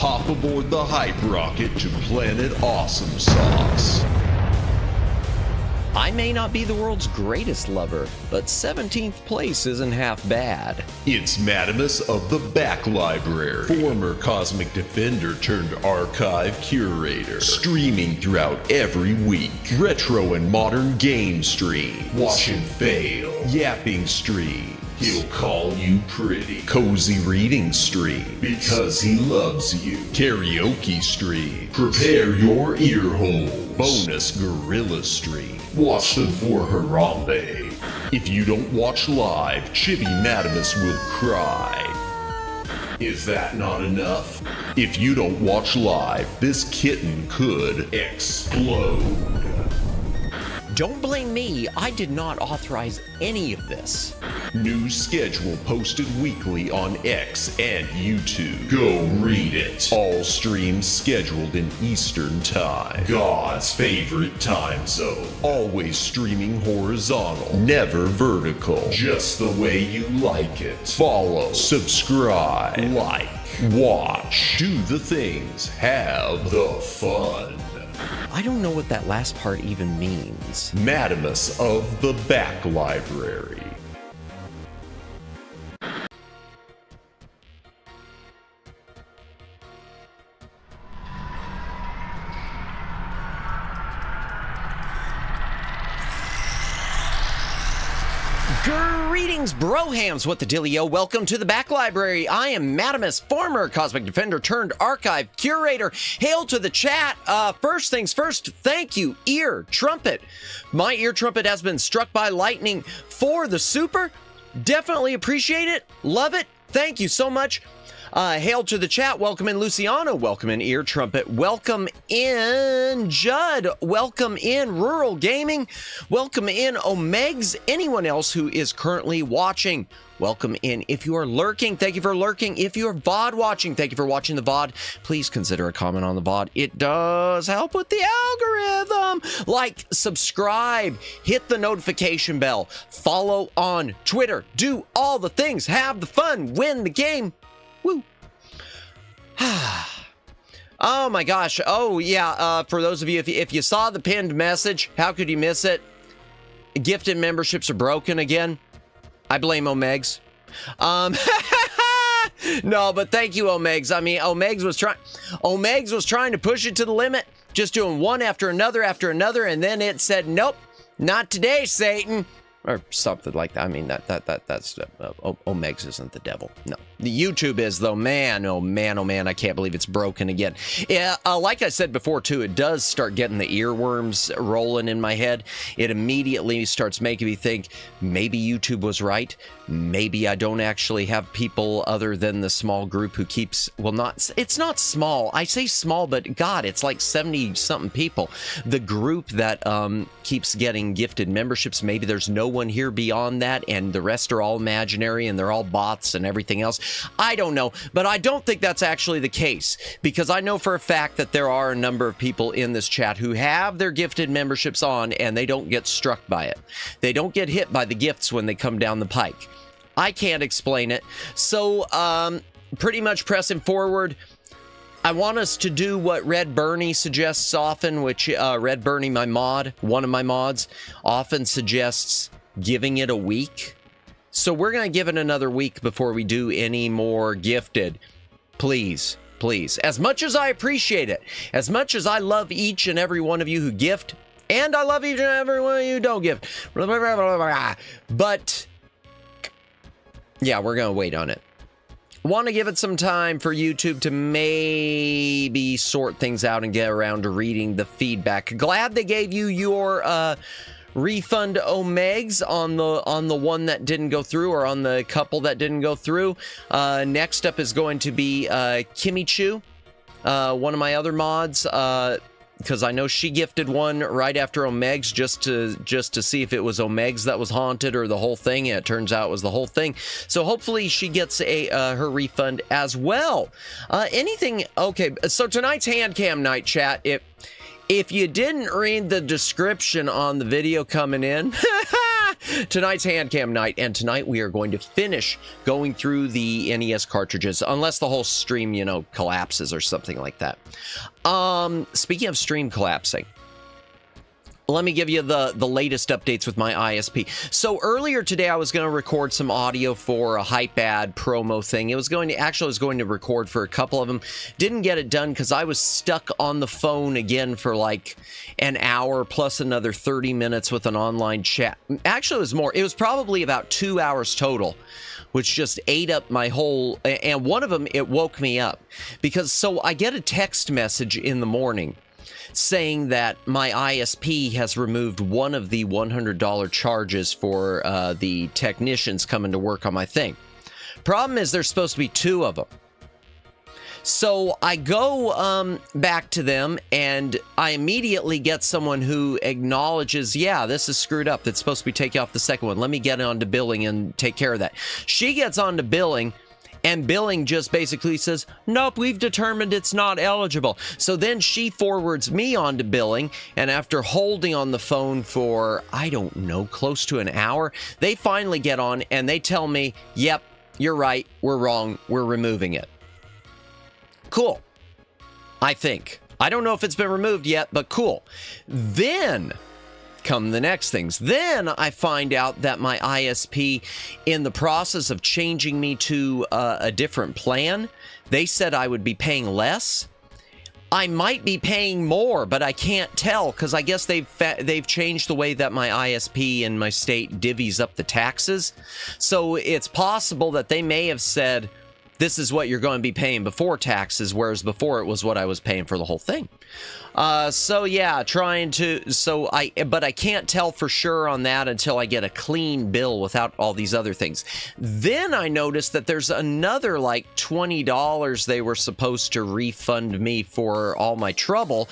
hop aboard the hype rocket to Planet Awesome Sauce. I may not be the world's greatest lover, but 17th place isn't half bad. It's Madamus of the Back Library, former Cosmic Defender turned archive curator, streaming throughout every week. Retro and modern game stream, watch and fail, yapping stream. He'll call you pretty. Cozy reading stream, because he loves you. Karaoke stream, prepare your ear holes. Bonus gorilla stream, watch them for Harambe. If you don't watch live, Chibi Madamus will cry. Is that not enough? If you don't watch live, this kitten could explode. Don't blame me, I did not authorize any of this. New schedule posted weekly on X and YouTube. Go read it. All streams scheduled in Eastern Time. God's favorite time zone. Always streaming horizontal, never vertical. Just the way you like it. Follow, subscribe, like, watch, do the things, have the fun. I don't know what that last part even means. Madamus of the Back Library. Greetings, brohams, what the dealio? Welcome to the Back Library. I am Madamus, former Cosmic Defender turned archive curator. Hail to the chat. First things first, thank you, Ear Trumpet. My ear trumpet has been struck by lightning for the super. Definitely appreciate it. Love it. Thank you so much. Hail to the chat. Welcome in Luciano. Welcome in Ear Trumpet. Welcome in Judd. Welcome in Rural Gaming. Welcome in Omegs. Anyone else who is currently watching, welcome in. If you are lurking, thank you for lurking. If you're VOD watching, thank you for watching the VOD. Please consider a comment on the VOD. It does help with the algorithm. Like, subscribe, hit the notification bell, follow on Twitter, do all the things, have the fun, win the game. Woo. Oh my gosh. Oh yeah, for those of you, if you saw the pinned message, how could you miss it? Gifted memberships are broken again. I blame Omegs. No, but thank you, Omegs. I mean, Omegs was trying to push it to the limit, just doing one after another, and then it said, nope, not today, Satan. Or something like that. I mean, that's Omegs isn't the devil. No, the YouTube is though. Man, oh man, I can't believe it's broken again. Yeah, like I said before too, it does start getting the earworms rolling in my head. It immediately starts making me think maybe YouTube was right. Maybe I don't actually have people other than the small group who keeps. Well, not. It's not small. I say small, but God, it's like 70 something people. The group that keeps getting gifted memberships. Maybe there's no one here beyond that, and the rest are all imaginary and they're all bots and everything else. I don't know, but I don't think that's actually the case, because I know for a fact that there are a number of people in this chat who have their gifted memberships on and they don't get struck by it. They don't get hit by the gifts when they come down the pike. I can't explain it. So pretty much pressing forward, I want us to do what Red Bernie suggests often, which Red Bernie, my mod, one of my mods, often suggests giving it a week. So we're going to give it another week before we do any more gifted. Please, please. As much as I appreciate it, as much as I love each and every one of you who gift, and I love each and every one of you who don't gift. But yeah, we're going to wait on it. Want to give it some time for YouTube to maybe sort things out and get around to reading the feedback. Glad they gave you your refund Omegs on the one that didn't go through, or on the couple that didn't go through. Next up is going to be Kimichu, one of my other mods, because I know she gifted one right after Omegs just to see if it was Omegs that was haunted or the whole thing, and it turns out it was the whole thing. So hopefully she gets her refund as well. Anything? Okay, so tonight's Handcam night, chat. If you didn't read the description on the video coming in, Tonight's Handcam night, and tonight we are going to finish going through the NES cartridges, unless the whole stream, you know, collapses or something like that. Speaking of stream collapsing, let me give you the latest updates with my ISP. So earlier today, I was going to record some audio for a hype ad promo thing. I was going to record for a couple of them. Didn't get it done because I was stuck on the phone again for like an hour plus another 30 minutes with an online chat. Actually, it was more. It was probably about 2 hours total, which just ate up my whole, and one of them, it woke me up because so I get a text message in the morning saying that my ISP has removed one of the $100 charges for the technicians coming to work on my thing. Problem is there's supposed to be 2 of them. So I go back to them and I immediately get someone who acknowledges, yeah, this is screwed up. That's supposed to be taken off the second one. Let me get on to billing and take care of that. She gets on to billing. And billing just basically says, nope, we've determined it's not eligible. So then she forwards me on to billing. And after holding on the phone for, I don't know, close to an hour, they finally get on and they tell me, yep, you're right. We're wrong. We're removing it. Cool. I think. I don't know if it's been removed yet, but cool. Then come the next things. Then I find out that my ISP, in the process of changing me to a different plan, they said I would be paying less. I might be paying more, but I can't tell because I guess they've changed the way that my ISP in my state divvies up the taxes. So it's possible that they may have said, this is what you're going to be paying before taxes, whereas before it was what I was paying for the whole thing. So yeah, but I can't tell for sure on that until I get a clean bill without all these other things. Then I noticed that there's another like $20 they were supposed to refund me for all my trouble,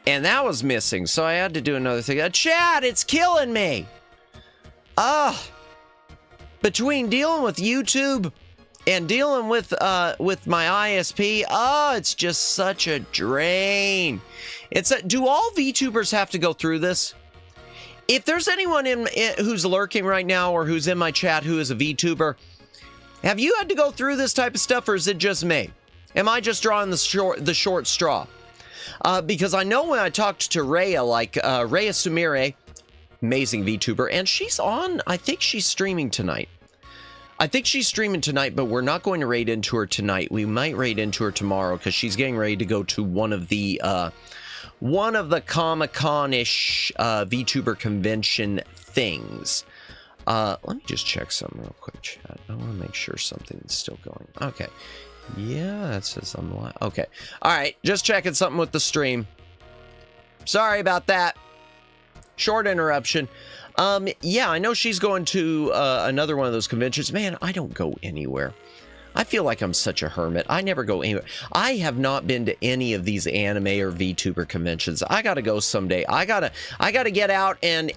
and that was missing. So I had to do another thing. Chad, it's killing me. Between dealing with YouTube and dealing with my ISP, it's just such a drain. Do all VTubers have to go through this? If there's anyone who's lurking right now or who's in my chat who is a VTuber, have you had to go through this type of stuff, or is it just me? Am I just drawing the short straw? Because I know when I talked to Rhea, like Rhea Sumire, amazing VTuber, and she's on. I think she's streaming tonight. But we're not going to raid into her tonight. We might raid into her tomorrow because she's getting ready to go to one of the Comic-Con-ish VTuber convention things. Let me just check something real quick, chat. I want to make sure something's still going. Okay. Yeah, that says I'm live. Okay. All right. Just checking something with the stream. Sorry about that. Short interruption. Yeah, I know she's going to another one of those conventions. Man, I don't go anywhere. I feel like I'm such a hermit. I never go anywhere. I have not been to any of these anime or VTuber conventions. I gotta go someday. I gotta get out and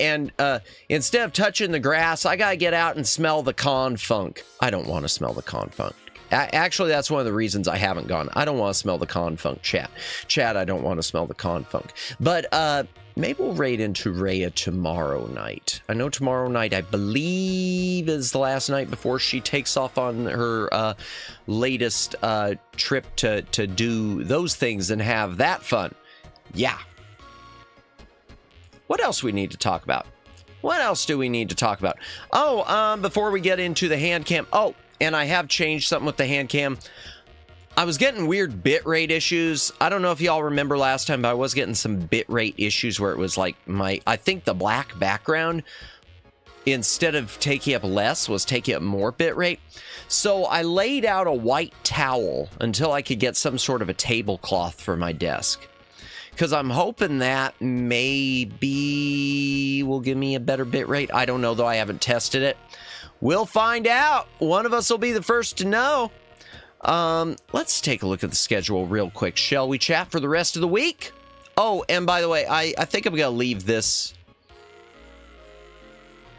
instead of touching the grass, I gotta get out and smell the con funk. I don't want to smell the con funk. Actually, that's one of the reasons I haven't gone. I don't want to smell the con funk, chat. Chat, I don't want to smell the con funk. But maybe we'll raid into Rhea tomorrow night. I know tomorrow night, I believe, is the last night before she takes off on her latest trip to do those things and have that fun. Yeah. What else we need to talk about? What else do we need to talk about? Oh, before we get into the Handcam. Oh, and I have changed something with the Handcam. I was getting weird bitrate issues. I don't know if y'all remember last time, but I was getting some bitrate issues where it was like I think the black background, instead of taking up less, was taking up more bitrate. So I laid out a white towel until I could get some sort of a tablecloth for my desk. Because I'm hoping that maybe will give me a better bitrate. I don't know, though. I haven't tested it. We'll find out. One of us will be the first to know. Let's take a look at the schedule real quick, shall we, chat, for the rest of the week? Oh, and by the way, I think I'm going to leave this.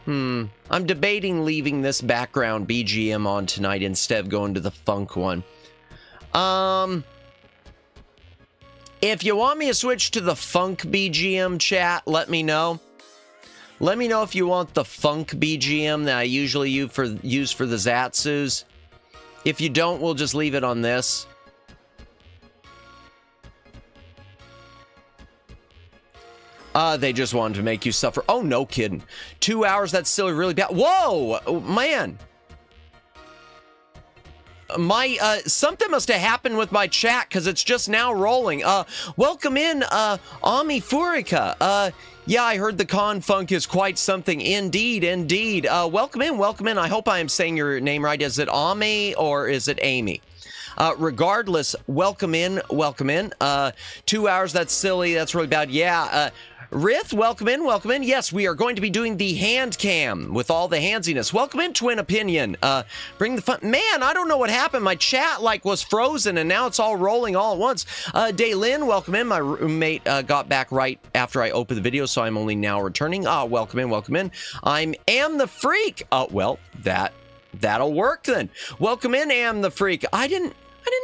I'm debating leaving this background BGM on tonight instead of going to the funk one. If you want me to switch to the funk BGM, chat, let me know. Let me know if you want the funk BGM that I usually use for the Zatsus. If you don't, we'll just leave it on this. They just wanted to make you suffer. Oh, no kidding. 2 hours, that's still really bad. Whoa, man. Something must have happened with my chat because it's just now rolling. Welcome in, Ami Furika. Yeah, I heard the con funk is quite something. Indeed, indeed. Welcome in, welcome in. I hope I am saying your name right. Is it Ami or is it Amy? Regardless, welcome in, welcome in. 2 hours, that's silly, that's really bad. Yeah, Rith, welcome in, welcome in. Yes, we are going to be doing the hand cam with all the handsiness. Welcome in, Twin Opinion. Bring the fun. Man, I don't know what happened. My chat was frozen and now it's all rolling all at once. Daylin, welcome in. My roommate got back right after I opened the video, so I'm only now returning. Welcome in, welcome in. Am the Freak. Well, that'll work then. Welcome in, Am the Freak. I didn't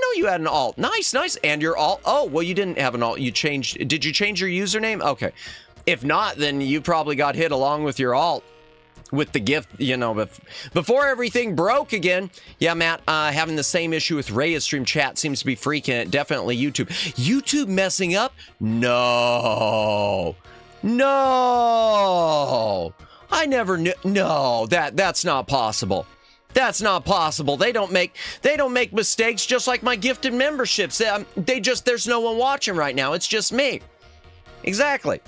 know you had an alt. Nice, nice. And your alt. Oh, well, you didn't have an alt. You changed. Did you change your username? Okay. If not, then you probably got hit along with your alt. With the gift, you know, before everything broke again. Yeah, Matt, having the same issue with Reyes stream chat seems to be freaking it. Definitely YouTube. YouTube messing up? No. No. I never knew. No, that's not possible. That's not possible. They don't make mistakes, just like my gifted memberships. There's no one watching right now. It's just me. Exactly.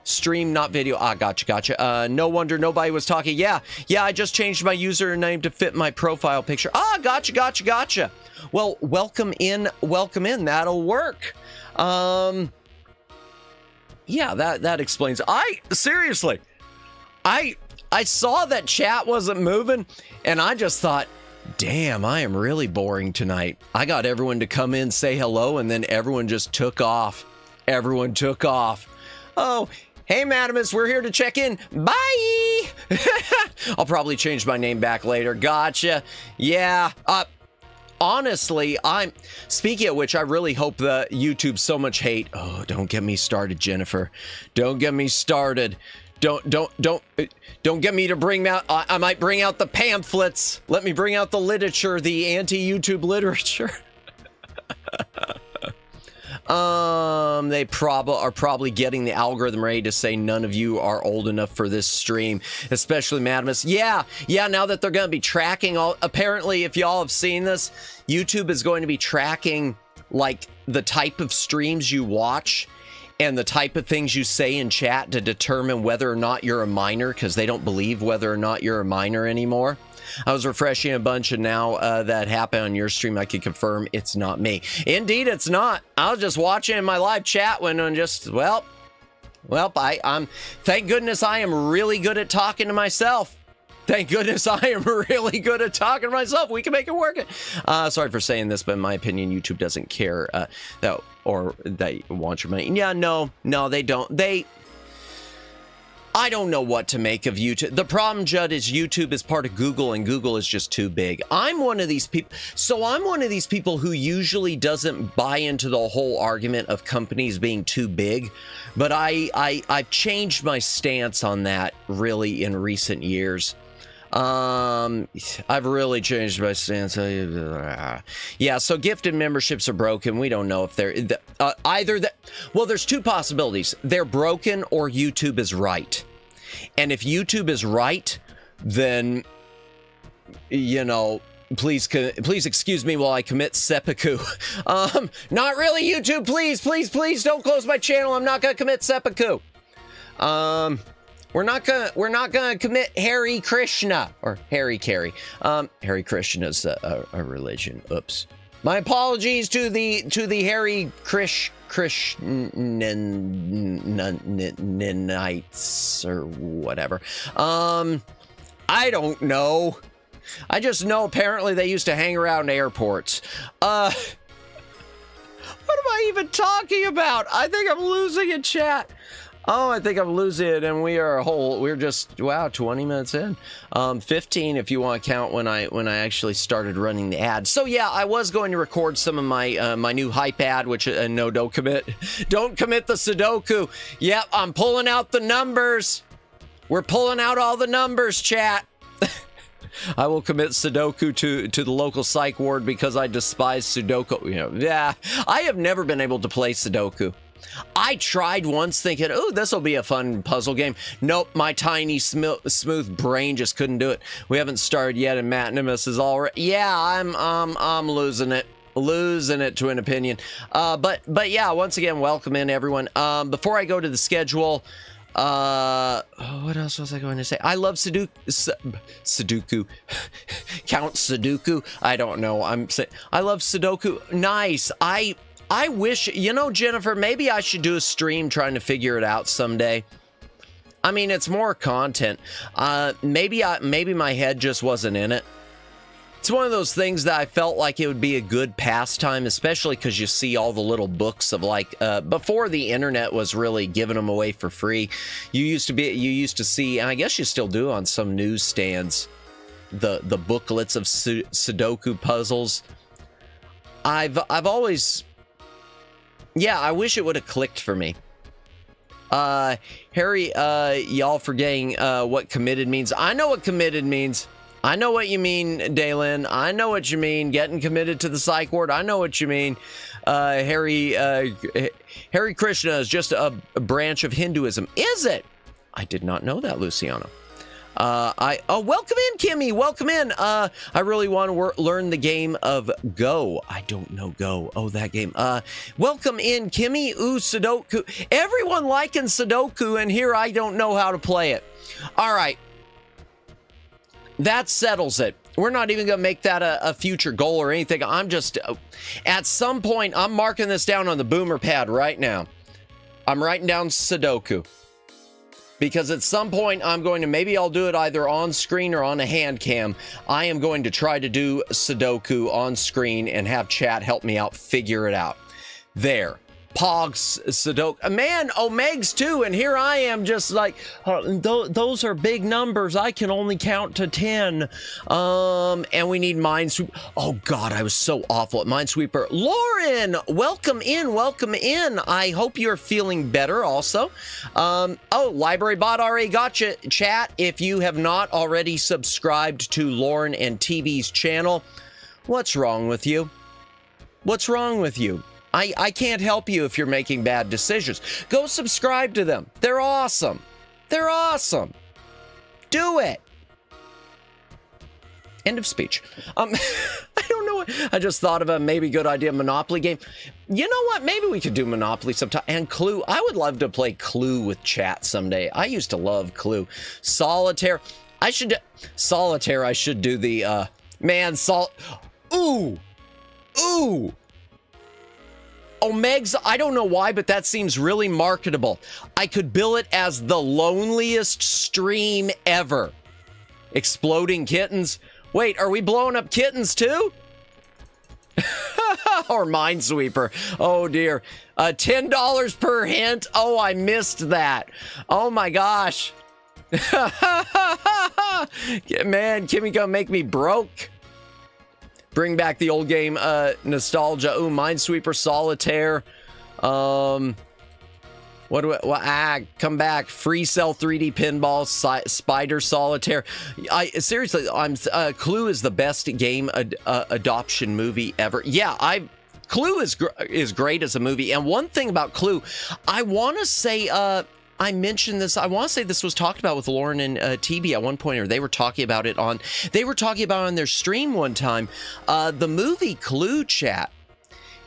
Stream, not video. Gotcha. No wonder nobody was talking. Yeah, I just changed my username to fit my profile picture. Gotcha. Well, welcome in. That'll work. Yeah, that explains. Seriously, I saw that chat wasn't moving, and I just thought, damn, I am really boring tonight. I got everyone to come in, say hello, and then everyone just took off. Everyone took off. Oh, hey, Madamus, we're here to check in. Bye! I'll probably change my name back later. Gotcha. Yeah. Honestly, speaking of which, I really hope the YouTube so much hate. Oh, don't get me started, Jennifer. Don't get me started. Don't get me to bring out. I might bring out the pamphlets. Let me bring out the literature, the anti-YouTube literature. They are probably getting the algorithm ready to say none of you are old enough for this stream, especially Madamus. Yeah. Now that they're going to be tracking apparently, if y'all have seen this, YouTube is going to be tracking like the type of streams you watch and the type of things you say in chat to determine whether or not you're a minor, because they don't believe whether or not you're a minor anymore. I was refreshing a bunch, and now that happened on your stream, I can confirm it's not me. Indeed, it's not. I was just watching in my live chat window and just, well, I'm thank goodness I am really good at talking to myself. Thank goodness I am really good at talking to myself. We can make it work. Sorry for saying this, but in my opinion, YouTube doesn't care that they want your money. Yeah, no, they don't. I don't know what to make of YouTube. The problem, Judd, is YouTube is part of Google, and Google is just too big. I'm one of these people. So I'm one of these people who usually doesn't buy into the whole argument of companies being too big, but I've changed my stance on that really in recent years. I've really changed my stance. Yeah, so gifted memberships are broken. We don't know if they're either that. Well, there's two possibilities. They're broken or YouTube is right. And if YouTube is right, then, you know, please excuse me while I commit seppuku. Not really, YouTube. Please don't close my channel. I'm not gonna commit seppuku. We're not gonna commit Hare Krishna or Harry Carey. Hare Krishna is a religion. Oops. My apologies to the Hare Krishnanites or whatever. I don't know. I just know apparently they used to hang around airports. What am I even talking about? I think I'm losing in chat. Oh, I think I'm losing it, and we're just, wow, 20 minutes in. 15 if you want to count when I actually started running the ad. So yeah, I was going to record some of my my new hype ad, which no, don't commit the Sudoku. Yep, I'm pulling out the numbers. We're pulling out all the numbers, chat. I will commit Sudoku to the local psych ward because I despise Sudoku. You know, yeah, I have never been able to play Sudoku. I tried once thinking, oh, this will be a fun puzzle game. Nope, my tiny smooth brain just couldn't do it. We haven't started yet, and Matt Nimus is all right. Yeah, I'm losing it to an opinion. But yeah, once again, welcome in everyone. Before I go to the schedule, what else was I going to say? I love Sudoku. Count Sudoku. I don't know. I love Sudoku. Nice. I wish, you know, Jennifer, maybe I should do a stream trying to figure it out someday. I mean, it's more content. Maybe my head just wasn't in it. It's one of those things that I felt like it would be a good pastime, especially because you see all the little books of like, before the internet was really giving them away for free. You used to see, and I guess you still do on some newsstands, the booklets of Sudoku puzzles. I've always... Yeah, I wish it would have clicked for me. Harry, y'all forgetting what committed means. I know what committed means. I know what you mean, Dalen. I know what you mean. Getting committed to the psych ward. I know what you mean. Harry Krishna is just a branch of Hinduism. Is it? I did not know that, Luciano. Welcome in, Kimmy. Welcome in. I really want to learn the game of Go. I don't know Go. Oh, that game. Welcome in, Kimmy. Ooh, Sudoku. Everyone liking Sudoku, and here I don't know how to play it. All right. That settles it. We're not even going to make that a future goal or anything. I'm just, at some point, I'm marking this down on the boomer pad right now. I'm writing down Sudoku. Because at some point, maybe I'll do it either on screen or on a hand cam. I am going to try to do Sudoku on screen and have chat help me out, figure it out. There. Pogs, Sudoku. Man, Omegs too, and here I am just like, those are big numbers. I can only count to 10. And we need Minesweeper. Oh God, I was so awful at Minesweeper. Lauren, welcome in, welcome in. I hope you're feeling better also. Oh, Library Bot already got you, chat. If you have not already subscribed to Lauren and TV's channel, what's wrong with you? What's wrong with you? I can't help you if you're making bad decisions. Go subscribe to them. They're awesome. They're awesome. Do it. End of speech. I don't know. I just thought of a maybe good idea Monopoly game. You know what? Maybe we could do Monopoly sometime. And Clue. I would love to play Clue with chat someday. I used to love Clue. Solitaire. Solitaire. I should do the, Ooh. Ooh. Omegs, I don't know why, but that seems really marketable. I could bill it as the loneliest stream ever. Exploding kittens. Wait, are we blowing up kittens too? Or Minesweeper. Oh dear. $10 per hint. Oh, I missed that. Oh my gosh. Man, Kimmy gonna make me broke. Bring back the old game nostalgia. Ooh, Minesweeper, Solitaire. Come back. Free Cell 3D Pinball, Spider Solitaire. Seriously, Clue is the best game adoption movie ever. Yeah, Clue is great as a movie. And one thing about Clue, I want to say, I mentioned this. I want to say this was talked about with Lauren and TB at one point, or they were talking about it on their stream one time. The movie Clue, chat.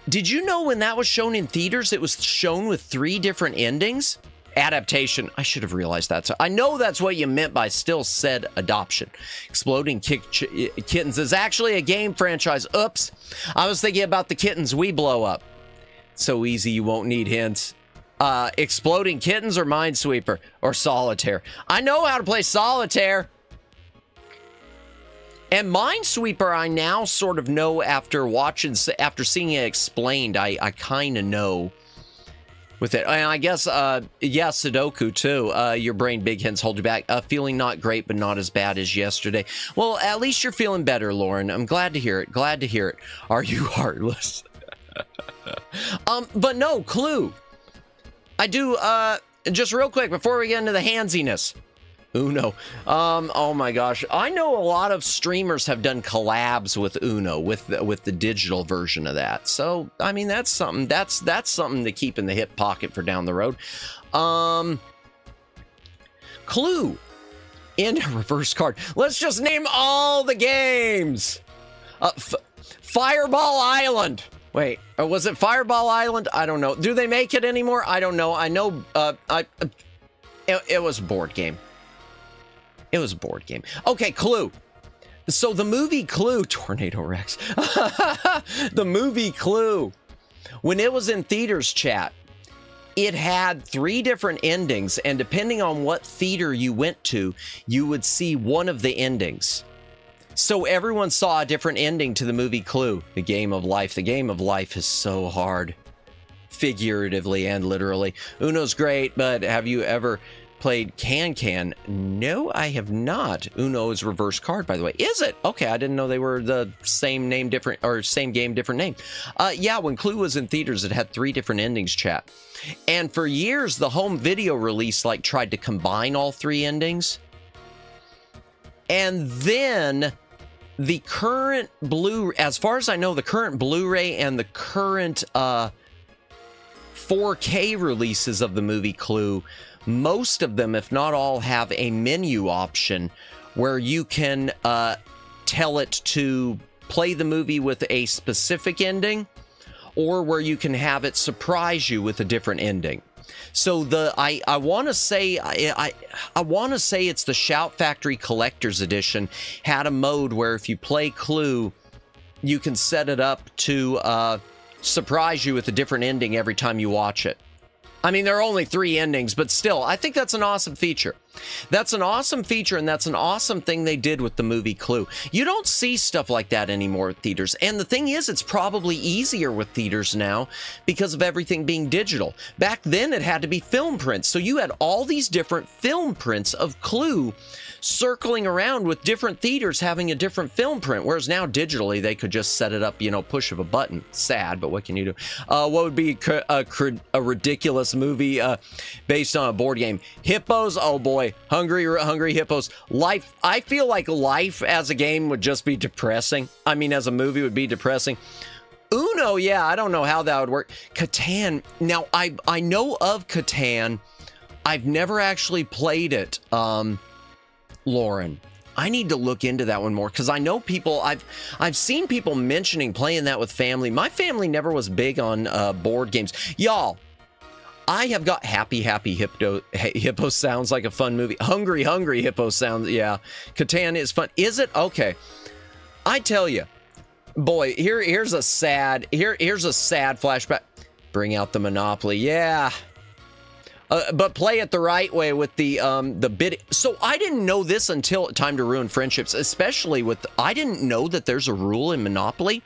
Did you know when that was shown in theaters, it was shown with 3 different endings? Adaptation. I should have realized that. So I know that's what you meant by still said adoption. Exploding Kittens is actually a game franchise. Oops. I was thinking about the kittens we blow up. So easy you won't need hints. Exploding Kittens or Minesweeper or Solitaire. I know how to play Solitaire. And Minesweeper, I now sort of know after seeing it explained. I kind of know with it. And I guess, yeah, Sudoku too. Your brain big hints hold you back. Feeling not great, but not as bad as yesterday. Well, at least you're feeling better, Lauren. I'm glad to hear it. Glad to hear it. Are you heartless? But no, Clue. I do, just real quick before we get into the handsiness. Uno. Oh my gosh. I know a lot of streamers have done collabs with Uno, with the digital version of that. So, I mean, that's something, that's something to keep in the hip pocket for down the road. Clue. In a reverse card. Let's just name all the games. Fireball Island. Wait, was it Fireball Island? I don't know. Do they make it anymore? I don't know. I know, it was a board game. It was a board game. Okay, Clue. So the movie Clue, Tornado Rex. The movie Clue, when it was in theaters, chat, it had 3 different endings, and depending on what theater you went to, you would see one of the endings. So everyone saw a different ending to the movie Clue, the game of life. The game of life is so hard, figuratively and literally. Uno's great, but have you ever played Can? No, I have not. Uno is reverse card, by the way. Is it? Okay, I didn't know they were the same name, different, or same game, different name. Yeah, when Clue was in theaters, it had 3 different endings, chat. And for years, the home video release like tried to combine all 3 endings. And then the current as far as I know, the current Blu-ray and the current 4K releases of the movie Clue, most of them, if not all, have a menu option where you can tell it to play the movie with a specific ending, or where you can have it surprise you with a different ending. So I want to say I want to say it's the Shout Factory Collector's Edition had a mode where if you play Clue, you can set it up to surprise you with a different ending every time you watch it. I mean, there are only 3 endings, but still, I think that's an awesome feature. That's an awesome feature, and that's an awesome thing they did with the movie Clue. You don't see stuff like that anymore at theaters. And the thing is, it's probably easier with theaters now because of everything being digital. Back then, it had to be film prints. So you had all these different film prints of Clue circling around with different theaters having a different film print, whereas now digitally they could just set it up, you know, push of a button. Sad, but what can you do? What would be a ridiculous movie based on a board game? Hippos? Oh boy, hungry hippos. Life. I feel like Life as a game would just be depressing. I mean, as a movie would be depressing. Uno, yeah, I don't know how that would work. Catan. Now I know of Catan. I've never actually played it. Lauren, I need to look into that one more because I know people, I've seen people mentioning playing that with family. My family never was big on board games. Y'all, I have got Happy Hippo sounds like a fun movie. Hungry Hippo sounds, yeah. Catan is fun. Is it? Okay. I tell you, boy, here's a sad flashback. Bring out the Monopoly. Yeah. But play it the right way with the bid. So I didn't know this until Time to Ruin Friendships, especially with, I didn't know that there's a rule in Monopoly,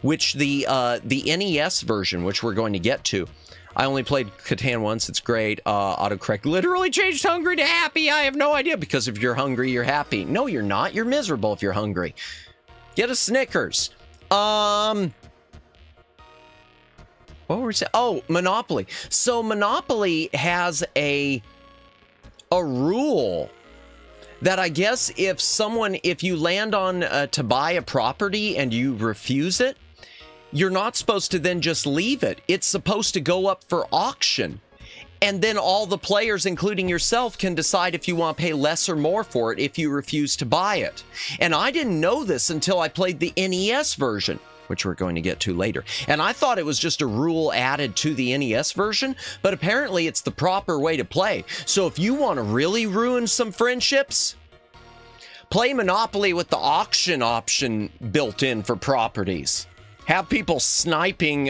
which the NES version, which we're going to get to. I only played Catan once. It's great. Autocorrect literally changed hungry to happy. I have no idea, because if you're hungry, you're happy. No, you're not. You're miserable if you're hungry. Get a Snickers. What were we saying? Oh, Monopoly. So Monopoly has a rule that I guess if you land on to buy a property and you refuse it, you're not supposed to then just leave it. It's supposed to go up for auction. And then all the players, including yourself, can decide if you want to pay less or more for it if you refuse to buy it. And I didn't know this until I played the NES version, which we're going to get to later. And I thought it was just a rule added to the NES version, but apparently it's the proper way to play. So if you want to really ruin some friendships, play Monopoly with the auction option built in for properties. Have people sniping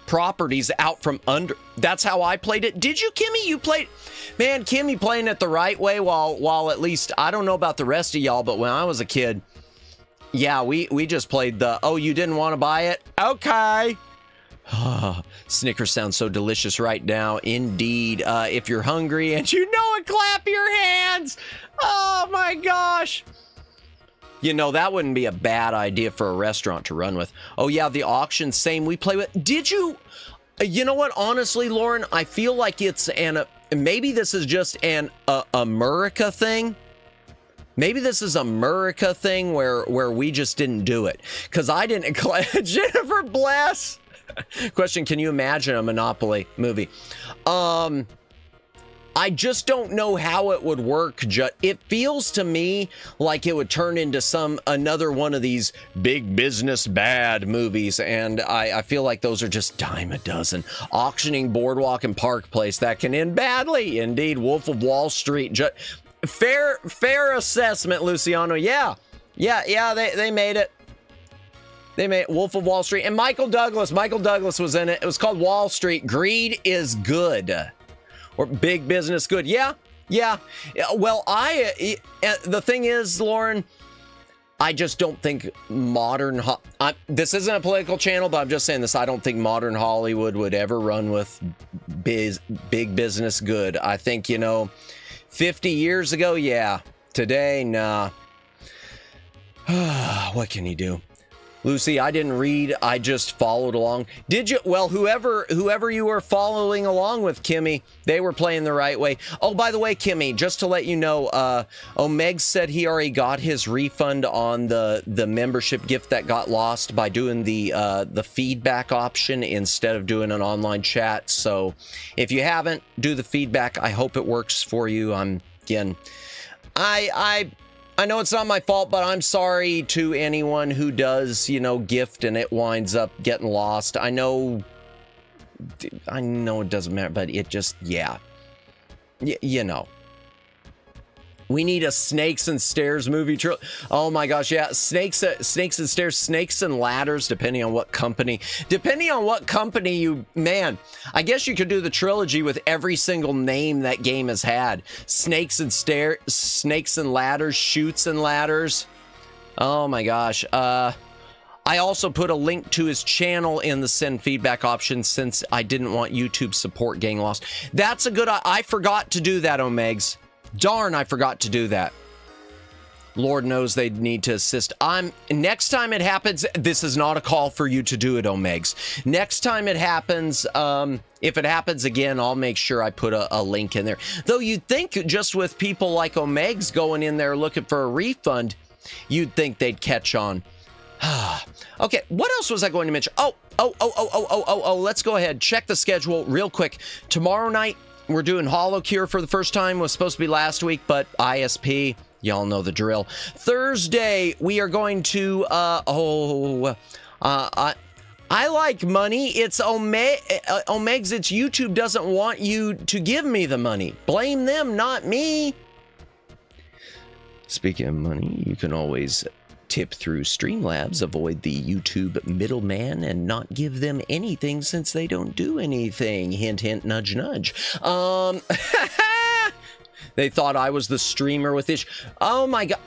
properties out from under. That's how I played it. Did you, Kimmy? You played... Man, Kimmy playing it the right way while at least... I don't know about the rest of y'all, but when I was a kid... Yeah, we just played the, oh, you didn't want to buy it? Okay. Snickers sounds so delicious right now. Indeed. If you're hungry and you know it, clap your hands. Oh my gosh. You know, that wouldn't be a bad idea for a restaurant to run with. Oh yeah, the auction, same. We play with. Did you? You know what? Honestly, Lauren, I feel like it's maybe this is just an America thing. Maybe this is a America thing where we just didn't do it. Because I didn't. Jennifer Bless. Question, can you imagine a Monopoly movie? I just don't know how it would work. It feels to me like it would turn into another one of these big business bad movies, and I feel like those are just dime a dozen. Auctioning Boardwalk and Park Place, that can end badly. Indeed, Wolf of Wall Street. Fair assessment, Luciano. Yeah, they made it. They made Wolf of Wall Street. And Michael Douglas was in it. It was called Wall Street. Greed is good. Or big business good. Yeah. Well, the thing is, Lauren, I just don't think this isn't a political channel, but I'm just saying this. I don't think modern Hollywood would ever run with big business good. I think, 50 years ago, yeah. Today, nah. What can you do? Lucy, I didn't read. I just followed along. Did you? Well, whoever you were following along with, Kimmy, they were playing the right way. Oh, by the way, Kimmy, just to let you know, Omeg said he already got his refund on the membership gift that got lost by doing the feedback option instead of doing an online chat. So if you haven't, do the feedback. I hope it works for you. I know it's not my fault, but I'm sorry to anyone who does, gift and it winds up getting lost. I know it doesn't matter, but it just, yeah. We need a Snakes and Stairs movie. Oh my gosh, yeah. Snakes and Stairs, Snakes and Ladders, depending on what company man, I guess you could do the trilogy with every single name that game has had. Snakes and Stairs, Snakes and Ladders, Shoots and Ladders. Oh my gosh. I also put a link to his channel in the send feedback option since I didn't want YouTube support getting lost. That's a good, I forgot to do that, Omegs. Darn, I forgot to do that. Lord knows they need to assist. Next time it happens, this is not a call for you to do it, Omegs. Next time it happens, if it happens again, I'll make sure I put a link in there. Though you'd think just with people like Omegs going in there looking for a refund, you'd think they'd catch on. Okay, what else was I going to mention? Oh, let's go ahead. Check the schedule real quick. Tomorrow night, we're doing Hollow Cure for the first time. It was supposed to be last week, but ISP, y'all know the drill. Thursday, we are going to, I like money. It's Omegs, it's YouTube doesn't want you to give me the money. Blame them, not me. Speaking of money, you can always tip through Streamlabs, avoid the YouTube middleman, and not give them anything since they don't do anything. Hint, hint, nudge, nudge. They thought I was the streamer with this. Oh my god.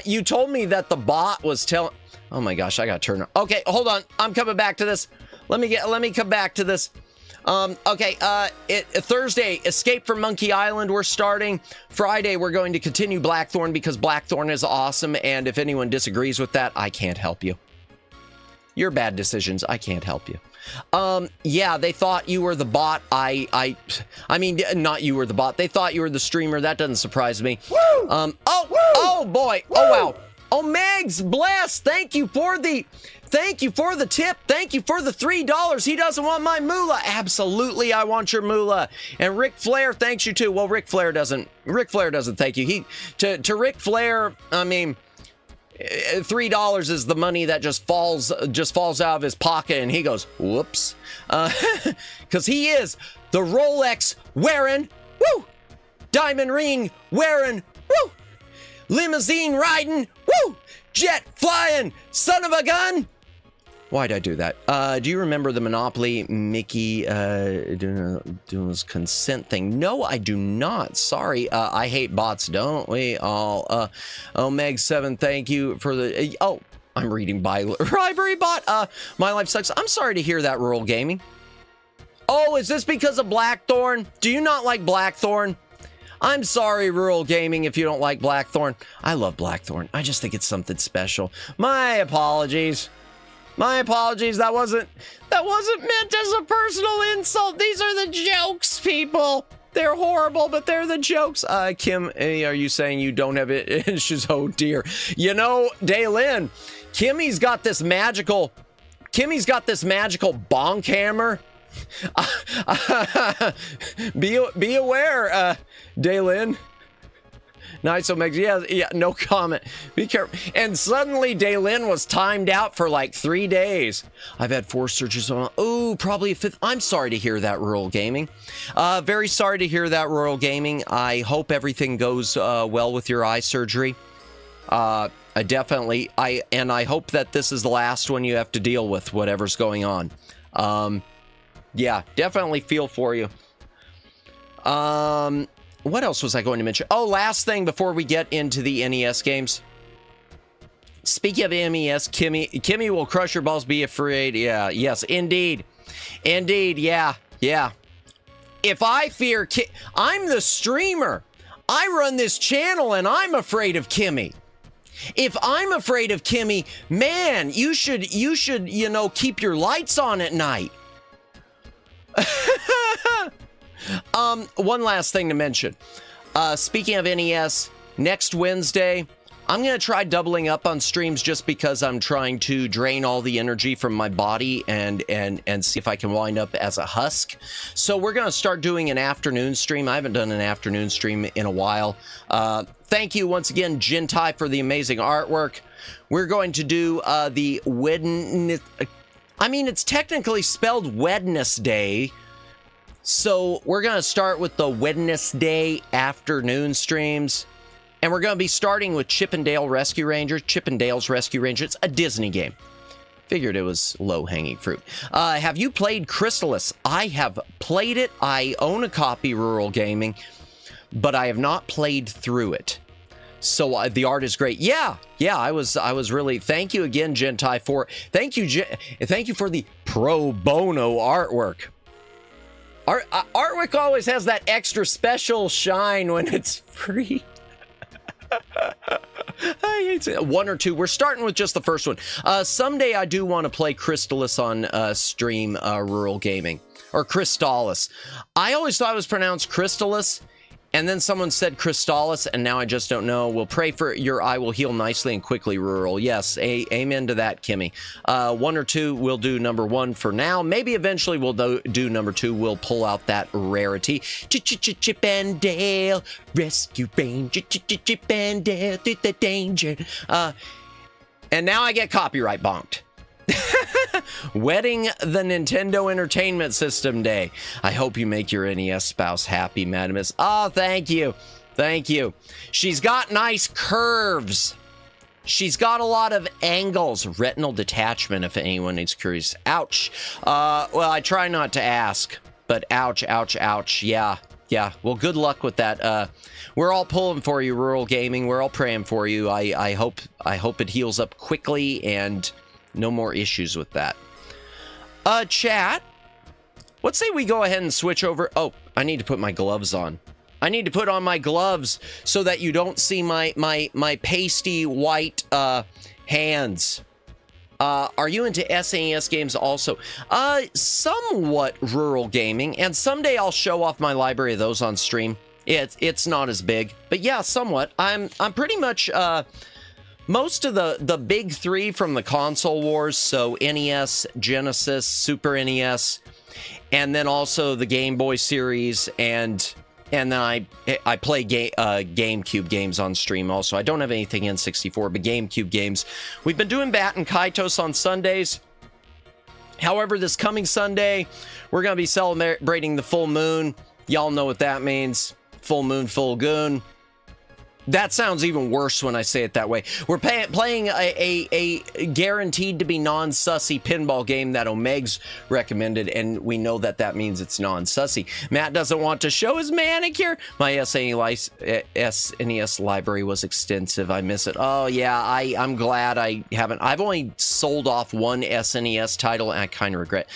You told me that the bot was telling. Oh my gosh, I gotta turn. Okay, hold on. I'm coming back to this. Let me come back to this. Thursday, Escape from Monkey Island, we're starting. Friday, we're going to continue Blackthorn because Blackthorn is awesome, and if anyone disagrees with that, I can't help you. Your bad decisions, I can't help you. Yeah, they thought you were the bot. I mean, not you were the bot. They thought you were the streamer. That doesn't surprise me. Woo! Oh boy. Woo! Oh wow. Oh, Megs, bless. Thank you for the tip. Thank you for the $3. He doesn't want my moolah. Absolutely, I want your moolah. And Ric Flair thanks you too. Well, Ric Flair doesn't thank you. To Ric Flair, I mean, $3 is the money that just falls out of his pocket, and he goes, whoops. Because he is the Rolex wearing, woo, diamond ring wearing, woo, limousine riding, woo, jet flying, son of a gun. Why'd I do that? Do you remember the Monopoly Mickey doing this consent thing? No, I do not. Sorry. I hate bots, don't we all? Meg7, thank you for the... I'm reading by Library Bot. My life sucks. I'm sorry to hear that, Rural Gaming. Oh, is this because of Blackthorn? Do you not like Blackthorn? I'm sorry, Rural Gaming, if you don't like Blackthorn. I love Blackthorn. I just think it's something special. My apologies. My apologies. That wasn't meant as a personal insult. These are the jokes, people. They're horrible, but they're the jokes. Kim, are you saying you don't have issues? Oh, dear. You know, Daylin, Kimmy's got this magical bonk hammer. Be aware, Daylin. Nice, so makes yeah, no comment. Be careful. And suddenly Daylin was timed out for like 3 days. I've had 4 surgeries on. Oh, probably a 5th. I'm sorry to hear that, Rural Gaming. Very sorry to hear that, Rural Gaming. I hope everything goes well with your eye surgery. I hope that this is the last one you have to deal with, whatever's going on. Yeah, definitely feel for you. What else was I going to mention? Oh, last thing before we get into the NES games. Speaking of NES, Kimmy will crush your balls, be afraid. Yeah, yes, indeed. Indeed, yeah. If I fear I'm the streamer. I run this channel and I'm afraid of Kimmy. If I'm afraid of Kimmy, man, you should, keep your lights on at night. One last thing to mention. Speaking of NES, next Wednesday, I'm going to try doubling up on streams just because I'm trying to drain all the energy from my body and see if I can wind up as a husk. So we're going to start doing an afternoon stream. I haven't done an afternoon stream in a while. Thank you once again, Gentai, for the amazing artwork. We're going to do the Wednesday. I mean, it's technically spelled Wednesday. So we're going to start with the Wednesday afternoon streams. And we're going to be starting with Chip 'n Dale Rescue Rangers. Chip 'n Dale's Rescue Rangers. It's a Disney game. Figured it was low-hanging fruit. Have you played Crystalis? I have played it. I own a copy, Rural Gaming. But I have not played through it. So the art is great. Yeah, I was really, thank you again, Gentai, thank you for the pro bono artwork. Artwork always has that extra special shine when it's free. I hate it. 1 or 2. We're starting with just the first one. Someday I do want to play Crystalis on stream, Rural Gaming, or Crystalis. I always thought it was pronounced Crystalis. And then someone said Crystalis, and now I just don't know. We'll pray for your eye will heal nicely and quickly, Rural. Yes, amen to that, Kimmy. 1 or 2, we'll do number 1 for now. Maybe eventually we'll do number 2. We'll pull out that rarity. Chip and Dale, Rescue Ranger. Chip and Dale, through the danger. And now I get copyright bonked. Wedding the Nintendo Entertainment System Day. I hope you make your NES spouse happy, Madamus. Oh, thank you. Thank you. She's got nice curves. She's got a lot of angles. Retinal detachment, if anyone is curious. Ouch. Well, I try not to ask, but ouch, ouch, ouch. Yeah. Well, good luck with that. We're all pulling for you, Rural Gaming. We're all praying for you. I hope it heals up quickly and no more issues with that. Chat, let's say we go ahead and switch over. Oh, I need to put my gloves on. I need to put on my gloves so that you don't see my pasty white hands. Are you into SNES games also? Somewhat, Rural Gaming, and someday I'll show off my library of those on stream. It's not as big, but yeah, somewhat. I'm pretty much most of the big 3 from the console wars, so NES, Genesis, Super NES, and then also the Game Boy series, and then I play GameCube games on stream also. I don't have anything N64, but GameCube games. We've been doing Bat and Kaitos on Sundays. However, this coming Sunday, we're going to be celebrating the full moon. Y'all know what that means. Full moon, full goon. That sounds even worse when I say it that way. We're playing a guaranteed to be non-sussy pinball game that Omegs recommended, and we know that that means it's non-sussy. Matt doesn't want to show his manicure. My SNES library was extensive. I miss it. Oh, yeah, I'm glad I haven't. I've only sold off one SNES title, and I kind of regret.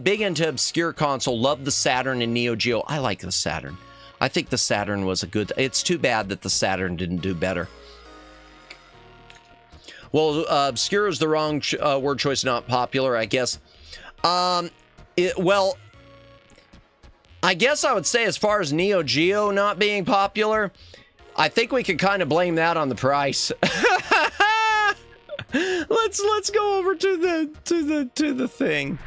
Big into obscure console. Love the Saturn and Neo Geo. I like the Saturn. I think the Saturn was a good... It's too bad that the Saturn didn't do better. Well, obscure is the wrong word choice, not popular, I guess. Well, I guess I would say as far as Neo Geo not being popular, I think we could kind of blame that on the price. Let's go over to the thing.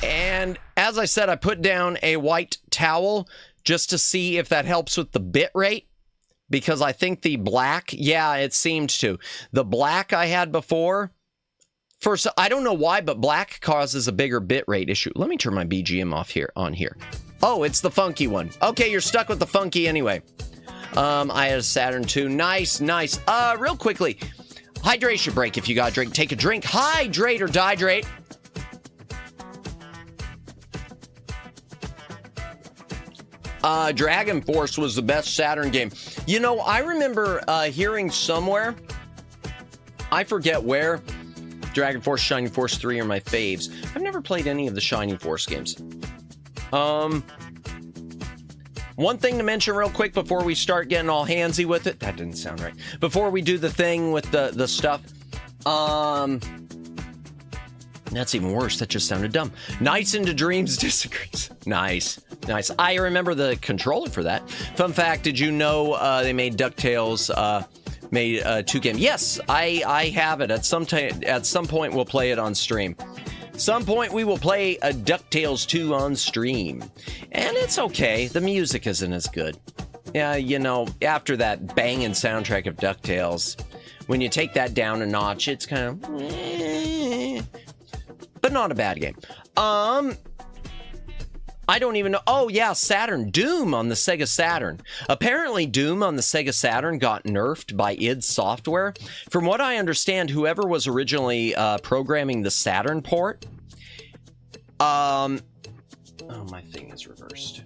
And as I said, I put down a white towel just to see if that helps with the bit rate, because I think the black, yeah, it seemed to. The black I had before, first, I don't know why, but black causes a bigger bit rate issue. Let me turn my BGM off here, on here. Oh, it's the funky one. Okay, you're stuck with the funky anyway. I had a Saturn II. Nice, nice. Real quickly, hydration break. If you got a drink, take a drink. Hydrate or dihydrate. Dragon Force was the best Saturn game. You know, I remember hearing somewhere, I forget where, Dragon Force, Shining Force 3 are my faves. I've never played any of the Shining Force games. One thing to mention real quick before we start getting all handsy with it. That didn't sound right. Before we do the thing with the stuff. That's even worse. That just sounded dumb. Nights into Dreams disagrees. Nice. Nice. I remember the controller for that. Fun fact, did you know they made DuckTales, made 2 games? Yes, I have it. At some point, we'll play it on stream. Some point, we will play a DuckTales 2 on stream. And it's okay. The music isn't as good. Yeah, you know, after that banging soundtrack of DuckTales, when you take that down a notch, it's kind of... but not a bad game. I don't even know. Oh, yeah, Saturn. Doom on the Sega Saturn. Apparently, Doom on the Sega Saturn got nerfed by id Software. From what I understand, whoever was originally programming the Saturn port... oh, my thing is reversed.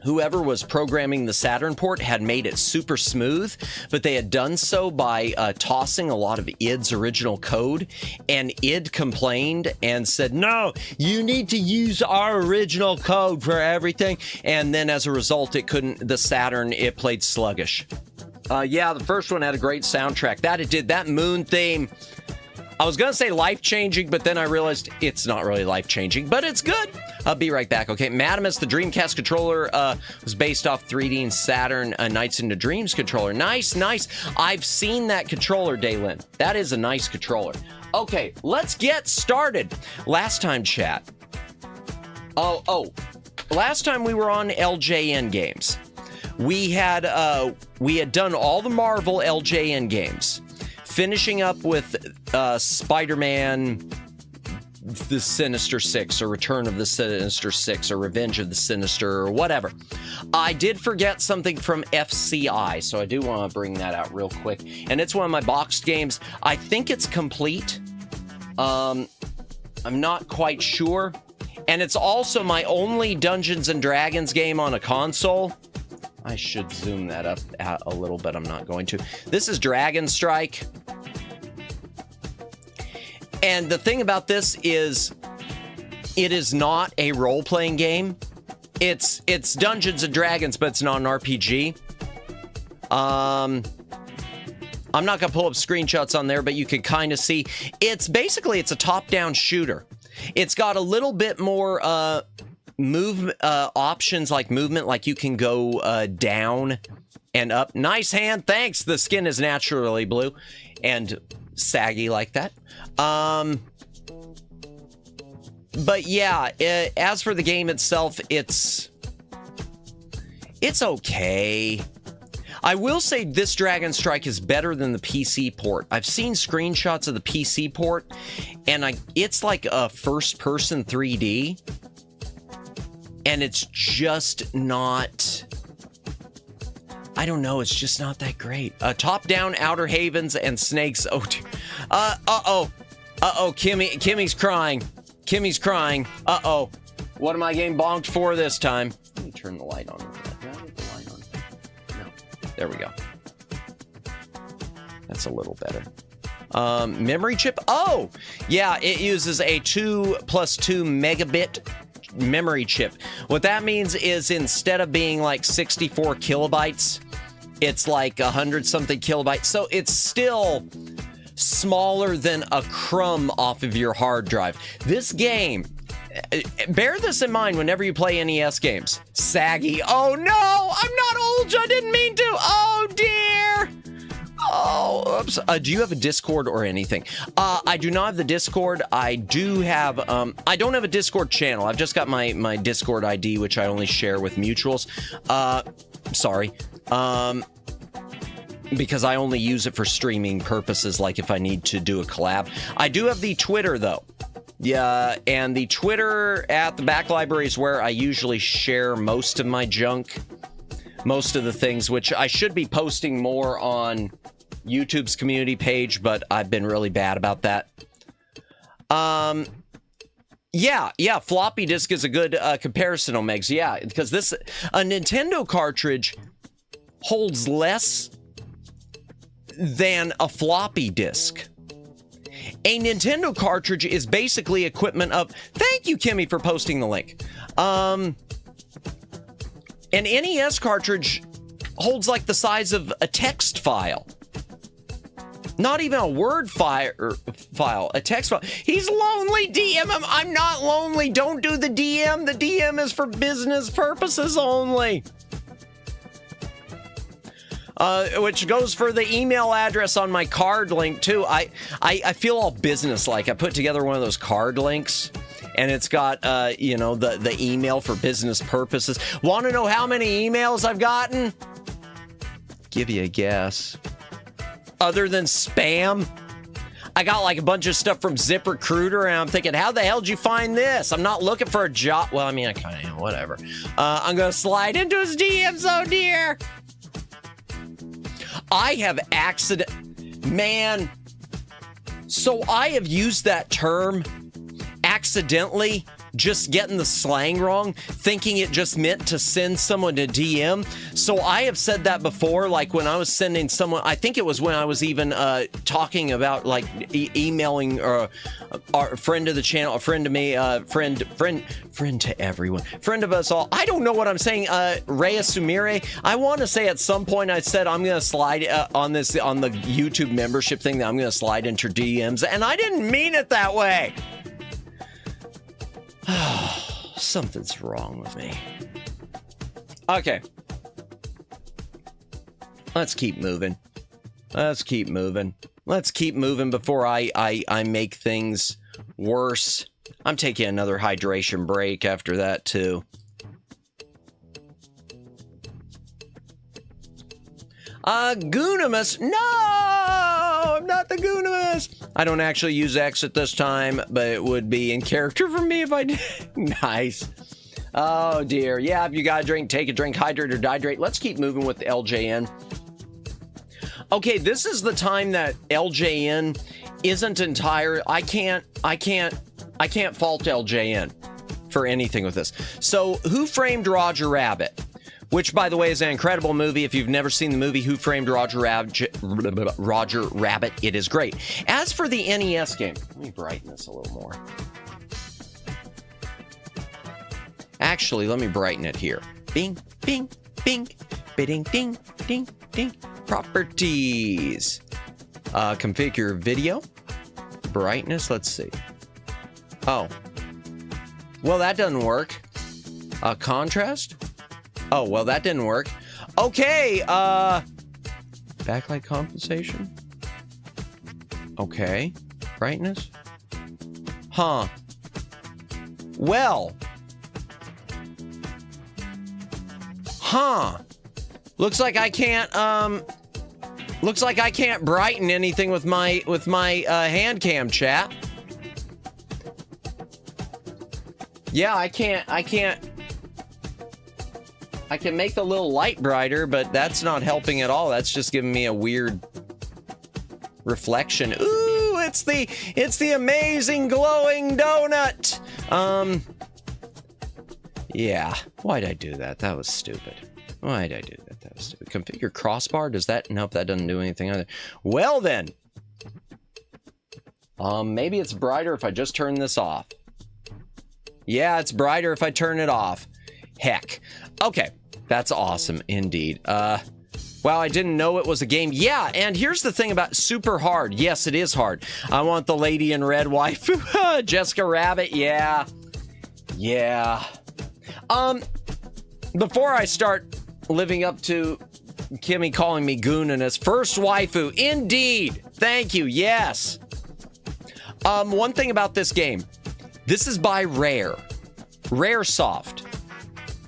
Whoever was programming the Saturn port had made it super smooth, but they had done so by tossing a lot of id's original code, and id complained and said, no, you need to use our original code for everything. And then as a result, the Saturn, it played sluggish. Yeah, the first one had a great soundtrack. That it did. That moon theme, I was going to say life-changing, but then I realized it's not really life-changing, but it's good. I'll be right back, okay? Madamus, the Dreamcast controller, was based off 3D and Saturn Nights into Dreams controller. Nice, nice. I've seen that controller, Daylin. That is a nice controller. Okay, let's get started. Last time, chat. Last time we were on LJN games. We had done all the Marvel LJN games. Finishing up with Spider-Man, the Sinister Six, or Return of the Sinister Six, or Revenge of the Sinister, or whatever. I did forget something from FCI, so I do want to bring that out real quick. And it's one of my boxed games. I think it's complete. I'm not quite sure. And it's also my only Dungeons & Dragons game on a console. I should zoom that up a little, but I'm not going to. This is Dragon Strike. And the thing about this is, it is not a role-playing game. It's Dungeons & Dragons, but it's not an RPG. I'm not going to pull up screenshots on there, but you can kind of see. It's a top-down shooter. It's got a little bit more options like movement, like you can go down and up. Nice hand, thanks. The skin is naturally blue and saggy like that. But yeah, as for the game itself, it's okay. I will say this Dragon Strike is better than the PC port. I've seen screenshots of the PC port, and it's like a first-person 3D. and it's just not, I don't know, it's just not that great. Top-down, Outer Havens, and Snakes. Oh, dear. Kimmy's crying. Kimmy's crying. Uh-oh. What am I getting bonked for this time? Let me turn the light on. Do I need the light on? No. There we go. That's a little better. Memory chip? Oh! Yeah, it uses a 2+2 megabit memory chip. What that means is instead of being like 64 kilobytes, it's like 100-something kilobytes. So it's still smaller than a crumb off of your hard drive. This game, bear this in mind whenever you play NES games. Saggy. Oh no, I'm not old. I didn't mean to. Oh dear. Oh, oops. Do you have a Discord or anything? I do not have the Discord. I do have, I don't have a Discord channel. I've just got my Discord ID, which I only share with mutuals. Sorry. Because I only use it for streaming purposes, like if I need to do a collab. I do have the Twitter, though. Yeah, and the Twitter at the Back Library is where I usually share most of my junk. Most of the things, which I should be posting more on YouTube's community page, but I've been really bad about that. Yeah, floppy disk is a good comparison, Omegs. Yeah, because a Nintendo cartridge holds less than a floppy disk. A Nintendo cartridge is basically equivalent of... Thank you, Kimmy, for posting the link. An NES cartridge holds like the size of a text file. Not even a Word file, a text file. He's lonely, DM him. I'm not lonely. Don't do the DM. The DM is for business purposes only. Which goes for the email address on my card link, too. I feel all business-like. I put together one of those card links. And it's got, the email for business purposes. Want to know how many emails I've gotten? Give you a guess. Other than spam, I got like a bunch of stuff from ZipRecruiter, and I'm thinking, how the hell did you find this? I'm not looking for a job. Well, I mean, I kind of am, whatever. I'm going to slide into his DMs, oh dear. I have man. So I have used that term accidentally, just getting the slang wrong, thinking it just meant to send someone to DM. So I have said that before, like when I was sending someone, I think it was when I was even talking about like emailing our friend of the channel, a friend to me, friend to everyone, friend of us all. I don't know what I'm saying. Rhea Sumire. I want to say at some point I said I'm going to slide on the YouTube membership thing that I'm going to slide into DMs, and I didn't mean it that way. Something's wrong with me. Okay. Let's keep moving. Let's keep moving before I make things worse. I'm taking another hydration break after that, too. Goonimus. No! I'm not the Goonimus. I don't actually use X at this time, but it would be in character for me if I did. Nice. Oh, dear. Yeah, if you got a drink, take a drink, hydrate or dehydrate. Let's keep moving with the LJN. Okay, this is the time that LJN isn't entire. I can't fault LJN for anything with this. So, Who Framed Roger Rabbit? Which, by the way, is an incredible movie. If you've never seen the movie Who Framed Roger Rabbit, it is great. As for the NES game, let me brighten this a little more. Actually, let me brighten it here. Bing, bing, bing, bidding, ding, ding, ding. Properties. Configure video. Brightness, let's see. Oh. Well, that doesn't work. Contrast. Oh, well, that didn't work. Okay, backlight compensation. Okay. Brightness. Huh. Well. Huh. Looks like I can't, brighten anything with my Handcam chat. Yeah, I can't I can make the little light brighter, but that's not helping at all. That's just giving me a weird reflection. Ooh, it's the amazing glowing donut. Yeah. Why'd I do that? That was stupid. Why'd I do that? That was stupid. Configure crossbar? Does that? Nope, that doesn't do anything either. Well then. Maybe it's brighter if I just turn this off. Yeah, it's brighter if I turn it off. Heck. Okay. That's awesome indeed. Wow, I didn't know it was a game. Yeah, and here's the thing about super hard. Yes, it is hard. I want the lady in red waifu. Jessica Rabbit, yeah. Yeah. Before I start living up to Kimmy calling me Goonin as first waifu, indeed. Thank you, yes. One thing about this game. This is by Rare. Raresoft.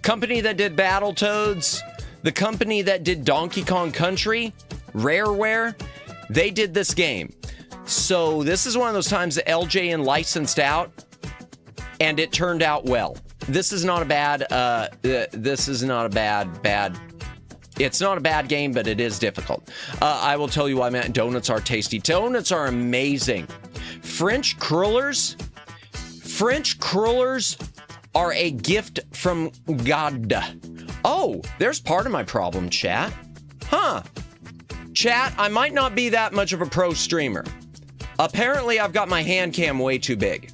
Company that did Battletoads, the company that did Donkey Kong Country, Rareware, they did this game. So this is one of those times that LJN licensed out, and it turned out well. This is not a bad, it's not a bad game, but it is difficult. I will tell you why, man. Donuts are tasty. Donuts are amazing. French crullers are a gift from God. Oh, there's part of my problem, chat. Huh. Chat, I might not be that much of a pro streamer. Apparently, I've got my hand cam way too big.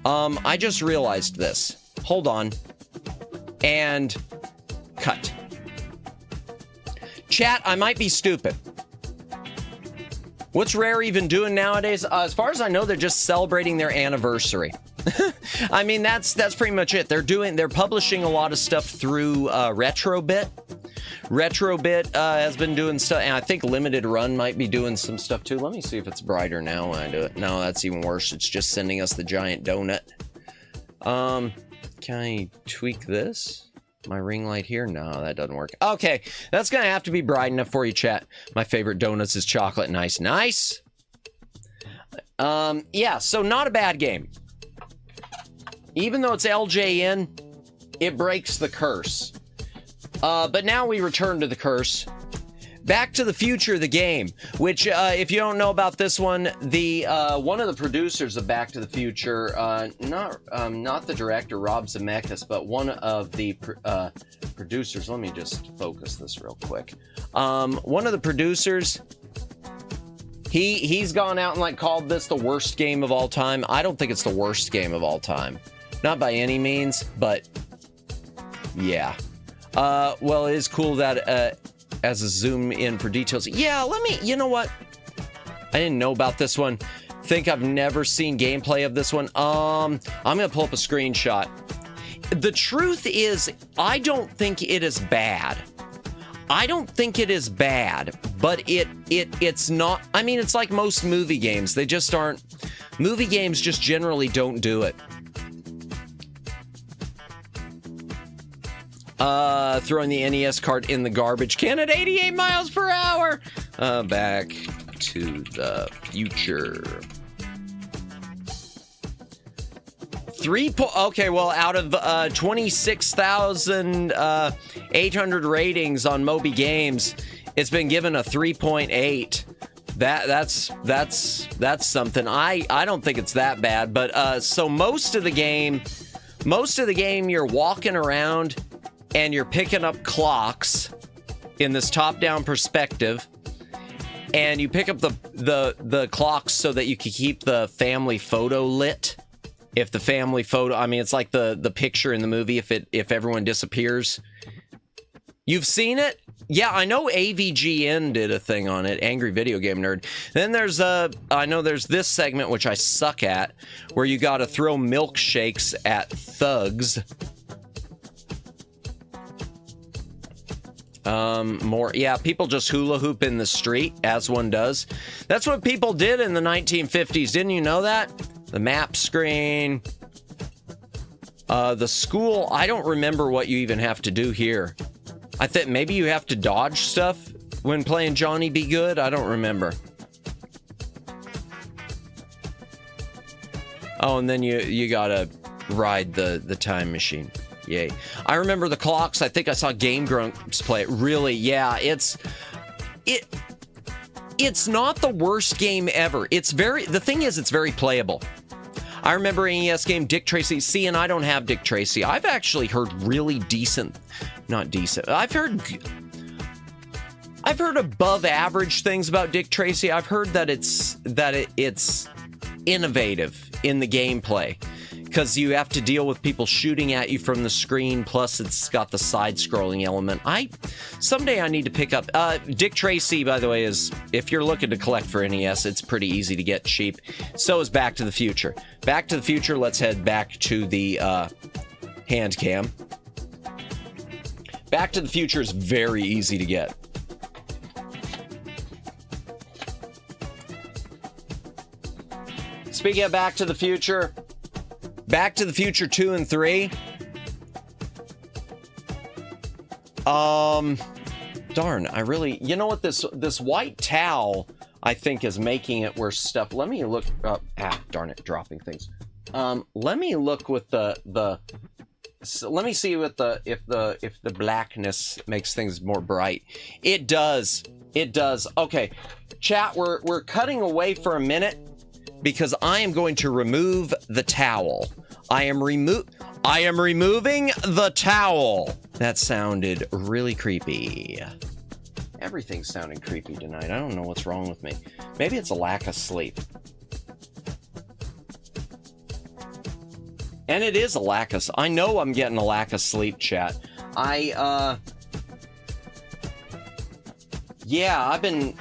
I just realized this. Hold on. And cut. Chat, I might be stupid. What's Rare even doing nowadays? As far as I know, they're just celebrating their anniversary. I mean, that's pretty much it. They're publishing a lot of stuff through Retrobit. Retrobit has been doing stuff, and I think Limited Run might be doing some stuff too. Let me see if it's brighter now when I do it. No, that's even worse. It's just sending us the giant donut. Can I tweak this? My ring light here? No, that doesn't work. Okay, that's gonna have to be bright enough for you, chat. My favorite donuts is chocolate. Nice, nice. Yeah, so not a bad game. Even though it's LJN, it breaks the curse. But now we return to the curse. Back to the Future, the game, which, if you don't know about this one, the one of the producers of Back to the Future, not the director, Rob Zemeckis, but one of the producers. Let me just focus this real quick. One of the producers, he's gone out and like called this the worst game of all time. I don't think it's the worst game of all time. Not by any means, but yeah. Well, it is cool that as a zoom in for details. Yeah, you know what? I didn't know about this one. Think I've never seen gameplay of this one. I'm gonna pull up a screenshot. The truth is, I don't think it is bad. I don't think it is bad, but it's not. I mean, it's like most movie games. They just aren't. Movie games just generally don't do it. Throwing the NES cart in the garbage can at 88 miles per hour. Back to the Future. Okay, well, out of 26,800 ratings on Moby Games, it's been given a 3.8. That's something. I don't think it's that bad, but so most of the game you're walking around and you're picking up clocks in this top-down perspective, and you pick up the clocks so that you can keep the family photo lit. If the family photo, I mean, it's like the picture in the movie if everyone disappears. You've seen it? Yeah, I know AVGN did a thing on it, Angry Video Game Nerd. Then I know there's this segment, which I suck at, where you gotta throw milkshakes at thugs. People just hula hoop in the street, as one does. That's what people did in the 1950s. Didn't you know that? The map screen. The school, I don't remember what you even have to do here. I think maybe you have to dodge stuff when playing Johnny Be Good. I don't remember. Oh, and then you gotta ride the time machine. Yay. I remember the clocks. I think I saw Game Grumps play it. Really, yeah, it's not the worst game ever. The thing is, it's very playable. I remember NES game Dick Tracy. See, and I don't have Dick Tracy. I've actually heard really not decent. I've heard above average things about Dick Tracy. I've heard that it's innovative in the gameplay, because you have to deal with people shooting at you from the screen, plus it's got the side-scrolling element. Someday I need to pick up... Dick Tracy, by the way, is... If you're looking to collect for NES, it's pretty easy to get cheap. So is Back to the Future. Back to the Future, let's head back to the Handcam. Back to the Future is very easy to get. Speaking of Back to the Future... Back to the Future 2 and 3. Darn, I really... You know what? This white towel, I think, is making it where stuff... Let me look up... darn it, dropping things. Let me look with the let me see what if the blackness makes things more bright. It does. It does. Okay, chat, we're cutting away for a minute, because I am going to remove the towel. I am removing the towel. That sounded really creepy. Everything's sounding creepy tonight. I don't know what's wrong with me. Maybe it's a lack of sleep. And it is a lack of... I know I'm getting a lack of sleep, chat. Yeah, I've been...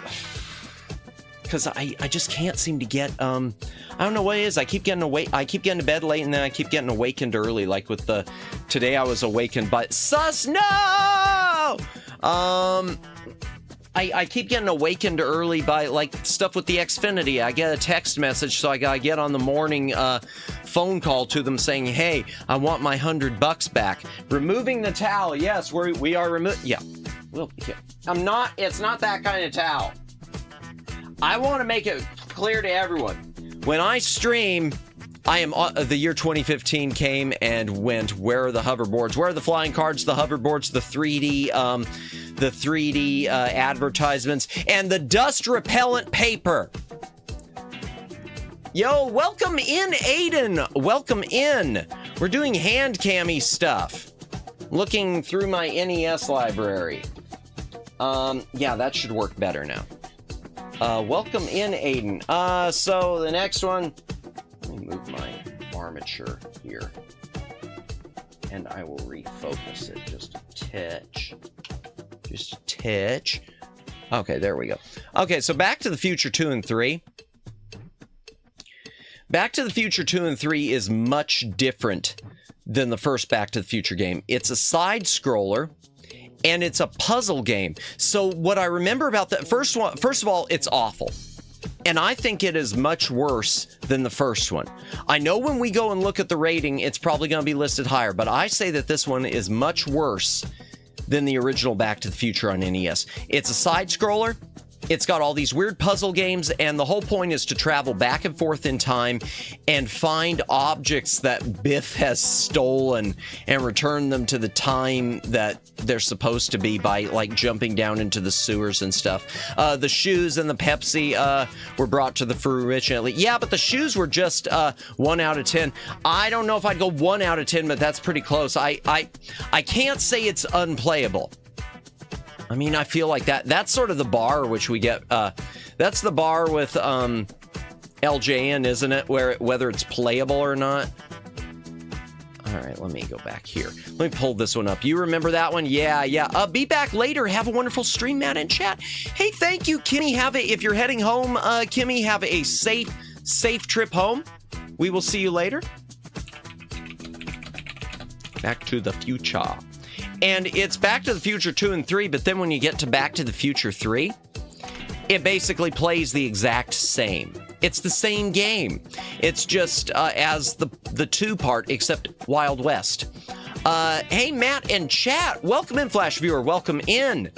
Because I just can't seem to get, I don't know what it is. I keep getting to bed late, and then I keep getting awakened early. Like with today I was awakened by, no! I keep getting awakened early by, like, stuff with the Xfinity. I get a text message, so I gotta get on the morning, phone call to them saying, hey, I want my $100 back. Removing the towel. Yes, we are yeah. Well, yeah. It's not that kind of towel. I want to make it clear to everyone. When I stream, I am... the year 2015 came and went. Where are the hoverboards? Where are the flying cards, the hoverboards, the 3D advertisements, and the dust repellent paper? Yo, welcome in, Aiden. Welcome in. We're doing Handcam-y stuff. Looking through my NES library. Yeah, that should work better now. Welcome in, Aiden. So the next one, let me move my armature here, and I will refocus it just a touch. Just a touch. Okay, there we go. Okay, so Back to the Future 2 and 3. Back to the Future 2 and 3 is much different than the first Back to the Future game. It's a side-scroller, and it's a puzzle game. So what I remember about the first one, first of all, it's awful. And I think it is much worse than the first one. I know when we go and look at the rating, it's probably going to be listed higher, but I say that this one is much worse than the original Back to the Future on NES. It's a side-scroller. It's got all these weird puzzle games, and the whole point is to travel back and forth in time and find objects that Biff has stolen and return them to the time that they're supposed to be by, like, jumping down into the sewers and stuff. The shoes and the Pepsi were brought to the fruition. Yeah, but the shoes were just 1 out of 10. I don't know if I'd go 1 out of 10, but that's pretty close. I can't say it's unplayable. I mean, I feel like that's sort of the bar which we get. That's the bar with LJN, isn't it? Whether it's playable or not. All right, let me go back here. Let me pull this one up. You remember that one? Yeah. Be back later. Have a wonderful stream, Matt, and chat. Hey, thank you, Kimmy. If you're heading home, Kimmy, have a safe trip home. We will see you later. Back to the Future. And it's Back to the Future 2 and 3, but then when you get to Back to the Future 3, it basically plays the exact same. It's the same game. It's just as the 2 part, except Wild West. Hey, Matt and chat, welcome in, Flash Viewer, welcome in.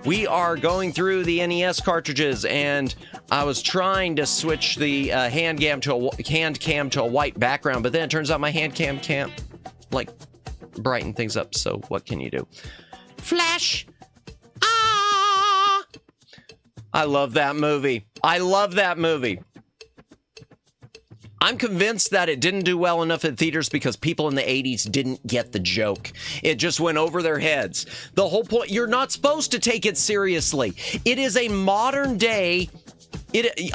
We are going through the NES cartridges, and I was trying to switch the Handcam to a white background, but then it turns out my Handcam can't, like, brighten things up, so what can you do? Flash! Ah! I love that movie. I love that movie. I'm convinced that it didn't do well enough in theaters because people in the 80s didn't get the joke. It just went over their heads. The whole point, you're not supposed to take it seriously. It is a modern day...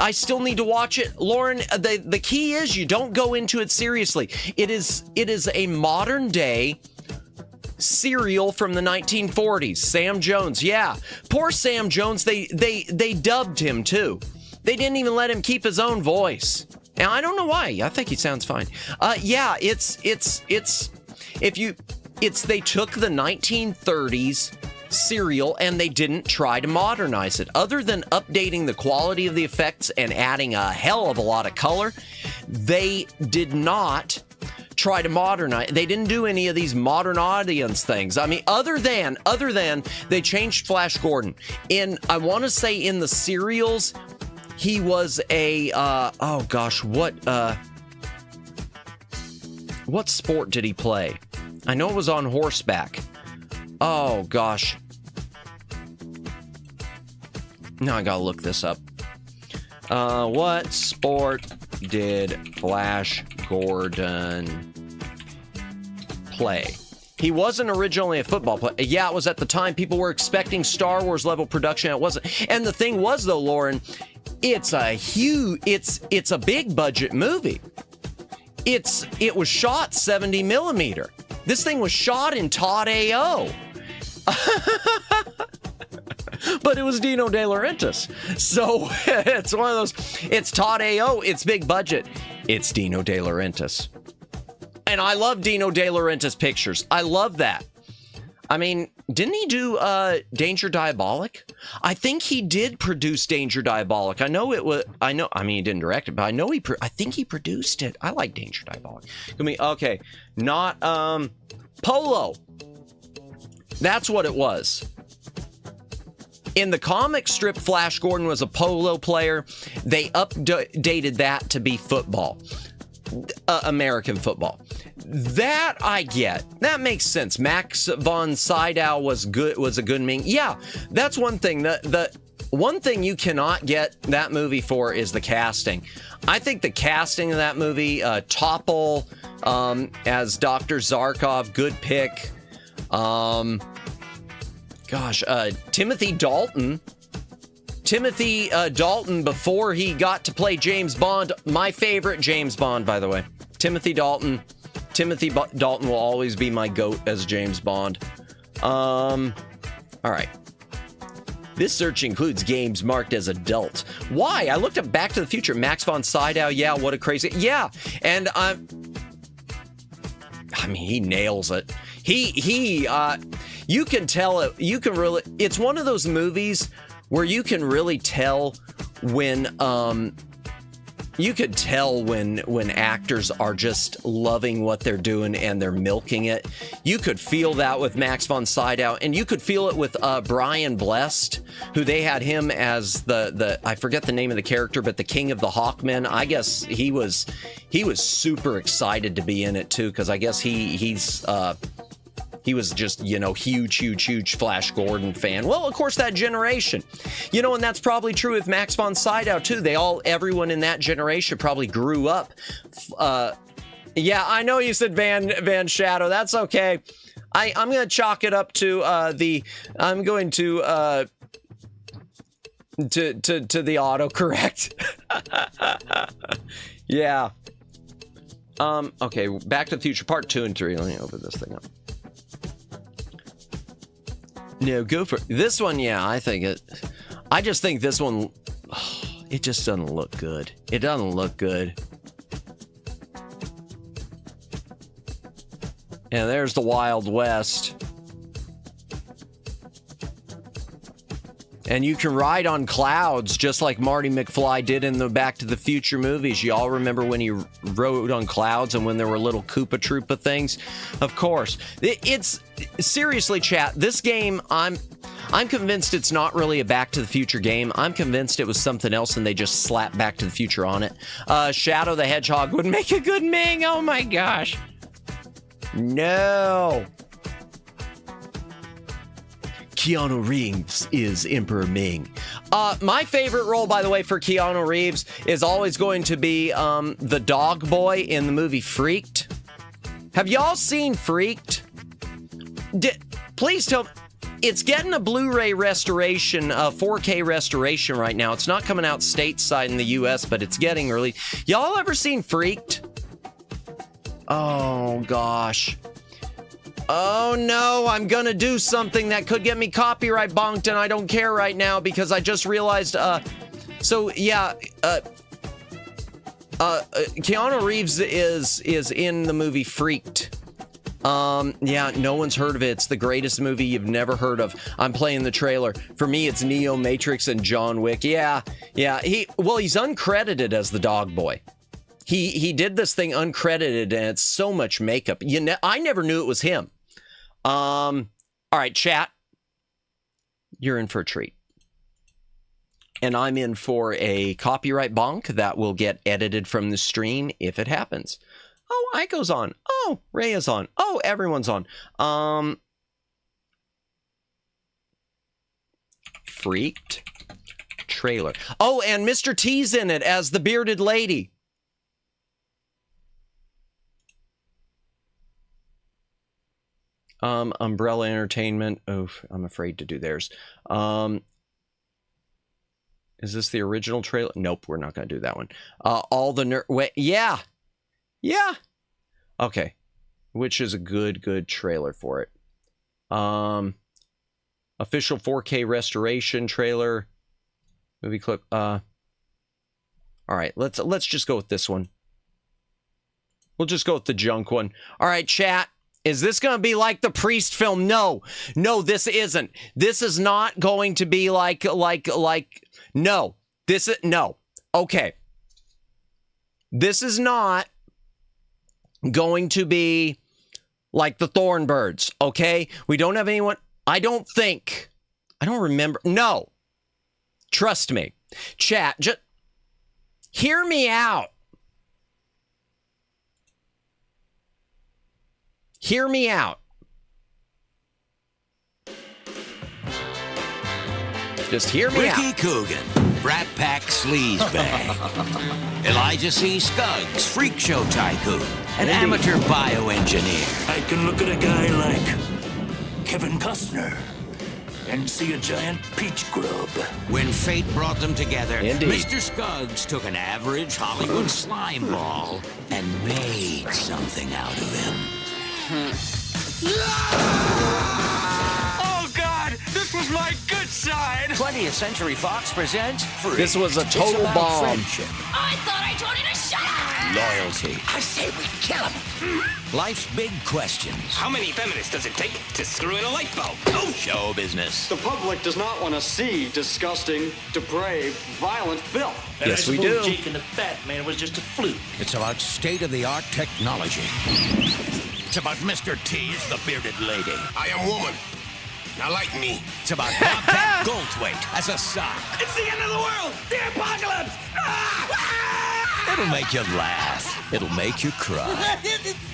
I still need to watch it. Lauren, the key is you don't go into it seriously. It is a modern day serial from the 1940s. Sam Jones, yeah. Poor Sam Jones, they dubbed him too. They didn't even let him keep his own voice. And I don't know why. I think he sounds fine. Yeah, they took the 1930s serial and they didn't try to modernize it. Other than updating the quality of the effects and adding a hell of a lot of color, they did not try to modernize. They didn't do any of these modern audience things. I mean, other than they changed Flash Gordon. I want to say in the serials, he was a oh gosh, what sport did he play? I know it was on horseback. Oh gosh. Now I gotta look this up. What sport did Flash Gordon play? He wasn't originally a football player. Yeah, it was at the time people were expecting Star Wars level production. It wasn't. And the thing was though, Lauren, it's a big budget movie. It was shot 70 millimeter. This thing was shot in Todd AO. But it was Dino De Laurentiis. So it's one of those, it's Todd AO, it's big budget. It's Dino De Laurentiis. And I love Dino De Laurentiis pictures. I love that. I mean, didn't he do Danger Diabolic? I think he did produce Danger Diabolic. I mean, he didn't direct it, but I think he produced it. I like Danger Diabolic. Okay, not Polo. That's what it was. In the comic strip, Flash Gordon was a polo player. They updated that to be football. American football. That I get. That makes sense. Max von Sydow was a good Ming. Yeah, that's one thing. The one thing you cannot get that movie for is the casting. I think the casting of that movie, Topol as Dr. Zarkov, good pick. Timothy Dalton. Timothy Dalton, before he got to play James Bond, my favorite James Bond, by the way. Timothy Dalton will always be my GOAT as James Bond. All right. This search includes games marked as adult. Why? I looked up Back to the Future. Max von Sydow. Yeah, what a crazy. Yeah, and I mean, he nails it. You can tell it. You can really. It's one of those movies where you can really tell when you could tell when actors are just loving what they're doing and they're milking it. You could feel that with Max von Sydow, and you could feel it with Brian Blessed, who they had him as the I forget the name of the character, but the King of the Hawkmen. I guess he was super excited to be in it too, because I guess he was just, huge Flash Gordon fan. Well, of course, that generation. And that's probably true with Max von Sydow, too. Everyone in that generation probably grew up. Yeah, I know you said Van Shadow. That's okay. I'm going to chalk it up to I'm going to the autocorrect. Yeah. Okay, Back to the Future Part 2 and 3. Let me open this thing up. No, go for this one. Yeah, I just think this one, it just doesn't look good. It doesn't look good. And there's the Wild West. And you can ride on clouds just like Marty McFly did in the Back to the Future movies. You all remember when he rode on clouds and when there were little Koopa Troopa things? Of course. It's seriously, chat, this game, I'm convinced it's not really a Back to the Future game. I'm convinced it was something else and they just slapped Back to the Future on it. Shadow the Hedgehog would make a good Ming. Oh my gosh. No. Keanu Reeves is Emperor Ming. My favorite role, by the way, for Keanu Reeves is always going to be the dog boy in the movie Freaked. Have y'all seen Freaked? Please tell me. It's getting a Blu-ray restoration, 4K restoration right now. It's not coming out stateside in the US, but it's getting released. Y'all ever seen Freaked? Oh, gosh. Oh, no, I'm gonna do something that could get me copyright bonked, and I don't care right now because I just realized, Keanu Reeves is in the movie Freaked. Yeah, no one's heard of it. It's the greatest movie you've never heard of. I'm playing the trailer. For me, it's Neo, Matrix, and John Wick. Yeah. He's uncredited as the dog boy. He did this thing uncredited, and it's so much makeup. I never knew it was him. All right, chat. You're in for a treat. And I'm in for a copyright bonk that will get edited from the stream if it happens. Oh, Aiko's on. Oh, Ray is on. Oh, everyone's on. Freaked trailer. Oh, and Mr. T's in it as the bearded lady. Umbrella Entertainment. Oh, I'm afraid to do theirs. Is this the original trailer? Nope, we're not going to do that one. All the wait, yeah. Okay. Which is a good trailer for it. Official 4K restoration trailer. Movie clip. All right, let's just go with this one. We'll just go with the junk one. All right, chat. Is this going to be like the Priest film? No, this isn't. This is not going to be like, no. No. Okay. This is not going to be like the Thornbirds, okay? We don't have anyone, I don't remember. No. Trust me. Chat, just hear me out. Hear me out. Just hear me out. Ricky Coogan, Brat Pack Sleazebag. Elijah C. Scuggs, Freak Show Tycoon. An amateur bioengineer. I can look at a guy like Kevin Costner and see a giant peach grub. When fate brought them together, Indeed. Mr. Scuggs took an average Hollywood slime ball and made something out of him. Oh, God! This was my good side! 20th Century Fox presents Freak. This was a It's total about bomb. friendship, I thought I told you to shut up! loyalty, I say we kill him. life's big questions, How many feminists does it take to screw in a light bulb? oh, show business. The public does not want to see disgusting, depraved, violent filth. Yes, I we suppose do. Jake and the Fat Man was just a fluke. It's about state-of-the-art technology. It's about Mr. T's the bearded lady. I am woman. Now like me. It's about Bobcat Goldthwait as a sock. It's the end of the world! The apocalypse! It'll make you laugh. It'll make you cry.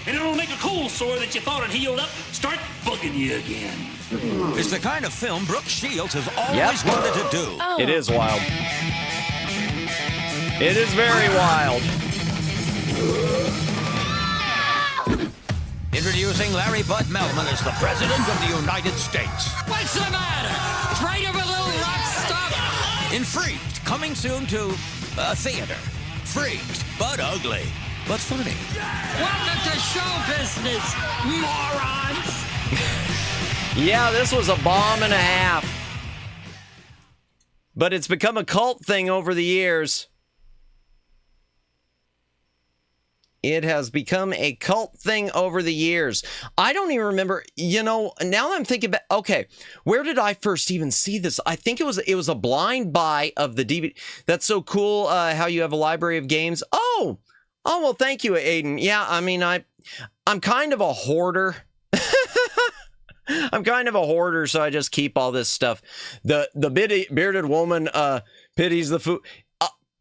And it'll make a cold sore that you thought had healed up start bugging you again. It's the kind of film Brooke Shields has always wanted to do. It is wild. It is very wild. Introducing Larry Bud Melman as the President of the United States. What's the matter? Afraid of a little rock stuff? In Freaked, coming soon to a theater. Freaked, but ugly, but funny. Welcome to show business, morons! Yeah, this was a bomb and a half. But it's become a cult thing over the years. It has become a cult thing over the years. I don't even remember, now that I'm thinking about, okay, where did I first even see this? I think it was a blind buy of the DVD. That's so cool how you have a library of games. Oh, well, thank you, Aiden. Yeah, I mean, I'm kind of a hoarder. I'm kind of a hoarder, so I just keep all this stuff. The bearded woman pities the food.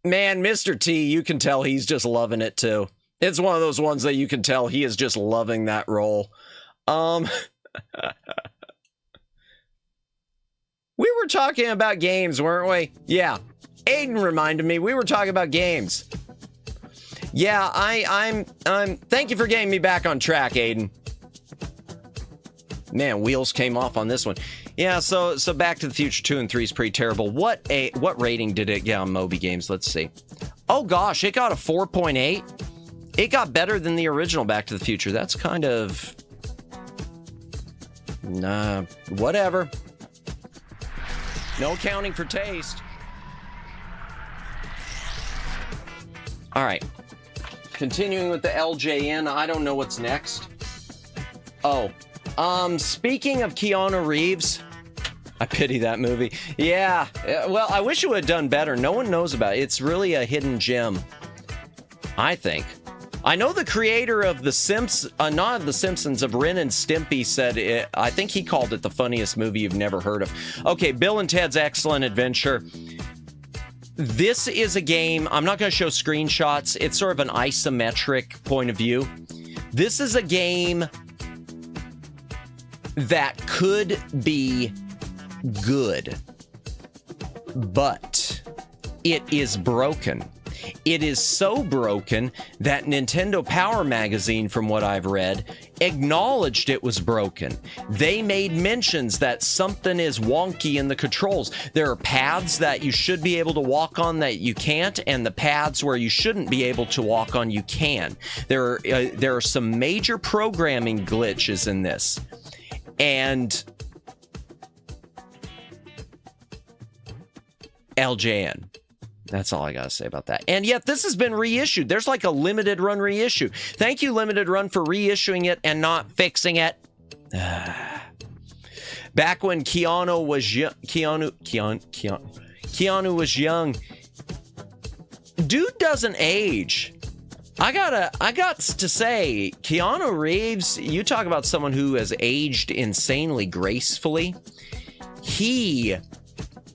Man, Mr. T, you can tell he's just loving it too. It's one of those ones that you can tell he is just loving that role. We were talking about games, weren't we? Yeah. Aiden reminded me we were talking about games. Yeah, I'm thank you for getting me back on track, Aiden. Man, wheels came off on this one. Yeah, so Back to the Future 2 and 3 is pretty terrible. What rating did it get on Moby Games? Let's see. Oh gosh, it got a 4.8. It got better than the original Back to the Future. That's kind of... Nah, whatever. No accounting for taste. All right. Continuing with the LJN, I don't know what's next. Oh, speaking of Keanu Reeves, I pity that movie. Yeah, well, I wish it would have done better. No one knows about it. It's really a hidden gem, I think. I know the creator of The Simpsons, not of The Simpsons, of Ren and Stimpy said it. I think he called it the funniest movie you've never heard of. Okay, Bill and Ted's Excellent Adventure. This is a game, I'm not going to show screenshots. It's sort of an isometric point of view. This is a game that could be good, but it is broken. It is so broken that Nintendo Power Magazine, from what I've read, acknowledged it was broken. They made mentions that something is wonky in the controls. There are paths that you should be able to walk on that you can't, and the paths where you shouldn't be able to walk on you can. There are some major programming glitches in this. And LJN. That's all I gotta say about that. And yet this has been reissued. There's like a limited run reissue. Thank you, Limited Run, for reissuing it and not fixing it. Back when Keanu was young, Keanu was young. Dude doesn't age. I got to say, Keanu Reeves, you talk about someone who has aged insanely gracefully. He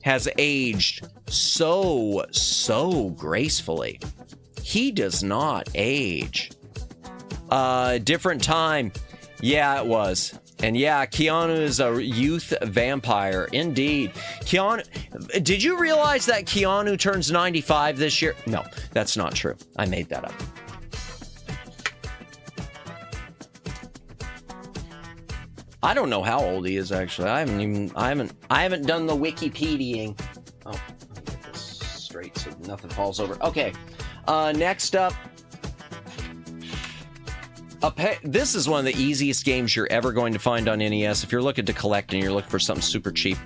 has aged so gracefully. He does not age. Different time. Yeah, it was. And yeah, Keanu is a youth vampire. Indeed. Keanu, did you realize that Keanu turns 95 this year? No, that's not true. I made that up. I don't know how old he is, actually. I haven't done the Wikipediaing. Oh, let me get this straight so nothing falls over. Okay, next up. This is one of the easiest games you're ever going to find on NES if you're looking to collect and you're looking for something super cheap.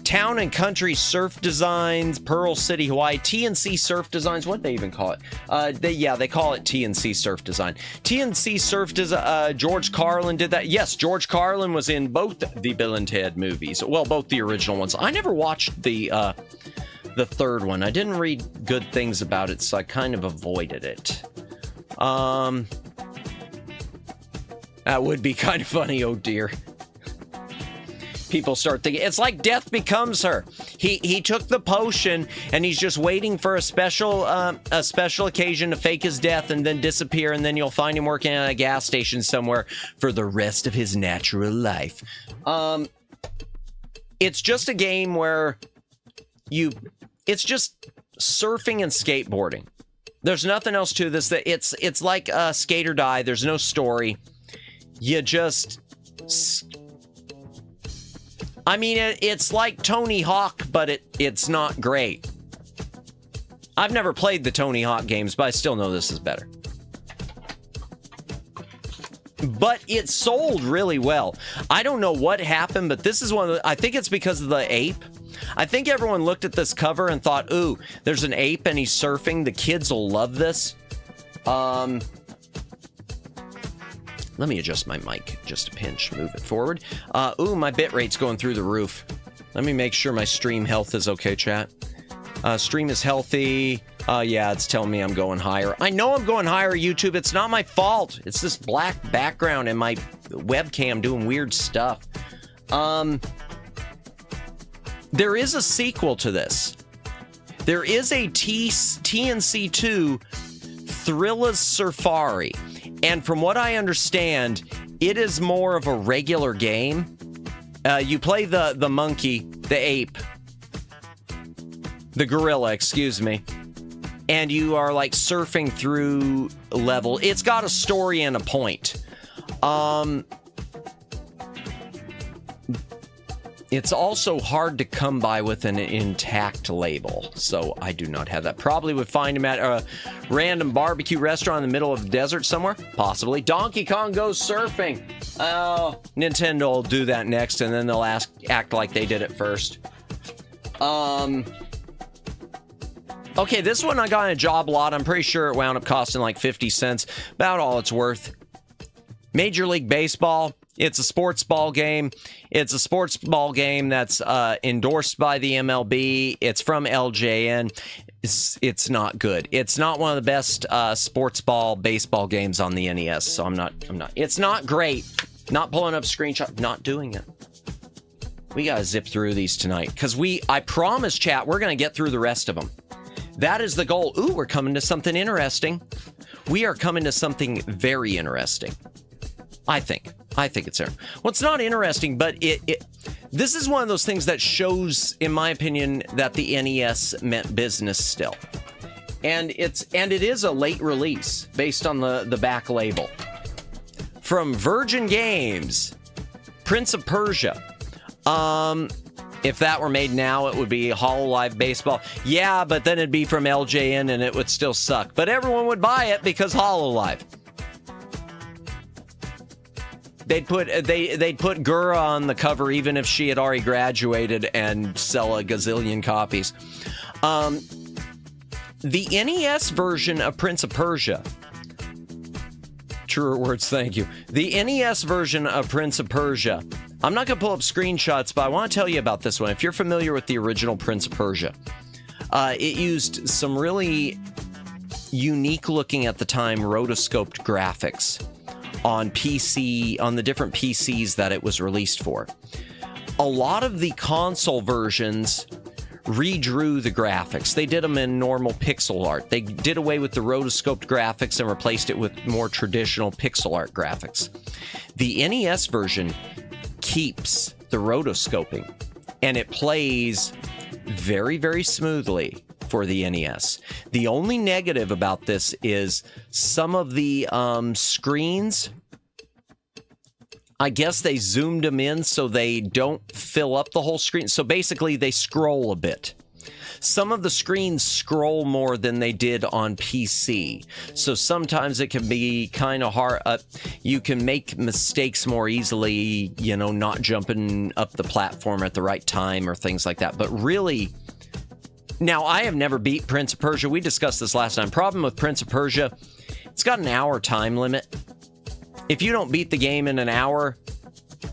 Town and Country Surf Designs, Pearl City, Hawaii, TNC Surf Designs. What do they even call it? They call it TNC Surf Design. TNC Surf Design. George Carlin did that. Yes, George Carlin was in both the Bill and Ted movies. Well, both the original ones. I never watched the third one. I didn't read good things about it, so I kind of avoided it. That would be kind of funny. Oh dear. People start thinking it's like Death Becomes Her. He took the potion and he's just waiting for a special occasion to fake his death and then disappear, and then you'll find him working at a gas station somewhere for the rest of his natural life. It's just a game where it's just surfing and skateboarding. There's nothing else to this. It's like Skate or Die. There's no story. You just... I mean, it's like Tony Hawk, but it's not great. I've never played the Tony Hawk games, but I still know this is better. But it sold really well. I don't know what happened, but this is one of the... I think it's because of the ape. I think everyone looked at this cover and thought, ooh, there's an ape and he's surfing. The kids will love this. Let me adjust my mic just a pinch, move it forward. Ooh, my bit rate's going through the roof. Let me make sure my stream health is okay, chat. Stream is healthy. Yeah, it's telling me I'm going higher. I know I'm going higher, YouTube. It's not my fault. It's this black background and my webcam doing weird stuff. There is a sequel to this. There is a TNC2 Thrilla's Safari. And from what I understand, it is more of a regular game. You play the monkey, the ape, the gorilla, excuse me. And you are like surfing through level. It's got a story and a point. It's also hard to come by with an intact label, so I do not have that. Probably would find him at a random barbecue restaurant in the middle of the desert somewhere, possibly. Donkey Kong Goes Surfing. Oh, Nintendo will do that next, and then they'll act like they did it first. Okay, this one I got in a job lot. I'm pretty sure it wound up costing like 50 cents, about all it's worth. Major League Baseball. It's a sports ball game. It's a sports ball game that's endorsed by the MLB. It's from LJN. It's not good. It's not one of the best sports ball baseball games on the NES. So I'm not. It's not great. Not pulling up screenshots. Not doing it. We gotta zip through these tonight because I promise, chat, we're gonna get through the rest of them. That is the goal. Ooh, we're coming to something interesting. We are coming to something very interesting. I think it's there. Well, it's not interesting, but this is one of those things that shows, in my opinion, that the NES meant business still. And it is a late release based on the back label. From Virgin Games, Prince of Persia. If that were made now, it would be HoloLive Baseball. Yeah, but then it'd be from LJN and it would still suck. But everyone would buy it because HoloLive. They'd put Gura on the cover even if she had already graduated and sell a gazillion copies. The NES version of Prince of Persia. Truer words, thank you. The NES version of Prince of Persia. I'm not going to pull up screenshots, but I want to tell you about this one. If you're familiar with the original Prince of Persia, it used some really unique looking at the time rotoscoped graphics on the different PCs that it was released for. A lot of the console versions redrew the graphics. They did them in normal pixel art. They did away with the rotoscoped graphics and replaced it with more traditional pixel art graphics. The NES version keeps the rotoscoping, and it plays very, very smoothly for the NES. The only negative about this is some of the screens, I guess they zoomed them in so they don't fill up the whole screen. So basically they scroll a bit. Some of the screens scroll more than they did on PC. So sometimes it can be kind of hard. You can make mistakes more easily, not jumping up the platform at the right time or things like that. But really, now I have never beat Prince of Persia. We discussed this last time. Problem with Prince of Persia, it's got an hour time limit. If you don't beat the game in an hour,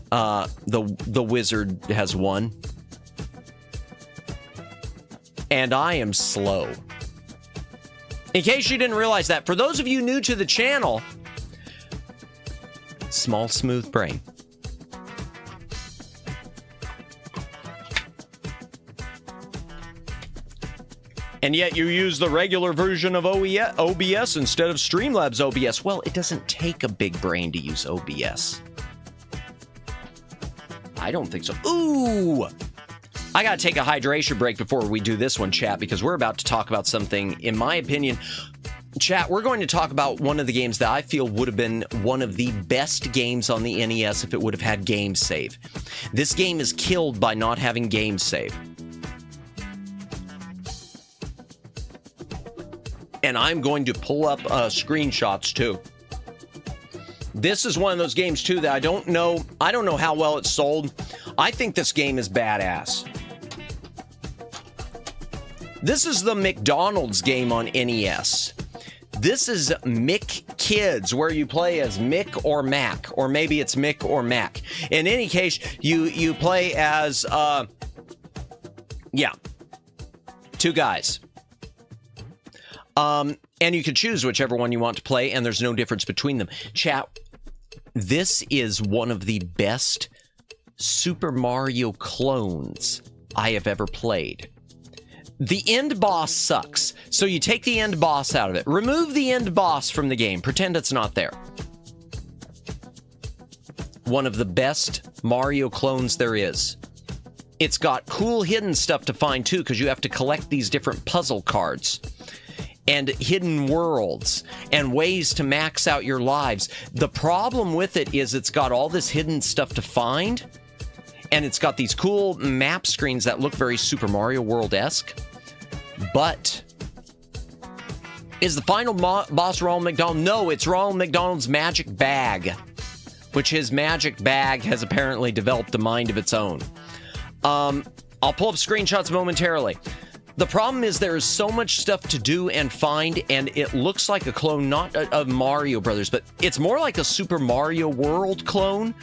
the wizard has won. And I am slow. In case you didn't realize that, for those of you new to the channel, small, smooth brain. And yet you use the regular version of OBS instead of Streamlabs OBS. Well, it doesn't take a big brain to use OBS. I don't think so. Ooh! I gotta take a hydration break before we do this one, chat, because we're about to talk about something, in my opinion. Chat, we're going to talk about one of the games that I feel would have been one of the best games on the NES if it would have had game save. This game is killed by not having game save. And I'm going to pull up screenshots too. This is one of those games too that I don't know how well it's sold. I think this game is badass. This is the McDonald's game on NES. This is Mick Kids, where you play as Mick or Mac, or maybe it's Mick or Mac. In any case, you play as two guys. And you can choose whichever one you want to play, and there's no difference between them. Chat, this is one of the best Super Mario clones I have ever played. The end boss sucks. So you take the end boss out of it. Remove the end boss from the game. Pretend it's not there. One of the best Mario clones there is. It's got cool hidden stuff to find too, because you have to collect these different puzzle cards and hidden worlds and ways to max out your lives. The problem with it is it's got all this hidden stuff to find, and it's got these cool map screens that look very Super Mario World-esque. But is the final boss Ronald McDonald? No, it's Ronald McDonald's magic bag, which his magic bag has apparently developed a mind of its own. I'll pull up screenshots momentarily. The problem is there is so much stuff to do and find, and it looks like a clone, not of Mario Brothers, but it's more like a Super Mario World clone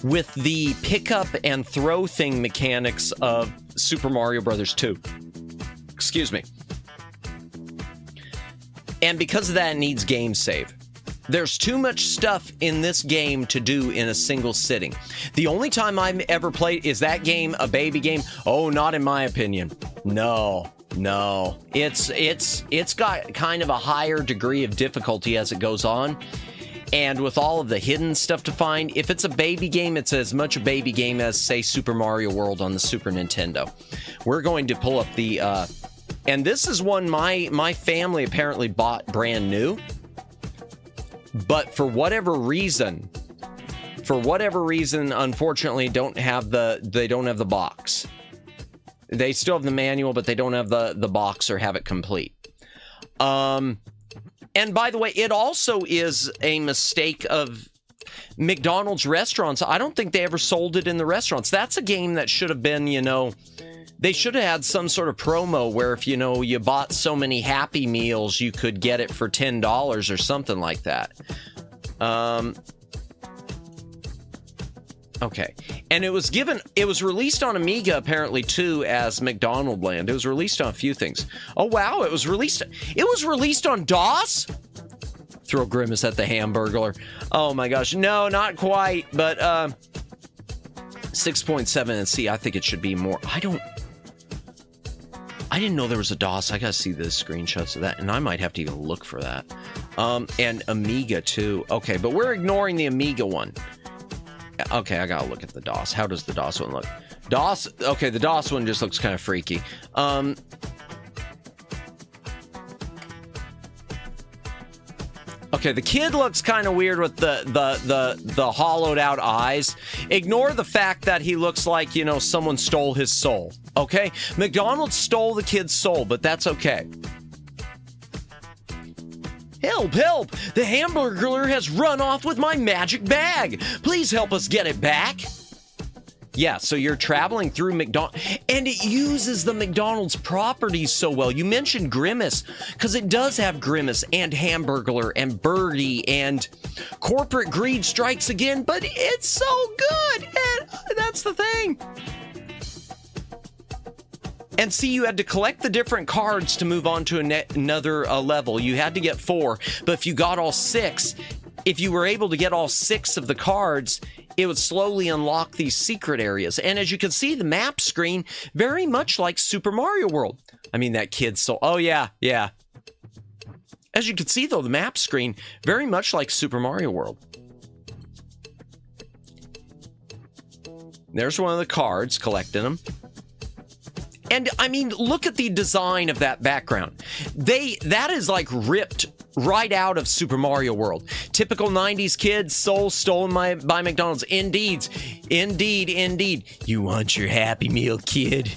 with the pick-up and throw thing mechanics of Super Mario Brothers 2. Excuse me. And because of that, it needs game save. There's too much stuff in this game to do in a single sitting. The only time I've ever played, is that game a baby game? Oh, not in my opinion. No. It's got kind of a higher degree of difficulty as it goes on. And with all of the hidden stuff to find, if it's a baby game, it's as much a baby game as, say, Super Mario World on the Super Nintendo. We're going to pull up the, and this is one my family apparently bought brand new. But for whatever reason, unfortunately, they don't have the box. They still have the manual, but they don't have the box or have it complete. And by the way, it also is a mistake of McDonald's restaurants. I don't think they ever sold it in the restaurants. That's a game that should have been, they should have had some sort of promo where if, you bought so many Happy Meals, you could get it for $10 or something like that. Okay. And it was released on Amiga apparently too as McDonald Land. It was released on a few things. Oh wow, it was released on DOS? Throw a grimace at the Hamburglar. Oh my gosh. No, not quite, but 6.7 and C, I think it should be more. I didn't know there was a DOS. I gotta see the screenshots of that, and I might have to even look for that. And Amiga too. Okay, but we're ignoring the Amiga one. Okay, I gotta look at the DOS. How does the DOS one look? DOS, okay, the DOS one just looks kind of freaky. Okay, the kid looks kind of weird with the hollowed out eyes. Ignore the fact that he looks like, someone stole his soul. Okay? McDonald's stole the kid's soul, but that's okay. Help, help! The Hamburglar has run off with my magic bag! Please help us get it back! Yeah, so you're traveling through McDonald's, and it uses the McDonald's properties so well. You mentioned Grimace, because it does have Grimace and Hamburglar and Birdie and Corporate Greed Strikes Again, but it's so good, and that's the thing. And see, you had to collect the different cards to move on to another level. You had to get 4, but if you got all 6, if you were able to get all 6 of the cards, it would slowly unlock these secret areas. And as you can see, the map screen, very much like Super Mario World. I mean, that kid's so... Oh, yeah. As you can see, though, the map screen, very much like Super Mario World. There's one of the cards, collecting them. And, I mean, look at the design of that background. That is, like, ripped right out of Super Mario World. Typical 90s kid, soul stolen by McDonald's. Indeed. You want your Happy Meal, kid.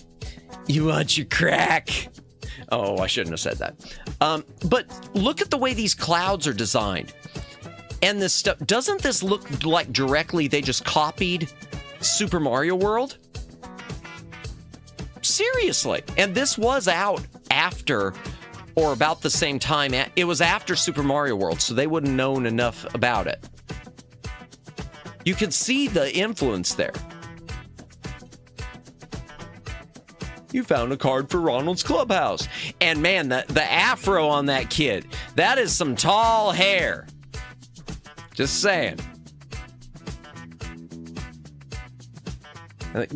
You want your crack. Oh, I shouldn't have said that. But look at the way these clouds are designed. And this stuff, doesn't this look like directly they just copied Super Mario World? Seriously. And this was out after or about the same time. It was after Super Mario World, so they wouldn't have known enough about it. You can see the influence there. You found a card for Ronald's Clubhouse. And man, the afro on that kid, that is some tall hair. Just saying.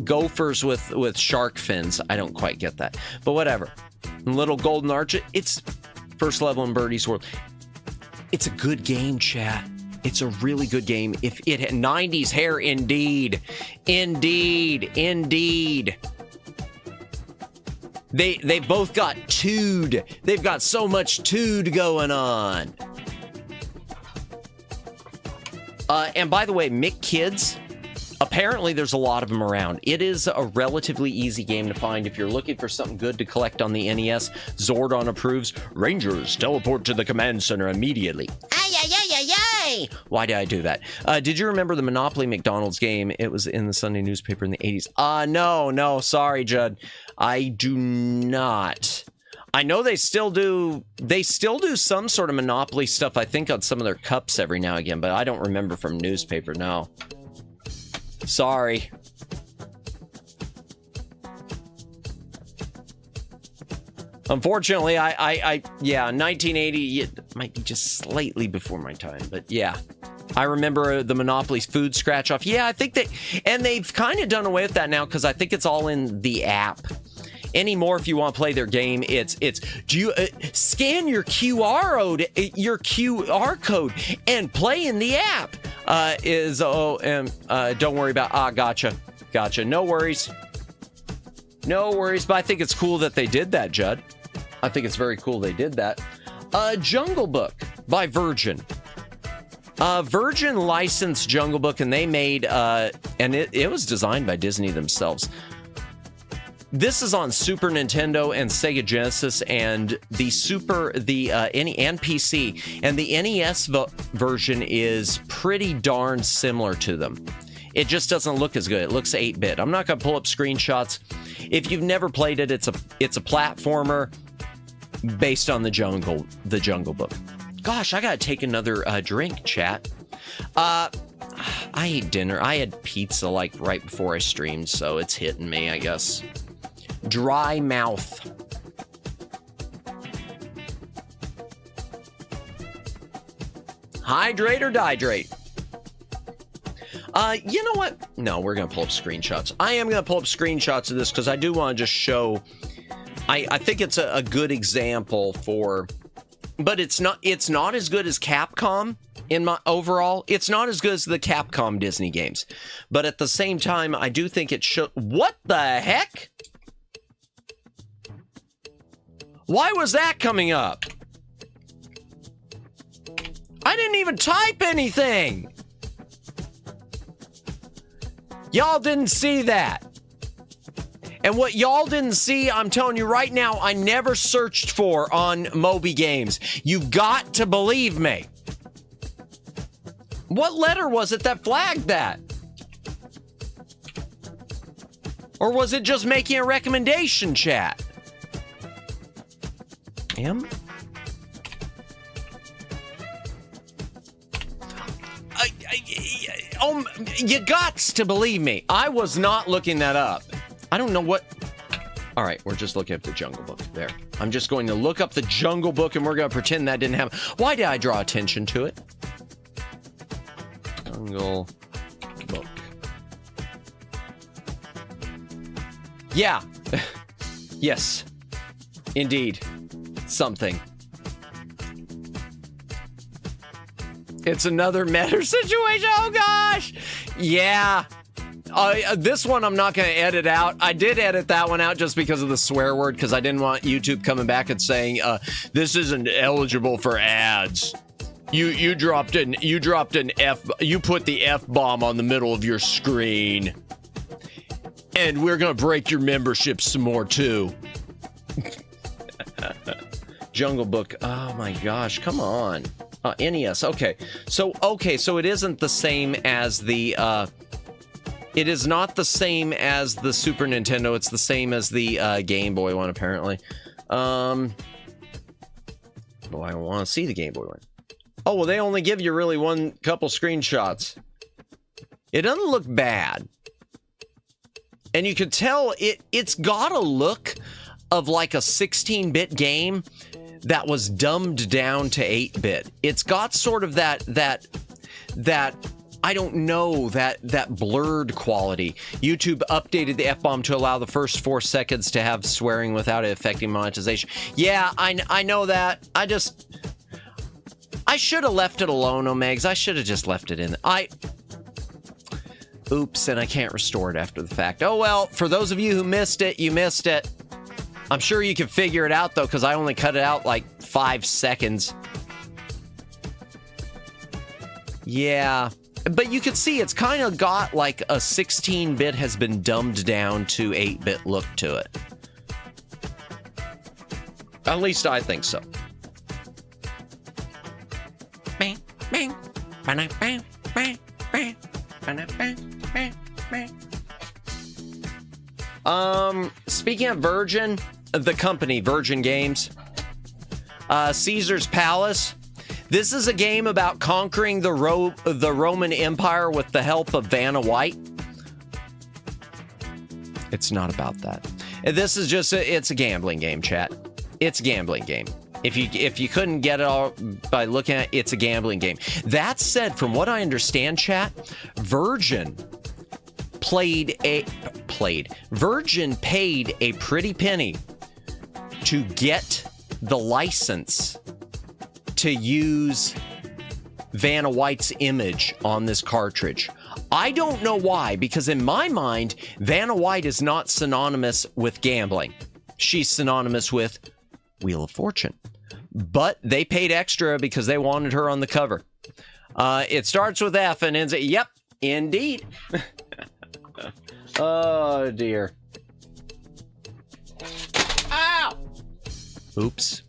Gophers with shark fins. I don't quite get that. But whatever. Little Golden Arch. It's first level in Birdie's World. It's a good game, chat. It's a really good game. If it had 90s hair, indeed. Indeed. They both got tood. They've got so much tood going on. And by the way, Mick Kids, apparently there's a lot of them around. It is a relatively easy game to find. If you're looking for something good to collect on the NES, Zordon approves. Rangers, teleport to the command center immediately. Ay. Why did I do that? Did you remember the Monopoly McDonald's game? It was in the Sunday newspaper in the 80s. No, sorry, Judd. I do not. I know they still do some sort of Monopoly stuff, I think, on some of their cups every now and again, but I don't remember from newspaper, no. Sorry. Unfortunately, yeah, 1980, it might be just slightly before my time, but yeah. I remember the Monopoly's food scratch off. Yeah, I think and they've kind of done away with that now because I think it's all in the app. Anymore, if you want to play their game, it's do you scan your QR code and play in the app. Don't worry about gotcha. No worries, but I think it's cool that they did that, Judd. I think it's very cool they did that. Jungle Book by Virgin. Virgin licensed Jungle Book, and they made and it was designed by Disney themselves. This is on Super Nintendo and Sega Genesis and the and PC, and the NES version is pretty darn similar to them. It just doesn't look as good. It looks 8-bit. I'm not going to pull up screenshots. If you've never played it, it's a platformer based on the Jungle Book. Gosh, I got to take another drink, chat. I ate dinner. I had pizza like right before I streamed, so it's hitting me, I guess. Dry mouth. Hydrate or dihydrate? You know what? No, we're going to pull up screenshots. I am going to pull up screenshots of this because I do want to just show. I think it's a good example for, but it's not as good as Capcom in my overall. It's not as good as the Capcom Disney games, but at the same time, I do think it should. What the heck? Why was that coming up? I didn't even type anything. Y'all didn't see that. And what y'all didn't see, I'm telling you right now, I never searched for on Moby Games. You've got to believe me. What letter was it that flagged that? Or was it just making a recommendation, chat? M? You gots to believe me. I was not looking that up. I don't know what. All right, we're just looking up the Jungle Book. There. I'm just going to look up the Jungle Book and we're going to pretend that didn't happen. Why did I draw attention to it? Jungle Book. Yeah. Yes. Indeed. Something. It's another meta situation. Oh gosh. Yeah. This one I'm not going to edit out. I did edit that one out just because of the swear word, because I didn't want YouTube coming back and saying this isn't eligible for ads. You dropped an F. You put the F-bomb on the middle of your screen, and we're going to break your membership some more too. Jungle Book. Oh my gosh, come on. NES. Okay, so it isn't the same as the it is not the same as the Super Nintendo. It's the same as the Game Boy one, apparently. Well, I don't want to see the Game Boy one. Oh, well, they only give you really one couple screenshots. It doesn't look bad. And you could tell it's got a look of like a 16-bit game that was dumbed down to 8-bit. It's got sort of that I don't know, that blurred quality. YouTube updated the F-bomb to allow the first 4 seconds to have swearing without it affecting monetization. Yeah, I know that. I should have left it alone, Omegs. I should have just left it in. Oops, and I can't restore it after the fact. Oh well, for those of you who missed it, you missed it. I'm sure you can figure it out, though, because I only cut it out like 5 seconds. Yeah, but you can see it's kind of got like a 16-bit has been dumbed down to 8-bit look to it. At least I think so. Bang, bang, bang, bang, bang, bang, bang, bang. Speaking of Virgin, the company Virgin Games, Caesar's Palace. This is a game about conquering the Roman Empire with the help of Vanna White. It's not about that. This is just it's a gambling game, chat. It's a gambling game. If you couldn't get it all by looking at it, it's a gambling game. That said, from what I understand, chat, Virgin paid a pretty penny to get the license to use Vanna White's image on this cartridge. I don't know why, because in my mind, Vanna White is not synonymous with gambling. She's synonymous with Wheel of Fortune. But they paid extra because they wanted her on the cover. It starts with F and ends at, yep, indeed. Oh, dear. Ow! Oops.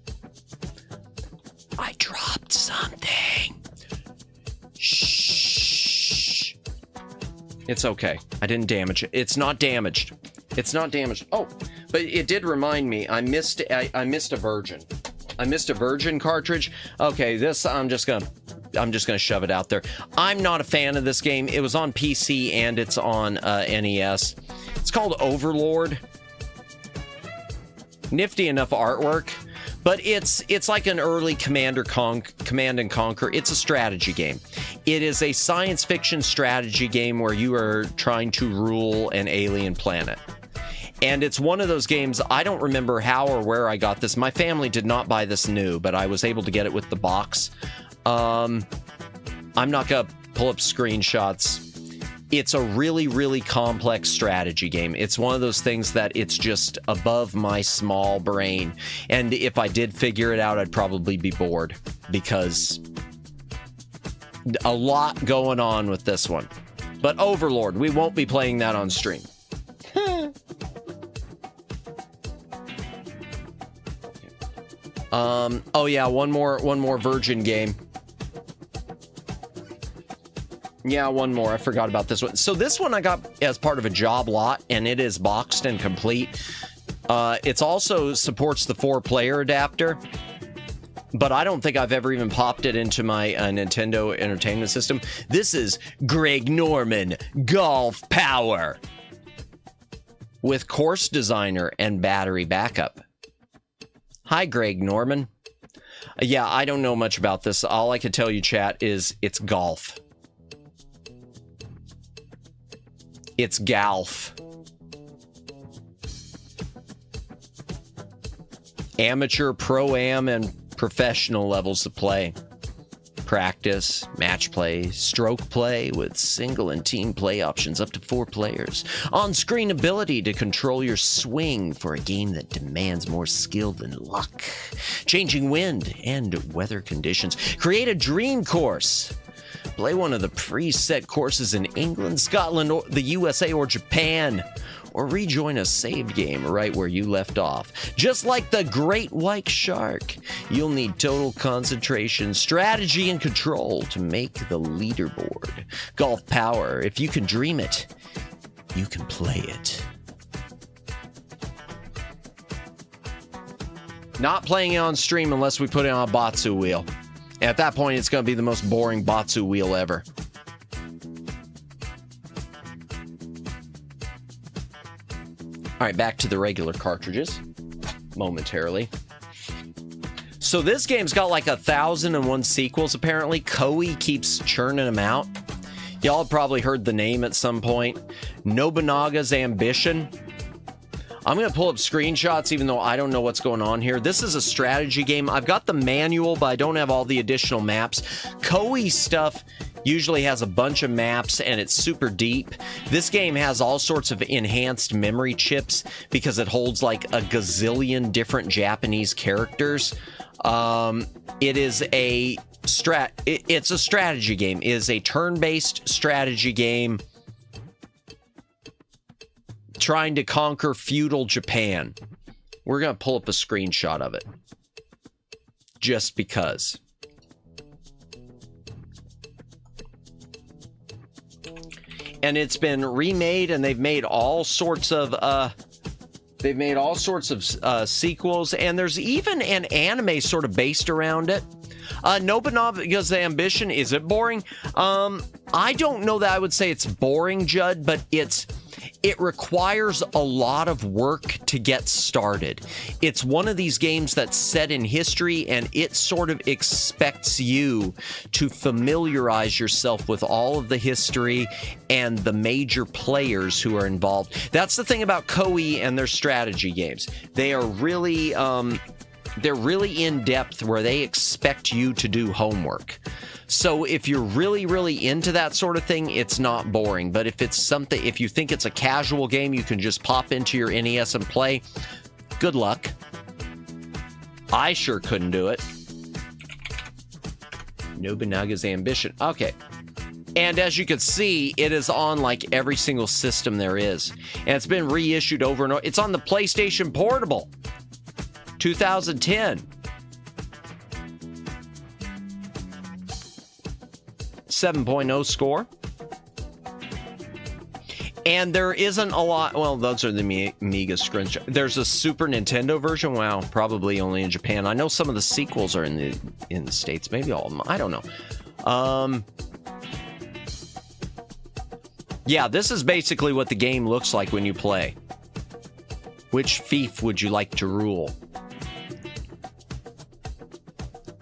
I dropped something. Shh. It's okay. I didn't damage it. It's not damaged. It's not damaged. Oh, but it did remind me. I missed a Virgin. I missed a Virgin cartridge. Okay, this I'm just gonna shove it out there. I'm not a fan of this game. It was on PC and it's on NES. It's called Overlord. Nifty enough artwork, but it's like an early Command and Conquer. It's a strategy game. It is a science fiction strategy game where you are trying to rule an alien planet. And it's one of those games, I don't remember how or where I got this. My family did not buy this new, but I was able to get it with the box. I'm not going to pull up screenshots. It's a really, really complex strategy game. It's one of those things that it's just above my small brain. And if I did figure it out, I'd probably be bored because a lot going on with this one. But Overlord, we won't be playing that on stream. Oh yeah, one more Virgin game. Yeah, one more. I forgot about this one. So this one I got as part of a job lot, and it is boxed and complete. It also supports the 4-player adapter, but I don't think I've ever even popped it into my Nintendo Entertainment System. This is Greg Norman Golf Power with Course Designer and battery backup. Hi, Greg Norman. Yeah, I don't know much about this. All I can tell you, chat, is it's golf. It's golf. Amateur, pro-am, and professional levels of play. Practice, match play, stroke play with single and team play options up to 4 players. On-screen ability to control your swing for a game that demands more skill than luck. Changing wind and weather conditions. Create a dream course. Play one of the preset courses in England, Scotland, or the USA, or Japan. Or rejoin a saved game right where you left off. Just like the Great White Shark, you'll need total concentration, strategy, and control to make the leaderboard. Golf Power, if you can dream it, you can play it. Not playing it on stream unless we put it on a Batsu wheel. At that point, it's going to be the most boring Batsu wheel ever. All right, back to the regular cartridges momentarily. So this game's got like 1,001 sequels, apparently. Koei keeps churning them out. Y'all have probably heard the name at some point. Nobunaga's Ambition. I'm going to pull up screenshots even though I don't know what's going on here. This is a strategy game. I've got the manual, but I don't have all the additional maps. Koei stuff usually has a bunch of maps and it's super deep. This game has all sorts of enhanced memory chips because it holds like a gazillion different Japanese characters. It is a it's a strategy game. It is a turn-based strategy game trying to conquer feudal Japan. We're going to pull up a screenshot of it. Just because. And it's been remade, and they've made all sorts of sequels, and there's even an anime sort of based around it. Nobunaga's Ambition, is it boring? I don't know that I would say it's boring, Judd, but it requires a lot of work to get started. It's one of these games that's set in history, and it sort of expects you to familiarize yourself with all of the history and the major players who are involved. That's the thing about Koei and their strategy games. They are really they're really in depth where they expect you to do homework. So if you're really, really into that sort of thing, it's not boring. But if it's something, if you think it's a casual game you can just pop into your NES and play, good luck. I sure couldn't do it. Nobunaga's Ambition. Okay. And as you can see, it is on like every single system there is. And it's been reissued over and over. It's on the PlayStation Portable. 2010. 7.0 score. And there isn't a lot. Well, those are the Amiga screenshots. There's a Super Nintendo version. Wow, probably only in Japan. I know some of the sequels are in the States. Maybe all of them. I don't know. Yeah, this is basically what the game looks like when you play. Which fief would you like to rule?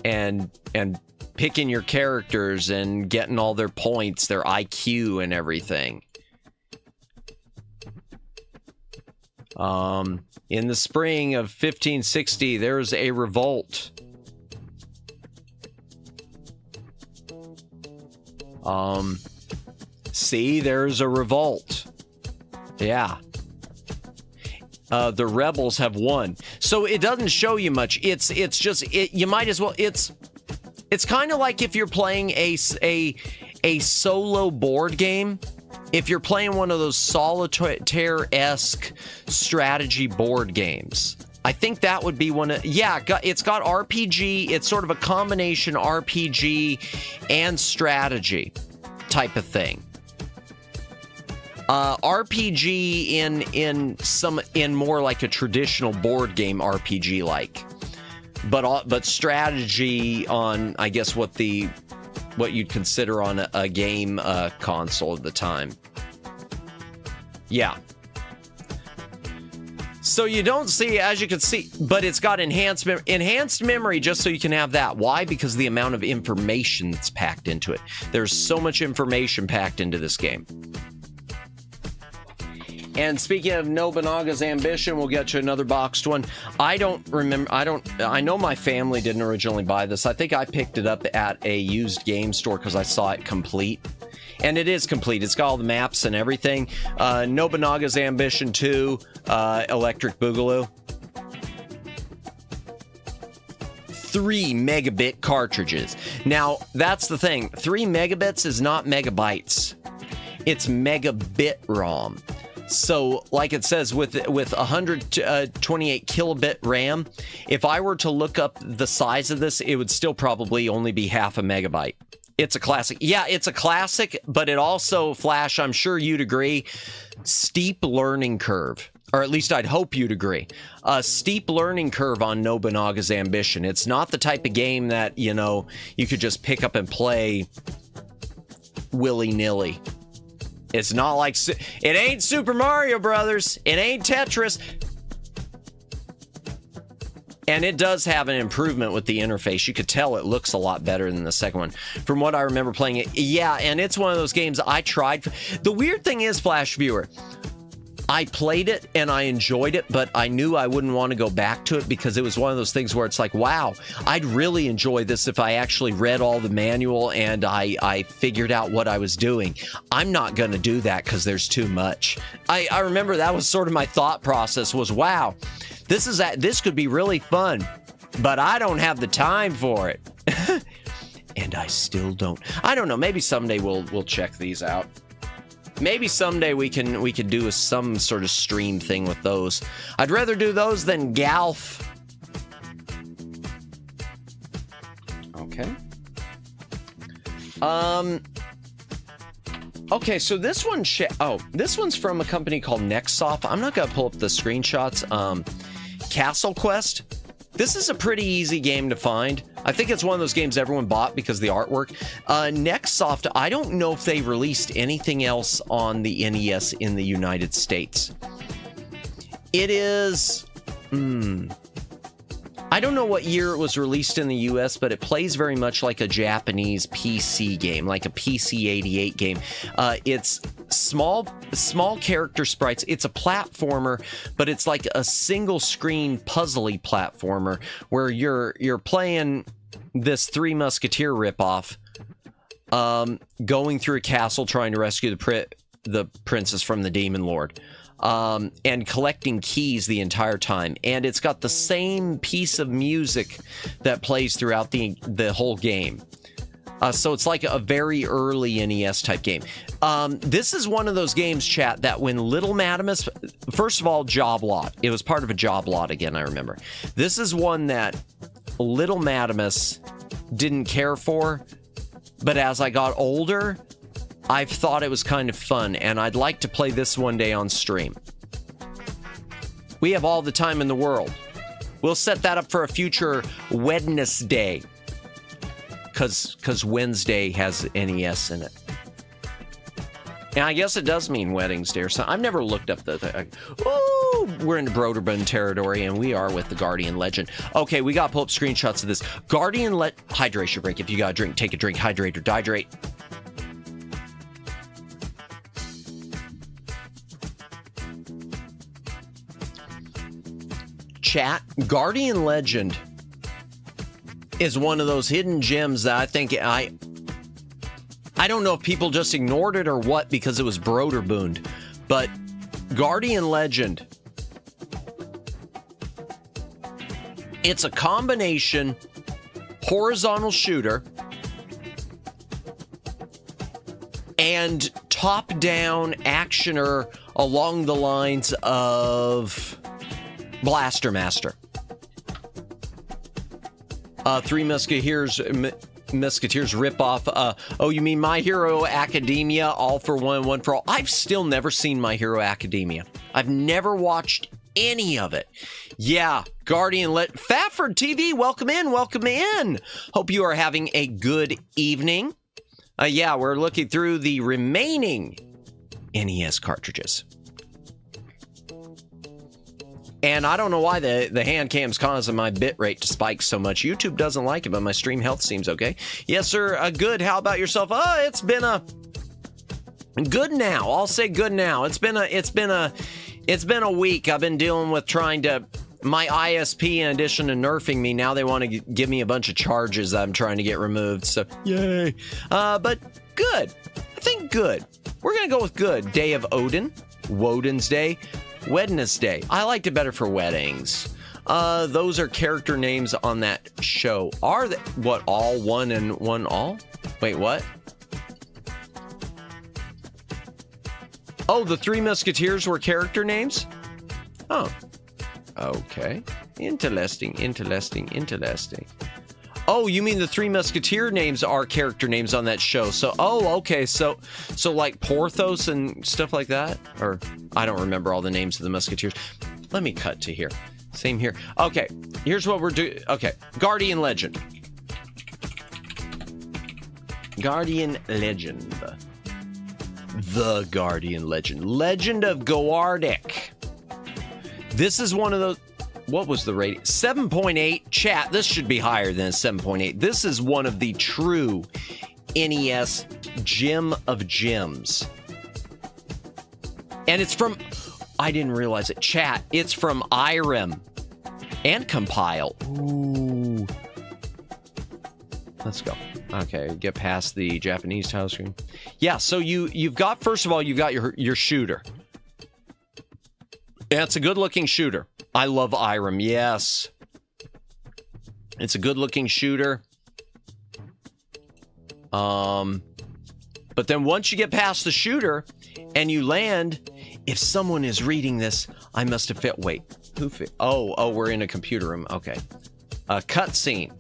And picking your characters and getting all their points, their IQ and everything. In the spring of 1560, there's a revolt. See, there's a revolt. Yeah. The rebels have won. So it doesn't show you much. It's just you might as well. It's kind of like if you're playing a solo board game. If you're playing one of those solitaire-esque strategy board games, I think that would be one of, yeah, it's got RPG. It's sort of a combination RPG and strategy type of thing. RPG in more like a traditional board game RPG like, but strategy on, I guess, what you'd consider on a game console at the time. Yeah. So you don't see, as you can see, but it's got enhanced memory just so you can have that. Why? Because of the amount of information that's packed into it. There's so much information packed into this game. And speaking of Nobunaga's Ambition, we'll get to another boxed one. I know my family didn't originally buy this. I think I picked it up at a used game store because I saw it complete. And it is complete. It's got all the maps and everything. Nobunaga's Ambition 2, Electric Boogaloo. 3 megabit cartridges. Now, that's the thing. 3 megabits is not megabytes. It's megabit ROM. So, like it says, with 128 kilobit RAM, if I were to look up the size of this, it would still probably only be half a megabyte. It's a classic. Yeah, it's a classic, but it also, Flash, I'm sure you'd agree, steep learning curve. Or at least I'd hope you'd agree. A steep learning curve on Nobunaga's Ambition. It's not the type of game that, you know, you could just pick up and play willy-nilly. It's not like, it ain't Super Mario Brothers. It ain't Tetris. And it does have an improvement with the interface. You could tell it looks a lot better than the second one. From what I remember playing it, yeah, and it's one of those games I tried. The weird thing is, Flash Viewer, I played it and I enjoyed it, but I knew I wouldn't want to go back to it because it was one of those things where it's like, wow, I'd really enjoy this if I actually read all the manual and I figured out what I was doing. I'm not going to do that because there's too much. I remember that was sort of my thought process was, wow, this could be really fun, but I don't have the time for it. And I still don't. I don't know. Maybe someday we'll check these out. Maybe someday we can do some sort of stream thing with those. I'd rather do those than Galf. Okay. Okay, so this one, this one's from a company called Nextsoft. I'm not gonna pull up the screenshots. Castle Quest. This is a pretty easy game to find. I think it's one of those games everyone bought because of the artwork. Nextsoft, I don't know if they released anything else on the NES in the United States. It is... I don't know what year it was released in the US, but it plays very much like a Japanese PC game, like a PC-88 game. It's small character sprites. It's a platformer, but it's like a single screen puzzly platformer where you're playing this Three Musketeer ripoff, going through a castle trying to rescue the princess from the Demon Lord. And collecting keys the entire time. And it's got the same piece of music that plays throughout the whole game. So it's like a very early NES type game. This is one of those games, chat, that when Little Madamus, first of all, job lot. It was part of a job lot again, I remember. This is one that Little Madamus didn't care for, but as I got older, I've thought it was kind of fun, and I'd like to play this one day on stream. We have all the time in the world. We'll set that up for a future Wednesday, because Wednesday has NES in it. And I guess it does mean Weddings Day or something. I've never looked up we're in Broderbund territory, and we are with the Guardian Legend. Okay, we got to pull up screenshots of this. Hydration break. If you got a drink, take a drink. Hydrate or dihydrate. Chat, Guardian Legend is one of those hidden gems that I think I don't know if people just ignored it or what because it was Broderbund, but Guardian Legend, it's a combination horizontal shooter and top-down actioner along the lines of Blaster Master. Three Musketeers ripoff. Oh, you mean My Hero Academia, All for One, One for All? I've still never seen My Hero Academia. I've never watched any of it. Yeah, Fafford TV, welcome in, welcome in. Hope you are having a good evening. Yeah, we're looking through the remaining NES cartridges. And I don't know why the Handcam's causing my bitrate to spike so much. YouTube doesn't like it, but my stream health seems okay. Yes, sir. Good. How about yourself? Oh, it's been a good now. I'll say good now. It's been a week. I've been dealing with trying to my ISP. In addition to nerfing me, now they want to give me a bunch of charges that I'm trying to get removed. So yay. But good. I think good. We're gonna go with good. Day of Odin. Woden's Day. Wednesday. I liked it better for weddings. Those are character names on that show. Are they what, all one and one all? Wait, what? Oh, the Three Musketeers were character names? Oh. Okay. Interesting. Oh, you mean the Three Musketeer names are character names on that show. So, oh, okay. So like Porthos and stuff like that? Or, I don't remember all the names of the Musketeers. Let me cut to here. Same here. Okay, here's what we're doing. Okay, Guardian Legend. Guardian Legend. The Guardian Legend. Legend of Goardic. This is one of those... what was the rating? 7.8. Chat, this should be higher than 7.8. This is one of the true NES gem of gems. And it's from, I didn't realize it. Chat, it's from IREM and Compile. Ooh. Let's go. Okay, get past the Japanese title screen. Yeah, so you've got, first of all, you've got your shooter. Yeah, it's a good-looking shooter. I love IREM, yes. It's a good-looking shooter. But then once you get past the shooter and you land, if someone is reading this, I must have fit. Wait, who fit? Oh, we're in a computer room. Okay. A cutscene.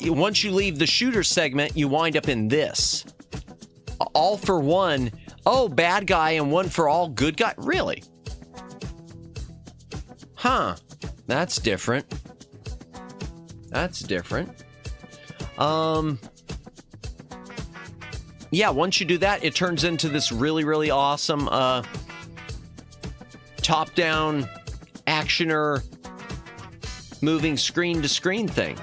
Once you leave the shooter segment, you wind up in this. All for one. Oh, bad guy, and one for all, good guy. Really? Huh. That's different. That's different. Yeah, once you do that, it turns into this really, really awesome top-down actioner moving screen-to-screen thing.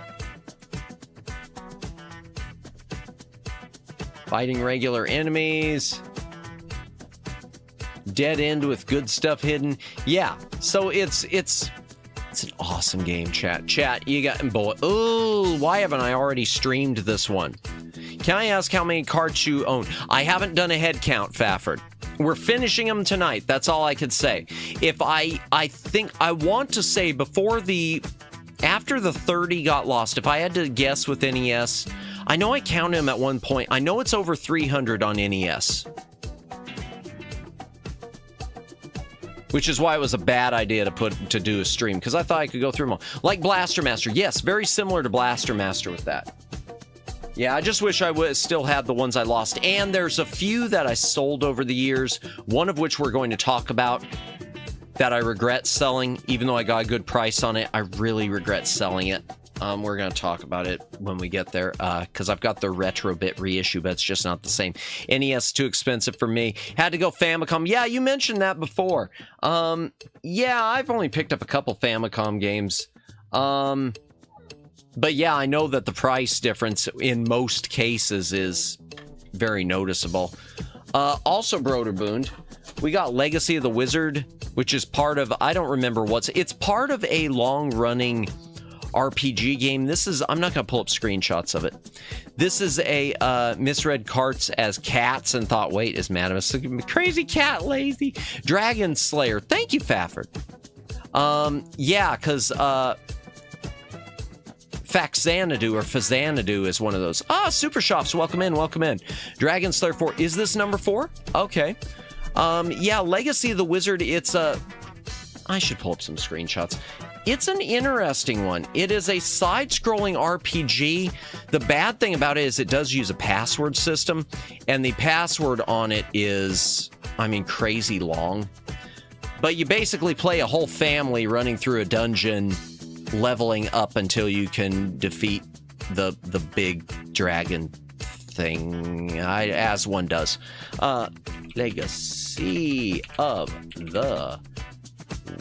Fighting regular enemies. Dead end with good stuff hidden. Yeah, so it's an awesome game, chat. Chat, you got bullet. Oh, why haven't I already streamed this one? Can I ask how many carts you own? I haven't done a head count, Fafford. We're finishing them tonight. That's all I could say. If I think I want to say after the 30 got lost, if I had to guess with NES, I know I counted them at one point. I know it's over 300 on NES. Which is why it was a bad idea to do a stream, because I thought I could go through them all. Like Blaster Master. Yes, very similar to Blaster Master with that. Yeah, I just wish I would still had the ones I lost. And there's a few that I sold over the years, one of which we're going to talk about, that I regret selling, even though I got a good price on it. I really regret selling it. We're going to talk about it when we get there, because I've got the Retro Bit reissue, but it's just not the same. NES is too expensive for me. Had to go Famicom. Yeah, you mentioned that before. Yeah, I've only picked up a couple Famicom games. But yeah, I know that the price difference in most cases is very noticeable. Also, Broderbund, we got Legacy of the Wizard, which is part of, I don't remember it's part of a long-running RPG game. I'm not going to pull up screenshots of it. This is a misread carts as cats and thought, wait, is Madamus a crazy cat lazy? Dragon Slayer. Thank you, Fafford. Yeah, because Faxanadu or Fazanadu is one of those. Super Shops, welcome in, welcome in. Dragon Slayer 4. Is this number 4? Okay. Yeah, Legacy of the Wizard, I should pull up some screenshots. It's an interesting one. It is a side-scrolling RPG. The bad thing about it is it does use a password system, and the password on it is, crazy long. But you basically play a whole family running through a dungeon, leveling up until you can defeat the big dragon thing, as one does. Legacy of the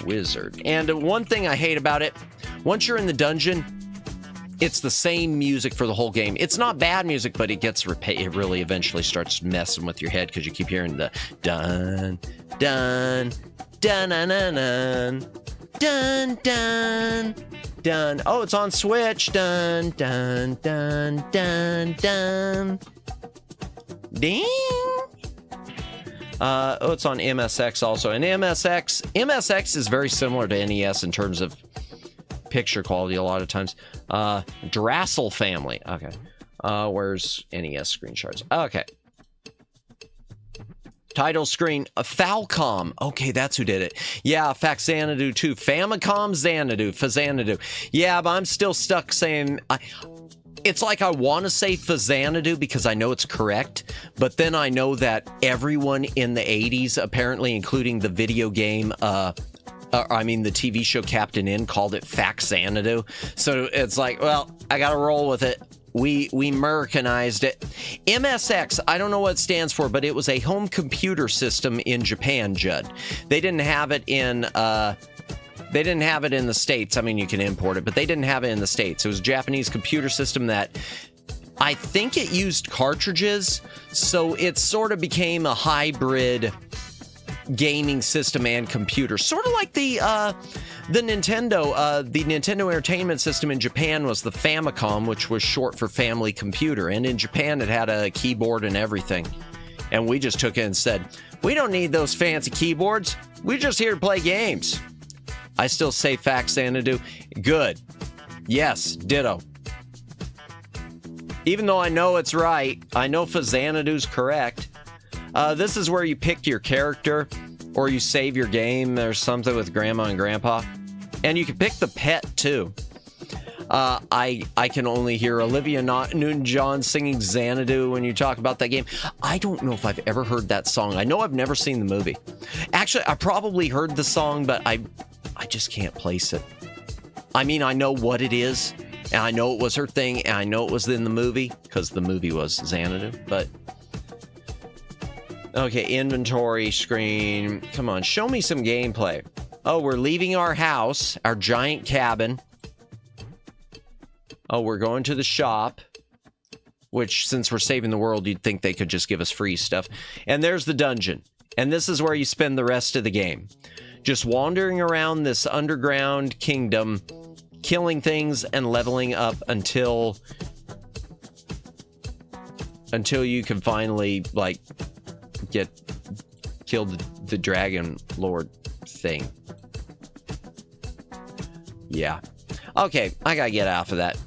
Wizard. And one thing I hate about it, once you're in the dungeon, it's the same music for the whole game. It's not bad music, but it really eventually starts messing with your head because you keep hearing the dun dun dun dun dun dun dun dun. Oh, it's on Switch. Dun dun dun dun dun. Ding. It's on MSX also. And MSX is very similar to NES in terms of picture quality a lot of times. Drassel family. Okay. Where's NES screenshots? Okay. Title screen, Falcom. Okay, that's who did it. Yeah, Faxanadu too. Famicom Xanadu. Fazanadu. Yeah, but I'm still stuck saying... It's like I want to say Fazanadu because I know it's correct, but then I know that everyone in the 80s, apparently including the video game, the TV show Captain N, called it Faxanadu. So it's like, well, I got to roll with it. We Americanized it. MSX, I don't know what it stands for, but it was a home computer system in Japan, Judd. They didn't have it in They didn't have it in the States. I mean, you can import it, but they didn't have it in the States. It was a Japanese computer system that I think it used cartridges, so it sort of became a hybrid gaming system and computer. Sort of like the Nintendo Entertainment System in Japan was the Famicom, which was short for Family Computer. And in Japan, it had a keyboard and everything. And we just took it and said, we don't need those fancy keyboards. We're just here to play games. I still say fact Xanadu. Good. Yes, ditto. Even though I know it's right, I know Xanadu's correct. This is where you pick your character, or you save your game or something with Grandma and Grandpa. And you can pick the pet, too. I can only hear Olivia Newton-John singing Xanadu when you talk about that game. I don't know if I've ever heard that song. I know I've never seen the movie. Actually, I probably heard the song, but I just can't place it. I mean, I know what it is, and I know it was her thing, and I know it was in the movie, because the movie was Xanadu, but... Okay, inventory screen. Come on, show me some gameplay. Oh, we're leaving our house, our giant cabin. Oh, we're going to the shop, which, since we're saving the world, you'd think they could just give us free stuff. And there's the dungeon. And this is where you spend the rest of the game. Just wandering around this underground kingdom, killing things and leveling up until you can finally, like, kill the dragon lord thing. Yeah. Okay, I gotta get off of that.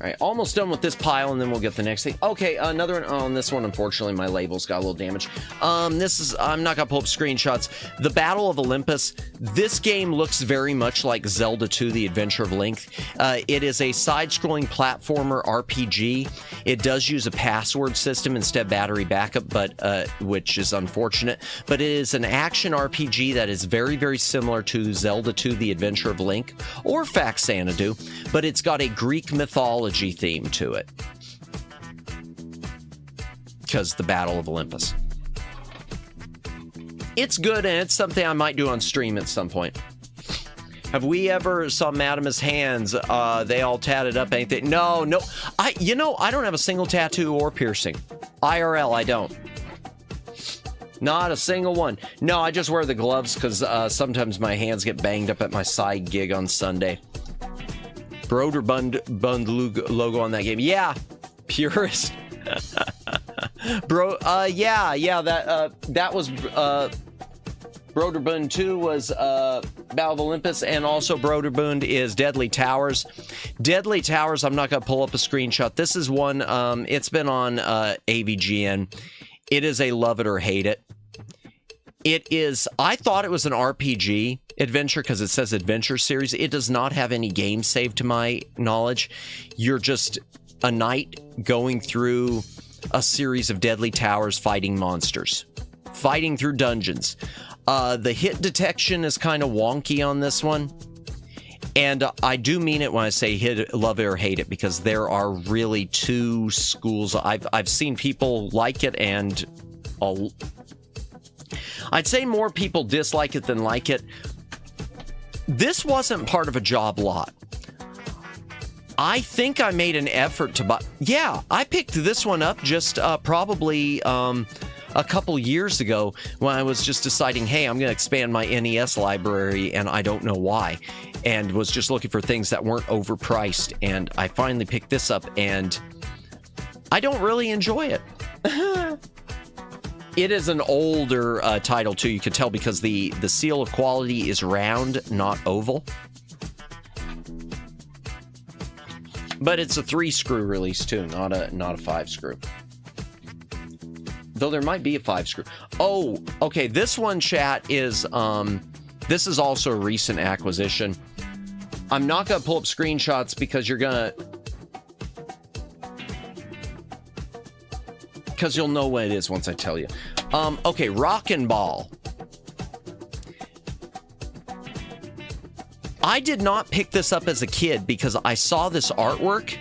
All right, almost done with this pile, and then we'll get the next thing. Okay, another one. On this one, unfortunately, my labels got a little damaged. I'm not gonna pull up screenshots. The Battle of Olympus. This game looks very much like Zelda 2: The Adventure of Link. It is a side-scrolling platformer RPG. It does use a password system instead of battery backup, but which is unfortunate. But it is an action RPG that is very, very similar to Zelda 2: The Adventure of Link or Xanadu, but it's got a Greek mythology theme to it, because the Battle of Olympus. It's good, and it's something I might do on stream at some point. Have we ever saw Madame's hands? They all tatted up, ain't they? No. I don't have a single tattoo or piercing. IRL, I don't. Not a single one. No, I just wear the gloves because sometimes my hands get banged up at my side gig on Sunday. Broderbund logo on that game. Yeah, purist. That was Broderbund 2 was Battle of Olympus, and also Broderbund is Deadly Towers. Deadly Towers, I'm not going to pull up a screenshot. This is one, it's been on AVGN. It is a love it or hate it. It is, I thought it was an RPG adventure because it says adventure series. It does not have any game save to my knowledge. You're just a knight going through a series of deadly towers fighting monsters, fighting through dungeons. The hit detection is kind of wonky on this one. And I do mean it when I say love it or hate it, because there are really two schools. I've seen people like it, and I'd say more people dislike it than like it. This wasn't part of a job lot. I think I made an effort to buy. Yeah, I picked this one up just probably a couple years ago when I was just deciding, hey, I'm going to expand my NES library, and I don't know why, and was just looking for things that weren't overpriced, and I finally picked this up, and I don't really enjoy it. It is an older title, too. You could tell because the seal of quality is round, not oval. But it's a 3-screw release, too, not a 5-screw. Though there might be a 5-screw. Oh, okay, this one, chat, is... this is also a recent acquisition. I'm not going to pull up screenshots because you're going to... because you'll know what it is once I tell you. Okay, Rockin' Ball. I did not pick this up as a kid because I saw this artwork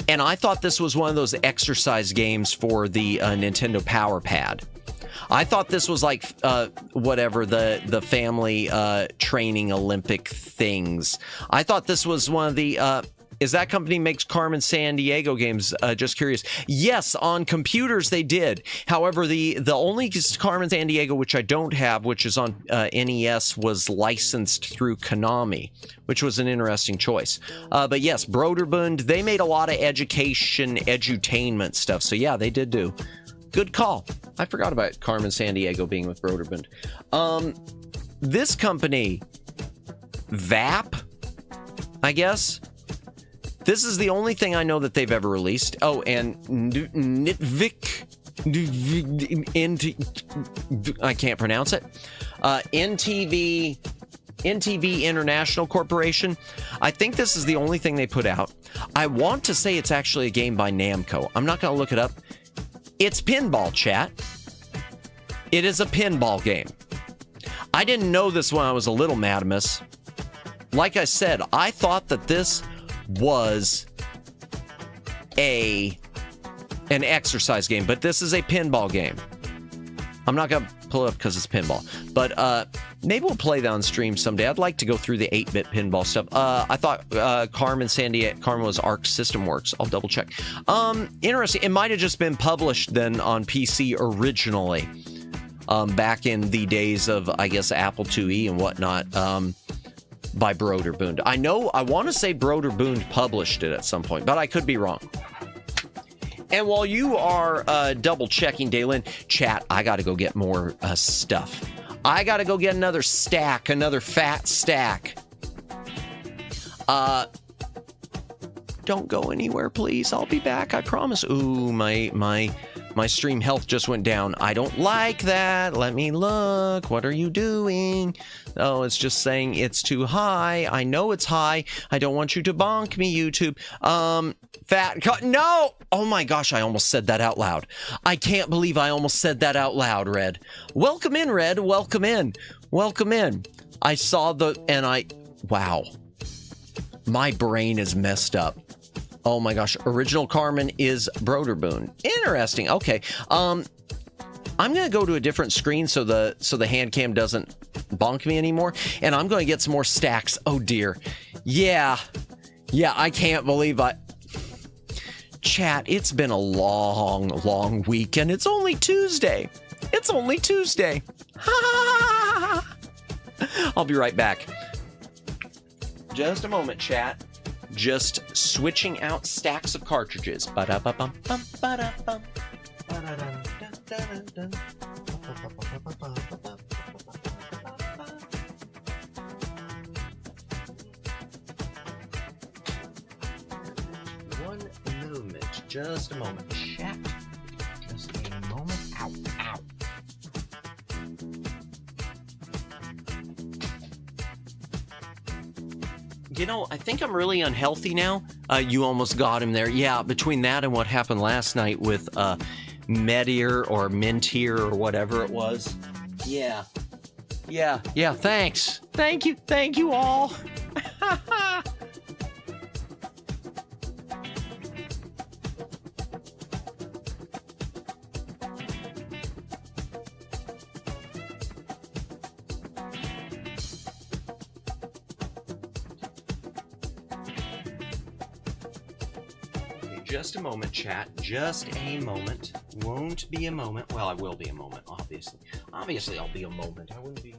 And I thought this was one of those exercise games for the Nintendo Power Pad. I thought this was like whatever the family training Olympic things. I thought this was one of the is that company makes Carmen San Diego games? Just curious. Yes, on computers they did. However, the only Carmen San Diego which I don't have, which is on NES, was licensed through Konami, which was an interesting choice. But yes, Broderbund, they made a lot of education, edutainment stuff. So yeah, they did do. Good call. I forgot about Carmen San Diego being with Broderbund. This company, VAP, I guess. This is the only thing I know that they've ever released. Oh, and Nitvik, I can't pronounce it. NTV International Corporation. I think this is the only thing they put out. I want to say it's actually a game by Namco. I'm not going to look it up. It's pinball, chat. It is a pinball game. I didn't know this when I was a little Madamus. Like I said, I thought that this was an exercise game, but this is a pinball game. I'm not going to pull it up because it's pinball, but maybe we'll play that on stream someday. I'd like to go through the 8-bit pinball stuff. I thought Carmen was Arc System Works. I'll double check. Interesting. It might have just been published then on PC originally, back in the days of, I guess, Apple IIe and whatnot, by Broderbund. I want to say Broderbund published it at some point, but I could be wrong. And while you are double checking, Daylin, chat, I got to go get more stuff. I got to go get another stack, another fat stack. Don't go anywhere, please. I'll be back. I promise. Ooh, my stream health just went down. I don't like that. Let me look. What are you doing? Oh, it's just saying it's too high. I know it's high. I don't want you to bonk me, YouTube. No! Oh my gosh, I almost said that out loud. I can't believe I almost said that out loud, Red. Welcome in, Red. Welcome in. Welcome in. I saw wow. My brain is messed up. Oh my gosh, original Carmen is Broderbund. Interesting. Okay. I'm gonna go to a different screen so the Handcam doesn't bonk me anymore, and I'm gonna get some more stacks. Oh dear. Yeah, I can't believe Chat, it's been a long week, and it's only Tuesday. It's only Tuesday. I'll be right back. Just a moment, chat. Just switching out stacks of cartridges. Ba-da-ba-bum, ba-da-bum, ba-da-dum, one moment. Just a moment, chat. Just a moment. Ow, ow. You know, I think I'm really unhealthy now. You almost got him there. Yeah, between that and what happened last night with Meteor or Mintier or whatever it was. Yeah, thanks. Thank you all. Just a moment, chat. Just a moment. Won't be a moment. Well, I will be a moment, obviously. Obviously, I'll be a moment. I wouldn't be...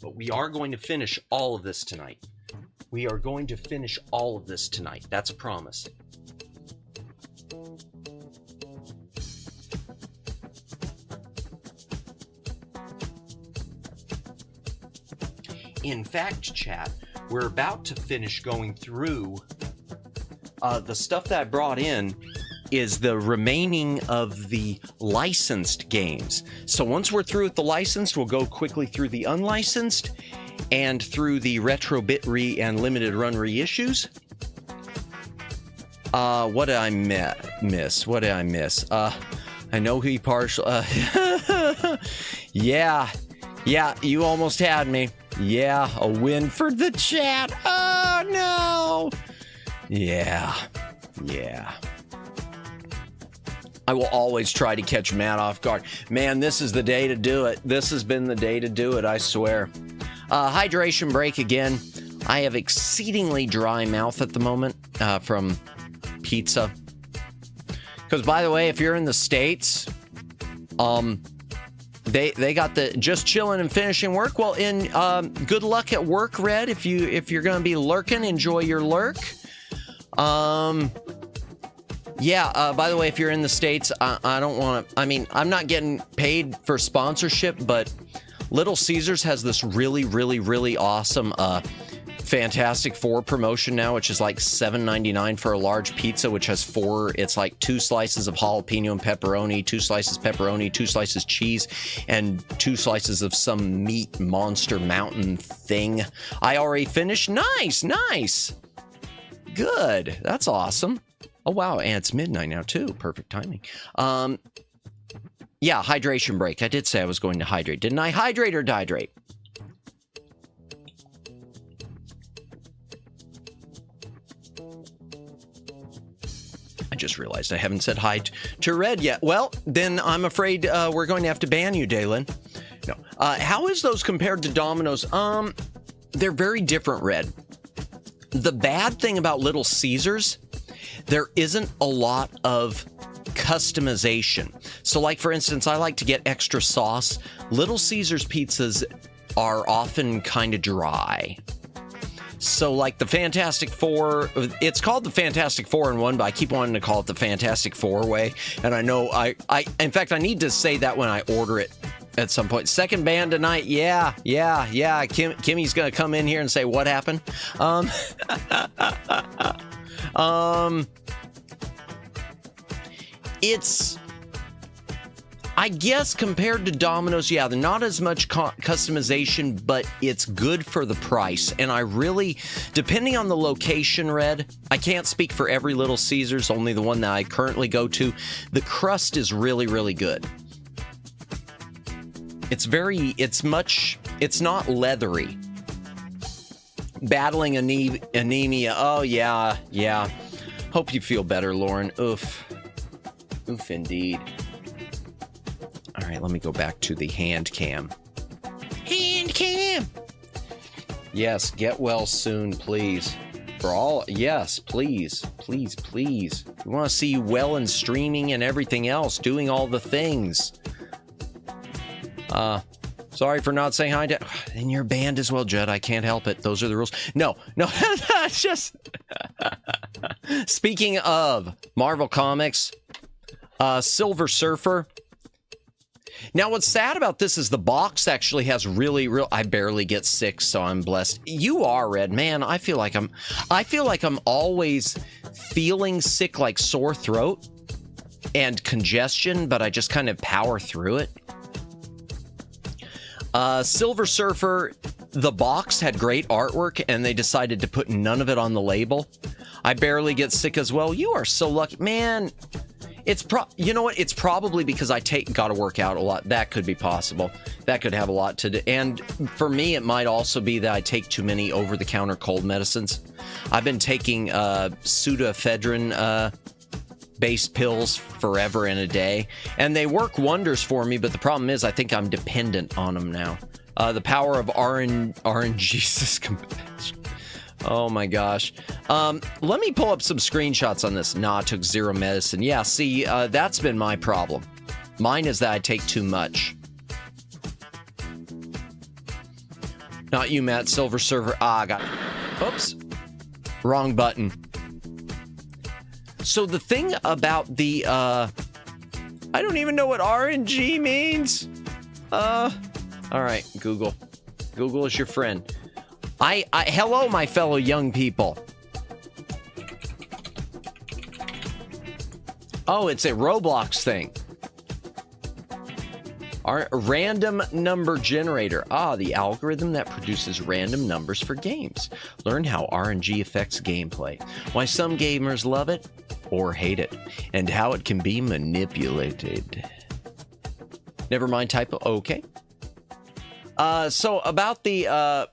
But we are going to finish all of this tonight. We are going to finish all of this tonight. That's a promise. In fact, chat, we're about to finish going through the stuff that I brought in is the remaining of the licensed games. So once we're through with the licensed, we'll go quickly through the unlicensed and through the retro bit and limited run reissues. What did I miss? What did I miss? I know he partial. Yeah, you almost had me. Yeah, a win for the chat. Oh, no. Yeah. I will always try to catch Matt off guard. Man, this is the day to do it. This has been the day to do it, I swear. Hydration break again. I have exceedingly dry mouth at the moment from pizza. Because, by the way, if you're in the States, they got the just chilling and finishing work. Well, good luck at work, Red. If you're gonna be lurking, enjoy your lurk. Yeah, by the way, if you're in the States, I don't want to, I mean, I'm not getting paid for sponsorship, but Little Caesars has this really, really, really awesome Fantastic Four promotion now, which is like $7.99 for a large pizza, which has it's like 2 slices of jalapeno and pepperoni, 2 slices pepperoni, 2 slices cheese, and 2 slices of some meat monster mountain thing. I already finished. Nice. Good. That's awesome. Oh, wow. And it's midnight now, too. Perfect timing. Yeah, hydration break. I did say I was going to hydrate. Didn't I? Hydrate or dehydrate? I just realized I haven't said hi to Red yet. Well, then I'm afraid we're going to have to ban you, Dalen. No. How is those compared to Domino's? They're very different, Red. The bad thing about Little Caesars, there isn't a lot of customization. So, like, for instance, I like to get extra sauce. Little Caesars pizzas are often kind of dry. So, like, the Fantastic Four, it's called the Fantastic Four in one, but I keep wanting to call it the Fantastic Four way. And I know in fact, I need to say that when I order it at some point. Second band tonight. Yeah. Kimmy's going to come in here and say, what happened? It's, I guess, compared to Domino's, yeah, they're not as much customization, but it's good for the price. And I really, depending on the location, Red, I can't speak for every Little Caesars, only the one that I currently go to. The crust is really, really good. It's not leathery. Battling anemia. Oh, yeah. Hope you feel better, Lauren. Oof, indeed. All right, let me go back to the Handcam. Handcam! Yes, get well soon, please. Yes, please. We want to see you well and streaming and everything else, doing all the things. Sorry for not saying hi to... In your band as well, Judd. I can't help it. Those are the rules. No. Just... Speaking of Marvel Comics, Silver Surfer. Now, what's sad about this is the box actually has I barely get sick, so I'm blessed. You are, Red. Man, I feel like I'm always feeling sick, like sore throat and congestion, but I just kind of power through it. Silver Surfer, the box had great artwork, and they decided to put none of it on the label. I barely get sick as well. You are so lucky. Man, you know what? It's probably because I gotta work out a lot. That could be possible. That could have a lot to do. And for me, it might also be that I take too many over-the-counter cold medicines. I've been taking pseudoephedrine based pills forever and a day, and they work wonders for me, but the problem is I think I'm dependent on them now. The power of RNG's compassion. Oh my gosh. Let me pull up some screenshots on this. Nah, I took 0 medicine. Yeah, see, that's been my problem. Mine is that I take too much. Not you, Matt. Silver Surfer. I got... Oops. Wrong button. So the thing about the, I don't even know what RNG means. All right, Google. Google is your friend. Hello, my fellow young people. Oh, it's a Roblox thing. Our random number generator. The algorithm that produces random numbers for games. Learn how RNG affects gameplay. Why some gamers love it or hate it, and how it can be manipulated. Never mind typo. Okay. So about the, I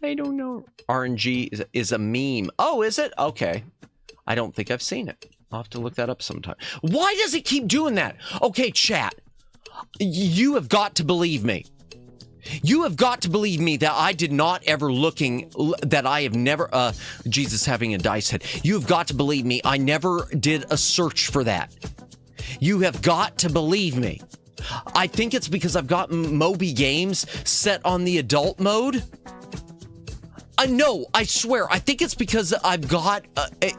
don't know. RNG is a meme. Oh, is it? Okay. I don't think I've seen it. I'll have to look that up sometime. Why does it keep doing that? Okay, chat. You have got to believe me. You have got to believe me that I did not ever that I have never, Jesus having a dice head. You have got to believe me. I never did a search for that. You have got to believe me. I think it's because I've got Moby Games set on the adult mode. No, I swear. I think it's because I've got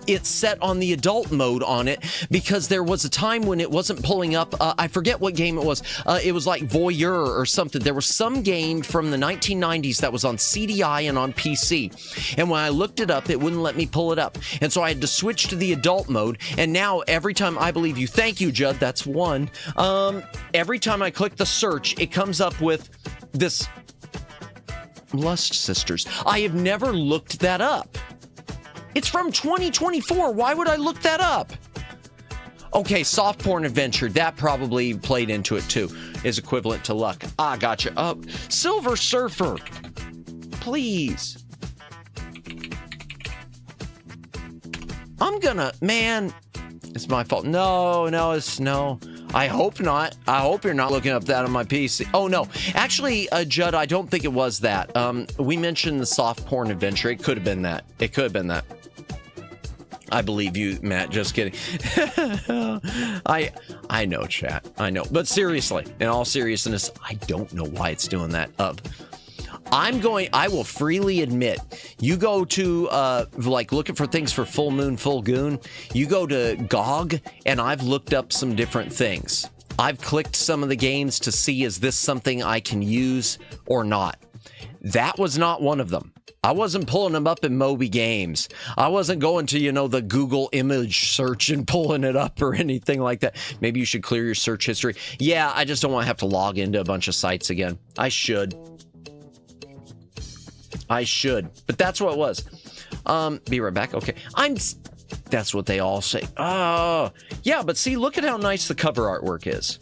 it set on the adult mode on it, because there was a time when it wasn't pulling up. I forget what game it was. It was like Voyeur or something. There was some game from the 1990s that was on CDI and on PC. And when I looked it up, it wouldn't let me pull it up. And so I had to switch to the adult mode. And now every time I believe you, thank you, Judd, that's one. Every time I click the search, it comes up with this Lust Sisters. I have never looked that up. It's from 2024. Why would I look that up? Okay, soft porn adventure. That probably played into it too. Is equivalent to luck. Ah, gotcha. Silver Surfer. Please. Man, it's my fault. No. I hope not. I hope you're not looking up that on my PC. Oh, no. Actually, Judd, I don't think it was that. We mentioned the soft porn adventure. It could have been that. I believe you, Matt. Just kidding. I know, chat. I know. But seriously, in all seriousness, I don't know why it's doing that. I will freely admit, you go to, looking for things for Full Moon, Full Goon, you go to GOG, and I've looked up some different things. I've clicked some of the games to see, is this something I can use or not? That was not one of them. I wasn't pulling them up in Moby Games. I wasn't going to, the Google image search and pulling it up or anything like that. Maybe you should clear your search history. Yeah, I just don't want to have to log into a bunch of sites again. I should. But that's what it was. Be right back. Okay. That's what they all say. Oh, yeah, but see, look at how nice the cover artwork is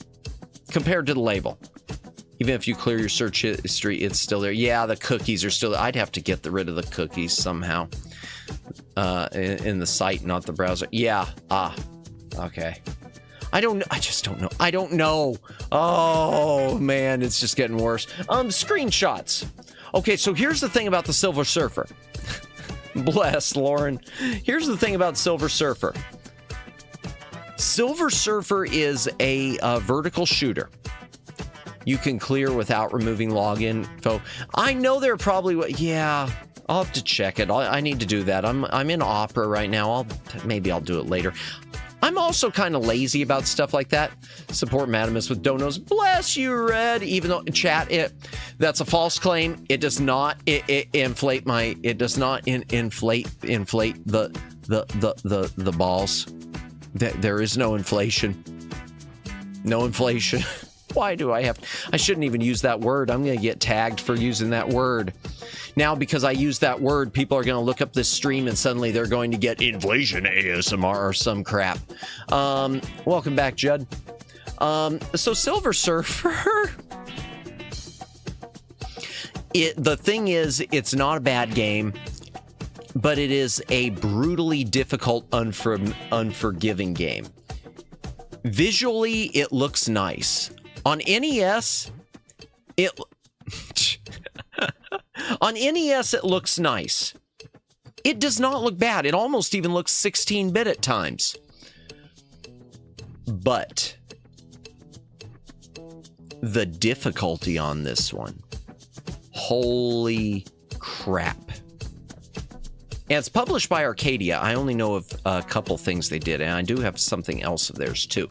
compared to the label. Even if you clear your search history, it's still there. Yeah, the cookies are still there. I'd have to get rid of the cookies somehow in the site, not the browser. Yeah. Okay. I just don't know. I don't know. Oh, man, it's just getting worse. Screenshots. Okay, so here's the thing about the Silver Surfer. Bless, Lauren. Here's the thing about Silver Surfer. Silver Surfer is a vertical shooter. You can clear without removing login info. I know they're probably... Yeah, I'll have to check it. I need to do that. I'm in Opera right now. Maybe I'll do it later. I'm also kind of lazy about stuff like that. Support Madamus with donos. Bless you, Red. Even though chat, that's a false claim. It does not inflate my. It does not inflate the balls. There is no inflation. No inflation. Why do I have? I shouldn't even use that word. I'm gonna get tagged for using that word. Now, because I use that word, people are going to look up this stream and suddenly they're going to get inflation ASMR or some crap. Welcome back, Judd. So Silver Surfer. The thing is, it's not a bad game, but it is a brutally difficult, unforgiving game. Visually, it looks nice. On NES, on NES, it looks nice. It does not look bad. It almost even looks 16-bit at times. But the difficulty on this one, holy crap. And it's published by Arcadia. I only know of a couple things they did, and I do have something else of theirs too.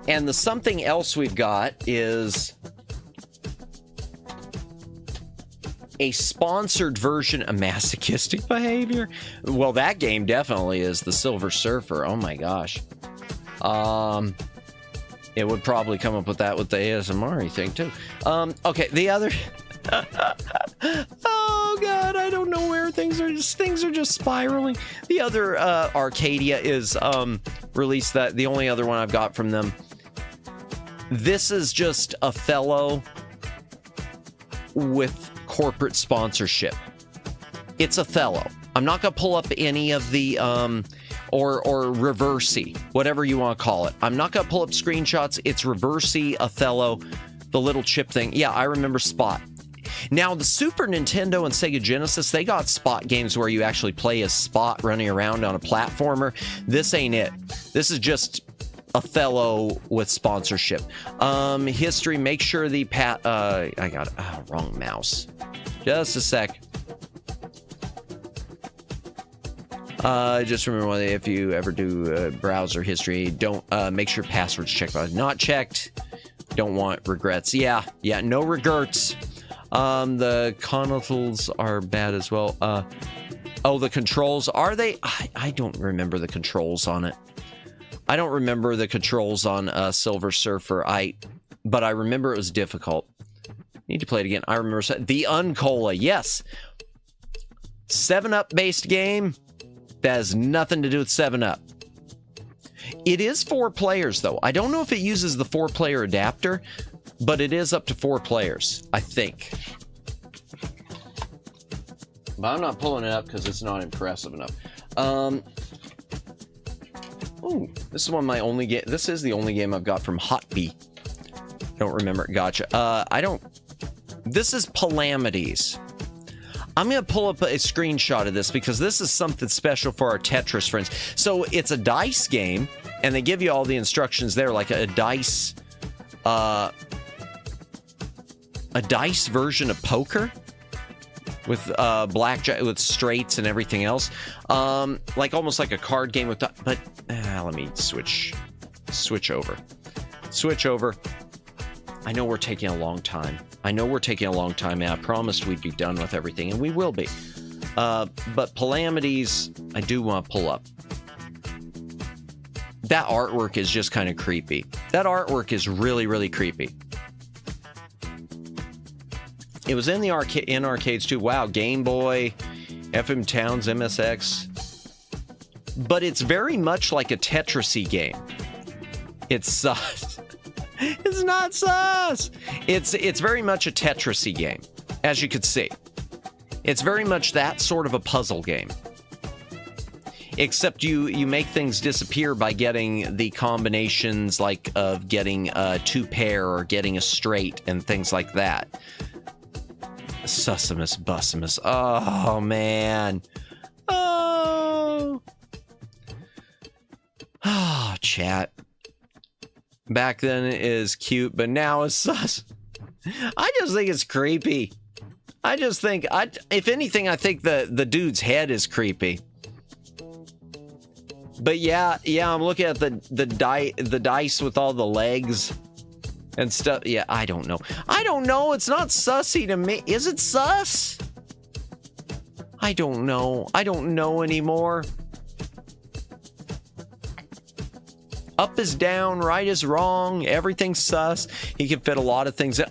And the something else we've got is a sponsored version of masochistic behavior. Well, that game definitely is the Silver Surfer. Oh my gosh. It would probably come up with that with the ASMR thing too. Okay, the other... Oh god, I don't know where things are just spiraling. The other Arcadia is released that the only other one I've got from them. This is just a fellow with corporate sponsorship. It's Othello. I'm not going to pull up any of the, or Reversey, whatever you want to call it. I'm not going to pull up screenshots. It's Reversey, Othello, the little chip thing. Yeah, I remember Spot. Now, the Super Nintendo and Sega Genesis, they got Spot games where you actually play as Spot running around on a platformer. This ain't it. This is just Othello with sponsorship. History, make sure the I got wrong mouse. Just a sec. Just remember, if you ever do browser history, don't make sure passwords checked. Not checked. Don't want regrets. Yeah, no regrets. The consoles are bad as well. Oh, the controls, are they? I don't remember the controls on it. I don't remember the controls on Silver Surfer. But I remember it was difficult. Need to play it again. I remember the Uncola. Yes. 7-Up based game. That has nothing to do with 7-Up. It is 4 players, though. I don't know if it uses the 4-player adapter, but it is up to 4 players, I think. But I'm not pulling it up because it's not impressive enough. Ooh, this is one of my only game. This is the only game I've got from Hotbee. Don't remember it. Gotcha. This is Calamities. I'm going to pull up a screenshot of this because this is something special for our Tetris friends. So it's a dice game, and they give you all the instructions there, like a dice version of poker with blackjack, with straights and everything else. Like almost like a card game with, but let me switch over. I know we're taking a long time. And I promised we'd be done with everything, and we will be. But Calamities, I do want to pull up. That artwork is just kind of creepy. That artwork is really, really creepy. It was in the arcades too. Wow, Game Boy, FM Towns, MSX. But it's very much like a Tetris-y game. It's sus. It's not sus. It's very much a Tetris-y game, as you could see. It's very much that sort of a puzzle game. Except you make things disappear by getting the combinations, like of getting a 2-pair or getting a straight and things like that. Sussimus Bussimus. Oh, man. Oh, chat. Back then it is cute, but now it's sus. I just think it's creepy. If anything, I think the dude's head is creepy. But yeah, I'm looking at the dice with all the legs and stuff. Yeah, I don't know. It's not sussy to me. Is it sus? I don't know. I don't know anymore. Up is down, right is wrong, everything's sus. He can fit a lot of things in.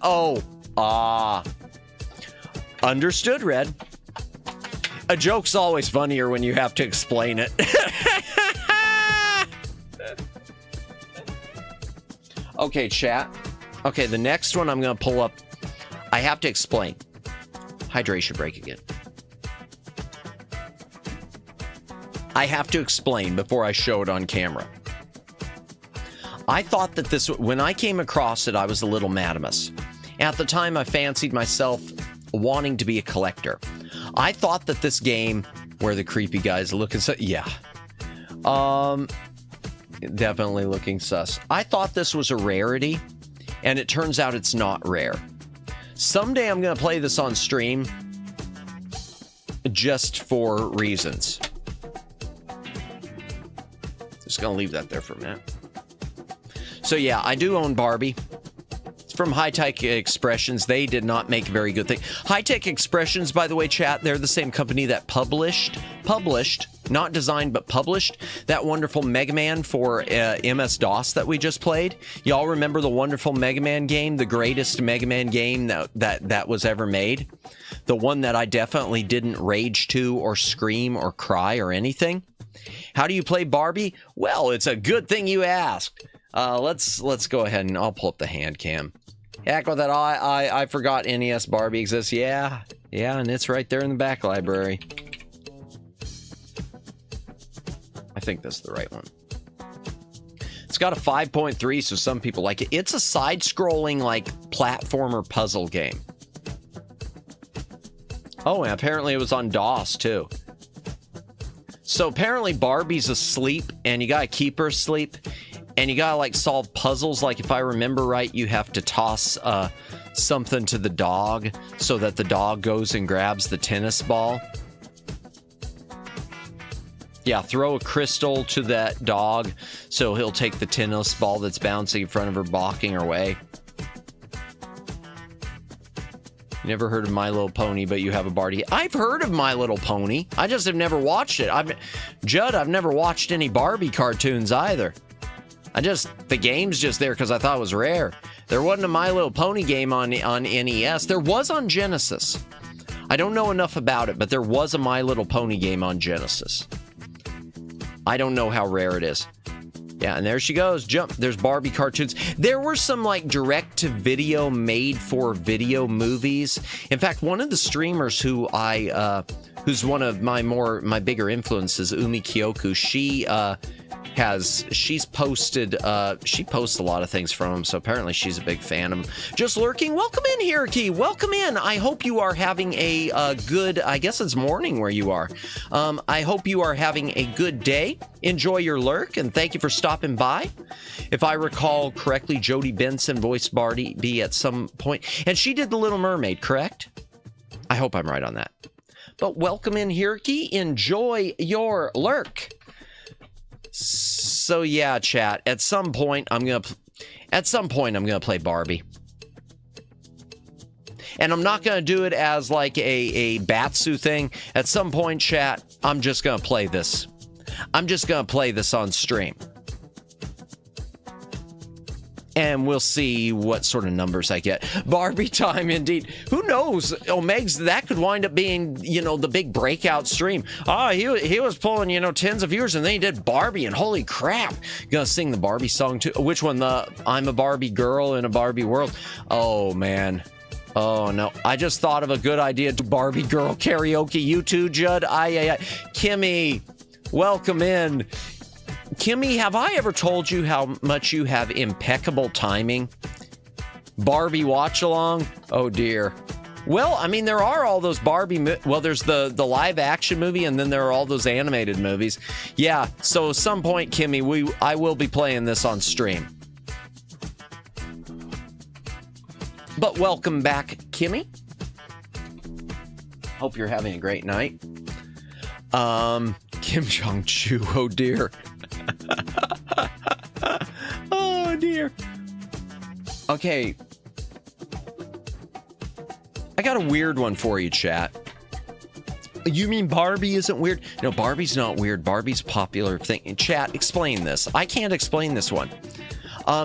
Understood, Red. A joke's always funnier when you have to explain it. Okay, chat. Okay, the next one I'm going to pull up. I have to explain. Hydration break again. I have to explain before I show it on camera. I thought that this, when I came across it, I was a little madamus. At the time, I fancied myself wanting to be a collector. I thought that this game, where the creepy guy's looking so, yeah. Definitely looking sus. I thought this was a rarity, and it turns out it's not rare. Someday I'm going to play this on stream, just for reasons. Just going to leave that there for a minute. So yeah, I do own Barbie. It's from High Tech Expressions. They did not make a very good thing. High Tech Expressions, by the way, chat, they're the same company that published, not designed, but published that wonderful Mega Man for MS-DOS that we just played. Y'all remember the wonderful Mega Man game, the greatest Mega Man game that was ever made? The one that I definitely didn't rage to or scream or cry or anything? How do you play Barbie? Well, it's a good thing you asked. Let's go ahead and I'll pull up the Handcam. Heck with it. I forgot NES Barbie exists. Yeah, and it's right there in the back library. I think this is the right one. It's got a 5.3, so some people like it. It's a side-scrolling, like, platformer puzzle game. Oh, and apparently it was on DOS, too. So apparently Barbie's asleep, and you gotta keep her asleep, and you gotta, like, solve puzzles. Like, if I remember right, you have to toss something to the dog so that the dog goes and grabs the tennis ball. Yeah, throw a crystal to that dog so he'll take the tennis ball that's bouncing in front of her, blocking her way. Never heard of My Little Pony, but you have a Barbie. I've heard of My Little Pony. I just have never watched it. I've never watched any Barbie cartoons either. The game's just there because I thought it was rare. There wasn't a My Little Pony game on NES. There was on Genesis. I don't know enough about it, but there was a My Little Pony game on Genesis. I don't know how rare it is. Yeah, and there she goes. Jump. There's Barbie cartoons. There were some like direct-to-video made-for-video movies. In fact, one of the streamers who's one of my bigger influences, Umi Kyoku, she posts a lot of things from him, so apparently she's a big fan of him. Just lurking. Welcome in, Hiraki. Welcome in. I hope you are having a good, I guess it's morning where you are. I hope you are having a good day. Enjoy your lurk, and thank you for stopping by. If I recall correctly, Jodie Benson voiced Barbie at some point, and she did The Little Mermaid, correct? I hope I'm right on that. But welcome in, Hiraki. Enjoy your lurk. So yeah, chat. At some point, I'm gonna play Barbie, and I'm not gonna do it as like a Batsu thing. At some point, chat, I'm just gonna play this. I'm just gonna play this on stream, and we'll see what sort of numbers I get. Barbie time, indeed. Who knows? Omegs, that could wind up being, the big breakout stream. Oh, he was pulling, tens of viewers, and then he did Barbie, and holy crap. Gonna sing the Barbie song too. Which one? The I'm a Barbie girl in a Barbie world. Oh, man. Oh, no. I just thought of a good idea to Barbie girl karaoke. You too, Judd? Kimmy, welcome in. Kimmy, have I ever told you how much you have impeccable timing? Barbie watch along? Oh dear. Well, I mean, there are all those Barbie, there's the live action movie, and then there are all those animated movies. Yeah, so at some point, Kimmy, I will be playing this on stream. But welcome back, Kimmy. Hope you're having a great night. Kim Jong-chu, oh dear. Oh dear. Okay. I got a weird one for you, chat. You mean Barbie isn't weird? No, Barbie's not weird. Barbie's a popular thing. Chat, explain this. I can't explain this one.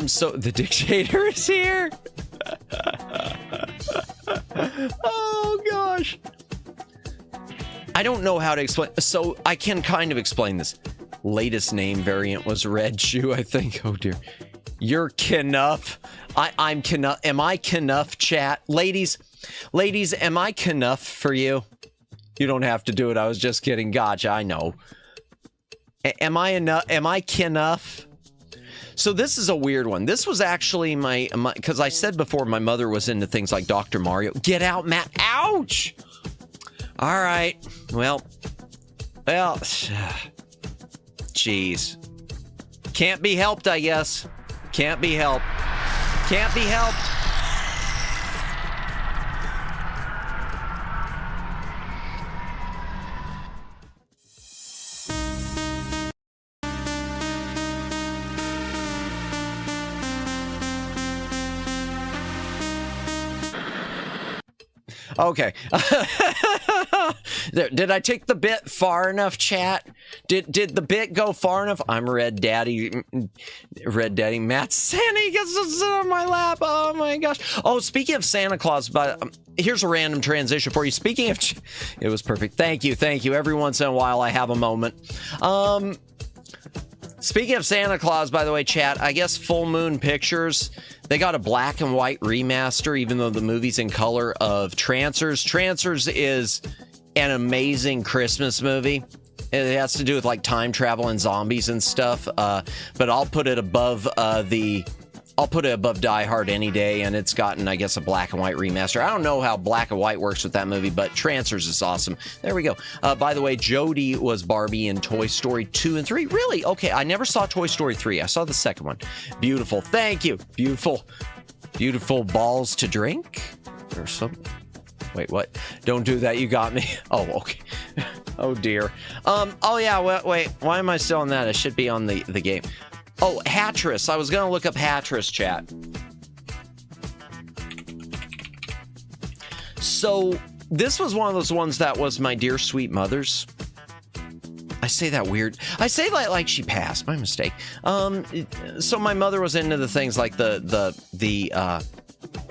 So the dictator is here. Oh gosh. I don't know how to explain. So I can kind of explain this. Latest name variant was Red Shoe, I think. Oh dear. You're Knuff. I'm Knuff. Am I Knuff, chat? Ladies, am I Knuff for you? You don't have to do it. I was just kidding. Gotcha, I know. Am I Knuff? So this is a weird one. This was actually my because I said before my mother was into things like Dr. Mario. Get out, Matt. Ouch! All right. Well, jeez. Can't be helped, I guess. Can't be helped. Can't be helped. Okay. Did I take the bit far enough, chat? Did the bit go far enough? I'm Red Daddy. Matt Santa gets to sit on my lap. Oh my gosh. Oh, speaking of Santa Claus, but here's a random transition for you. Speaking of, it was perfect. Thank you. Every once in a while, I have a moment. Speaking of Santa Claus, by the way, chat, I guess Full Moon Pictures, They got a black and white remaster, even though the movie's in color, of Trancers. Trancers is an amazing Christmas movie. It has to do with like time travel and zombies and stuff. But I'll put it above Die Hard any day, and it's gotten, I guess, a black and white remaster. I don't know how black and white works with that movie, but Trancers is awesome. There we go. By the way, Jodie was Barbie in Toy Story 2 and 3. Really? Okay, I never saw Toy Story 3. I saw the second one. Beautiful. Thank you. Beautiful. Beautiful balls to drink? Or something. Wait, what? Don't do that. You got me. Oh, okay. Oh, dear. Oh, yeah. Wait. Why am I still on that? I should be on the game. Oh, Hattress. I was going to look up Hattress, chat. So, this was one of those ones that was my dear sweet mother's. I say that weird. I say that like she passed. My mistake. So my mother was into the things like the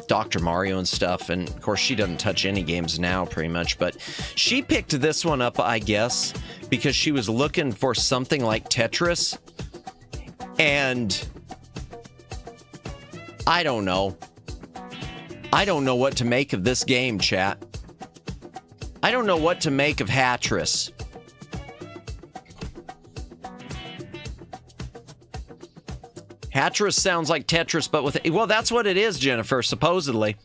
Dr. Mario and stuff, and of course she doesn't touch any games now pretty much, but she picked this one up, I guess, because she was looking for something like Tetris. And I don't know. I don't know what to make of this game, chat. I don't know what to make of Hattress. Hattress sounds like Tetris, but with... Well, that's what it is, Jennifer, supposedly.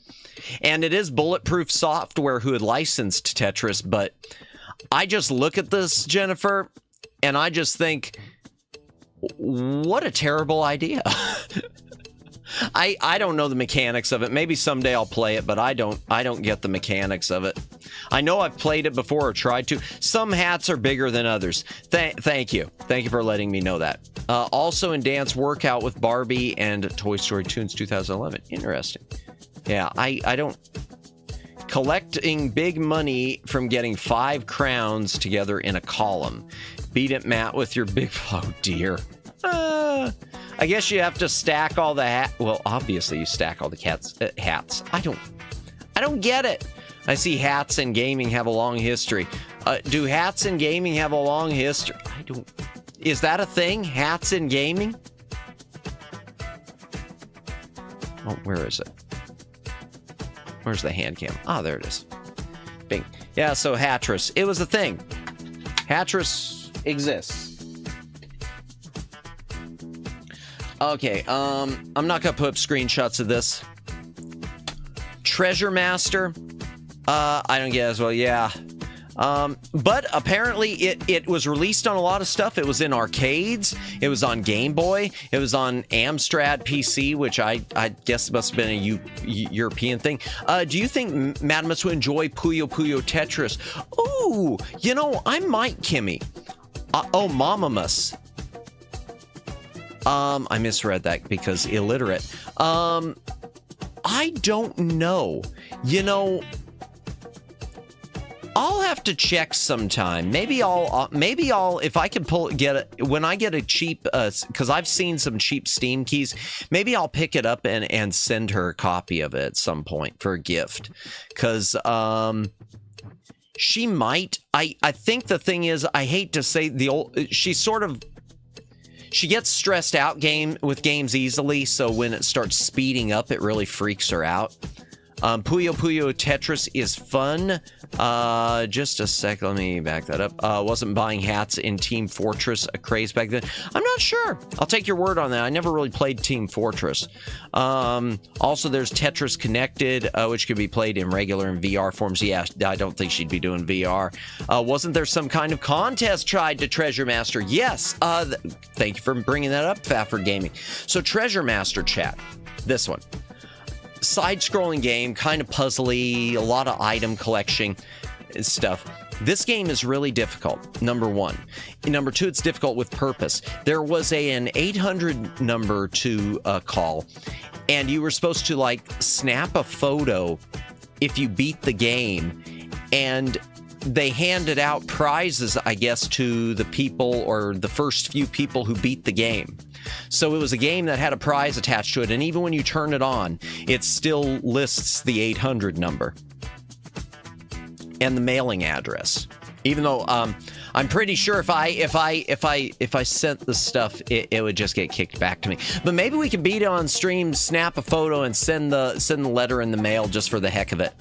And it is Bulletproof Software who had licensed Tetris, but I just look at this, Jennifer, and I just think... What a terrible idea. I don't know the mechanics of it. Maybe someday I'll play it, but I don't get the mechanics of it. I know I've played it before or tried to. Some hats are bigger than others. Thank you. Thank you for letting me know that. Also in Dance Workout with Barbie and Toy Story Tunes 2011. Interesting. Yeah, I don't... Collecting big money from getting 5 crowns together in a column. Beat it, Matt, with your big... Oh, dear. I guess you have to stack all the Well, obviously you stack all the hats. I don't get it. I see hats in gaming have a long history. Do hats in gaming have a long history? I don't... Is that a thing? Hats in gaming? Oh, where is it? Where's the Handcam? Ah, there it is. Bing. Yeah, so Hattress. It was a thing. Hattress exists. Okay, I'm not gonna put up screenshots of this. Treasure Master. I don't get it as well, yeah. But apparently it was released on a lot of stuff. It was in arcades. It was on Game Boy. It was on Amstrad PC, which I guess must have been a European thing. Do you think Madamus would enjoy Puyo Puyo Tetris? Ooh, you know, I might, Kimmy. Oh, Mamamus. I misread that because illiterate. I don't know. You know, I'll have to check sometime. Maybe I'll if I can when I get a cheap, because I've seen some cheap Steam keys, maybe I'll pick it up and send her a copy of it at some point for a gift. Because, she might. I think the thing is, I hate to say she gets stressed out with games easily, so when it starts speeding up, it really freaks her out. Puyo Puyo Tetris is fun. Just a sec, let me back that up. Wasn't buying hats in Team Fortress a craze back then? I'm not sure. I'll take your word on that. I never really played Team Fortress. Also, there's Tetris Connected, which could be played in regular and VR forms. Yeah, I don't think she'd be doing VR. Wasn't there some kind of contest tried to Treasure Master? Yes. Thank you for bringing that up, Fafford Gaming. So Treasure Master, chat. This one. Side-scrolling game, kind of puzzly, a lot of item collection stuff. This game is really difficult, number one. Number two, it's difficult with purpose. There was an 800 number to call, and you were supposed to, like, snap a photo if you beat the game, and they handed out prizes, I guess, to the people or the first few people who beat the game. So it was a game that had a prize attached to it, and even when you turn it on, it still lists the 800 number and the mailing address. Even though I'm I'm pretty sure if I sent the stuff, it would just get kicked back to me. But maybe we can beat it on stream, snap a photo, and send the letter in the mail just for the heck of it.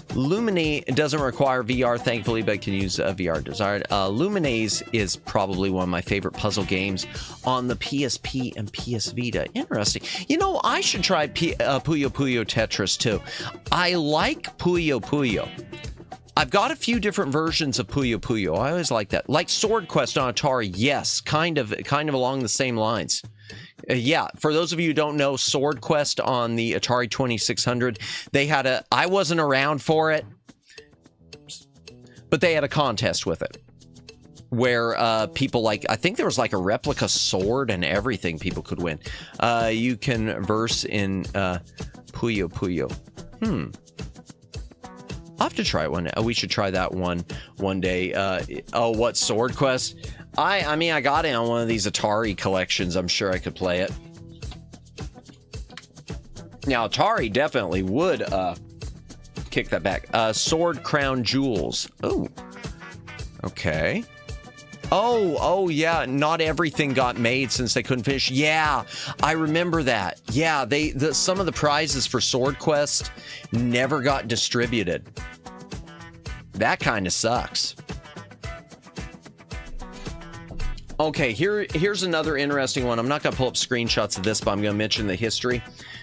Lumine doesn't require VR, thankfully, but can use VR desired. Lumines is probably one of my favorite puzzle games on the PSP and PS Vita. Interesting. You know, I should try Puyo Puyo Tetris too. I like Puyo Puyo. I've got a few different versions of Puyo Puyo. I always like that. Like Sword Quest on Atari, yes, kind of along the same lines. Yeah, for those of you who don't know, Sword Quest on the Atari 2600, they had I wasn't around for it, but they had a contest with it where people I think there was like a replica sword and everything people could win. You can verse in Puyo Puyo. I'll have to try one. We should try that one day. What, Sword Quest? I mean, I got it on one of these Atari collections. I'm sure I could play it. Now, Atari definitely would kick that back. Sword Crown Jewels. Oh, okay. Oh, yeah. Not everything got made since they couldn't finish. Yeah, I remember that. Yeah, some of the prizes for Sword Quest never got distributed. That kind of sucks. Okay, here's another interesting one. I'm not going to pull up screenshots of this, but I'm going to mention the history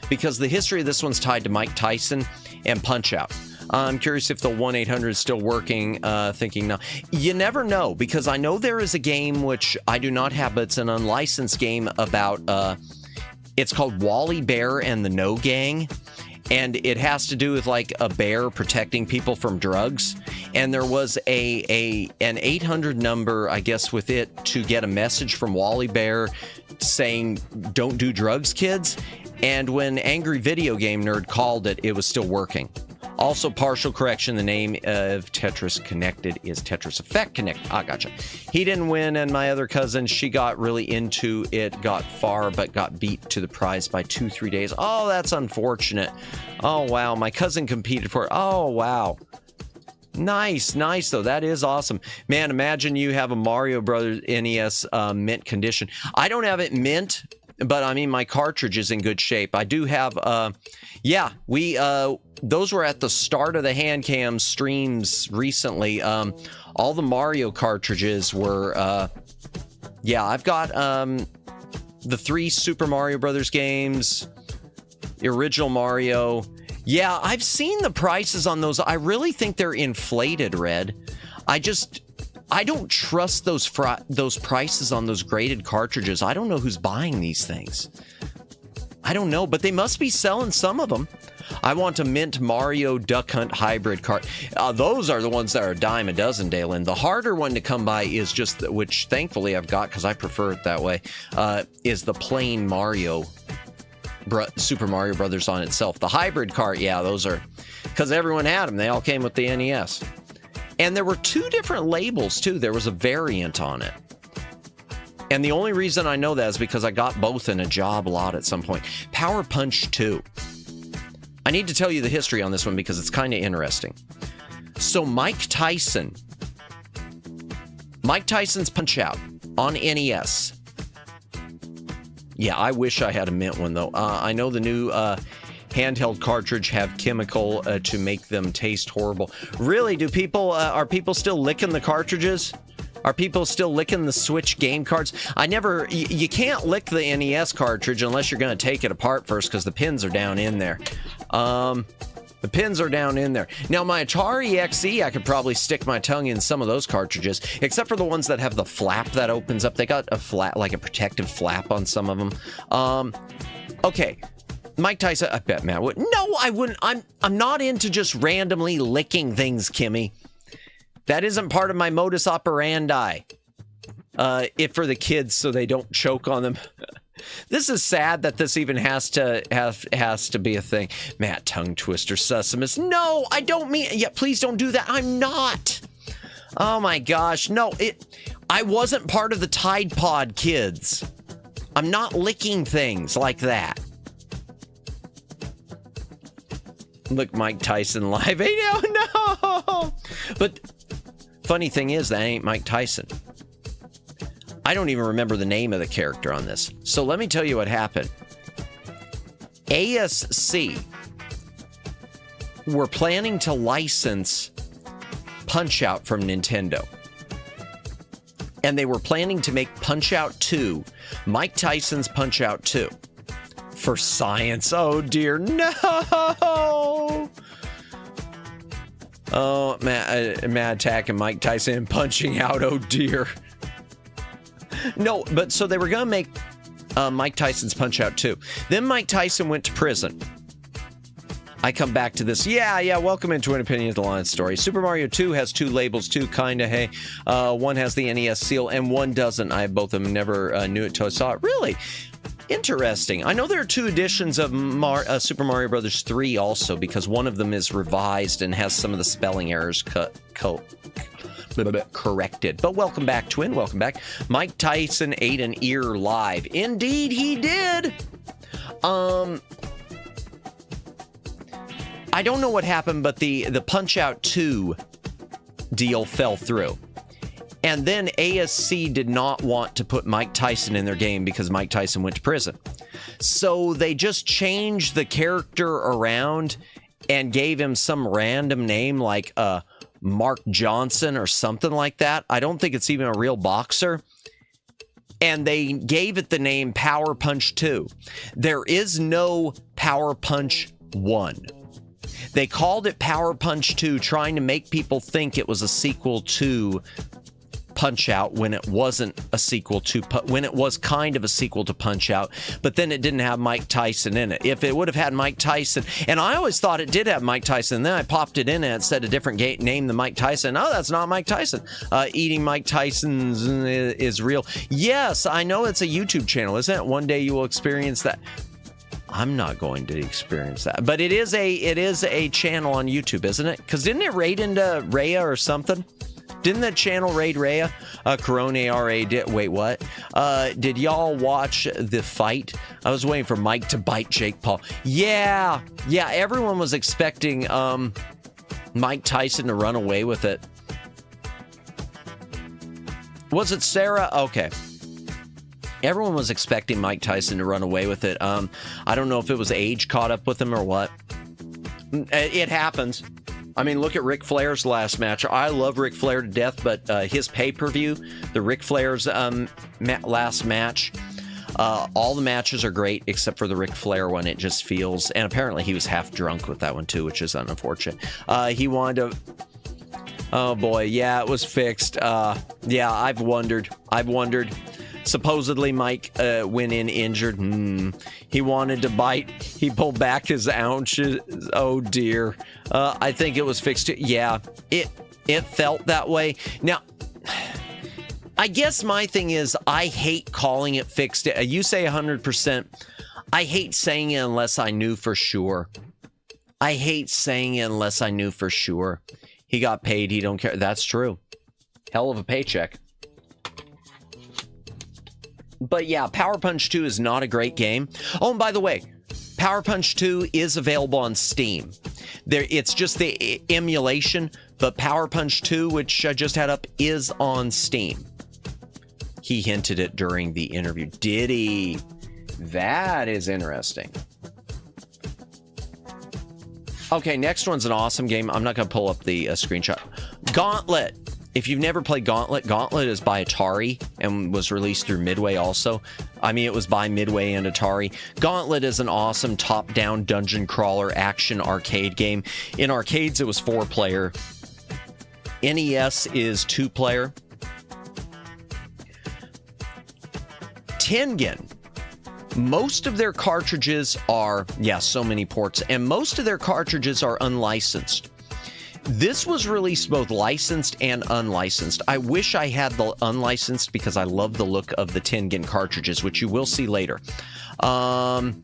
because the history of this one's tied to Mike Tyson and Punch-Out. I'm curious if the 1-800 is still working, thinking no. You never know, because I know there is a game which I do not have, but it's an unlicensed game about, it's called Wally Bear and the No Gang, and it has to do with like a bear protecting people from drugs. And there was an 800 number, I guess, with it to get a message from Wally Bear saying, "Don't do drugs, kids." And when Angry Video Game Nerd called it, it was still working. Also, partial correction, the name of Tetris Connected is Tetris Effect Connected. Ah, gotcha. He didn't win, and my other cousin, she got really into it, got far, but got beat to the prize by 2-3 days. Oh, that's unfortunate. Oh, wow. My cousin competed for it. Oh, wow. Nice, though. That is awesome. Man, imagine you have a Mario Brothers NES mint condition. I don't have it mint, but I mean, my cartridge is in good shape. I do have, those were at the start of the Handcam streams recently. All the Mario cartridges were, I've got the 3 Super Mario Brothers games, the original Mario. Yeah, I've seen the prices on those. I really think they're inflated, Red. I don't trust those prices on those graded cartridges. I don't know who's buying these things. I don't know, but they must be selling some of them. I want a mint Mario Duck Hunt hybrid cart. Those are the ones that are a dime a dozen, Dalen. The harder one to come by is just, which thankfully I've got because I prefer it that way, is the plain Mario Super Mario Brothers on itself. The hybrid cart, yeah, those are, because everyone had them. They all came with the NES. And there were 2 different labels, too. There was a variant on it. And the only reason I know that is because I got both in a job lot at some point. Power Punch 2. I need to tell you the history on this one because it's kind of interesting. So Mike Tyson's Punch-Out on NES. Yeah, I wish I had a mint one, though. I know the new handheld cartridge have chemical to make them taste horrible. Really, are people still licking the cartridges? Are people still licking the Switch game cards? You can't lick the NES cartridge unless you're going to take it apart first because the pins are down in there. The pins are down in there. Now, my Atari XE, I could probably stick my tongue in some of those cartridges, except for the ones that have the flap that opens up. They got a flap, like a protective flap on some of them. Okay. Mike Tyson, I bet Matt would. No, I wouldn't. I'm not into just randomly licking things, Kimmy. That isn't part of my modus operandi. If for the kids so they don't choke on them. This is sad that this even has to be a thing. Matt, tongue twister, Sussimus. No, I don't mean. Yeah, please don't do that. I'm not. Oh my gosh, no. I wasn't part of the Tide Pod kids. I'm not licking things like that. Look, Mike Tyson live. Hey, no. But Funny thing is, that ain't Mike Tyson. I don't even remember the name of the character on this. So let me tell you what happened. ASC were planning to license Punch-Out from Nintendo. And they were planning to make Punch-Out 2, Mike Tyson's Punch-Out 2, for science. Oh dear, no! Oh, Mad attacking Mike Tyson and punching out, oh dear. No, but so they were going to make Mike Tyson's Punch-Out 2. Then Mike Tyson went to prison. I come back to this. Yeah, welcome into an Opinion of the Line story. Super Mario 2 has 2 labels, 2 kinda, hey. One has the NES seal and one doesn't. I have both of them, never knew it till I saw it. Really? Interesting. I know there are 2 editions of Super Mario Brothers 3 also, because one of them is revised and has some of the spelling errors corrected. But welcome back, Twin. Welcome back. Mike Tyson ate an ear live. Indeed, he did. I don't know what happened, but the Punch-Out 2 deal fell through. And then ASC did not want to put Mike Tyson in their game because Mike Tyson went to prison. So they just changed the character around and gave him some random name like Mark Johnson or something like that. I don't think it's even a real boxer. And they gave it the name Power Punch 2. There is no Power Punch 1. They called it Power Punch 2, trying to make people think it was a sequel to Punch-Out when it wasn't a sequel to, when it was kind of a sequel to Punch-Out, but then it didn't have Mike Tyson in it. If it would have had Mike Tyson, and I always thought it did have Mike Tyson, then I popped it in and it said a different name than Mike Tyson. Oh, that's not Mike Tyson. Eating Mike Tyson's is real. Yes, I know it's a YouTube channel, isn't it? One day you will experience that. I'm not going to experience that, but it is a channel on YouTube, isn't it? Because didn't it raid into Raya or something? Didn't that channel raid Raya? Corona RA did. Wait, what? Did y'all watch the fight? I was waiting for Mike to bite Jake Paul. Yeah. Everyone was expecting Mike Tyson to run away with it. Was it Sarah? Okay. Everyone was expecting Mike Tyson to run away with it. I don't know if it was age caught up with him or what. It happens. I mean, look at Ric Flair's last match. I love Ric Flair to death, but his pay-per-view, the Ric Flair's last match, all the matches are great except for the Ric Flair one. It just feels, and apparently he was half drunk with that one too, which is unfortunate. He wanted to... Oh boy, yeah, it was fixed. Yeah, I've wondered. Supposedly, Mike went in injured. He wanted to bite. He pulled back his ounces. Oh, dear. I think it was fixed. Yeah, it felt that way. Now, I guess my thing is I hate calling it fixed. You say 100%. I hate saying it unless I knew for sure. He got paid. He don't care. That's true. Hell of a paycheck. But yeah, Power Punch 2 is not a great game. Oh, and by the way, Power Punch 2 is available on Steam. It's just the emulation, but Power Punch 2, which I just had up, is on Steam. He hinted it during the interview. Did he? That is interesting. Okay, next one's an awesome game. I'm not going to pull up the screenshot. Gauntlet. If you've never played Gauntlet, Gauntlet is by Atari and was released through Midway also. I mean, it was by Midway and Atari. Gauntlet is an awesome top-down dungeon crawler action arcade game. In arcades, it was 4-player. NES is 2-player. Tengen. Most of their cartridges are, so many ports, and most of their cartridges are unlicensed. This was released both licensed and unlicensed. I wish I had the unlicensed because I love the look of the Tengen cartridges, which you will see later. The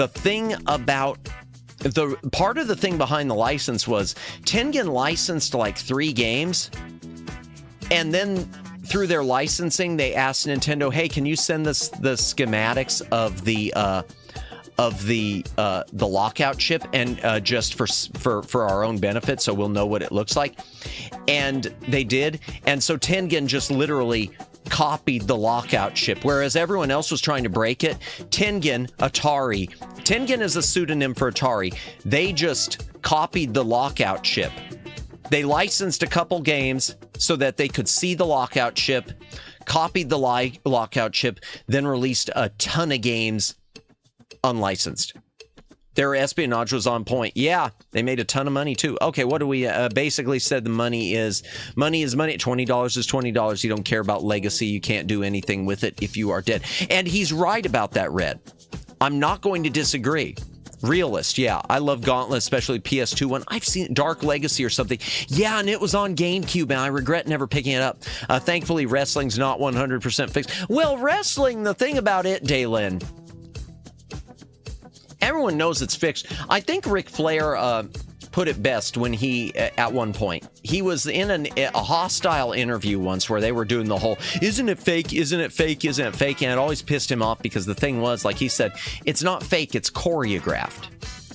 thing about... part of the thing behind the license was Tengen licensed like 3 games, and then through their licensing, they asked Nintendo, hey, can you send us the schematics of the of the lockout chip, and just for our own benefit, so we'll know what it looks like. And they did, and so Tengen just literally copied the lockout chip, whereas everyone else was trying to break it. Tengen is a pseudonym for Atari. They just copied the lockout chip. They licensed a couple games so that they could see the lockout chip, copied the lockout chip, then released a ton of games unlicensed. Their espionage was on point. Yeah, they made a ton of money too. Okay, what do we basically said the money is money. $20 is $20. You don't care about legacy. You can't do anything with it if you are dead. And he's right about that, Red. I'm not going to disagree. Realist, yeah. I love Gauntlet, especially PS2 one. I've seen Dark Legacy or something. Yeah, and it was on GameCube, and I regret never picking it up. Thankfully, wrestling's not 100% fixed. Well, wrestling, the thing about it, Daylin, everyone knows it's fixed. I think Ric Flair put it best when he, at one point, he was in a hostile interview once where they were doing the whole, isn't it fake, isn't it fake, isn't it fake? And it always pissed him off because the thing was, like he said, it's not fake, it's choreographed.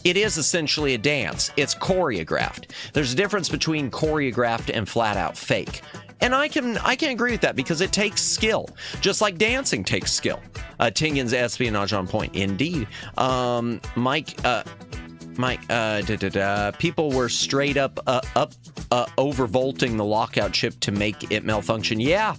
It is essentially a dance. It's choreographed. There's a difference between choreographed and flat out fake. And I can agree with that because it takes skill, just like dancing takes skill. Tengen's espionage on point, indeed. Mike, people were straight up overvolting the lockout chip to make it malfunction. Yeah.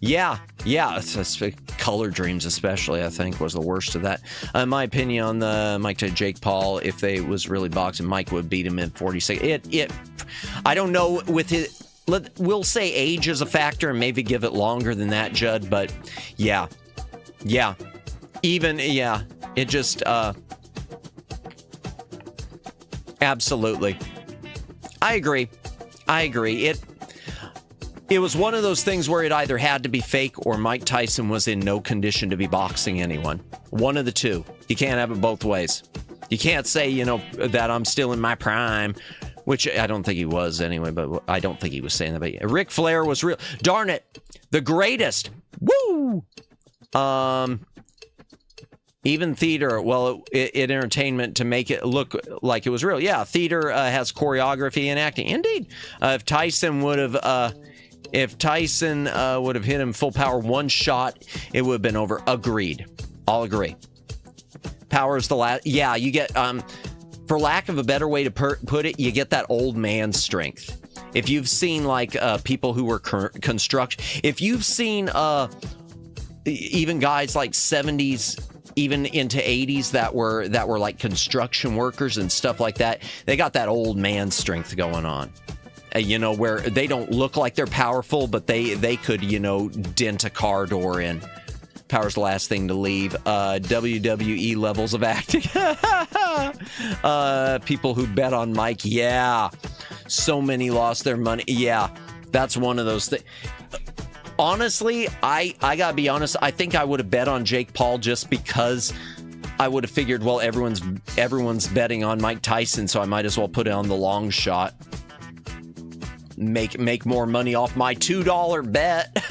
It's Color Dreams, especially, I think, was the worst of that. My opinion on the Mike to Jake Paul, if they was really boxing, Mike would beat him in 46. I don't know with his. We'll say age is a factor and maybe give it longer than that, Judd, but yeah. It just, absolutely. I agree. It was one of those things where it either had to be fake or Mike Tyson was in no condition to be boxing anyone. One of the two. You can't have it both ways. You can't say, that I'm still in my prime, which I don't think he was anyway, but I don't think he was saying that. But Ric Flair was real. Darn it. The greatest. Woo! Even theater, well, it entertainment to make it look like it was real. Yeah, theater has choreography and acting. Indeed. If Tyson would have hit him full power one shot, it would have been over. Agreed. I'll agree. Power's the last. Yeah, you get, for lack of a better way to put it, you get that old man strength. If you've seen like people who were construction, if you've seen even guys like 70s, even into 80s that were like construction workers and stuff like that, they got that old man strength going on. Where they don't look like they're powerful, but they could, dent a car door in. Power's the last thing to leave. WWE levels of acting. People who bet on Mike. Yeah. So many lost their money. Yeah. That's one of those things. Honestly, I gotta be honest. I think I would have bet on Jake Paul just because I would have figured, well, everyone's betting on Mike Tyson, so I might as well put it on the long shot. Make more money off my $2 bet.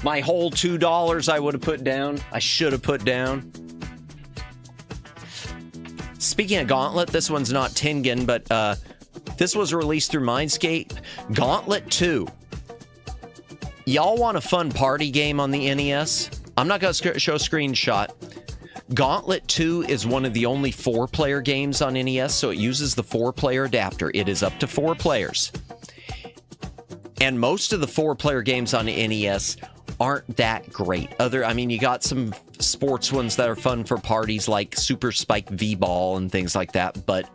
My whole $2 I would have put down. I should have put down. Speaking of Gauntlet, this one's not Tengen, but this was released through Mindscape. Gauntlet 2. Y'all want a fun party game on the NES? I'm not going to show a screenshot. Gauntlet 2 is one of the only 4-player games on NES, so it uses the 4-player adapter. It is up to 4 players. And most of the 4-player games on the NES aren't that great. You got some sports ones that are fun for parties like Super Spike V-Ball and things like that, but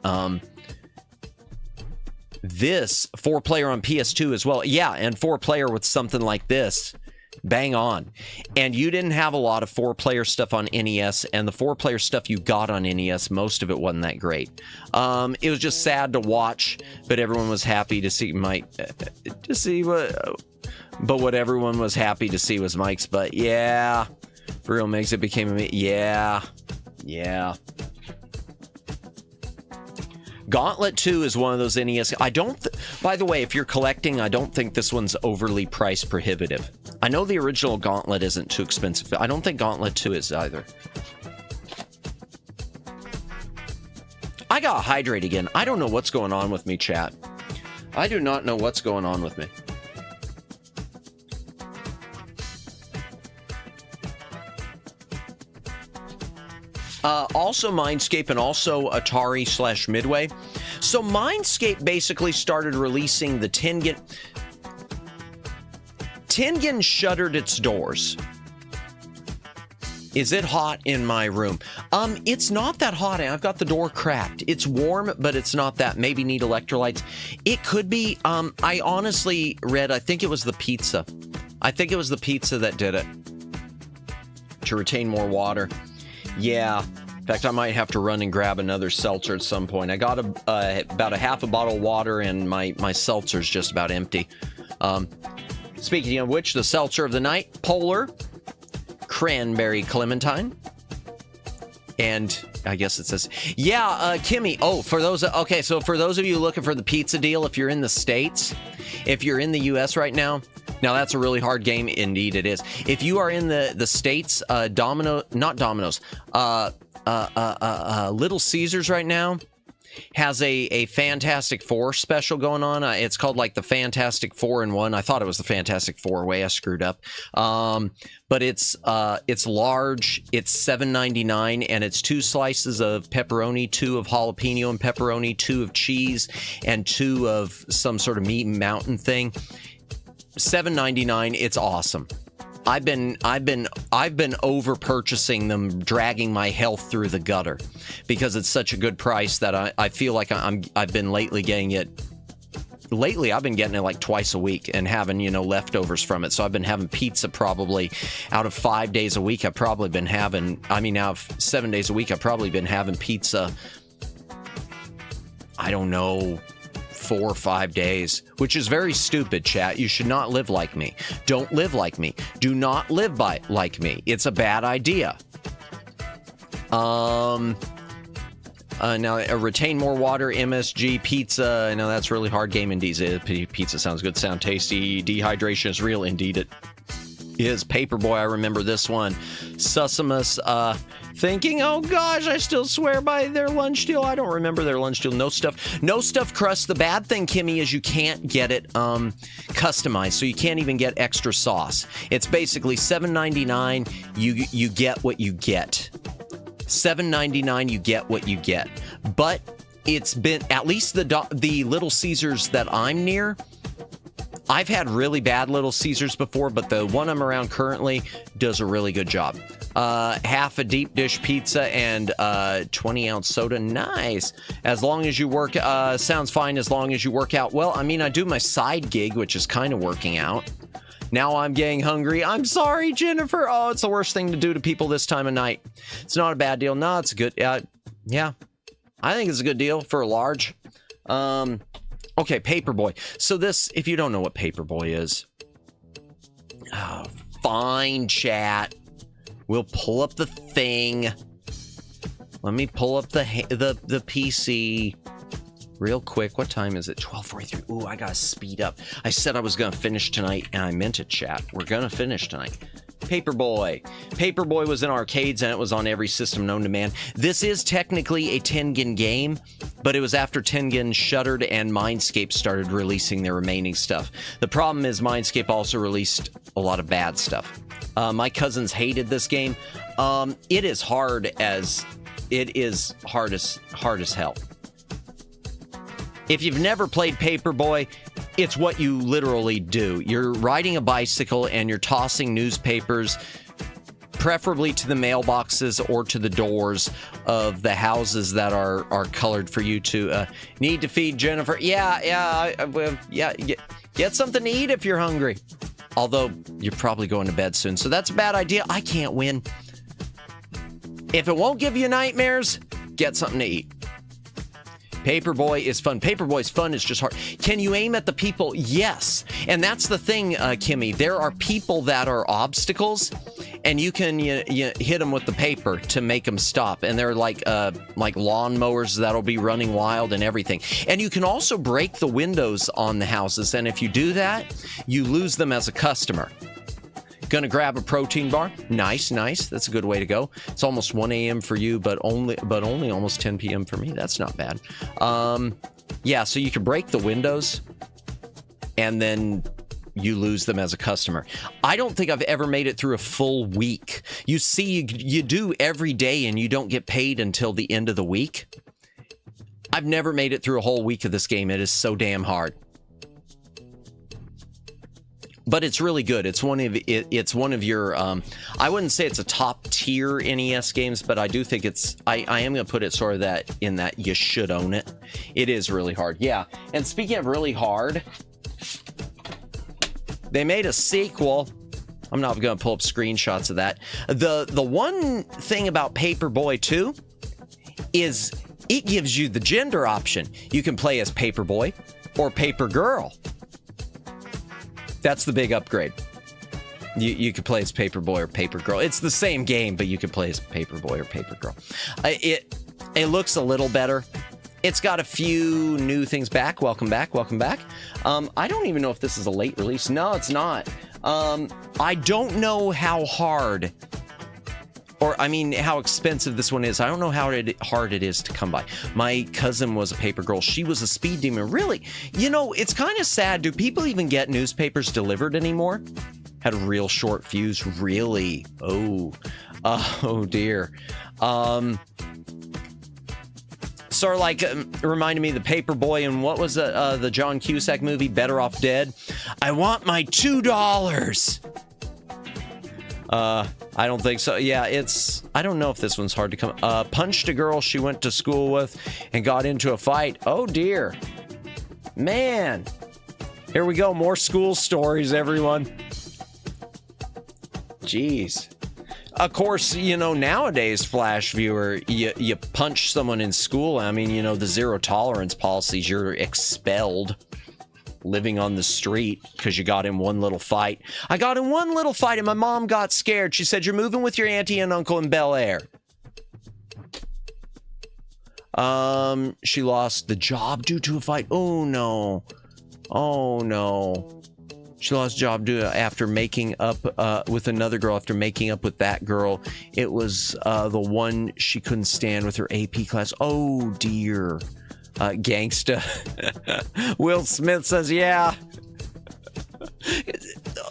this 4-player on PS2 as well. Yeah, and 4-player with something like this. Bang on. And you didn't have a lot of 4-player stuff on NES, and the 4-player stuff you got on NES, most of it wasn't that great. It was just sad to watch, but everyone was happy to see what everyone was happy to see was Mike's. But yeah, for real, makes it became a yeah. Gauntlet 2 is one of those NES. By the way, if you're collecting, I don't think this one's overly price prohibitive. I know the original Gauntlet isn't too expensive. I don't think Gauntlet 2 is either. I gotta hydrate again. I don't know what's going on with me, chat. I do not know what's going on with me. Also Mindscape and also Atari/Midway. So Mindscape basically started releasing the Tengen. Tengen shuttered its doors. Is it hot in my room? It's not that hot. I've got the door cracked. It's warm, but it's not that. Maybe need electrolytes. It could be. I honestly read, I think it was the pizza. I think it was the pizza that did it. To retain more water. Yeah. In fact, I might have to run and grab another seltzer at some point. I got about a half a bottle of water, and my seltzer's just about empty. Speaking of which, the seltzer of the night, Polar Cranberry Clementine. And I guess it says, yeah, Kimmy. Oh, for those, okay, so for those of you looking for the pizza deal, if you're in the States, if you're in the US right now that's a really hard game. Indeed it is. If you are in the States, Little Caesars right now has a Fantastic Four special going on. It's called like the Fantastic 4-in-1. I thought it was the Fantastic Four. Way I screwed up. But it's large. It's $7.99, and it's 2 slices of pepperoni, 2 of jalapeno and pepperoni, 2 of cheese, and 2 of some sort of meat mountain thing. $7.99. It's awesome. I've been over purchasing them, dragging my health through the gutter because it's such a good price that I feel like I've been lately getting it. Lately, I've been getting it like twice a week and having, leftovers from it. So I've been having pizza probably out of 5 days a week. I've probably been having, out of 7 days a week, I've probably been having pizza. I don't know, 4 or 5 days, which is very stupid, chat. You should not live like me. Don't live like me. Do not live like me. It's a bad idea. Now, retain more water, MSG, pizza. I know that's really hard game indeed. Pizza sounds good, sound tasty. Dehydration is real. Indeed it is. Paperboy, I remember this one. Sussimus, thinking, oh gosh, I still swear by their lunch deal. I don't remember their lunch deal. No stuffed crust. The bad thing, Kimmy, is you can't get it customized, so you can't even get extra sauce. It's basically $7.99. You get what you get. $7.99. You get what you get. But it's been, at least the Little Caesars that I'm near, I've had really bad Little Caesars before, but the one I'm around currently does a really good job. Half a deep dish pizza and 20-ounce soda. Nice. As long as you work, sounds fine as long as you work out. Well, I do my side gig, which is kind of working out. Now I'm getting hungry. I'm sorry, Jennifer. Oh, it's the worst thing to do to people this time of night. It's not a bad deal. No, it's good. Yeah, I think it's a good deal for a large. Okay, Paperboy. So this, if you don't know what Paperboy is, oh, fine, chat. We'll pull up the thing. Let me pull up the PC real quick. What time is it? 12:43. Ooh, I gotta speed up. I said I was gonna finish tonight, and I meant it, chat. We're gonna finish tonight. Paperboy. Paperboy was in arcades, and it was on every system known to man. This is technically a Tengen game, but it was after Tengen shuttered and Mindscape started releasing their remaining stuff. The problem is Mindscape also released a lot of bad stuff. My cousins hated this game. It is hard as hell. If you've never played Paperboy, it's what you literally do. You're riding a bicycle and you're tossing newspapers, preferably to the mailboxes or to the doors of the houses that are colored for you to need to feed Jennifer. Yeah. Get something to eat if you're hungry. Although you're probably going to bed soon, so that's a bad idea. I can't win. If it won't give you nightmares, get something to eat. Paperboy is fun. Paperboy's fun. It's just hard. Can you aim at the people? Yes. And that's the thing, Kimmy. There are people that are obstacles, and you can you hit them with the paper to make them stop. And they're like lawnmowers that'll be running wild and everything. And you can also break the windows on the houses. And if you do that, you lose them as a customer. Gonna grab a protein bar. Nice. That's a good way to go. It's almost 1 a.m. for you, but only almost 10 p.m. for me. That's not bad. Yeah, so you can break the windows and then you lose them as a customer. I don't think I've ever made it through a full week. You see, you do every day and you don't get paid until the end of the week. I've never made it through a whole week of this game. It is so damn hard. But it's really good. It's one of your, I wouldn't say it's a top tier NES games, but I do think I am going to put it sort of that you should own it. It is really hard. Yeah. And speaking of really hard, they made a sequel. I'm not going to pull up screenshots of that. The one thing about Paperboy 2 is it gives you the gender option. You can play as Paperboy or Paper Girl. That's the big upgrade. You could play as Paperboy or Paper Girl. It's the same game, but you could play as Paperboy or Paper Girl. It looks a little better. It's got a few new things back. Welcome back. I don't even know if this is a late release. No, it's not. I don't know how hard, or I mean how expensive this one is. I don't know how hard it is to come by. My cousin was a paper girl. She was a speed demon. Really, it's kind of sad. Do people even get newspapers delivered anymore? Had a real short fuse. Really? Oh dear. Sort of like reminded me of the Paperboy and what was the John Cusack movie, Better Off Dead. I want my $2. I don't think so. Yeah, I don't know if this one's hard to come. Punched a girl she went to school with and got into a fight. Oh dear. Man. Here we go. More school stories, everyone. Jeez. Of course, nowadays, Flash Viewer, you punch someone in school. I mean, the zero tolerance policies, you're expelled. Living on the street because you got in one little fight. I got in one little fight and my mom got scared. She said, "You're moving with your auntie and uncle in Bel Air." She lost the job due to a fight. Oh no. She lost a job after making up with another girl. After making up with that girl, it was the one she couldn't stand with her AP class. Oh dear. Gangsta. Will Smith says, yeah.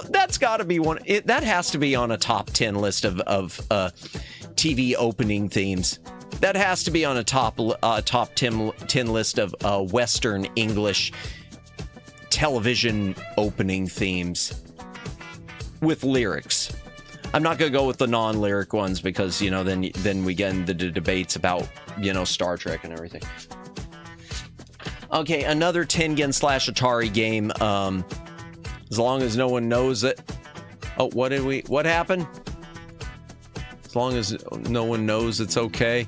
That's got to be one. That has to be on a top 10 list of TV opening themes. That has to be on a top 10 list of Western English television opening themes with lyrics. I'm not going to go with the non-lyric ones because, then we get into the debates about, Star Trek and everything. Okay, another Tengen / Atari game. As long as no one knows it. Oh, what happened? As long as no one knows, it's okay.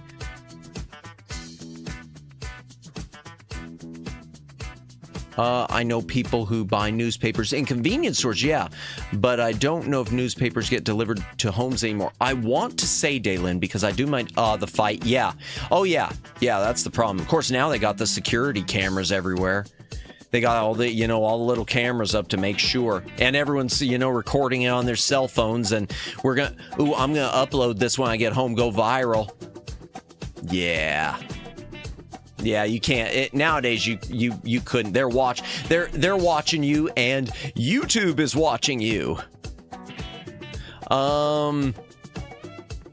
I know people who buy newspapers in convenience stores, yeah, but I don't know if newspapers get delivered to homes anymore. I want to say, Daylin, because I do mind the fight, yeah. Oh, yeah, that's the problem. Of course, now they got the security cameras everywhere. They got all the, all the little cameras up to make sure. And everyone's, recording it on their cell phones. And I'm going to upload this when I get home, go viral. Yeah. Yeah, you can't. Nowadays, you couldn't. They're watching you, and YouTube is watching you. Oh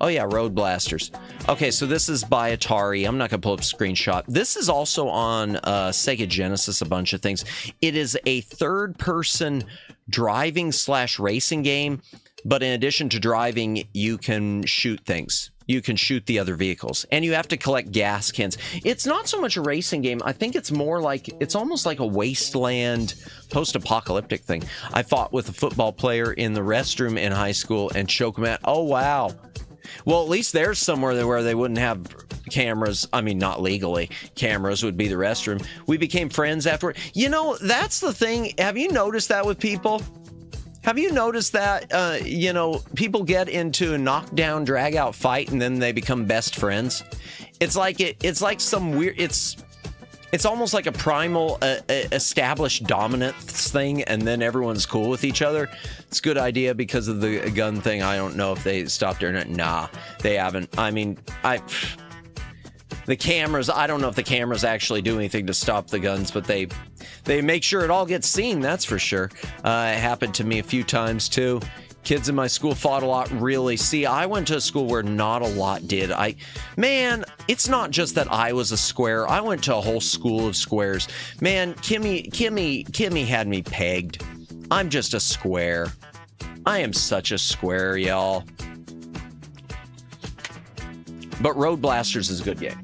yeah, Road Blasters. Okay, so this is by Atari. I'm not gonna pull up a screenshot. This is also on Sega Genesis. A bunch of things. It is a third-person driving / racing game, but in addition to driving, you can shoot things. You can shoot the other vehicles, and you have to collect gas cans. It's not so much a racing game. I think it's more like, it's almost like a wasteland post-apocalyptic thing. I fought with a football player in the restroom in high school and choked him out. Oh, wow. Well, at least there's somewhere where they wouldn't have cameras. I mean, not legally. Cameras would be the restroom. We became friends afterward. That's the thing. Have you noticed that with people? Have you noticed that, people get into a knockdown, drag-out fight, and then they become best friends? It's like some weird... It's almost like a primal established dominance thing, and then everyone's cool with each other. It's a good idea because of the gun thing. I don't know if they stopped doing it. Nah, they haven't. I mean, the cameras, I don't know if the cameras actually do anything to stop the guns, but they make sure it all gets seen, that's for sure. It happened to me a few times too. Kids in my school fought a lot, really. See, I went to a school where not a lot did. Man, it's not just that I was a square. I went to a whole school of squares. Man, Kimmy had me pegged. I'm just a square. I am such a square, y'all. But Road Blasters is a good game.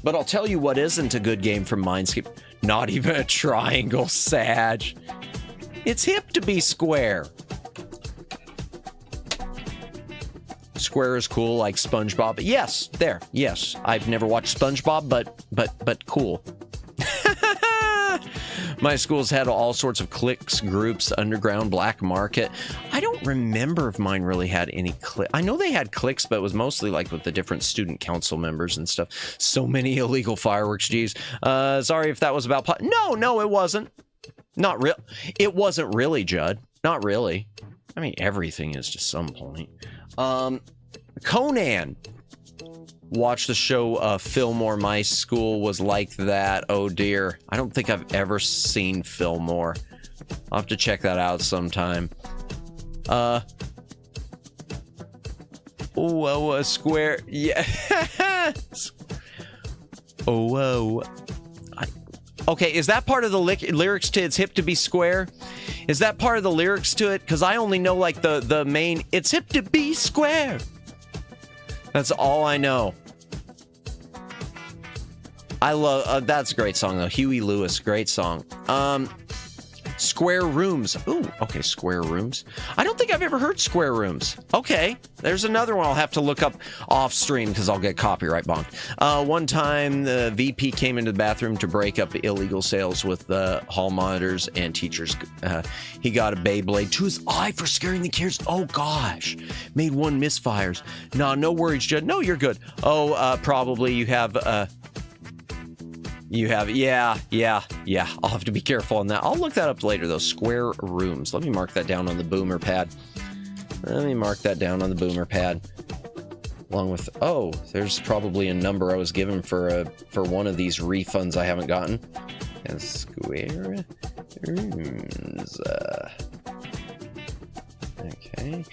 But I'll tell you what isn't a good game from Mindscape. Not even a triangle, Sag. It's hip to be square. Square is cool, like SpongeBob. Yes, there. Yes, I've never watched SpongeBob, but cool. My school's had all sorts of cliques, groups, underground, black market. I don't remember if mine really had any cliques. I know they had cliques, but it was mostly like with the different student council members and stuff. So many illegal fireworks, geez. Sorry if that was about... No, it wasn't. Not real. It wasn't really, Judd. Not really. I mean, everything is to some point. Conan. Watch the show Fillmore. My school was like that. Oh dear. I don't think I've ever seen Fillmore. I'll have to check that out sometime. A square. Yeah. Whoa. Okay, is that part of the lyrics to It's Hip to Be Square? Is that part of the lyrics to it? Because I only know like the main, It's hip to be square. That's all I know. I love, that's a great song though. Huey Lewis, great song. Square Rooms. Ooh, okay, Square Rooms. I don't think I've ever heard Square Rooms. Okay, there's another one I'll have to look up off stream because I'll get copyright bonked. One time, the VP came into the bathroom to break up illegal sales with the hall monitors and teachers. He got a Beyblade to his eye for scaring the kids. Oh gosh, made one misfires. No worries, Judd. No, you're good. Probably you have... yeah. I'll have to be careful on that. I'll look that up later, though. Square Rooms. Let me mark that down on the boomer pad. Along with, there's probably a number I was given for one of these refunds I haven't gotten. And Square Rooms. Okay.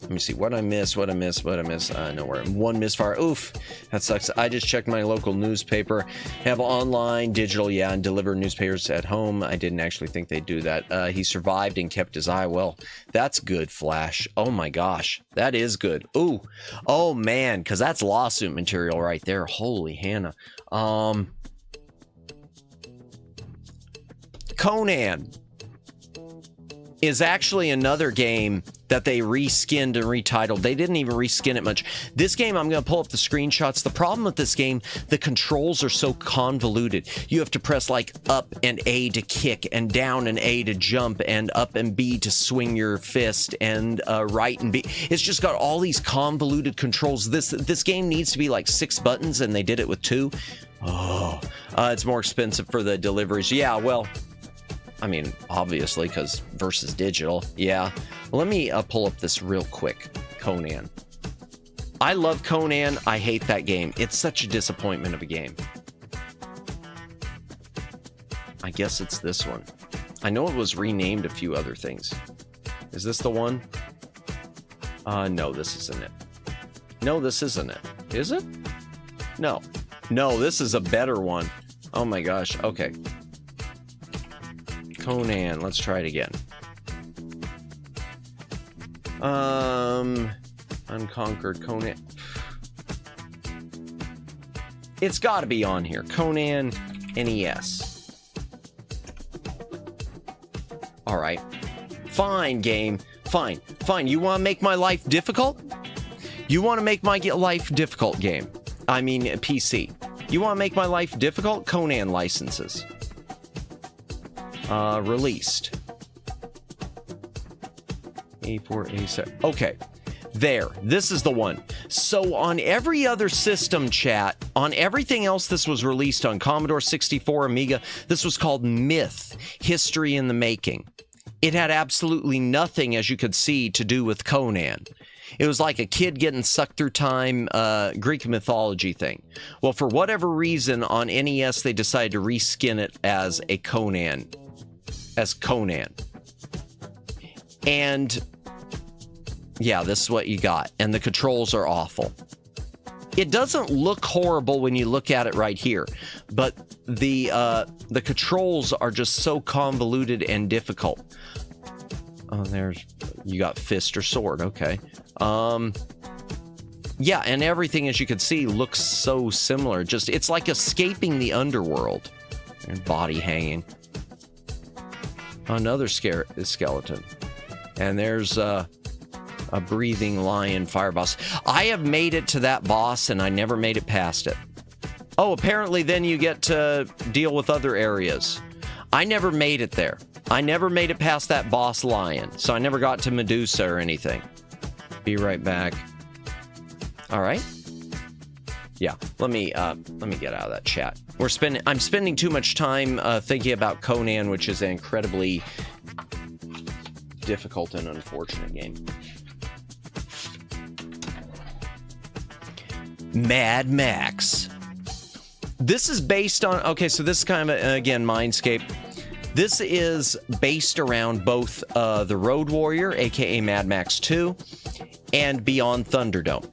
Let me see what I miss. Nowhere. One misfire. Oof. That sucks. I just checked my local newspaper. Have online, digital, yeah, and deliver newspapers at home. I didn't actually think they'd do that. He survived and kept his eye. Well, that's good, Flash. Oh my gosh. That is good. Ooh. Oh man, because that's lawsuit material right there. Holy Hannah. Conan is actually another game that they reskinned and retitled. They didn't even reskin it much. This game, I'm going to pull up the screenshots. The problem with this game, the controls are so convoluted. You have to press like up and A to kick, and down and A to jump, and up and B to swing your fist, and right and B. It's just got all these convoluted controls. This game needs to be like 6 buttons, and they did it with 2. It's more expensive for the deliveries. Yeah, well, I mean, obviously, because versus digital. Yeah. Let me pull up this real quick. Conan. I love Conan. I hate that game. It's such a disappointment of a game. I guess it's this one. I know it was renamed a few other things. Is this the one? No, this isn't it. No, this isn't it. Is it? No. No, this is a better one. Oh my gosh. Okay. Conan. Let's try it again. Unconquered Conan. It's got to be on here. Conan NES. All right. Fine, game. Fine. You want to make my life difficult? You want to make my life difficult, game? I mean, PC. You want to make my life difficult? Conan licenses. Released. A4, A7. Okay. There, this is the one. So on every other system, chat, on everything else this was released on Commodore 64, Amiga, this was called Myth, History in the Making. It had absolutely nothing, as you could see, to do with Conan. It was like a kid getting sucked through time, Greek mythology thing. Well, for whatever reason, on NES, they decided to reskin it as a Conan. And yeah, this is what you got. And the controls are awful. It doesn't look horrible when you look at it right here, but the controls are just so convoluted and difficult. Oh, you got fist or sword. Okay. Yeah, and everything, as you can see, looks so similar. Just, it's like escaping the underworld. And body hanging. Another skeleton. And there's a breathing lion fire boss. I have made it to that boss, and I never made it past it. Oh, apparently then you get to deal with other areas. I never made it there. I never made it past that boss lion, so I never got to Medusa or anything. Be right back. All right. Yeah, let me get out of that chat. I'm spending too much time thinking about Conan, which is an incredibly difficult and unfortunate game. Mad Max. This is based on, okay, so this is kind of, again, Mindscape. This is based around both the Road Warrior, aka Mad Max 2, and Beyond Thunderdome.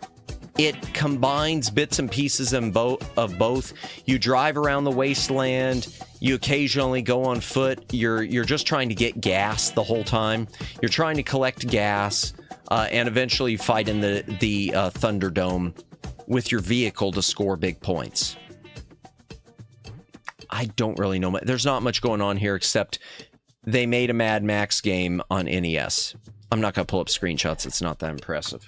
It combines bits and pieces of both. You drive around the wasteland. You occasionally go on foot. You're just trying to get gas the whole time. You're trying to collect gas, and eventually you fight in the Thunderdome with your vehicle to score big points. I don't really know. There's not much going on here except they made a Mad Max game on NES. I'm not going to pull up screenshots. It's not that impressive.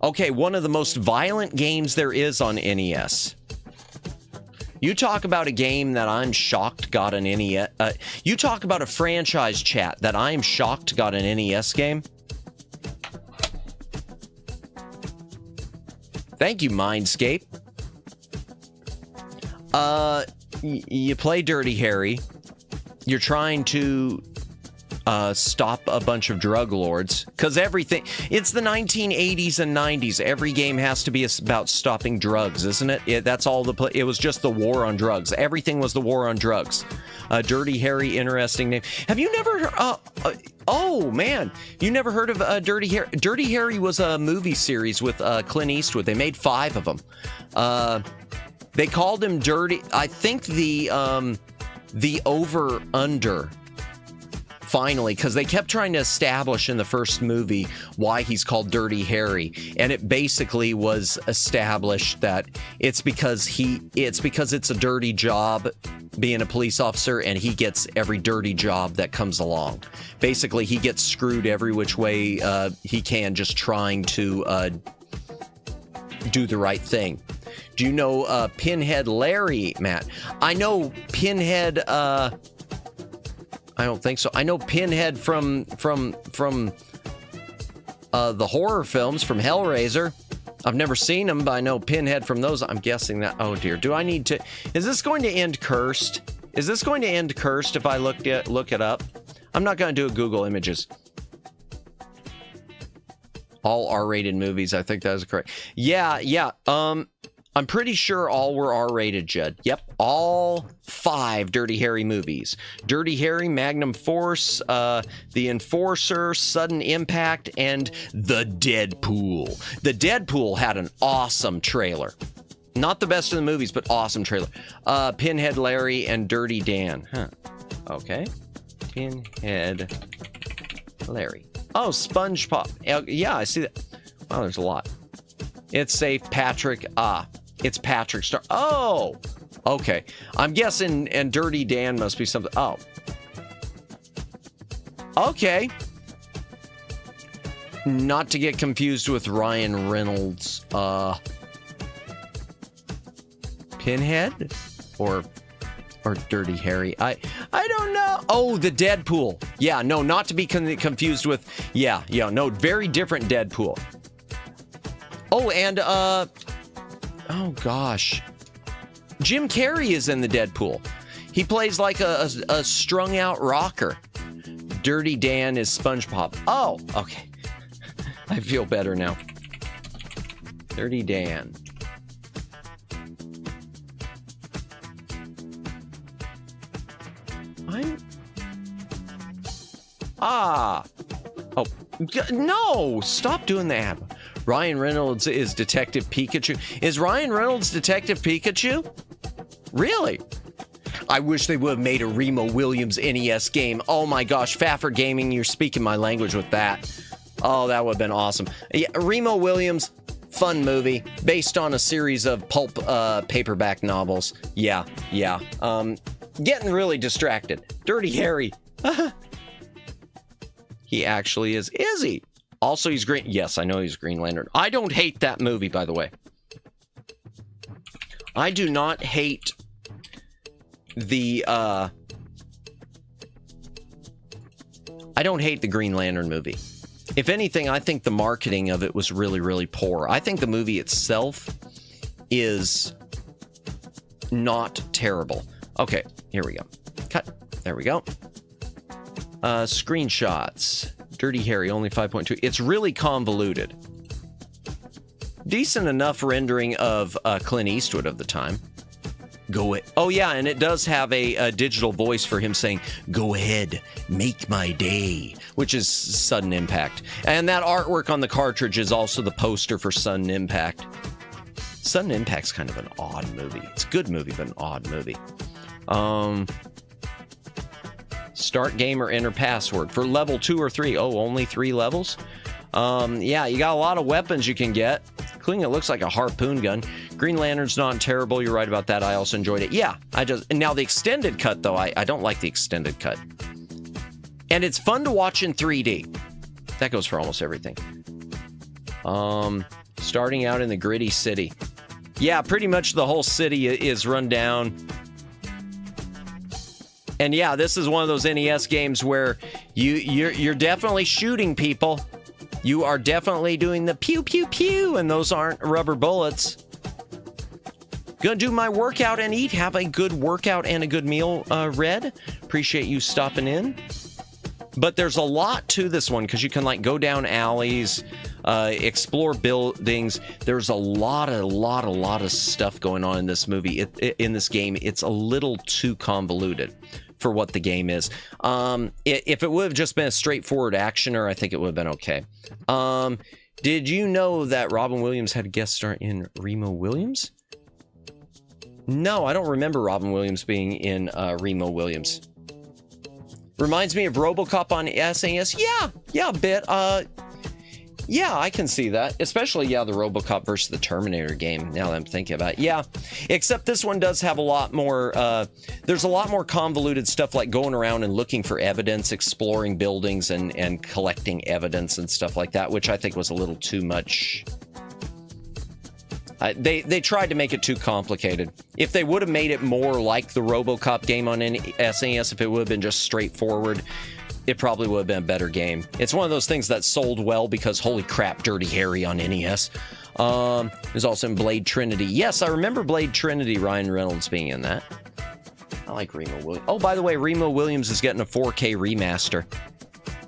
Okay, one of the most violent games there is on NES. You talk about a game that I'm shocked got an NES... you talk about a franchise, chat, that I'm shocked got an NES game. Thank you, Mindscape. You play Dirty Harry. You're trying to stop a bunch of drug lords, because everything, it's the 1980s and 90s. Every game has to be about stopping drugs, isn't it? That's all it was just the war on drugs. Everything was the war on drugs. Dirty Harry, interesting name. Have you never oh man, you never heard of Dirty Harry? Dirty Harry was a movie series with Clint Eastwood. They made 5 of them. They called him Dirty. I think the over-under, finally, because they kept trying to establish in the first movie why he's called Dirty Harry, and it basically was established that it's because it's a dirty job being a police officer, and he gets every dirty job that comes along. Basically, he gets screwed every which way he can, just trying to do the right thing. Do you know Pinhead Larry, Matt? I know Pinhead. I don't think so. I know Pinhead from the horror films, from Hellraiser. I've never seen him, but I know Pinhead from those. I'm guessing that. Oh dear. Do I need to? Is this going to end cursed? Is this going to end cursed if I look it up? I'm not going to do a Google Images. All R-rated movies. I think that is correct. Yeah. I'm pretty sure all were R-rated, Judd. Yep, all 5 Dirty Harry movies. Dirty Harry, Magnum Force, The Enforcer, Sudden Impact, and The Deadpool. The Deadpool had an awesome trailer. Not the best of the movies, but awesome trailer. Pinhead Larry and Dirty Dan. Huh. Okay. Pinhead Larry. Oh, SpongeBob. Yeah, I see that. Wow, there's a lot. It's safe, Patrick. It's Patrick Star. Oh, okay. I'm guessing, and Dirty Dan must be something. Oh, okay. Not to get confused with Ryan Reynolds. Pinhead or Dirty Harry. I don't know. Oh, the Deadpool. Yeah, no, not to be confused with, no, very different Deadpool. Oh, and, oh gosh. Jim Carrey is in the Deadpool. He plays like a strung out rocker. Dirty Dan is SpongeBob. Oh, okay. I feel better now. Dirty Dan. Oh, no, stop doing that. Ryan Reynolds is Detective Pikachu. Is Ryan Reynolds Detective Pikachu? Really? I wish they would have made a Remo Williams NES game. Oh my gosh, Faffer Gaming, you're speaking my language with that. Oh, that would have been awesome. Yeah, Remo Williams, fun movie, based on a series of pulp paperback novels. Yeah. Getting really distracted. Dirty Harry. He actually is. Is he? Also, he's green. Yes, I know he's Green Lantern. I don't hate that movie, by the way. I do not hate the, I don't hate the Green Lantern movie. If anything, I think the marketing of it was really, really poor. I think the movie itself is not terrible. Okay, here we go. Cut. There we go. Screenshots. Dirty Harry, only 5.2. It's really convoluted. Decent enough rendering of Clint Eastwood of the time. Go ahead. Oh, yeah, and it does have a digital voice for him saying, "Go ahead, make my day," which is Sudden Impact. And that artwork on the cartridge is also the poster for Sudden Impact. Sudden Impact's kind of an odd movie. It's a good movie, but an odd movie. Start game or enter password for level 2 or 3. Oh, only 3 levels? Yeah, you got a lot of weapons you can get, including it looks like a harpoon gun. Green Lantern's not terrible. You're right about that. I also enjoyed it. Yeah, and now the extended cut, though, I don't like the extended cut. And it's fun to watch in 3D. That goes for almost everything. Starting out in the gritty city. Yeah, pretty much the whole city is run down. And yeah, this is one of those NES games where you're definitely shooting people. You are definitely doing the pew, pew, pew, and those aren't rubber bullets. Gonna do my workout and eat. Have a good workout and a good meal, Red. Appreciate you stopping in. But there's a lot to this one because you can like go down alleys, explore buildings. There's a lot of stuff going on in this movie. In this game, it's a little too convoluted for what the game is. If it would have just been a straightforward actioner, I think it would have been okay. Did you know that Robin Williams had a guest star in Remo Williams? No, I don't remember Robin Williams being in Remo Williams. Reminds me of RoboCop on SNES. Yeah, a bit. Yeah, I can see that. Especially, the RoboCop versus the Terminator game, now that I'm thinking about it. Yeah, except this one does have a lot more, there's a lot more convoluted stuff like going around and looking for evidence, exploring buildings and collecting evidence and stuff like that, which I think was a little too much. They tried to make it too complicated. If they would have made it more like the RoboCop game on SNES, if it would have been just straightforward, it probably would have been a better game. It's one of those things that sold well because holy crap, Dirty Harry on NES. There's also in Blade Trinity. Yes, I remember Blade Trinity, Ryan Reynolds being in that. I like Remo Williams. Oh, by the way, Remo Williams is getting a 4K remaster.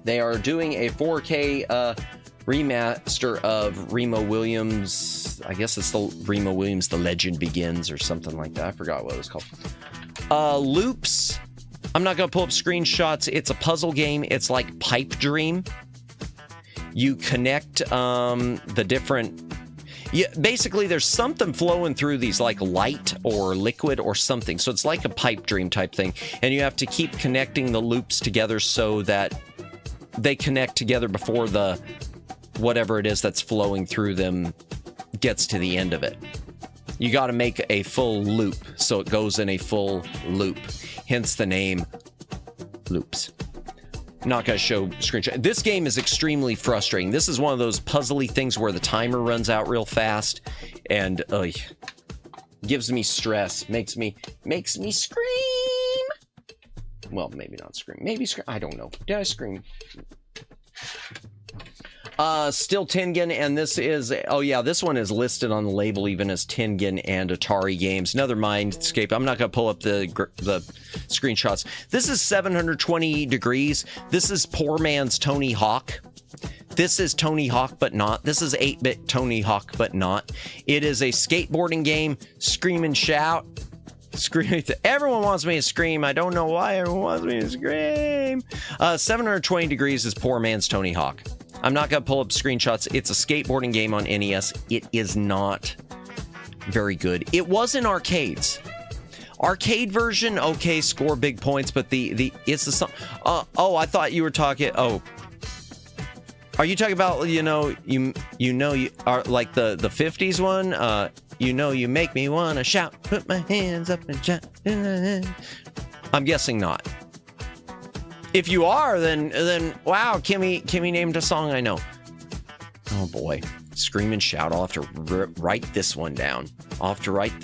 They are doing a 4K remaster of Remo Williams. I guess it's the Remo Williams The Legend Begins or something like that. I forgot what it was called. Loops. I'm not going to pull up screenshots. It's a puzzle game. It's like Pipe Dream. You connect the different... Yeah, basically, there's something flowing through these, like light or liquid or something. So it's like a pipe dream type thing. And you have to keep connecting the loops together so that they connect together before the whatever it is that's flowing through them gets to the end of it. You got to make a full loop so it goes in a full loop. Hence the name Loops. Not going to show screenshot. This game is extremely frustrating. This is one of those puzzly things where the timer runs out real fast and gives me stress, makes me scream. Well, maybe not scream. Maybe scream. I don't know. Did I scream? Still Tengen, and this is, oh yeah, this one is listed on the label even as Tengen and Atari games. Another Mindscape. I'm not going to pull up the screenshots. This is 720 degrees. This is poor man's Tony Hawk. This is Tony Hawk, but not. This is 8-bit Tony Hawk, but not. It is a skateboarding game. Scream and shout. Scream. Everyone wants me to scream. I don't know why everyone wants me to scream. 720 degrees is poor man's Tony Hawk. I'm not going to pull up screenshots. It's a skateboarding game on NES. It is not very good. It was in arcades. Arcade version, okay, score big points, but it's the song. Oh, I thought you were talking. Oh, are you talking about you are like the 50s one? You make me wanna shout, put my hands up and shout. I'm guessing not. If you are, then wow, Kimmy named a song I know. Oh boy, scream and shout. I'll have to write this one down. Write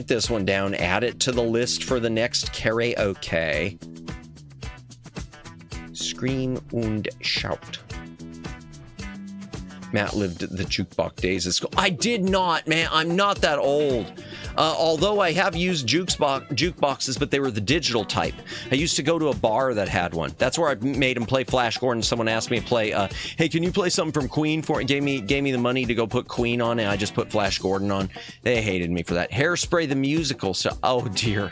this one down, add it to the list for the next karaoke. Scream und shout. Matt lived the jukebox days at school. I did not, man. I'm not that old. Although I have used jukeboxes, but they were the digital type. I used to go to a bar that had one. That's where I made him play Flash Gordon. Someone asked me to play, hey, can you play something from Queen for it? Gave me the money to go put Queen on, and I just put Flash Gordon on. They hated me for that. Hairspray the musical. So, oh dear.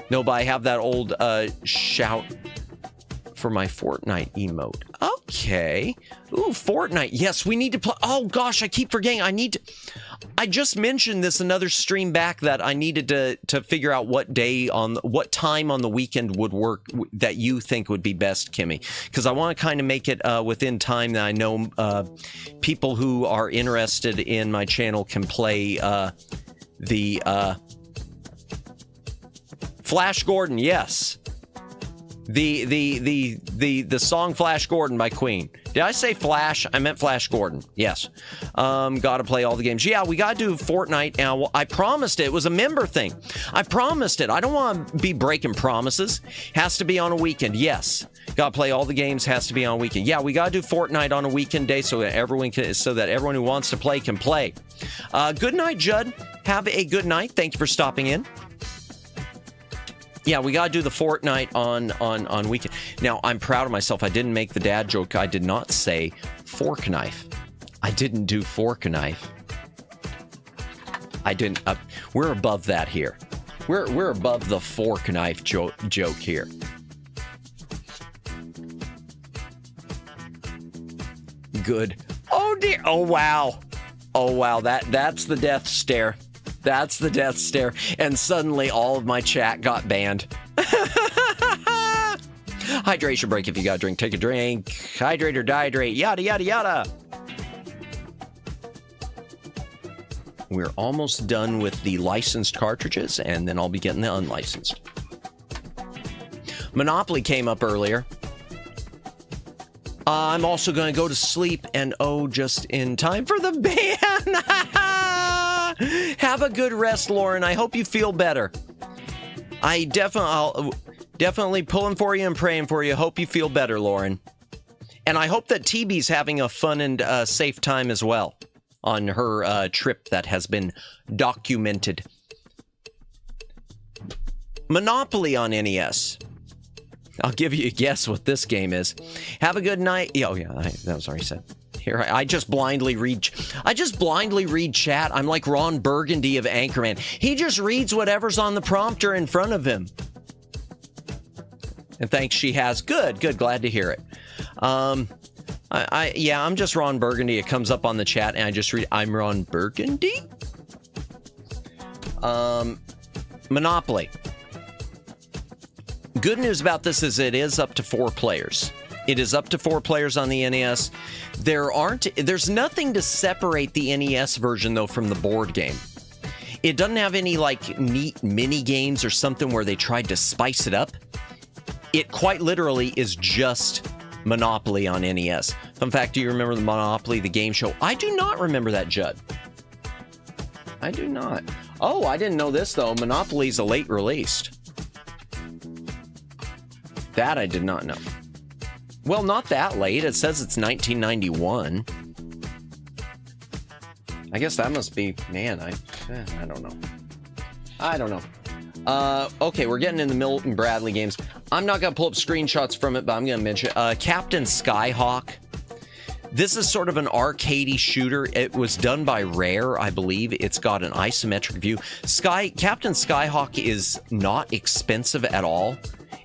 No, but I have that old shout for my Fortnite emote. Okay. Ooh, Fortnite. Yes, we need to play. Oh gosh, I keep forgetting. I just mentioned this another stream back that I needed to figure out what time on the weekend would work that you think would be best, Kimmy. Because I want to kind of make it within time that I know people who are interested in my channel can play the Flash Gordon, yes. The song Flash Gordon by Queen. Did I say Flash? I meant Flash Gordon. Yes. Gotta play all the games. Yeah, we gotta do Fortnite now. I promised it was a member thing. I promised it. I don't want to be breaking promises. Has to be on a weekend. Yes. Gotta play all the games. Has to be on a weekend. Yeah, we gotta do Fortnite on a weekend day so that everyone who wants to play can play. Good night, Judd. Have a good night. Thank you for stopping in. Yeah, we got to do the Fortnite on weekend. Now, I'm proud of myself. I didn't make the dad joke. I did not say fork knife. I didn't do fork knife. I didn't. We're above that here. We're above the fork knife joke here. Good. Oh, dear. Oh, wow. Oh, wow. That's the death stare. That's the death stare. And suddenly all of my chat got banned. Hydration break if you got to drink. Take a drink. Hydrate or dehydrate. Yada, yada, yada. We're almost done with the licensed cartridges, and then I'll be getting the unlicensed. Monopoly came up earlier. I'm also going to go to sleep, and just in time for the ban. Have a good rest, Lauren. I hope you feel better. I'll definitely pulling for you and praying for you. Hope you feel better, Lauren. And I hope that TB's having a fun and safe time as well on her trip that has been documented. Monopoly on NES. I'll give you a guess what this game is. Have a good night. Oh, yeah, that was already said. Here, I just blindly read chat. I'm like Ron Burgundy of Anchorman. He just reads whatever's on the prompter in front of him. And thanks, she has. Good. Glad to hear it. I'm just Ron Burgundy. It comes up on the chat, and I just read, I'm Ron Burgundy. Monopoly. Good news about this is it is up to 4 players. It is up to 4 players on the NES. There's nothing to separate the NES version, though, from the board game. It doesn't have any, neat mini games or something where they tried to spice it up. It quite literally is just Monopoly on NES. Fun fact, do you remember the Monopoly, the game show? I do not remember that, Judd. I do not. Oh, I didn't know this, though. Monopoly's a late released. That I did not know. Well, not that late. It says it's 1991. I guess that must be... Man, I don't know. I don't know. Okay, we're getting in the Milton Bradley games. I'm not going to pull up screenshots from it, but I'm going to mention Captain Skyhawk. This is sort of an arcadey shooter. It was done by Rare, I believe. It's got an isometric view. Captain Skyhawk is not expensive at all.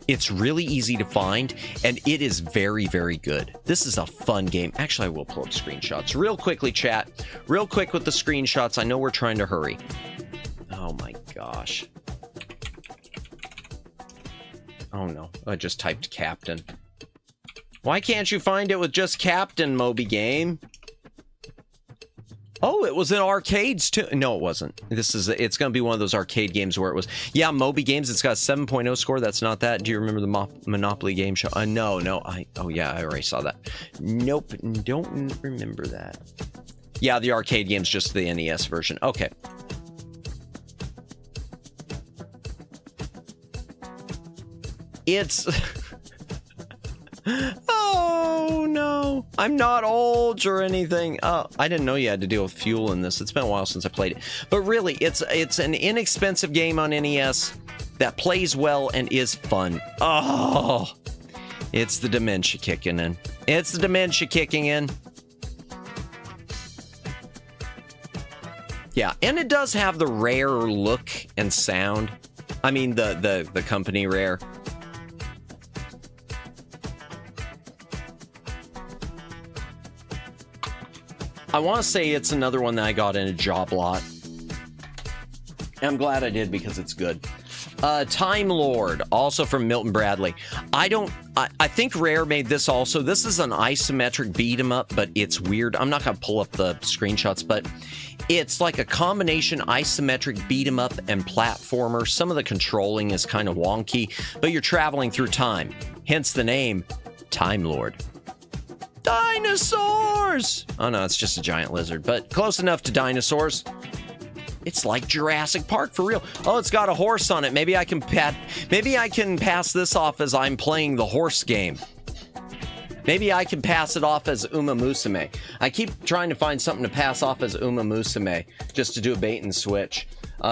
It's really easy to find, and it is very, very good. This is a fun game. Actually, I will pull up screenshots. Real quickly, chat. Real quick with the screenshots. I know we're trying to hurry. Oh my gosh. Oh no, I just typed Captain. Why can't you find it with just Captain, Moby Game? Oh, it was in arcades too. No, it wasn't. It's going to be one of those arcade games where it was. Yeah, Moby Games, it's got a 7.0 score. That's not that. Do you remember the Monopoly game show? No. Oh yeah, I already saw that. Nope, don't remember that. Yeah, the arcade game's just the NES version. Okay. It's... Oh no, I'm not old or anything. Oh, I didn't know you had to deal with fuel in this. It's been a while since I played it. But really, it's an inexpensive game on NES that plays well and is fun. Oh, it's the dementia kicking in. It's the dementia kicking in. Yeah, and it does have the Rare look and sound. I mean, the company Rare. I want to say it's another one that I got in a job lot. I'm glad I did because it's good. Time Lord, also from Milton Bradley. I think Rare made this also. This is an isometric beat 'em up, but it's weird. I'm not going to pull up the screenshots, but it's like a combination isometric beat 'em up and platformer. Some of the controlling is kind of wonky, but you're traveling through time. Hence the name, Time Lord. Dinosaurs! Oh no, it's just a giant lizard, but close enough to dinosaurs. It's like Jurassic Park for real. Oh, it's got a horse on it. Maybe I can pass this off as I'm playing the horse game. Maybe I can pass it off as Uma Musume. I keep trying to find something to pass off as Uma Musume just to do a bait and switch.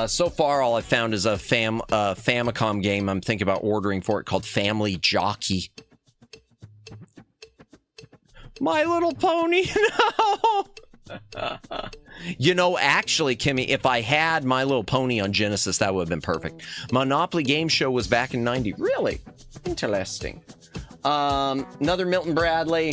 So far, all I've found is a Famicom game I'm thinking about ordering for it called Family Jockey. My Little Pony, no! You know, actually, Kimmy, if I had My Little Pony on Genesis, that would have been perfect. Monopoly Game Show was back in 90. Really? Interesting. Another Milton Bradley.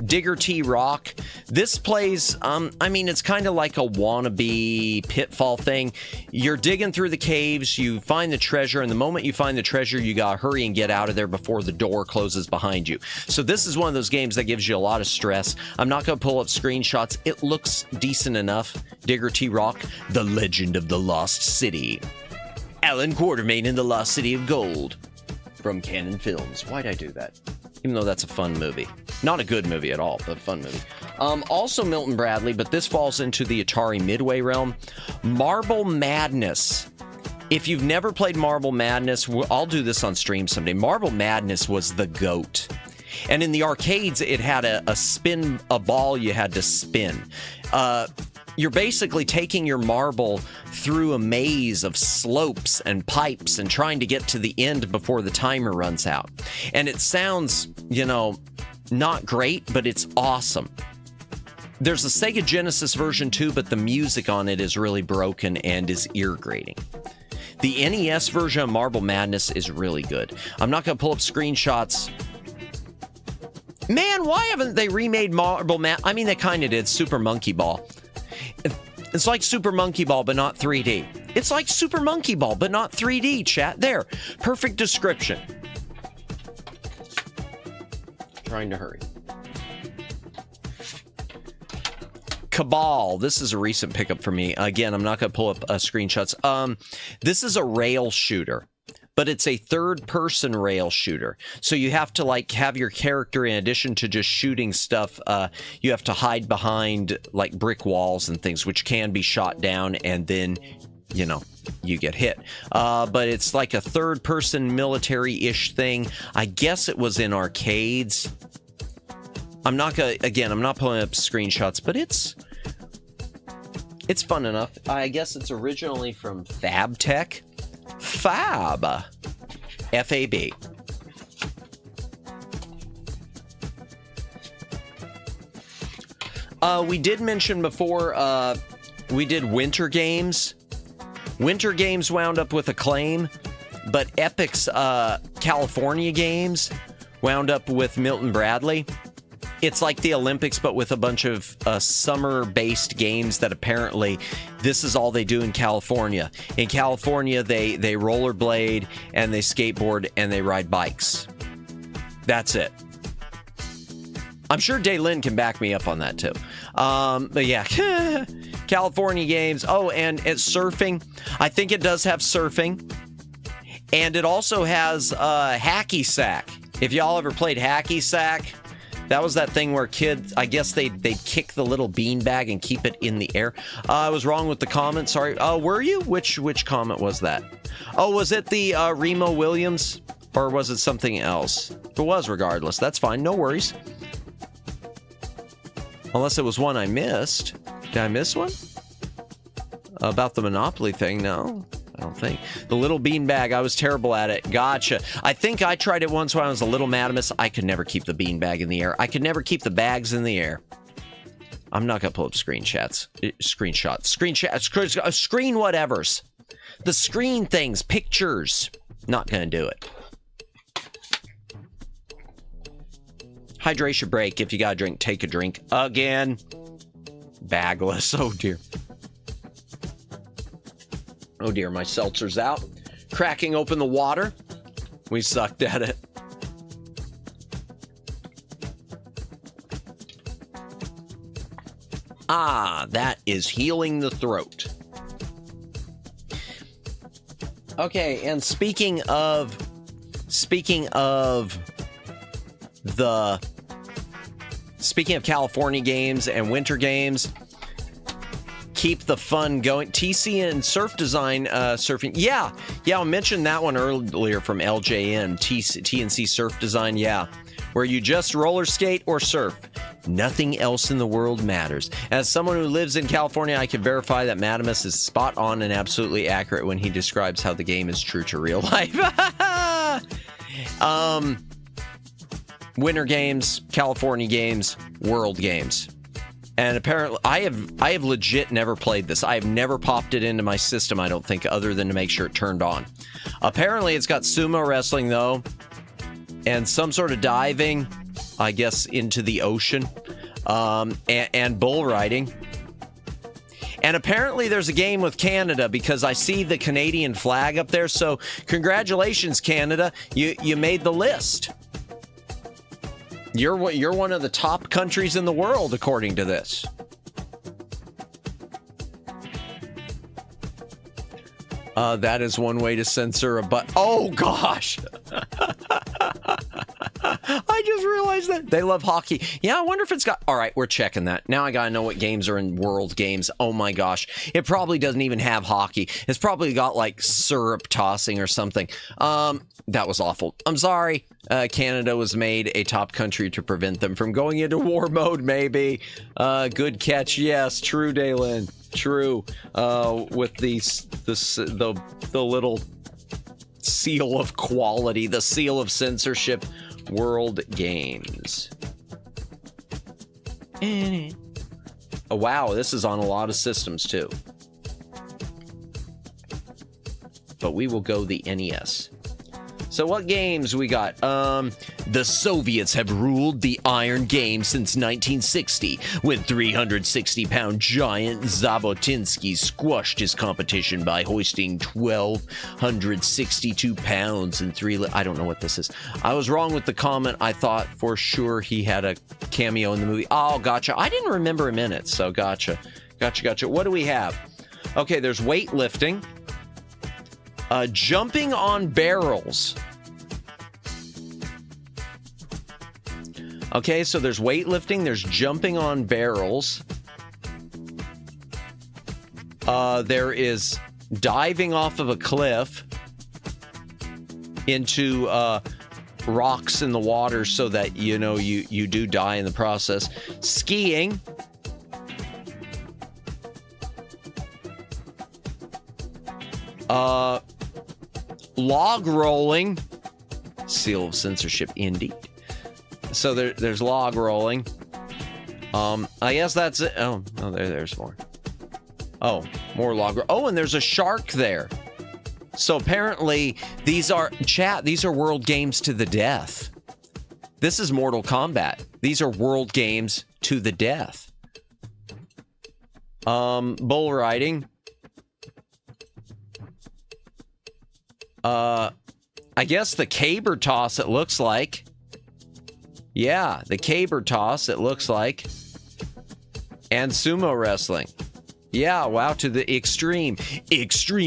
Digger T Rock. This plays, I mean, it's kind of like a wannabe Pitfall thing. You're digging through the caves, you find the treasure, and the moment you find the treasure, you gotta hurry and get out of there before the door closes behind you. So this is one of those games that gives you a lot of stress. I'm not gonna pull up screenshots. It looks decent enough. Digger T Rock, The Legend of the Lost City. Alan Quartermain in the Lost City of Gold. From Canon Films. Why'd I do that? Even though that's a fun movie. Not a good movie at all, but a fun movie. Also Milton Bradley, but this falls into the Atari Midway realm. Marble Madness. If you've never played Marble Madness, I'll do this on stream someday. Marble Madness was the GOAT. And in the arcades, it had a ball you had to spin. You're basically taking your marble through a maze of slopes and pipes and trying to get to the end before the timer runs out. And it sounds, you know, not great, but it's awesome. There's a Sega Genesis version too, but the music on it is really broken and is ear-grating. The NES version of Marble Madness is really good. I'm not going to pull up screenshots. Man, why haven't they remade Marble Madness? I mean, they kind of did. Super Monkey Ball. It's like Super Monkey Ball, but not 3D. It's like Super Monkey Ball, but not 3D, chat. There. Perfect description. Trying to hurry. Cabal. This is a recent pickup for me. Again, I'm not going to pull up screenshots. This is a rail shooter, but it's a third-person rail shooter. So you have to, like, have your character, in addition to just shooting stuff, you have to hide behind, like, brick walls and things, which can be shot down, and then you know, you get hit. But it's like a third-person military-ish thing. I guess it was in arcades. I'm not pulling up screenshots, but it's fun enough. I guess it's originally from FabTech. Fab. F-A-B. We did mention before, we did Winter Games. Winter Games wound up with Acclaim, but Epic's California Games wound up with Milton Bradley. It's like the Olympics, but with a bunch of summer-based games that apparently this is all they do in California. In California, they rollerblade, and they skateboard, and they ride bikes. That's it. I'm sure Daylin can back me up on that, too. But yeah, California games. Oh, and it's surfing. I think it does have surfing. And it also has hacky sack. If y'all ever played hacky sack, that was that thing where kids, I guess they'd kick the little beanbag and keep it in the air. I was wrong with the comment. Sorry. Were you? Which comment was that? Oh, was it the Remo Williams? Or was it something else? It was regardless. That's fine. No worries. Unless it was one I missed. Did I miss one? About the Monopoly thing? No, I don't think. The little beanbag, I was terrible at it. Gotcha. I think I tried it once when I was a little madamus. I could never keep the beanbag in the air. I could never keep the bags in the air. I'm not going to pull up screenshots. Screen whatevers. The screen things, pictures. Not going to do it. Hydration break. If you got to drink, take a drink. Again. Bagless. Oh, dear. Oh, dear. My seltzer's out. Cracking open the water. We sucked at it. Ah, that is healing the throat. Okay, and speaking of California games and winter games, keep the fun going. TC and Surf Design surfing. Yeah, I mentioned that one earlier from LJN. TNC Surf Design, yeah. Where you just roller skate or surf. Nothing else in the world matters. As someone who lives in California, I can verify that Madamus is spot on and absolutely accurate when he describes how the game is true to real life. Winter games, California games, world games. And apparently, I have legit never played this. I have never popped it into my system, I don't think, other than to make sure it turned on. Apparently, it's got sumo wrestling, though, and some sort of diving, I guess, into the ocean, and bull riding. And apparently there's a game with Canada because I see the Canadian flag up there. So congratulations, Canada. You made the list. You're one of the top countries in the world, according to this. That is one way to censor a butt. Oh, gosh. I just realized that. They love hockey. Yeah, I wonder if it's got... All right, we're checking that. Now I gotta know what games are in world games. Oh, my gosh. It probably doesn't even have hockey. It's probably got, like, syrup tossing or something. That was awful. I'm sorry. Canada was made a top country to prevent them from going into war mode, maybe. Good catch. Yes, true, Daylin. True. With the little seal of quality, the seal of censorship, world games. Oh, wow, this is on a lot of systems, too. But we will go the NES. So what games we got? The Soviets have ruled the Iron Game since 1960, when 360-pound giant Zabotinsky squashed his competition by hoisting 1,262 pounds in I don't know what this is. I was wrong with the comment. I thought for sure he had a cameo in the movie. Oh, gotcha. I didn't remember him in it, so gotcha. What do we have? Okay, there's weightlifting. Jumping on barrels. Okay, so there's weightlifting, there's jumping on barrels. There is diving off of a cliff into rocks in the water so that, you know, you do die in the process. Skiing. Log rolling. Seal of censorship, indeed. So there's log rolling. I guess that's it. Oh, there's more. Oh, more log. Oh, and there's a shark there. So apparently these are world games to the death. This is Mortal Kombat. These are world games to the death. Bull riding. I guess the caber toss, it looks like. Yeah, the caber toss, it looks like. And sumo wrestling. Yeah, wow, to the extreme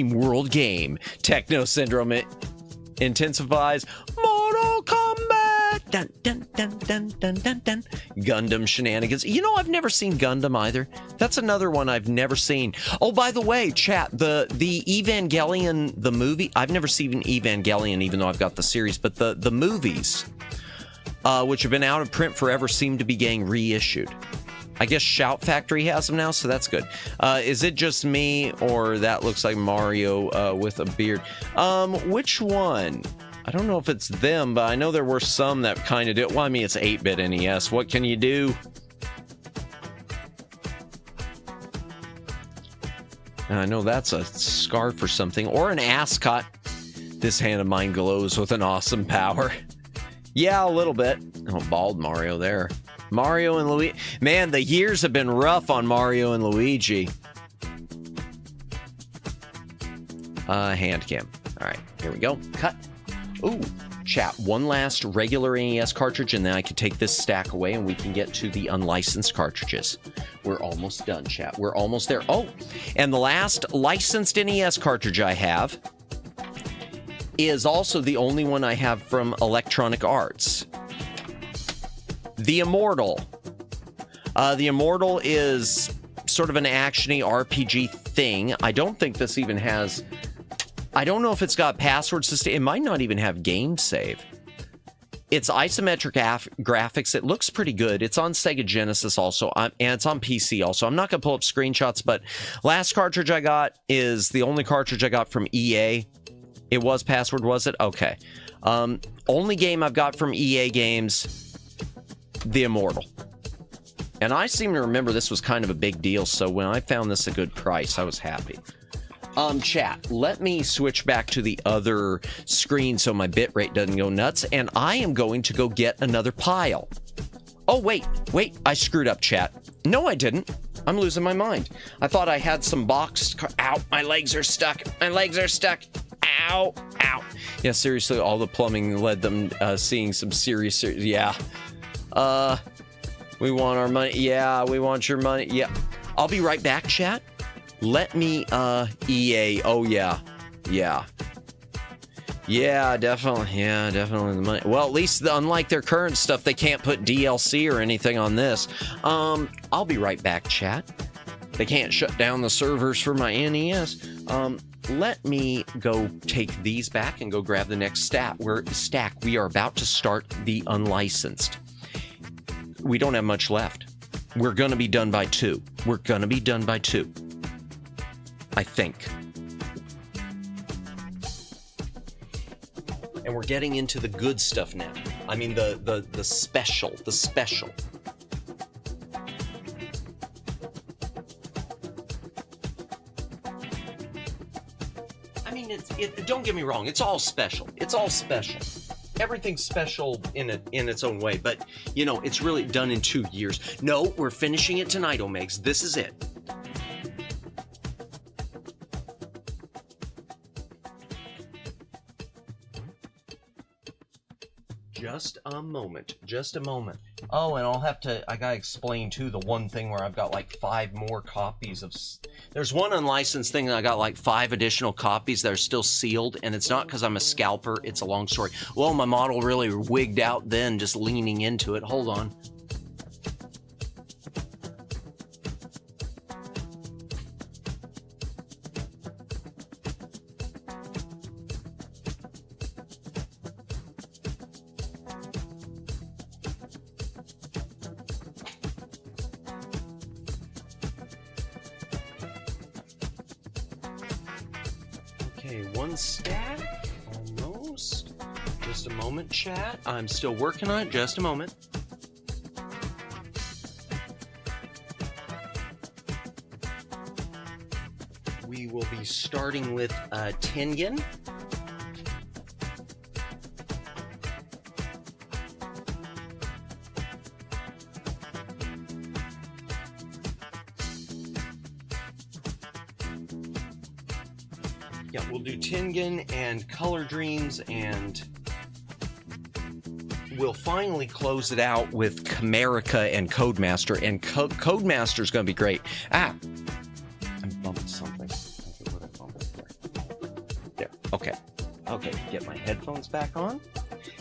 world game. Techno syndrome intensifies. Mortal Kombat. Dun, dun, dun, dun, dun, dun, dun. Gundam shenanigans. You know, I've never seen Gundam either. That's another one I've never seen. Oh, by the way, chat, the Evangelion, the movie, I've never seen Evangelion, even though I've got the series, but the movies, which have been out of print forever, seem to be getting reissued. I guess Shout Factory has them now, so that's good. Is it just me, or that looks like Mario with a beard? Which one? I don't know if it's them, but I know there were some that kind of did. Well, I mean, it's 8-bit NES. What can you do? I know that's a scarf or something, or an ascot. This hand of mine glows with an awesome power. Yeah, a little bit. Oh, bald Mario there. Mario and Luigi. Man, the years have been rough on Mario and Luigi. Handcam. All right, here we go. Cut. Ooh, chat. One last regular NES cartridge, and then I can take this stack away, and we can get to the unlicensed cartridges. We're almost done, chat. We're almost there. Oh, and the last licensed NES cartridge I have is also the only one I have from Electronic Arts. The Immortal. The Immortal is sort of an action-y RPG thing. I don't think this even has... I don't know if it's got password system. It might not even have game save. It's isometric graphics. It looks pretty good. It's on Sega Genesis also, and it's on PC also. I'm not going to pull up screenshots, but last cartridge I got is the only cartridge I got from EA. It was password, was it? Okay. Only game I've got from EA games, The Immortal. And I seem to remember this was kind of a big deal, so when I found this a good price, I was happy. Chat, let me switch back to the other screen so my bitrate doesn't go nuts, and I am going to go get another pile. Oh, wait, I screwed up, chat. No, I didn't. I'm losing my mind. I thought I had some boxed... Ow, my legs are stuck. My legs are stuck. Ow, ow. Yeah, seriously, all the plumbing led them seeing some serious... Yeah. We want our money. Yeah, we want your money. Yeah. I'll be right back, chat. Let me, EA. Oh, yeah. Yeah. Yeah, definitely. Yeah, definitely the money. Well, at least unlike their current stuff, they can't put DLC or anything on this. I'll be right back, chat. They can't shut down the servers for my NES. Let me go take these back and go grab the next stack. We are about to start the unlicensed. We don't have much left. We're going to be done by 2. We're going to be done by 2. I think. And we're getting into the good stuff now. I mean, the special. The special. I mean, don't get me wrong. It's all special. It's all special. Everything's special in its own way. But, you know, it's really done in 2 years. No, we're finishing it tonight, Omegs. This is it. Just a moment. Oh, and I gotta explain too the one thing where I've got like 5 more copies of... There's one unlicensed thing that I got like 5 additional copies that are still sealed, and it's not because I'm a scalper, it's a long story. Well, my model really wigged out then, just leaning into it. Hold on. Okay, one stack, almost. Just a moment, chat. I'm still working on it, just a moment. We will be starting with Tengen. Yeah, we'll do Tengen and Color Dreams, and we'll finally close it out with Camerica and Codemaster, and Codemaster is going to be great. I bumped something. Okay, what did I bump it there? Okay, get my headphones back on.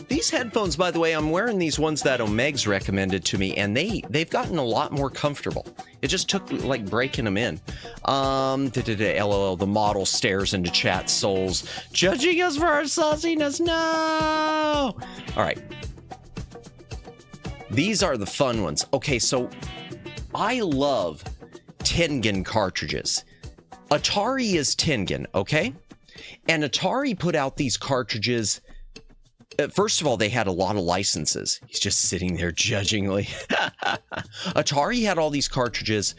These headphones, by the way, I'm wearing these ones that Omegs recommended to me, and they've gotten a lot more comfortable. It just took like breaking them in. LOL, the model stares into chat souls, judging us for our sauciness. No! All right. These are the fun ones. Okay, so I love Tengen cartridges. Atari is Tengen, okay? And Atari put out these cartridges. First of all, they had a lot of licenses. He's just sitting there judgingly. Atari had all these cartridges.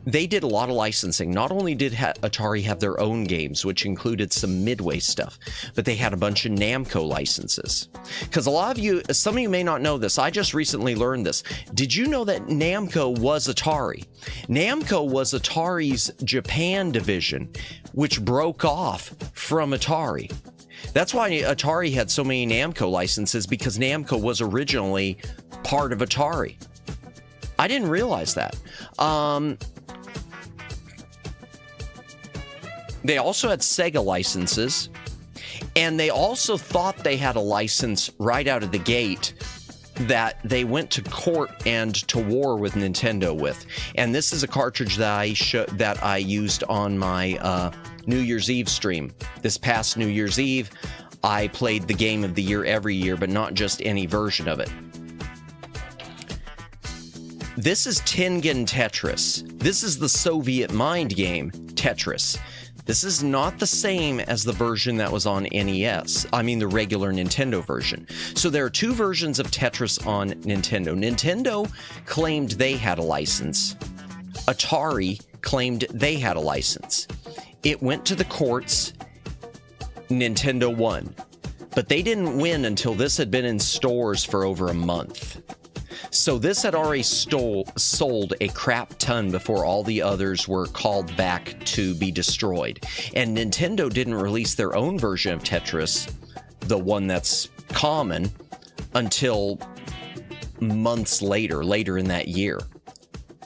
They did a lot of licensing. Not only did Atari have their own games, which included some Midway stuff, but they had a bunch of Namco licenses. Because a lot of you, some of you may not know this. I just recently learned this. Did you know that Namco was Atari? Namco was Atari's Japan division, which broke off from Atari. That's why Atari had so many Namco licenses, because Namco was originally part of Atari. I didn't realize that. They also had Sega licenses, and they also thought they had a license right out of the gate that they went to court and to war with Nintendo with. And this is a cartridge that I used on my New Year's Eve stream. This past New Year's Eve, I played the game of the year every year, but not just any version of it. This is Tengen Tetris. This is the Soviet mind game, Tetris. This is not the same as the version that was on NES. I mean, the regular Nintendo version. So there are two versions of Tetris on Nintendo. Nintendo claimed they had a license. Atari claimed they had a license. It went to the courts. Nintendo won. But they didn't win until this had been in stores for over a month. So this had already sold a crap ton before all the others were called back to be destroyed. And Nintendo didn't release their own version of Tetris, the one that's common, until months later in that year.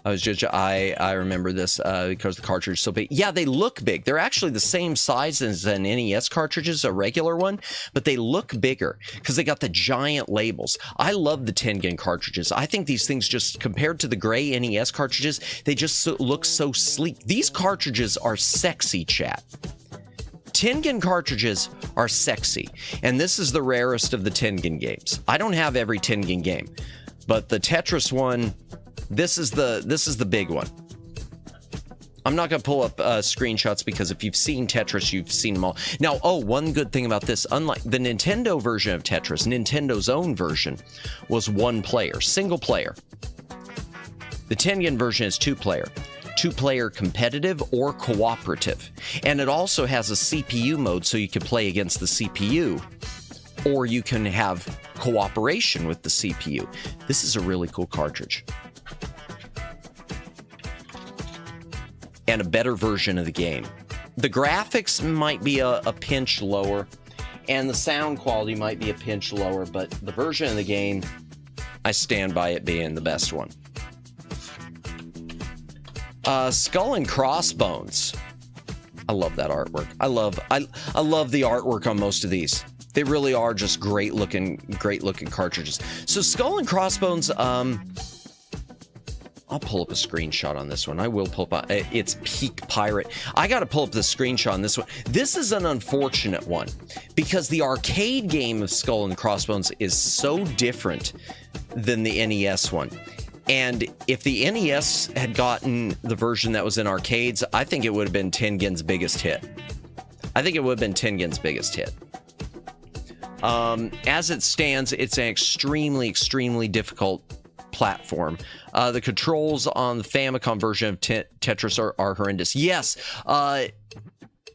I remember this because the cartridge is so big. Yeah, they look big. They're actually the same size as an NES cartridge, a regular one, but they look bigger because they got the giant labels. I love the Tengen cartridges. I think these things, just compared to the gray NES cartridges, they just look so sleek. These cartridges are sexy, chat. Tengen cartridges are sexy, and this is the rarest of the Tengen games. I don't have every Tengen game, but the Tetris one, this is the big one. I'm not going to pull up screenshots because if you've seen Tetris, you've seen them all. Now, one good thing about this, unlike the Nintendo version of Tetris, Nintendo's own version was one player, single player. The Tengen version is two-player competitive or cooperative. And it also has a CPU mode, so you can play against the CPU, or you can have cooperation with the CPU. This is a really cool cartridge. And a better version of the game. The graphics might be a pinch lower, and the sound quality might be a pinch lower, but the version of the game, I stand by it being the best one. Skull and Crossbones. I love that artwork. I love the artwork on most of these. They really are just great looking cartridges. So Skull and Crossbones, I'll pull up a screenshot on this one. I will pull up, it's Peak Pirate. I got to pull up the screenshot on this one. This is an unfortunate one because the arcade game of Skull and Crossbones is so different than the NES one. And if the NES had gotten the version that was in arcades, I think it would have been Tengen's biggest hit. I think it would have been Tengen's biggest hit. As it stands, it's an extremely, extremely difficult platform. The controls on the Famicom version of Tetris are horrendous. Yes,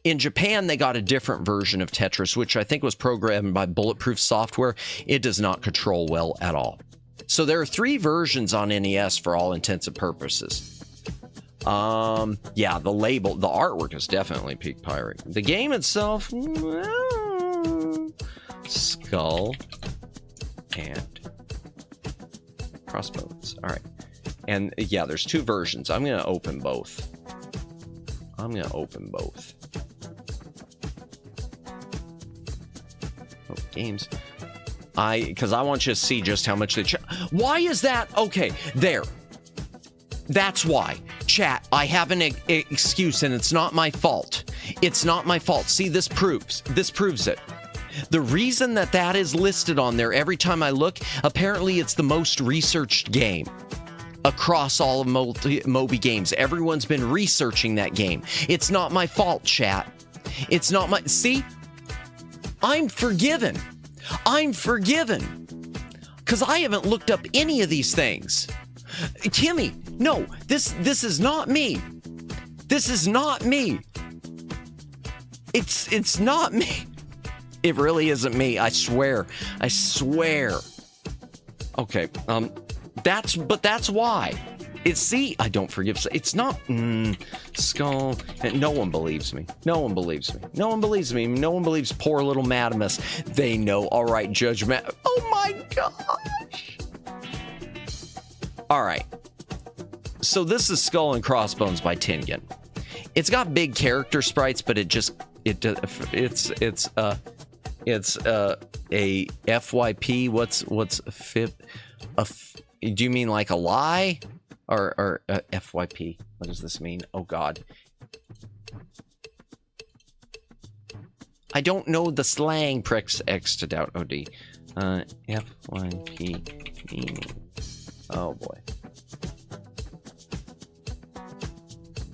in Japan, they got a different version of Tetris, which I think was programmed by Bulletproof Software. It does not control well at all. So there are 3 versions on NES for all intents and purposes. Yeah, the label, the artwork is definitely peak pirate. The game itself, skull and crossbones. All right. And yeah, there's 2 versions. I'm going to open both. Oh, games. Because I want you to see just how much they... Why is that? Okay, there. That's why. Chat, I have an excuse, and it's not my fault. It's not my fault. See, this proves it. The reason that is listed on there every time I look, apparently it's the most researched game across all of Moby games. Everyone's been researching that game. It's not my fault, chat. It's not my... See? I'm forgiven. Because I haven't looked up any of these things. Kimmy, no, this is not me. This is not me. It's not me. It really isn't me. I swear. Okay. That's why. I don't forgive. It's not skull. No one believes me. No one believes poor little Madamus. They know. All right, Judge Matt. Oh my gosh. All right. So this is Skull and Crossbones by Tengen. It's got big character sprites, but it's a FYP. What's do you mean like a lie? Or FYP. What does this mean? Oh, God. I don't know the slang, pricks X to doubt OD. FYP meaning. Oh, boy.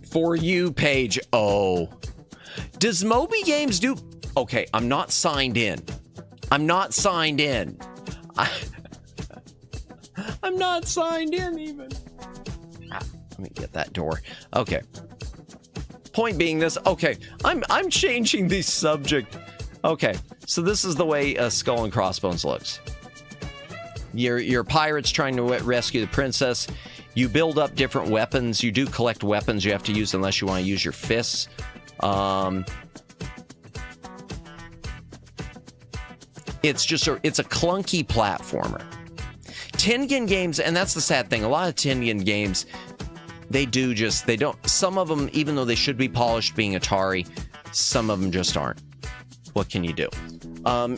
For you, page. Oh. Does Moby Games do... Okay, I'm not signed in. I'm not signed in even. Let me get that door. Okay. Point being this. Okay, I'm changing the subject. Okay, so this is the way Skull and Crossbones looks. You're pirates trying to rescue the princess. You build up different weapons. You do collect weapons you have to use unless you want to use your fists. It's a clunky platformer. Tengen games, and that's the sad thing. A lot of Tengen games, some of them, even though they should be polished being Atari, some of them just aren't. What can you do?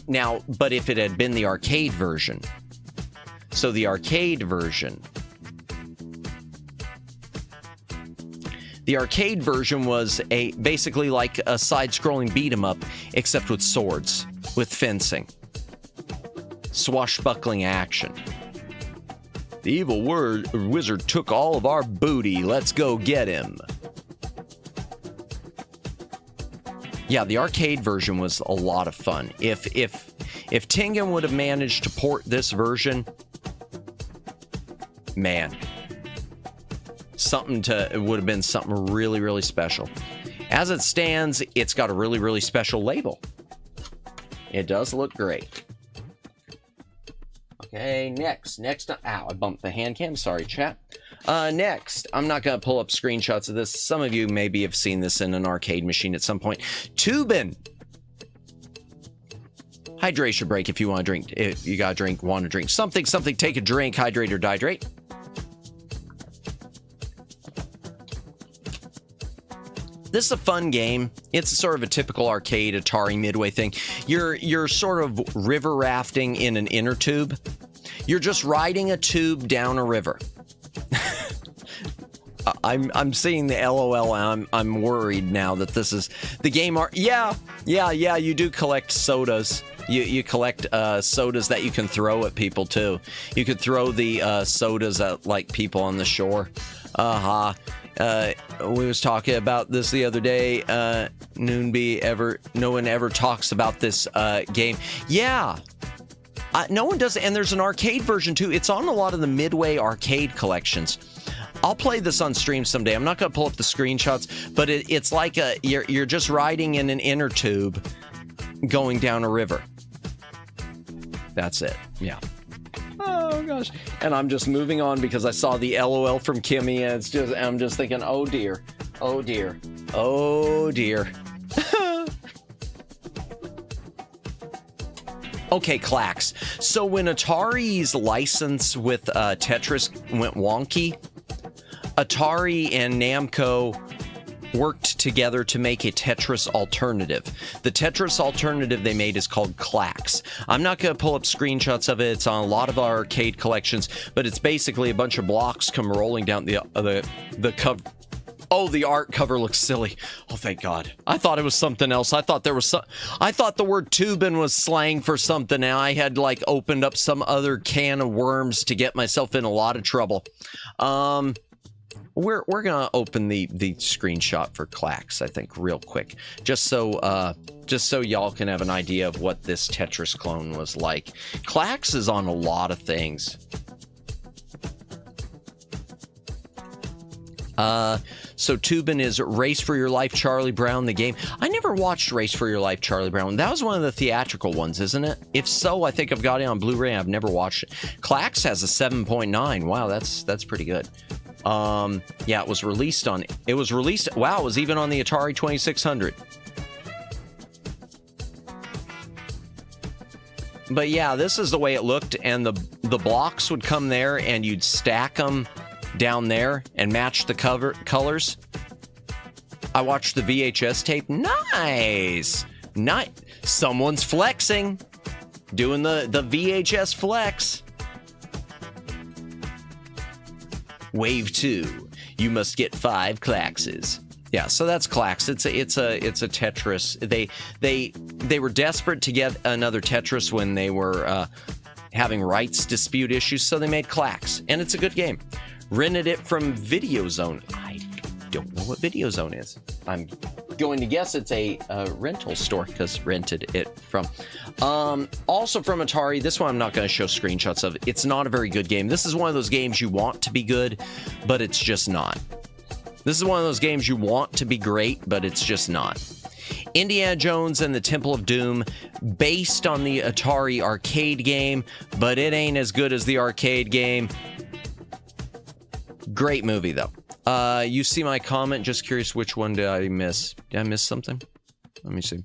Now, but if it had been the arcade version, so the arcade version was basically like a side-scrolling beat-em-up, except with swords, with fencing, swashbuckling action. The evil wizard took all of our booty. Let's go get him. Yeah, the arcade version was a lot of fun. If Tengen would have managed to port this version, man, it would have been something really, really special. As it stands, it's got a really, really special label. It does look great. Okay, next, ow, I bumped the hand cam, sorry chat. Next, I'm not going to pull up screenshots of this. Some of you maybe have seen this in an arcade machine at some point. Tubin. Hydration break if you want to drink. If you got to drink, want to drink something, take a drink, hydrate or dihydrate. This is a fun game. It's sort of a typical arcade Atari Midway thing. You're sort of river rafting in an inner tube. You're just riding a tube down a river. I'm seeing the LOL and I'm worried now that this is the game. Yeah. You do collect sodas. You collect sodas that you can throw at people too. You could throw the sodas at like people on the shore. We was talking about this the other day. No one ever talks about this game. Yeah. No one does, and there's an arcade version too. It's on a lot of the Midway arcade collections. I'll play this on stream someday. I'm not going to pull up the screenshots, but it's like you're just riding in an inner tube going down a river. That's it. Yeah. Oh gosh. And I'm just moving on because I saw the LOL from Kimmy, and I'm just thinking, oh dear, oh dear, oh dear. Okay, Clax. So when Atari's license with Tetris went wonky, Atari and Namco worked together to make a Tetris alternative. The Tetris alternative they made is called Clax. I'm not going to pull up screenshots of it. It's on a lot of our arcade collections, but it's basically a bunch of blocks come rolling down the cover. Oh, the art cover looks silly. Oh, thank God. I thought it was something else. I thought the word tubin was slang for something, and I had like opened up some other can of worms to get myself in a lot of trouble. We're gonna open the screenshot for Clax, I think, real quick, just so y'all can have an idea of what this Tetris clone was like. Clax is on a lot of things. So Tubin is Race for Your Life, Charlie Brown, the game. I never watched Race for Your Life, Charlie Brown. That was one of the theatrical ones, isn't it? If so, I think I've got it on Blu-ray. I've never watched it. Clax has a 7.9. Wow, that's pretty good. Yeah, it was released. Wow, it was even on the Atari 2600. But yeah, this is the way it looked, and the blocks would come there, and you'd stack them down there and match the colors. I watched the VHS tape. Nice. Someone's flexing, doing the VHS flex. Wave 2. You must get 5 Claxes. Yeah, so that's Clax. It's a Tetris. They were desperate to get another Tetris when they were having rights dispute issues, so they made Clax, and it's a good game. Rented it from Video Zone. I don't know what Video Zone is. I'm going to guess it's a rental store because rented it from. Also from Atari, this one I'm not going to show screenshots of. It's not a very good game. This is one of those games you want to be good, but it's just not. This is one of those games you want to be great, but it's just not. Indiana Jones and the Temple of Doom, based on the Atari arcade game, but it ain't as good as the arcade game. Great movie, though. You see my comment. Just curious, which one did I miss? Did I miss something? Let me see.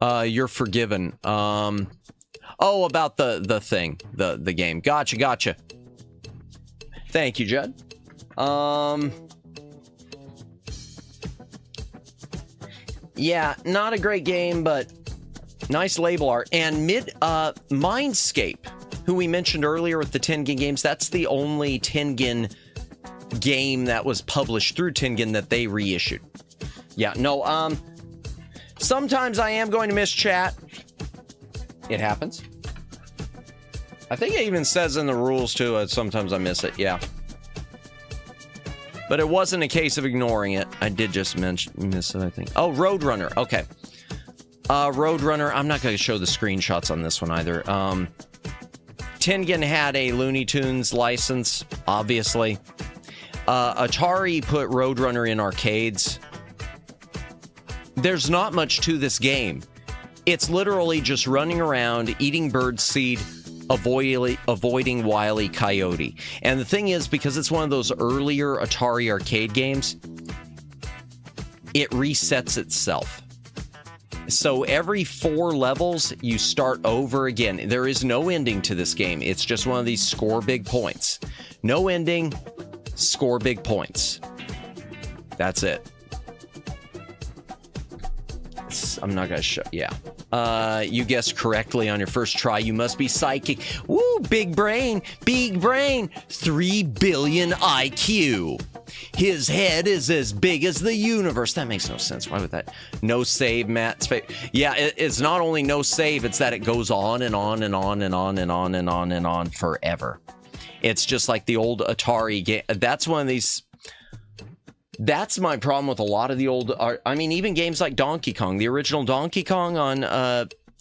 You're forgiven. Oh, about the thing, the game. Gotcha. Thank you, Judd. Yeah, not a great game, but nice label art. And Mindscape, who we mentioned earlier with the Tengen games, that's the only Tengen game that was published through Tengen that they reissued. Yeah, no, sometimes I am going to miss chat. It happens. I think it even says in the rules, too, sometimes I miss it, yeah. But it wasn't a case of ignoring it. I did just miss it, I think. Oh, Roadrunner, okay. Roadrunner, I'm not going to show the screenshots on this one either. Tengen had a Looney Tunes license, obviously. Atari put Roadrunner in arcades. There's not much to this game. It's literally just running around, eating birdseed, avoiding Wile E. Coyote. And the thing is, because it's one of those earlier Atari arcade games, it resets itself. So every 4 levels, you start over again. There is no ending to this game. It's just one of these score big points. No ending, score big points. That's it. I'm not going to show. Yeah. You guessed correctly on your first try. You must be psychic. Woo, big brain. 3 billion IQ. His head is as big as the universe. That makes no sense. Why would that? No save, Matt's face. Yeah, it's not only no save, it's that it goes on and on and on and on and on and on and on forever. It's just like the old Atari game. That's one of these. That's my problem with a lot of the old. I mean, even games like Donkey Kong, the original Donkey Kong on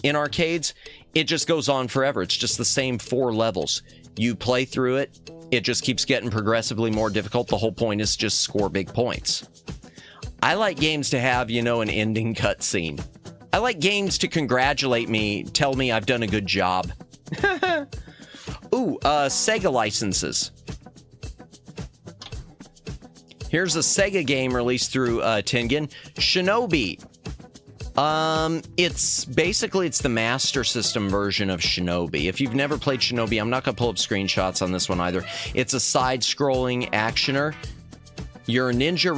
in arcades, it just goes on forever. It's just the same 4 levels. You play through it, it just keeps getting progressively more difficult. The whole point is just score big points. I like games to have, you know, an ending cutscene. I like games to congratulate me, tell me I've done a good job. Ooh, Sega licenses. Here's a Sega game released through Tengen, Shinobi. It's the Master System version of Shinobi. If you've never played Shinobi, I'm not gonna pull up screenshots on this one either. It's a side-scrolling actioner. You're a ninja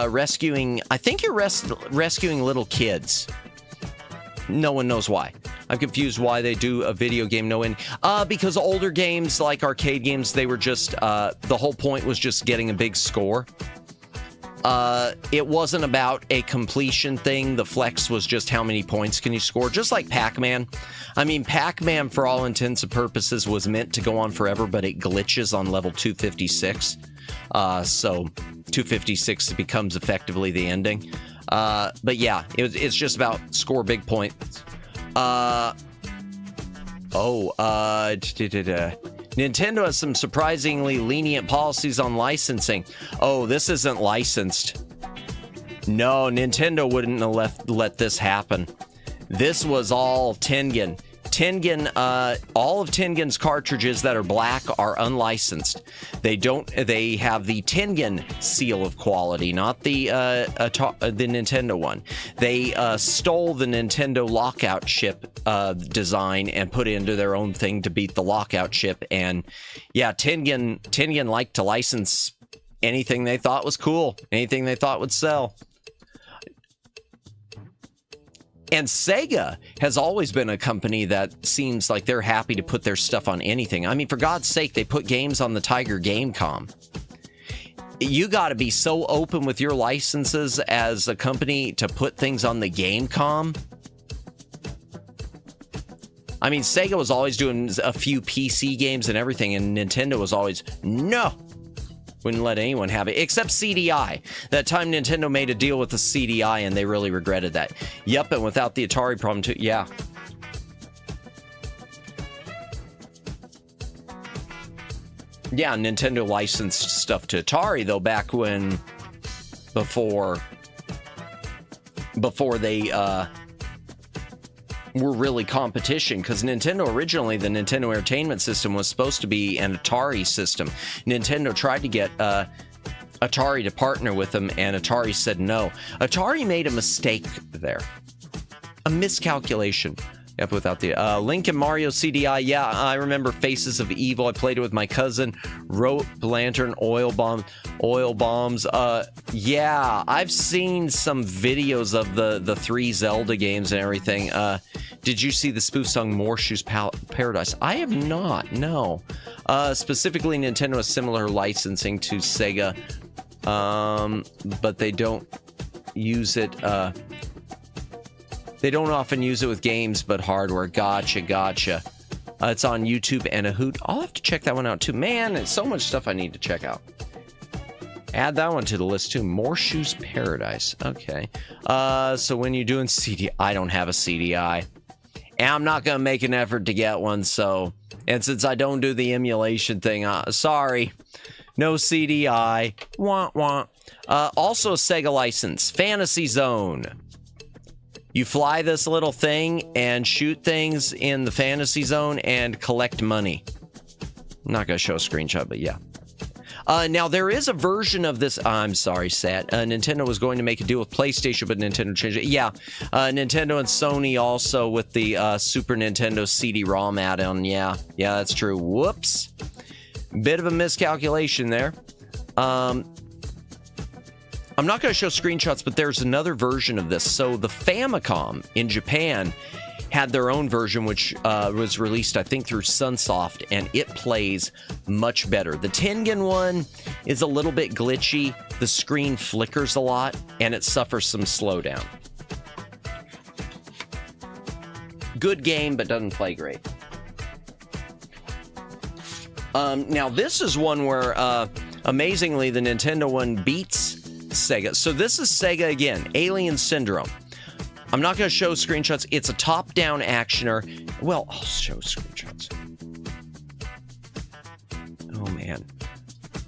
rescuing. I think you're rescuing little kids. No one knows why. I'm confused why they do a video game no end. Because older games like arcade games, they were just the whole point was just getting a big score. It wasn't about a completion thing. The flex was just how many points can you score, just like Pac-Man. I mean, Pac-Man, for all intents and purposes, was meant to go on forever, but it glitches on level 256. So 256 becomes effectively the ending. But yeah, it's just about score big points. Nintendo has some surprisingly lenient policies on licensing. Oh, this isn't licensed. No, Nintendo wouldn't have let this happen. This was all Tengen. All of Tengen's cartridges that are black are unlicensed. They have the Tengen seal of quality, not the Nintendo one. They stole the Nintendo lockout chip design and put it into their own thing to beat the lockout chip. And yeah, Tengen liked to license anything they thought was cool, anything they thought would sell. And Sega has always been a company that seems like they're happy to put their stuff on anything. I mean, for God's sake, they put games on the Tiger Gamecom. You got to be so open with your licenses as a company to put things on the Gamecom. I mean, Sega was always doing a few PC games and everything, and Nintendo was always, no. Wouldn't let anyone have it, except CDI. That time Nintendo made a deal with the CDI, and they really regretted that. Yep, and without the Atari problem too. Yeah. Yeah, Nintendo licensed stuff to Atari, though, back when... Before they, were really competition, because Nintendo originally, the Nintendo Entertainment System was supposed to be an Atari system. Nintendo tried to get Atari to partner with them, and Atari said no. Atari made a mistake there. A miscalculation. Yep, without the Link and Mario CDI. Yeah, I remember Faces of Evil. I played it with my cousin. Rope, Lantern, Oil Bombs. Yeah, I've seen some videos of the 3 Zelda games and everything. Did you see the spoof song More Shoes Paradise? I have not, no. Specifically, Nintendo has similar licensing to Sega, but they don't use it... They don't often use it with games, but hardware. Gotcha. It's on YouTube and a hoot. I'll have to check that one out, too. Man, there's so much stuff I need to check out. Add that one to the list, too. More Shoes Paradise. Okay. So when you're doing CD... I don't have a CDI. And I'm not going to make an effort to get one, so... And since I don't do the emulation thing, sorry. No CDI. Wah, wah. Also a Sega license. Fantasy Zone. You fly this little thing and shoot things in the fantasy zone and collect money. I'm not going to show a screenshot, but yeah. Now, there is a version of this. I'm sorry, Sat. Nintendo was going to make a deal with PlayStation, but Nintendo changed it. Yeah, Nintendo and Sony also with the Super Nintendo CD-ROM add-on. Yeah, that's true. Whoops. Bit of a miscalculation there. I'm not going to show screenshots, but there's another version of this. So the Famicom in Japan had their own version, which was released, I think, through Sunsoft, and it plays much better. The Tengen one is a little bit glitchy. The screen flickers a lot, and it suffers some slowdown. Good game, but doesn't play great. Now, this is one where, amazingly, the Nintendo one beats Sega. So this is Sega again, Alien Syndrome. I'm not going to show screenshots. It's a top-down actioner. Well, I'll show screenshots. Oh, man.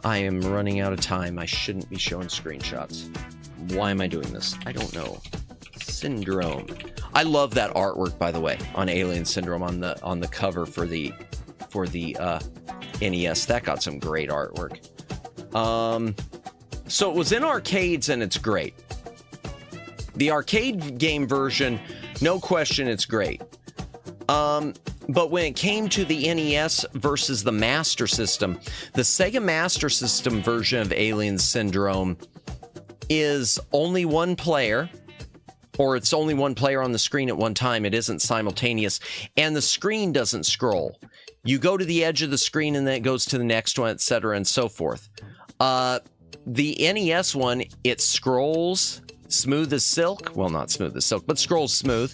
I am running out of time. I shouldn't be showing screenshots. Why am I doing this? I don't know. Syndrome. I love that artwork, by the way, on Alien Syndrome on the cover for the NES. That got some great artwork. So it was in arcades, and it's great. The arcade game version, no question, it's great. But when it came to the NES versus the Master System, the Sega Master System version of Alien Syndrome is only one player, or it's only one player on the screen at one time. It isn't simultaneous, and the screen doesn't scroll. You go to the edge of the screen, and then it goes to the next one, etc., and so forth. The NES one, it scrolls smooth as silk. Well, not smooth as silk, but scrolls smooth,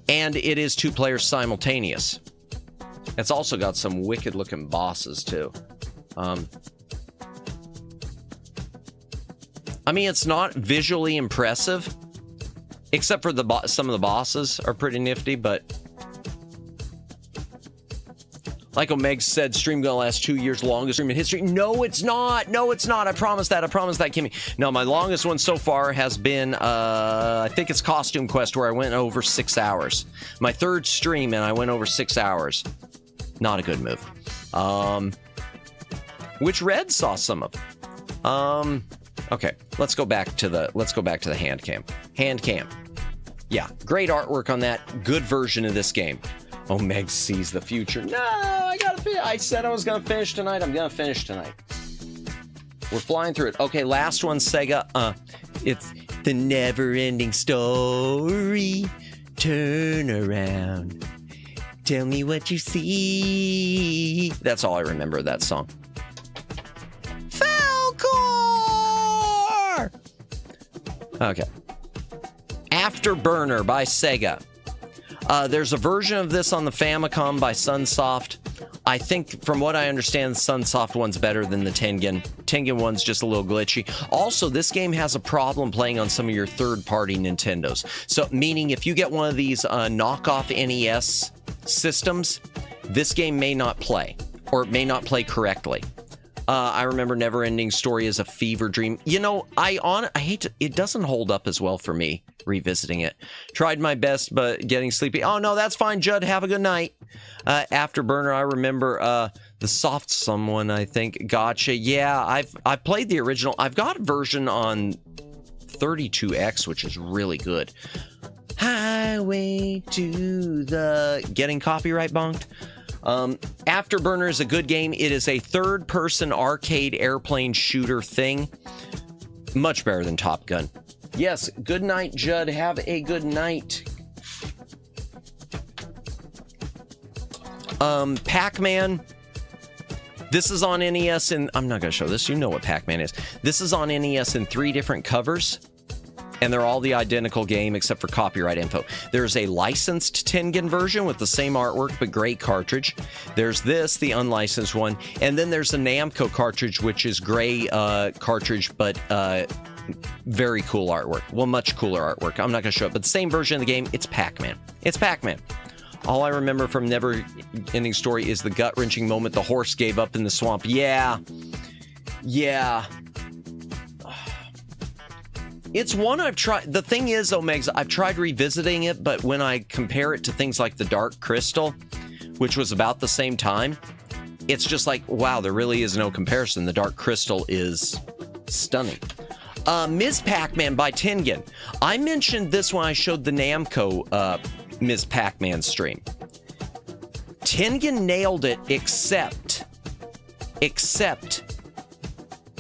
and it is two players simultaneous. It's also got some wicked-looking bosses, too. I mean, it's not visually impressive, except for some of the bosses are pretty nifty, but like Omeg said, stream gonna last 2 years, longest stream in history. No, it's not. No, it's not. I promise that. I promise that, Kimmy. No, my longest one so far has been, I think it's Costume Quest, where I went over 6 hours. My third stream, and I went over 6 hours. Not a good move. Which Red saw some of. Okay, let's go back to the Handcam. Handcam. Yeah, great artwork on that. Good version of this game. Omeg sees the future. No, I said I was gonna finish tonight. I'm gonna finish tonight. We're flying through it. Okay, last one, Sega. It's the never-ending story. Turn around. Tell me what you see. That's all I remember of that song. Falcor! Okay. Afterburner by Sega. There's a version of this on the Famicom by Sunsoft. I think, from what I understand, the Sunsoft one's better than the Tengen. Tengen one's just a little glitchy. Also, this game has a problem playing on some of your third-party Nintendos. So, meaning if you get one of these knockoff NES systems, this game may not play, or it may not play correctly. I remember Neverending Story as a fever dream. You know, I hate to, it doesn't hold up as well for me revisiting it. Tried my best, but getting sleepy. Oh no, that's fine, Judd. Have a good night. Afterburner, I remember the soft someone, I think. Gotcha. Yeah, I've played the original. I've got a version on 32X, which is really good. Highway to the getting copyright bonked. Afterburner is a good game. It is a third-person arcade airplane shooter thing. Much better than Top Gun. Yes, good night, Judd. Have a good night. Pac-Man. This is on NES, and I'm not going to show this. You know what Pac-Man is. This is on NES in 3 different covers. And they're all the identical game except for copyright info. There's a licensed Tengen version with the same artwork but gray cartridge. There's this, the unlicensed one. And then there's a Namco cartridge, which is gray cartridge but very cool artwork. Well, much cooler artwork. I'm not going to show it, but the same version of the game. It's Pac-Man. It's Pac-Man. All I remember from Never-Ending Story is the gut-wrenching moment the horse gave up in the swamp. Yeah. Yeah. It's one I've tried. The thing is, Omegs, I've tried revisiting it, but when I compare it to things like The Dark Crystal, which was about the same time, it's just like, wow, there really is no comparison. The Dark Crystal is stunning. Ms. Pac-Man by Tengen. I mentioned this when I showed the Namco Ms. Pac-Man stream. Tengen nailed it, except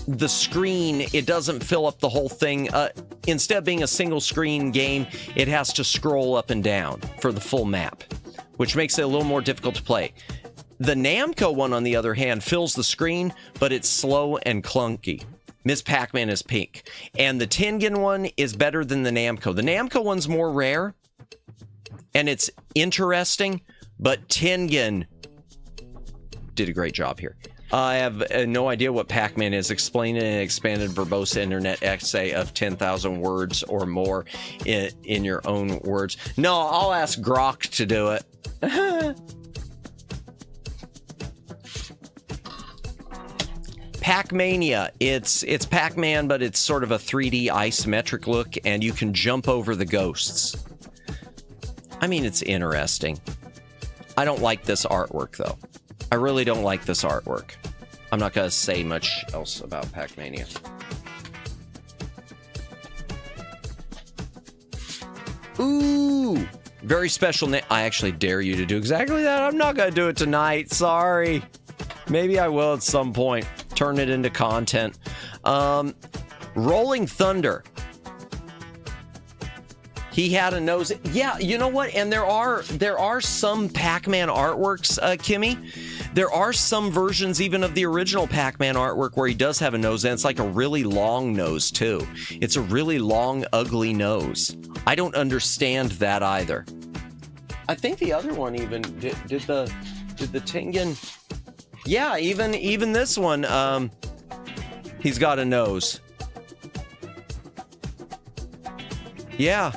the screen, it doesn't fill up the whole thing. Instead of being a single screen game, it has to scroll up and down for the full map, which makes it a little more difficult to play. The Namco one, on the other hand, fills the screen, but it's slow and clunky. Ms. Pac-Man is pink. And the Tengen one is better than the Namco. The Namco one's more rare, and it's interesting, but Tengen did a great job here. I have no idea what Pac-Man is. Explain it in an expanded verbose internet essay of 10,000 words or more in your own words. No, I'll ask Grok to do it. Pac-Mania. It's Pac-Man, but it's sort of a 3D isometric look, and you can jump over the ghosts. I mean, it's interesting. I don't like this artwork, though. I really don't like this artwork. I'm not going to say much else about Pac-Mania. Ooh! Very special name. I actually dare you to do exactly that. I'm not going to do it tonight. Sorry. Maybe I will at some point. Turn it into content. Rolling Thunder. He had a nose. Yeah, you know what? And there are some Pac-Man artworks, Kimmy. There are some versions even of the original Pac-Man artwork where he does have a nose, and it's like a really long nose too. It's a really long, ugly nose. I don't understand that either. I think the other one even did the Tengen. Yeah, even this one, he's got a nose. Yeah.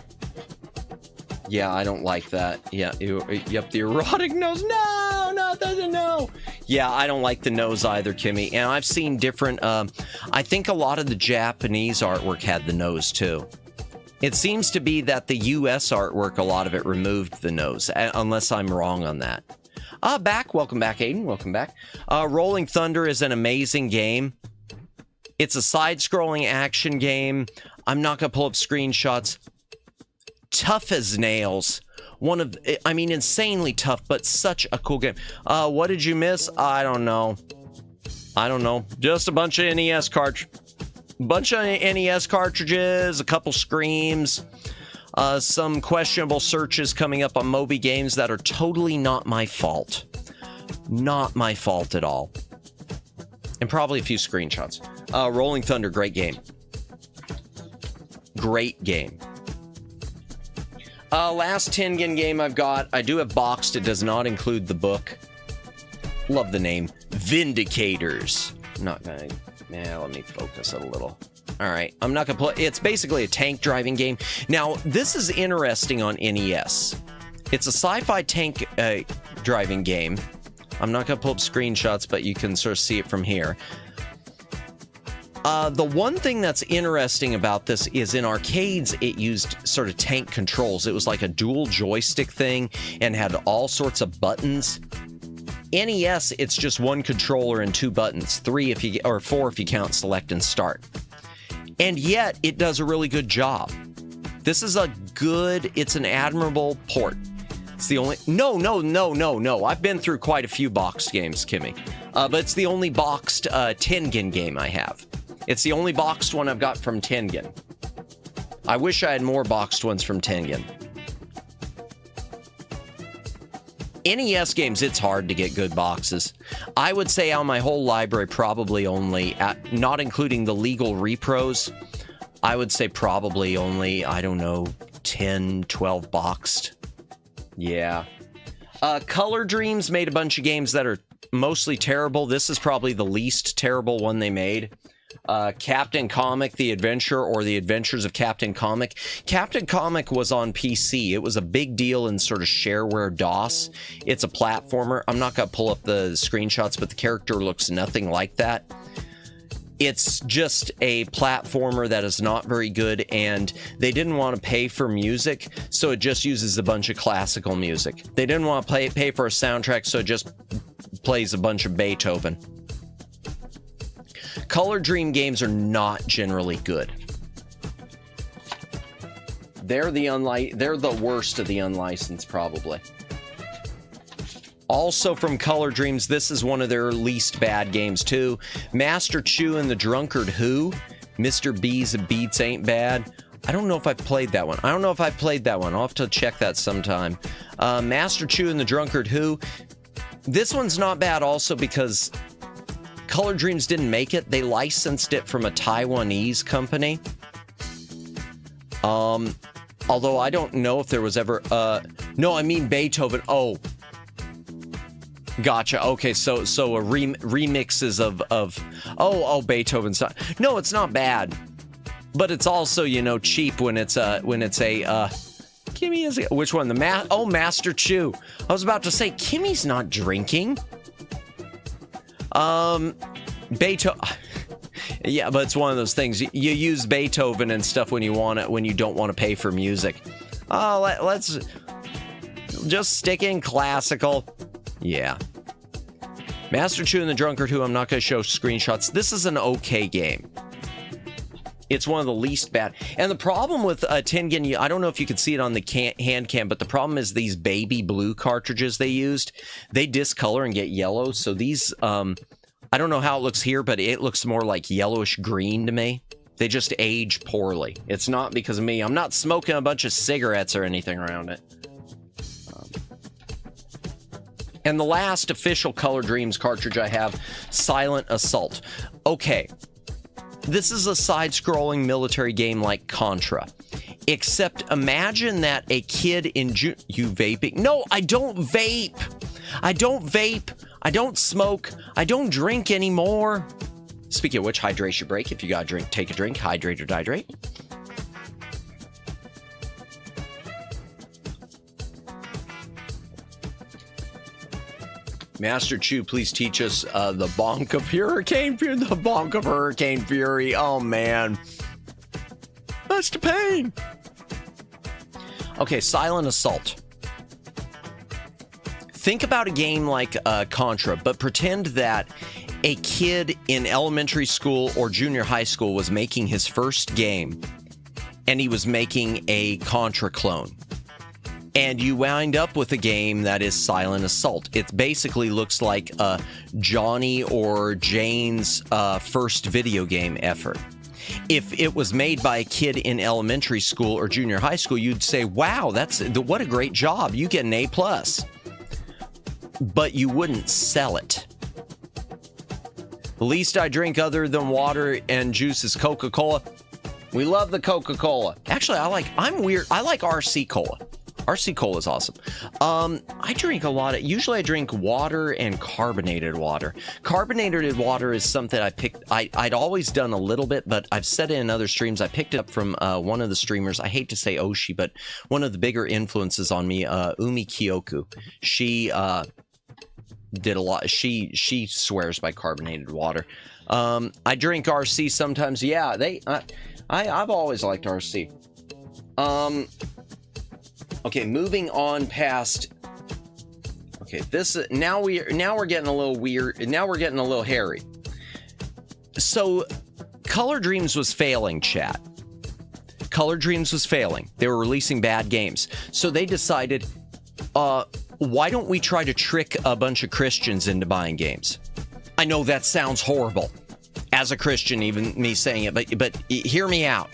Yeah, I don't like that. Yeah, yep, the erotic nose. No, not the no. Yeah, I don't like the nose either, Kimmy. And I've seen different, I think a lot of the Japanese artwork had the nose too. It seems to be that the US artwork, a lot of it removed the nose, unless I'm wrong on that. Welcome back, Aiden. Welcome back. Rolling Thunder is an amazing game. It's a side-scrolling action game. I'm not going to pull up screenshots. Tough as nails. Insanely tough, but such a cool game. What did you miss? I don't know. Just a bunch of NES cartridges, a couple screams, some questionable searches coming up on Moby Games that are totally not my fault. Not my fault at all. And probably a few screenshots. Rolling Thunder, great game. Great game. Last Tengen game I've got. I do have boxed. It does not include the book. Love the name. Vindicators. Not gonna... let me focus it a little. All right. I'm not gonna play... It's basically a tank driving game. Now, this is interesting on NES. It's a sci-fi tank driving game. I'm not gonna pull up screenshots, but you can sort of see it from here. The one thing that's interesting about this is in arcades, it used sort of tank controls. It was like a dual joystick thing and had all sorts of buttons. NES, it's just one controller and two buttons, four if you count select and start. And yet, it does a really good job. This is it's an admirable port. It's the only... No. I've been through quite a few boxed games, Kimmy. But it's the only boxed Tengen game I have. It's the only boxed one I've got from Tengen. I wish I had more boxed ones from Tengen. NES games, it's hard to get good boxes. I would say out of my whole library, probably only, not including the legal repros, I would say probably only, 10, 12 boxed. Yeah. Color Dreams made a bunch of games that are mostly terrible. This is probably the least terrible one they made. Captain Comic, The Adventure, or The Adventures of Captain Comic. Captain Comic was on PC. It was a big deal in sort of shareware DOS. It's a platformer. I'm not going to pull up the screenshots, but the character looks nothing like that. It's just a platformer that is not very good, and they didn't want to pay for music, so it just uses a bunch of classical music. They didn't want to pay for a soundtrack, so it just plays a bunch of Beethoven. Color Dream games are not generally good. They're the worst of the unlicensed, probably. Also from Color Dreams, this is one of their least bad games too. Master Chew and the Drunkard Who. Mr. B's Beats Ain't Bad. I don't know if I've played that one. I'll have to check that sometime. Master Chew and the Drunkard Who. This one's not bad also because Color Dreams didn't make it. They licensed it from a Taiwanese company. Although I don't know if there was ever... no, I mean Beethoven. Oh. Gotcha. Okay, so a remixes of Beethoven stuff. No, it's not bad, but it's also, you know, cheap when it's a Kimmy is which one? Master Chew. I was about to say Kimmy's not drinking. Beethoven. Yeah, but it's one of those things. You use Beethoven and stuff when you want it, when you don't want to pay for music. Let's just stick in classical. Yeah. Master Chew and the Drunkard Who. I'm not going to show screenshots. This is an okay game. It's one of the least bad. And the problem with Tengen, I don't know if you could see it on the Handcam, but the problem is these baby blue cartridges they used, they discolor and get yellow. So these, I don't know how it looks here, but it looks more like yellowish green to me. They just age poorly. It's not because of me. I'm not smoking a bunch of cigarettes or anything around it. And the last official Color Dreams cartridge I have, Silent Assault. Okay. This is a side-scrolling military game like Contra. Except imagine that a kid in you vaping? No, I don't vape. I don't vape. I don't smoke. I don't drink anymore. Speaking of which, hydration break. If you got a drink, take a drink. Hydrate or dihydrate. Master Chew, please teach us the bonk of Hurricane Fury. The bonk of Hurricane Fury. Oh, man. Master Pain. Okay, Silent Assault. Think about a game like Contra, but pretend that a kid in elementary school or junior high school was making his first game, and he was making a Contra clone. And you wind up with a game that is Silent Assault. It basically looks like Johnny or Jane's first video game effort. If it was made by a kid in elementary school or junior high school, you'd say, wow, what a great job. You get an A+. But you wouldn't sell it. The least I drink other than water and juice is Coca-Cola. We love the Coca-Cola. Actually, I'm weird. I like RC Cola. RC Cola is awesome. I drink a lot usually I drink water and carbonated water. Carbonated water is something I picked. I'd always done a little bit, but I've said it in other streams. I picked it up from one of the streamers. I hate to say Oshi, but one of the bigger influences on me, Umi Kyoku. She did a lot. She swears by carbonated water. I drink RC sometimes. Yeah, I've always liked RC. Okay, moving on past. Okay, now we're getting a little weird. Now we're getting a little hairy. So, Color Dreams was failing, chat. Color Dreams was failing. They were releasing bad games. So they decided, why don't we try to trick a bunch of Christians into buying games? I know that sounds horrible. As a Christian, even me saying it, but hear me out.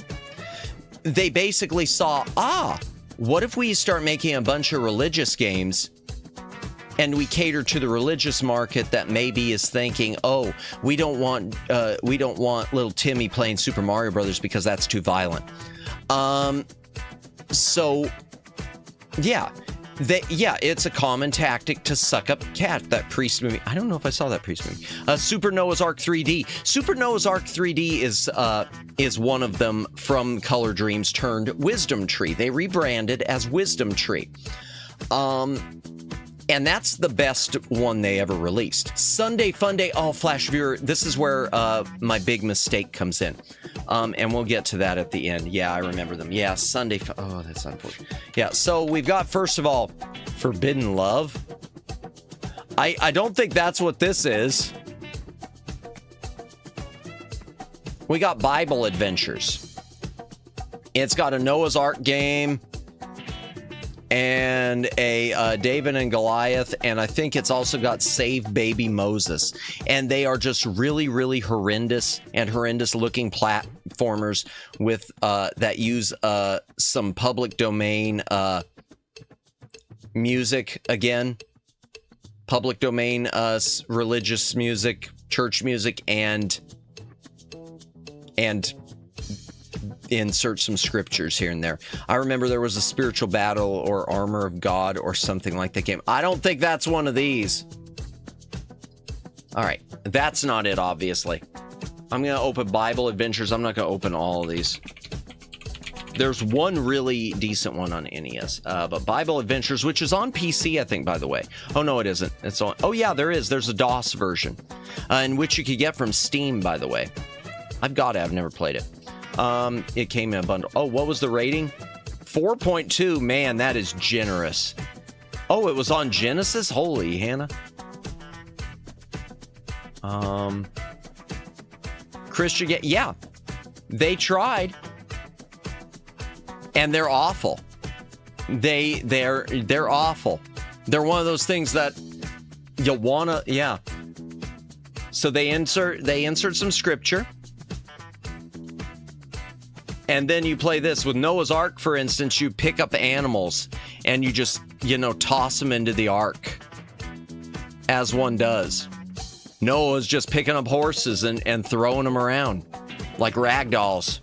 They basically saw, what if we start making a bunch of religious games and we cater to the religious market that maybe is thinking, oh, we don't want little Timmy playing Super Mario Brothers because that's too violent. So yeah, it's a common tactic to suck up cat. That Priest movie. I don't know if I saw that Priest movie. Super Noah's Ark 3D. Super Noah's Ark 3D is one of them from Color Dreams turned Wisdom Tree. They rebranded as Wisdom Tree. And that's the best one they ever released. Sunday Funday. Oh, Flash Viewer. This is where my big mistake comes in. And we'll get to that at the end. Yeah, I remember them. Yeah, Sunday. Oh, that's unfortunate. Yeah, so we've got, first of all, Forbidden Love. I don't think that's what this is. We got Bible Adventures. It's got a Noah's Ark game and a David and Goliath, and I think it's also got Save Baby Moses. And they are just really, really horrendous looking platformers with that use some public domain music again. Public domain religious music, church music, and insert some scriptures here and there. I remember there was a Spiritual Battle or Armor of God or something like that game. I don't think that's one of these. All right, that's not it, obviously. I'm going to open Bible Adventures. I'm not going to open all of these. There's one really decent one on NES, but Bible Adventures, which is on PC, I think, by the way. Oh, no, it isn't. It's on. Oh, yeah, there is. There's a DOS version, in which you could get from Steam, by the way. I've got it. I've never played it. It came in a bundle. Oh, what was the rating? 4.2. Man, that is generous. Oh, it was on Genesis? Holy Hannah. Christian, yeah, they tried. And they're awful. They're awful. They're one of those things that you wanna, yeah. So they insert some scripture. And then you play this with Noah's Ark, for instance. You pick up animals and you just, toss them into the ark, as one does. Noah's just picking up horses and throwing them around like rag dolls.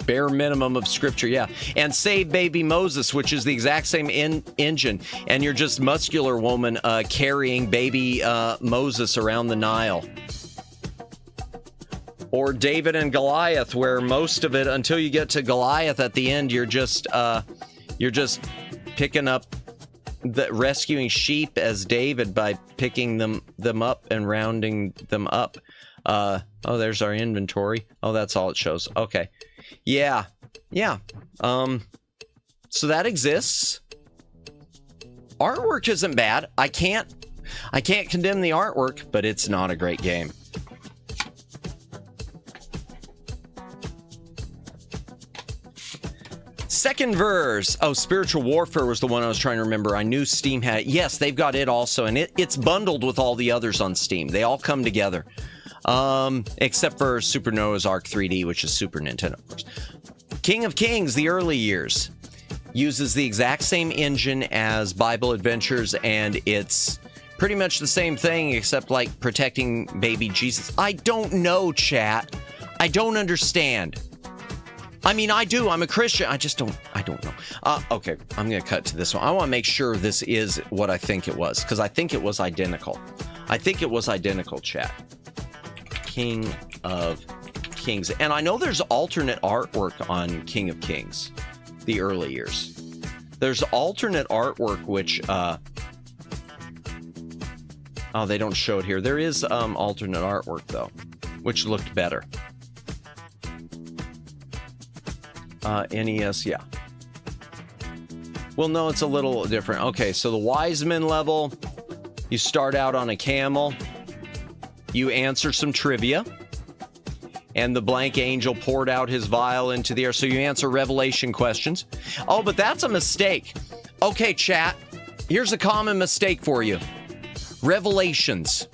Bare minimum of scripture, yeah. And Save Baby Moses, which is the exact same engine. And you're just muscular woman carrying baby Moses around the Nile. Or David and Goliath, where most of it, until you get to Goliath at the end, you're just picking up, rescuing sheep as David by picking them up and rounding them up. Oh, there's our inventory. Oh, that's all it shows. Okay. Yeah. So that exists. Artwork isn't bad. I can't condemn the artwork, but it's not a great game. Second verse. Oh, Spiritual Warfare was the one I was trying to remember. I knew Steam had it. Yes, they've got it also, and it's bundled with all the others on Steam. They all come together. Except for Super Noah's Ark 3D, which is Super Nintendo, of course. King of Kings, the early years, uses the exact same engine as Bible Adventures, and it's pretty much the same thing, except like protecting baby Jesus. I don't know, chat. I don't understand. I mean, I do. I'm a Christian. I don't know. Okay, I'm going to cut to this one. I want to make sure this is what I think it was, because I think it was identical. Chat. King of Kings. And I know there's alternate artwork on King of Kings, the early years. There's alternate artwork, which, oh, they don't show it here. There is alternate artwork, though, which looked better. NES, yeah. Well, no, it's a little different. Okay, so the Wise Men level, you start out on a camel. You answer some trivia, and the blank angel poured out his vial into the air. So you answer revelation questions. Oh, but that's a mistake. Okay, chat, here's a common mistake for you. Revelations.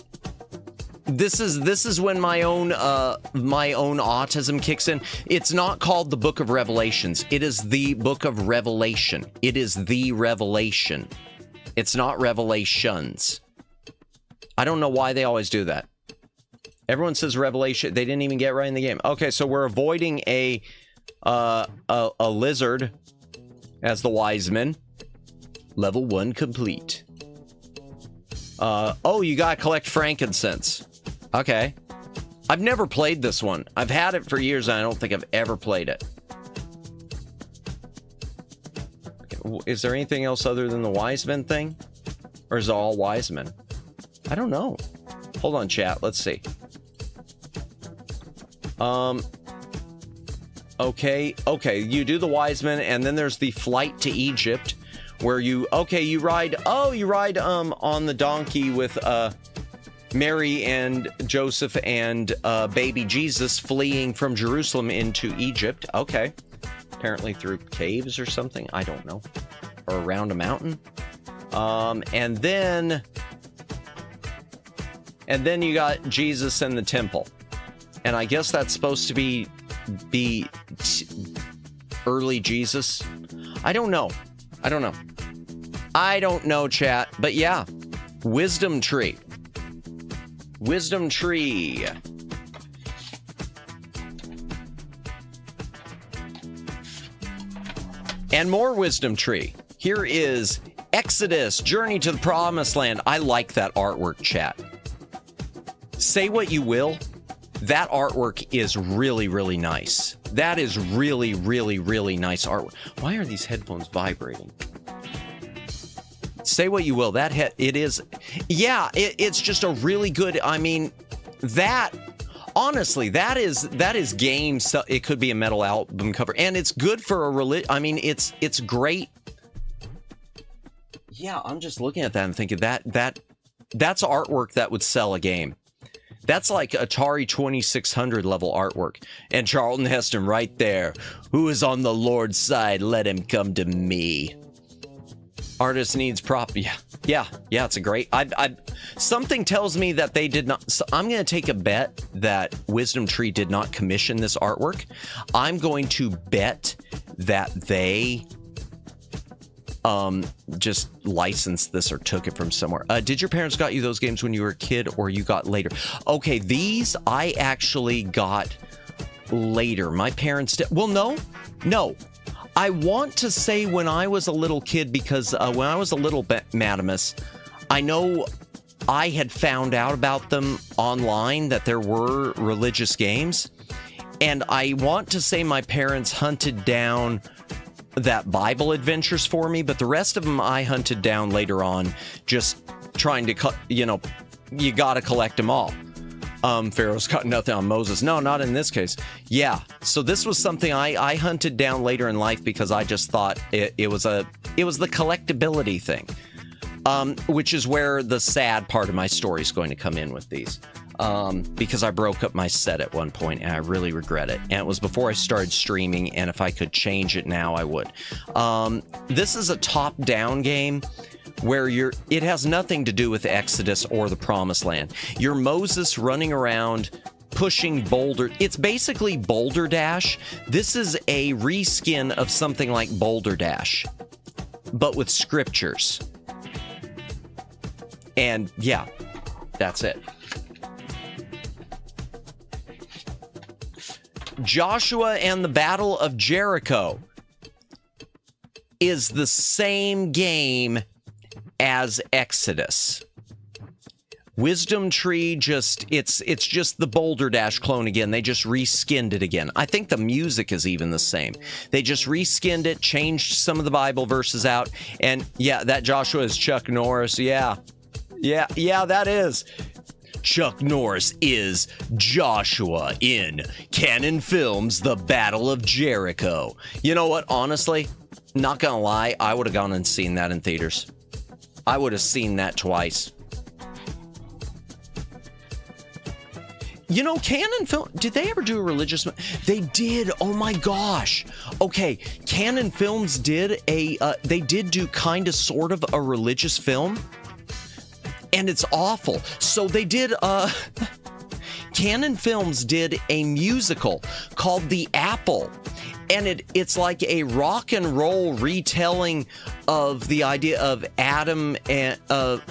This is when my own autism kicks in. It's not called the Book of Revelations. It is the Book of Revelation. It is the Revelation. It's not Revelations. I don't know why they always do that. Everyone says Revelation. They didn't even get right in the game. Okay, so we're avoiding a lizard as the wise men. Level 1 complete. Oh, you gotta collect frankincense. Okay. I've never played this one. I've had it for years, and I don't think I've ever played it. Okay. Is there anything else other than the wise men thing? Or is it all wise men? I don't know. Hold on, chat. Let's see. Okay. You do the wise men, and then there's the flight to Egypt, where you ride on the donkey with Mary and Joseph and baby Jesus fleeing from Jerusalem into Egypt. Okay. Apparently through caves or something. I don't know. Or around a mountain. And then you got Jesus and the temple. And I guess that's supposed to be early Jesus. I don't know, chat. But yeah, wisdom tree. And more wisdom tree. Here is Exodus, Journey to the Promised Land. I like that artwork, chat. Say what you will, that artwork is really, really nice. That is really, really, really nice artwork. Why are these headphones vibrating? Say what you will, it is, yeah, it's just a really good, I mean, that, honestly, that is game, so it could be a metal album cover, and it's good for I mean, it's great. Yeah, I'm just looking at that and thinking that's artwork that would sell a game. That's like Atari 2600 level artwork. And Charlton Heston right there. Who is on the Lord's side? Let him come to me. Artist needs prop. Yeah, it's a great. Something tells me that they did not. So I'm going to take a bet that Wisdom Tree did not commission this artwork. I'm going to bet that they just licensed this or took it from somewhere. Did your parents got you those games when you were a kid, or you got later? Okay, these I actually got later. My parents did. Well, no. I want to say when I was a little kid, because when I was a little Madamus, I know I had found out about them online, that there were religious games, and I want to say my parents hunted down that Bible Adventures for me, but the rest of them I hunted down later on, just trying to, you got to collect them all. Pharaoh's got nothing on Moses. No, not in this case. Yeah, so this was something I hunted down later in life because I just thought it was the collectability thing, which is where the sad part of my story is going to come in with these. Because I broke up my set at one point and I really regret it. And it was before I started streaming, and if I could change it now, I would. This is a top-down game where it has nothing to do with Exodus or the Promised Land. You're Moses running around pushing boulder. It's basically Boulder Dash. This is a reskin of something like Boulder Dash, but with scriptures. And yeah, that's it. Joshua and the Battle of Jericho is the same game as Exodus. Wisdom Tree it's just the Boulder Dash clone again. They just reskinned it again. I think the music is even the same. They just reskinned it, changed some of the Bible verses out, and yeah, that Joshua is Chuck Norris. Yeah, that is. Chuck Norris is Joshua in Canon Films' The Battle of Jericho. You know what? Honestly, not gonna lie, I would have gone and seen that in theaters. I would have seen that twice. You know, Canon Film, did they ever do a religious? They did. Oh my gosh. Okay, Canon Films did they did do kind of sort of a religious film. And it's awful. So they did, Canon Films did a musical called The Apple. And it's like a rock and roll retelling of the idea of Adam and of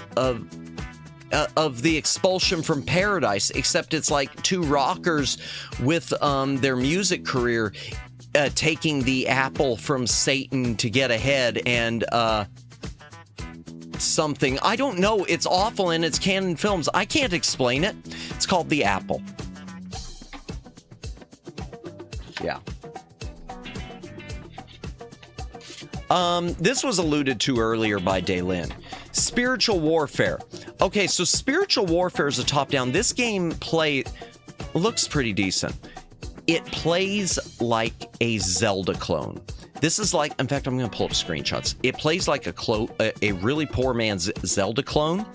the expulsion from paradise, except it's like two rockers with their music career taking the apple from Satan to get ahead, and something. I don't know. It's awful, and it's Canon Films. I can't explain it. It's called The Apple. Yeah. This was alluded to earlier by Daylin. Spiritual Warfare. Okay, so Spiritual Warfare is a top-down. This game looks pretty decent. It plays like a Zelda clone. This is like, in fact, I'm going to pull up screenshots. It plays like a really poor man's Zelda clone.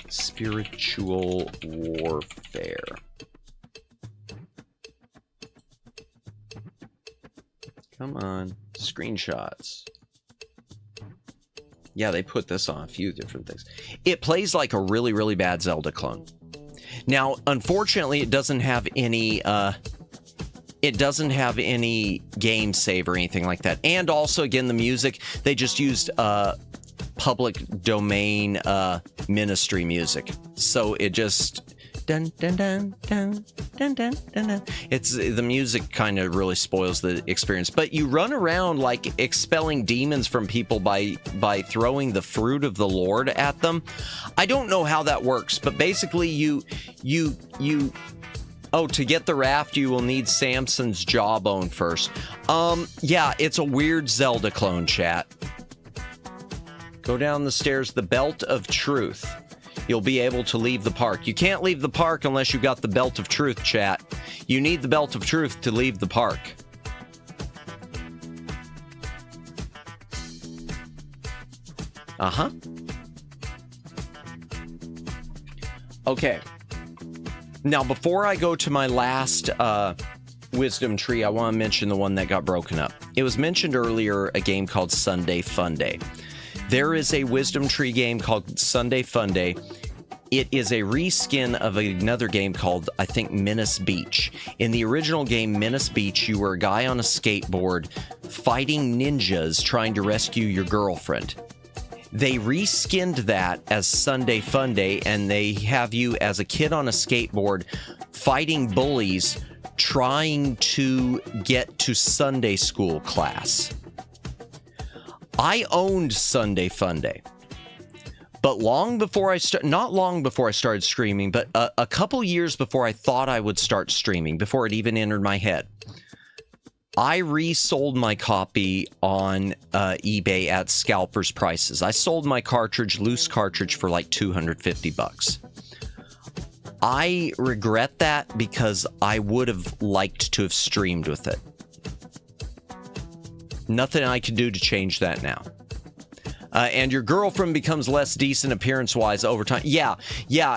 Spiritual Warfare. Come on, screenshots. Yeah, they put this on a few different things. It plays like a really, really bad Zelda clone. Now, unfortunately, it doesn't have any game save or anything like that. And also, again, the music, they just used public domain ministry music. So it just dun dun dun dun dun, dun, dun, dun. It's the music kind of really spoils the experience. But you run around like expelling demons from people by throwing the fruit of the Lord at them. I don't know how that works, but basically you oh, to get the raft, you will need Samson's jawbone first. Yeah, it's a weird Zelda clone, chat. Go down the stairs, the Belt of Truth. You'll be able to leave the park. You can't leave the park unless you got the Belt of Truth, chat. You need the Belt of Truth to leave the park. Uh-huh. Okay. Now, before I go to my last wisdom tree, I want to mention the one that got broken up. It was mentioned earlier, a game called Sunday Funday. There is a wisdom tree game called Sunday Funday. It is a reskin of another game called, I think, Menace Beach. In the original game, Menace Beach, you were a guy on a skateboard fighting ninjas trying to rescue your girlfriend. They reskinned that as Sunday Funday, and they have you as a kid on a skateboard fighting bullies trying to get to Sunday school class. I owned Sunday Funday, but long before I not long before I started streaming, but a couple years before I thought I would start streaming, before it even entered my head, I resold my copy on eBay at scalpers prices. I sold my cartridge, loose cartridge, for like $250. I regret that because I would have liked to have streamed with it. Nothing I can do to change that now. And your girlfriend becomes less decent appearance-wise over time. Yeah.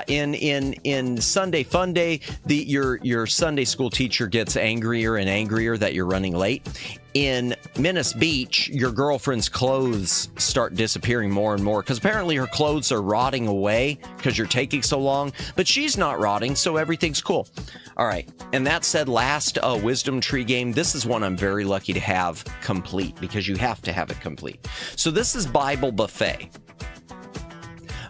In Sunday Funday, your Sunday school teacher gets angrier and angrier that you're running late. In Menace Beach, your girlfriend's clothes start disappearing more and more because apparently her clothes are rotting away because you're taking so long. But she's not rotting, so everything's cool. All right. And that said, last wisdom tree game. This is one I'm very lucky to have complete because you have to have it complete. So this is Bible Buffet.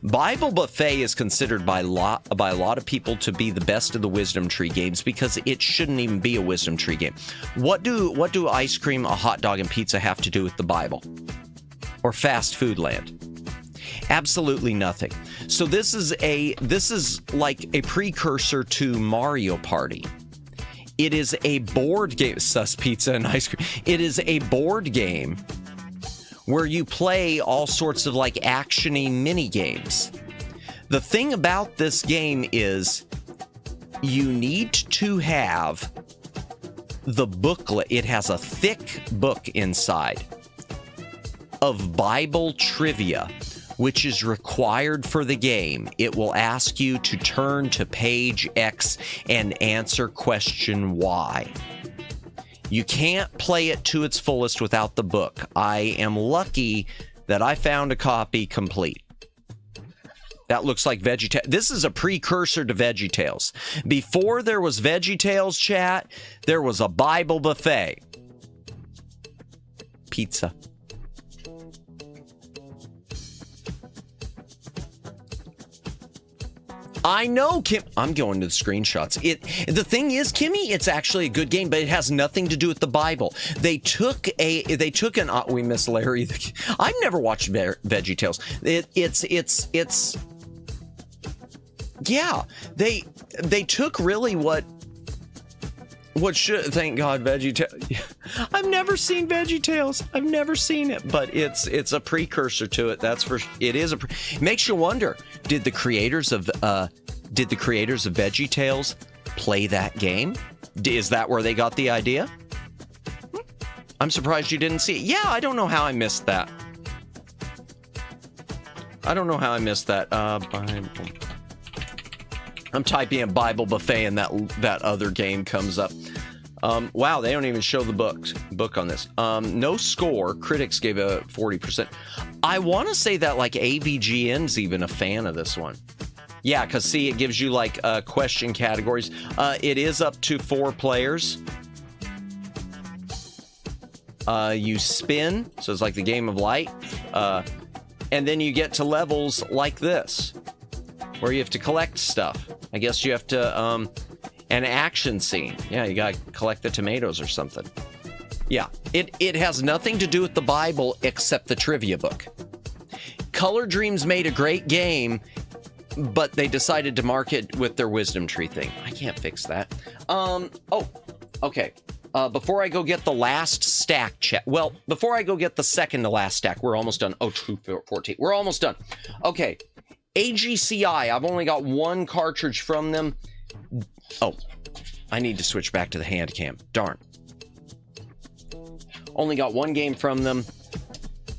Bible Buffet is considered by a lot of people to be the best of the wisdom tree games because it shouldn't even be a wisdom tree game. What do ice cream, a hot dog, and pizza have to do with the Bible or fast food land? Absolutely nothing. So this is like a precursor to Mario Party. It is a board game. Sus pizza and ice cream. It is a board game where you play all sorts of like action-y mini games. The thing about this game is you need to have the booklet. It has a thick book inside of Bible trivia, which is required for the game. It will ask you to turn to page X and answer question Y. You can't play it to its fullest without the book. I am lucky that I found a copy complete. That looks like VeggieTales. This is a precursor to VeggieTales. Before there was VeggieTales, chat, there was a Bible Buffet. Pizza. I know, Kim. I'm going to the screenshots. The thing is, Kimmy, it's actually a good game, but it has nothing to do with the Bible. They took an. We miss Larry. I've never watched VeggieTales. Yeah. They took really what should, thank God, VeggieTales. I've never seen VeggieTales. I've never seen it, but it's a precursor to it. That's for it is it makes you wonder, did the creators of VeggieTales play that game? Is that where they got the idea? I'm surprised you didn't see it. Yeah, I don't know how I missed that. Bible. I'm typing in Bible Buffet and that other game comes up. Wow, they don't even show the book on this. No score. Critics gave a 40%. I want to say that like AVGN's even a fan of this one. Yeah, because see, it gives you like question categories. It is up to 4 players. You spin, so it's like the game of light. And then you get to levels like this, where you have to collect stuff. I guess you have to, An action scene. Yeah, you gotta collect the tomatoes or something. Yeah, it has nothing to do with the Bible except the trivia book. Color Dreams made a great game, but they decided to market with their wisdom tree thing. I can't fix that. Okay. Before I go get the last stack check. Well, before I go get the second to last stack, we're almost done. Oh, 214. We're almost done. Okay. AGCI. I've only got one cartridge from them. Oh, I need to switch back to the Handcam. Darn. Only got one game from them.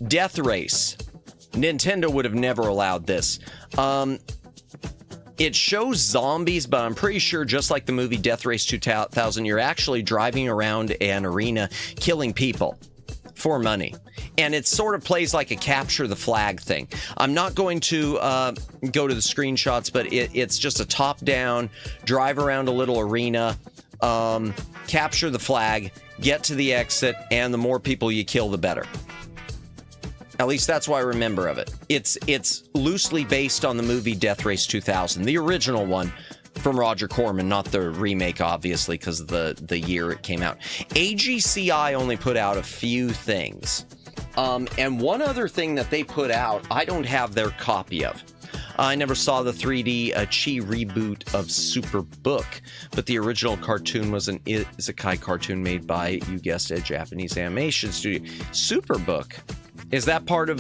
Death Race. Nintendo would have never allowed this. It shows zombies, but I'm pretty sure just like the movie Death Race 2000, you're actually driving around an arena killing people for money. And it sort of plays like a capture the flag thing. I'm not going to go to the screenshots, but it's just a top-down, drive around a little arena, capture the flag, get to the exit, and the more people you kill, the better. At least that's what I remember of it. It's loosely based on the movie Death Race 2000, the original one from Roger Corman, not the remake, obviously, because of the year it came out. AGCI only put out a few things. And one other thing that they put out, I don't have their copy of. I never saw the 3D Chi reboot of Superbook, but the original cartoon was an isekai cartoon made by, you guessed it, Japanese animation studio. Superbook. Is that part of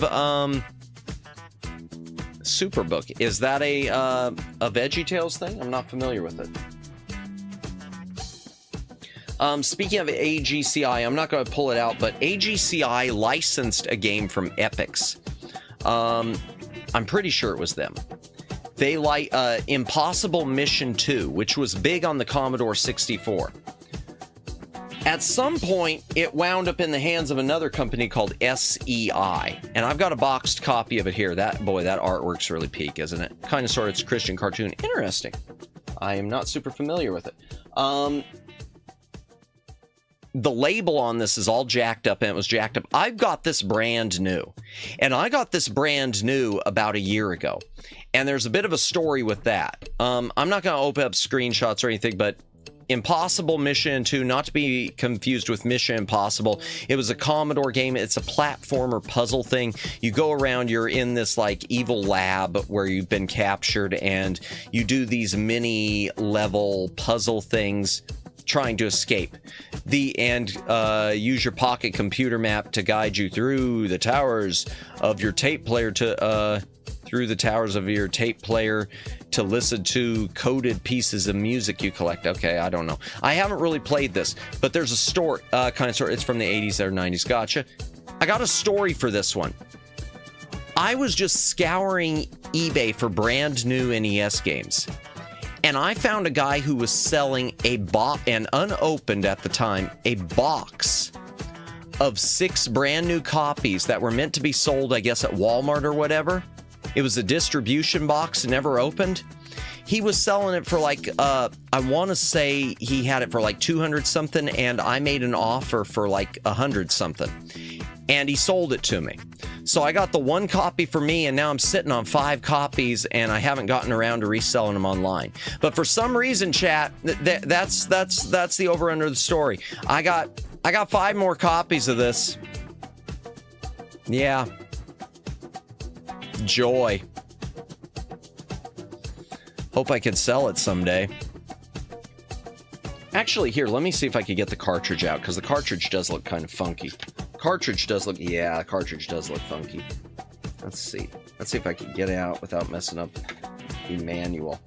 Superbook? Is that a VeggieTales thing? I'm not familiar with it. Speaking of AGCI, I'm not going to pull it out, but AGCI licensed a game from Epix. I'm pretty sure it was them. They Impossible Mission 2, which was big on the Commodore 64. At some point, it wound up in the hands of another company called SEI, and I've got a boxed copy of it here. That artwork's really peak, isn't it? Kind of, sort of, it's Christian cartoon. Interesting. I am not super familiar with it. The label on this is all jacked up, and it was jacked up. I've got this brand new, and I got this brand new about a year ago, and there's a bit of a story with that. I'm not going to open up screenshots or anything, but Impossible Mission 2, not to be confused with Mission Impossible. It was a Commodore game. It's a platformer puzzle thing. You go around, you're in this like evil lab where you've been captured, and you do these mini level puzzle things trying to escape. Use your pocket computer map to guide you through the towers of your tape player to listen to coded pieces of music you collect. Okay, I don't know. I haven't really played this, but there's a story, it's from the 80s or 90s. Gotcha. I got a story for this one. I was just scouring eBay for brand new NES games, and I found a guy who was selling and unopened at the time, a box of 6 brand new copies that were meant to be sold, I guess, at Walmart or whatever. It was a distribution box, never opened. He was selling it for like, I want to say he had it for like 200 something, and I made an offer for like 100 something. And he sold it to me. So I got the 1 copy for me, and now I'm sitting on 5 copies, and I haven't gotten around to reselling them online. But for some reason, chat, that's the over under the story. I got 5 more copies of this. Yeah. Joy. Hope I can sell it someday. Actually, here, let me see if I can get the cartridge out, because the cartridge does look kind of funky. Cartridge does look funky. Let's see if I can get it out without messing up the manual.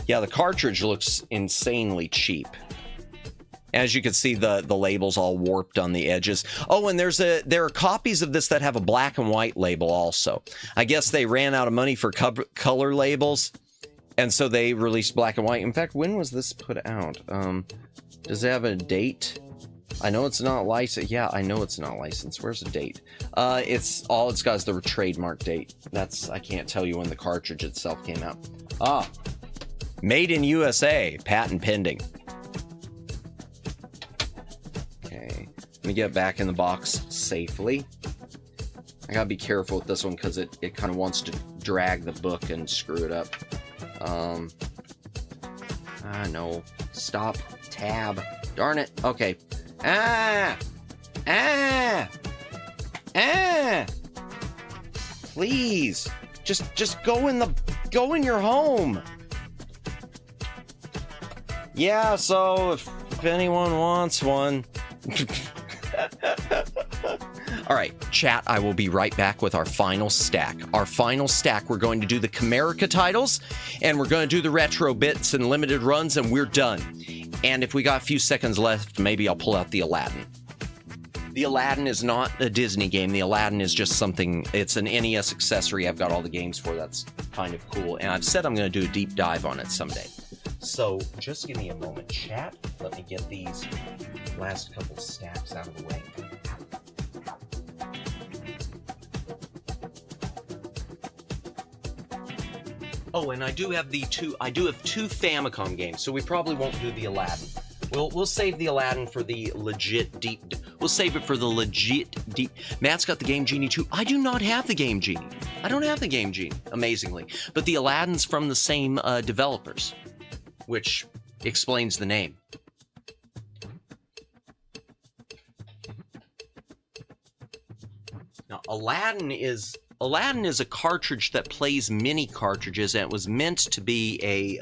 Yeah, the cartridge looks insanely cheap. As you can see, the label's all warped on the edges. Oh, and there are copies of this that have a black and white label also. I guess they ran out of money for color labels, and so they released black and white. In fact, when was this put out? Does it have a date? I know it's not licensed. Yeah, I know it's not licensed. Where's the date? It's got is the trademark date. I can't tell you when the cartridge itself came out. Ah, made in USA, patent pending. Let me get back in the box safely. I gotta be careful with this one because it kind of wants to drag the book and screw it up. No. Stop. Tab. Darn it. Okay. Ah! Ah! Ah! Please. Just go in your home. Yeah, so if anyone wants one. All right, chat, I will be right back with our final stack. Our final stack, we're going to do the Camerica titles, and we're going to do the retro bits and limited runs, and we're done. And if we got a few seconds left, maybe I'll pull out the Aladdin. The Aladdin is not a Disney game. The Aladdin is just something, it's an NES accessory I've got all the games for. That's kind of cool. And I've said I'm going to do a deep dive on it someday. So just give me a moment, chat. Let me get these last couple stacks out of the way. Oh, and I do have two Famicom games, so we probably won't do the Aladdin. We'll save the Aladdin for the legit deep. We'll save it for the legit deep. Matt's got the Game Genie too. I do not have the Game Genie. I don't have the Game Genie, amazingly. But the Aladdin's from the same developers, which explains the name. Now, Aladdin is a cartridge that plays mini cartridges, and it was meant to be a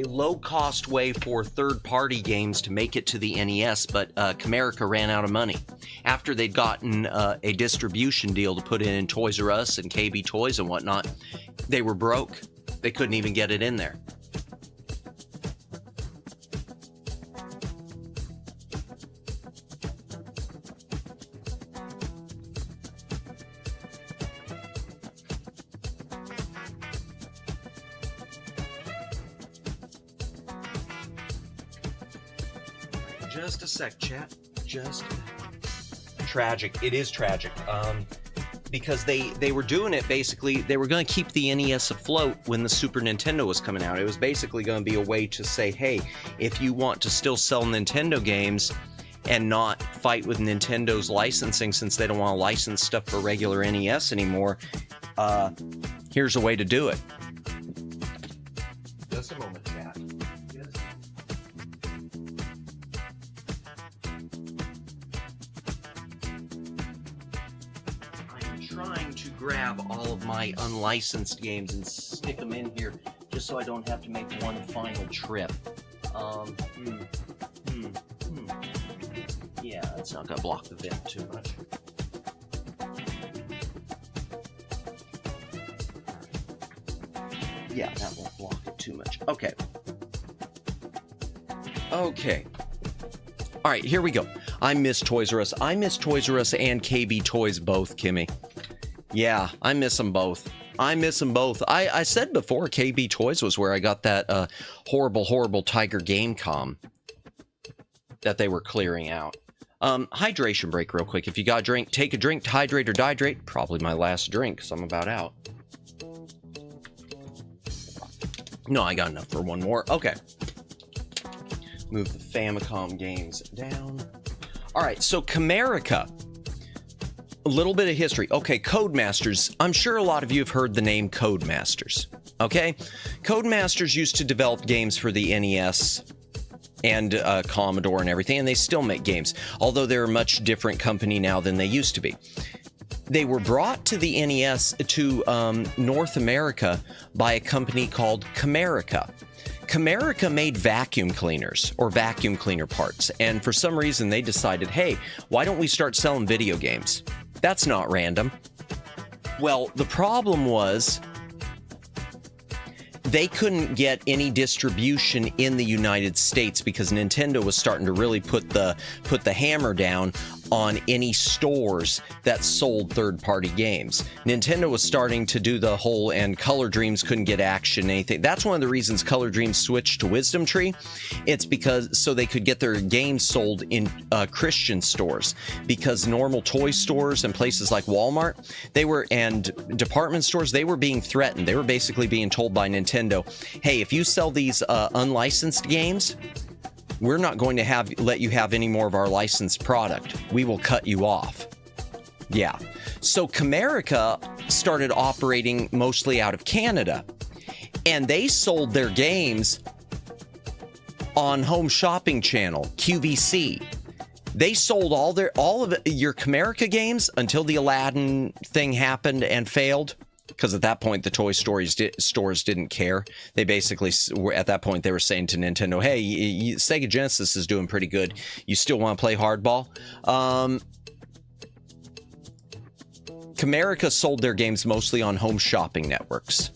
low-cost way for third-party games to make it to the NES, but Camerica ran out of money. After they'd gotten a distribution deal to put it in Toys R Us and KB Toys and whatnot, they were broke. They couldn't even get it in there. Just a sec, chat. Just tragic. It is tragic. Because they were doing it basically. They were going to keep the NES afloat when the Super Nintendo was coming out. It was basically going to be a way to say, hey, if you want to still sell Nintendo games and not fight with Nintendo's licensing, since they don't want to license stuff for regular NES anymore, here's a way to do it. Just a moment, chat. Trying to grab all of my unlicensed games and stick them in here just so I don't have to make one final trip. Yeah, it's not gonna block the vent too much. Yeah, that won't block it too much. Okay. All right, here we go. I miss Toys R Us. I miss Toys R Us and KB Toys both, Kimmy. Yeah, I miss them both. I said before, KB Toys was where I got that horrible Tiger Gamecom that they were clearing out. Hydration break real quick. If you got a drink, take a drink to hydrate or dehydrate. Probably my last drink, because I'm about out. No, I got enough for one more. Okay. Move the Famicom games down. All right, so Camerica. A little bit of history. Okay, Codemasters. I'm sure a lot of you have heard the name Codemasters. Okay? Codemasters used to develop games for the NES and Commodore and everything, and they still make games, although they're a much different company now than they used to be. They were brought to the NES, to North America, by a company called Camerica. Camerica made vacuum cleaners, or vacuum cleaner parts, and for some reason they decided, hey, why don't we start selling video games? That's not random. Well, the problem was they couldn't get any distribution in the United States because Nintendo was starting to really put the hammer down on any stores that sold third-party games. Nintendo was starting to do the whole, and Color Dreams couldn't get action, anything. That's one of the reasons Color Dreams switched to Wisdom Tree. It's because so they could get their games sold in Christian stores, because normal toy stores and places like Walmart, and department stores, they were being threatened. They were basically being told by Nintendo, hey, if you sell these unlicensed games, we're not going to let you have any more of our licensed product. We will cut you off. Yeah. So Camerica started operating mostly out of Canada, and they sold their games on Home Shopping Channel, QVC. They sold all of your Comerica games until the Aladdin thing happened and failed. Because at that point, the toy stores didn't care. They basically were at that point. They were saying to Nintendo, "Hey, Sega Genesis is doing pretty good. You still want to play hardball?" Comerica sold their games mostly on home shopping networks.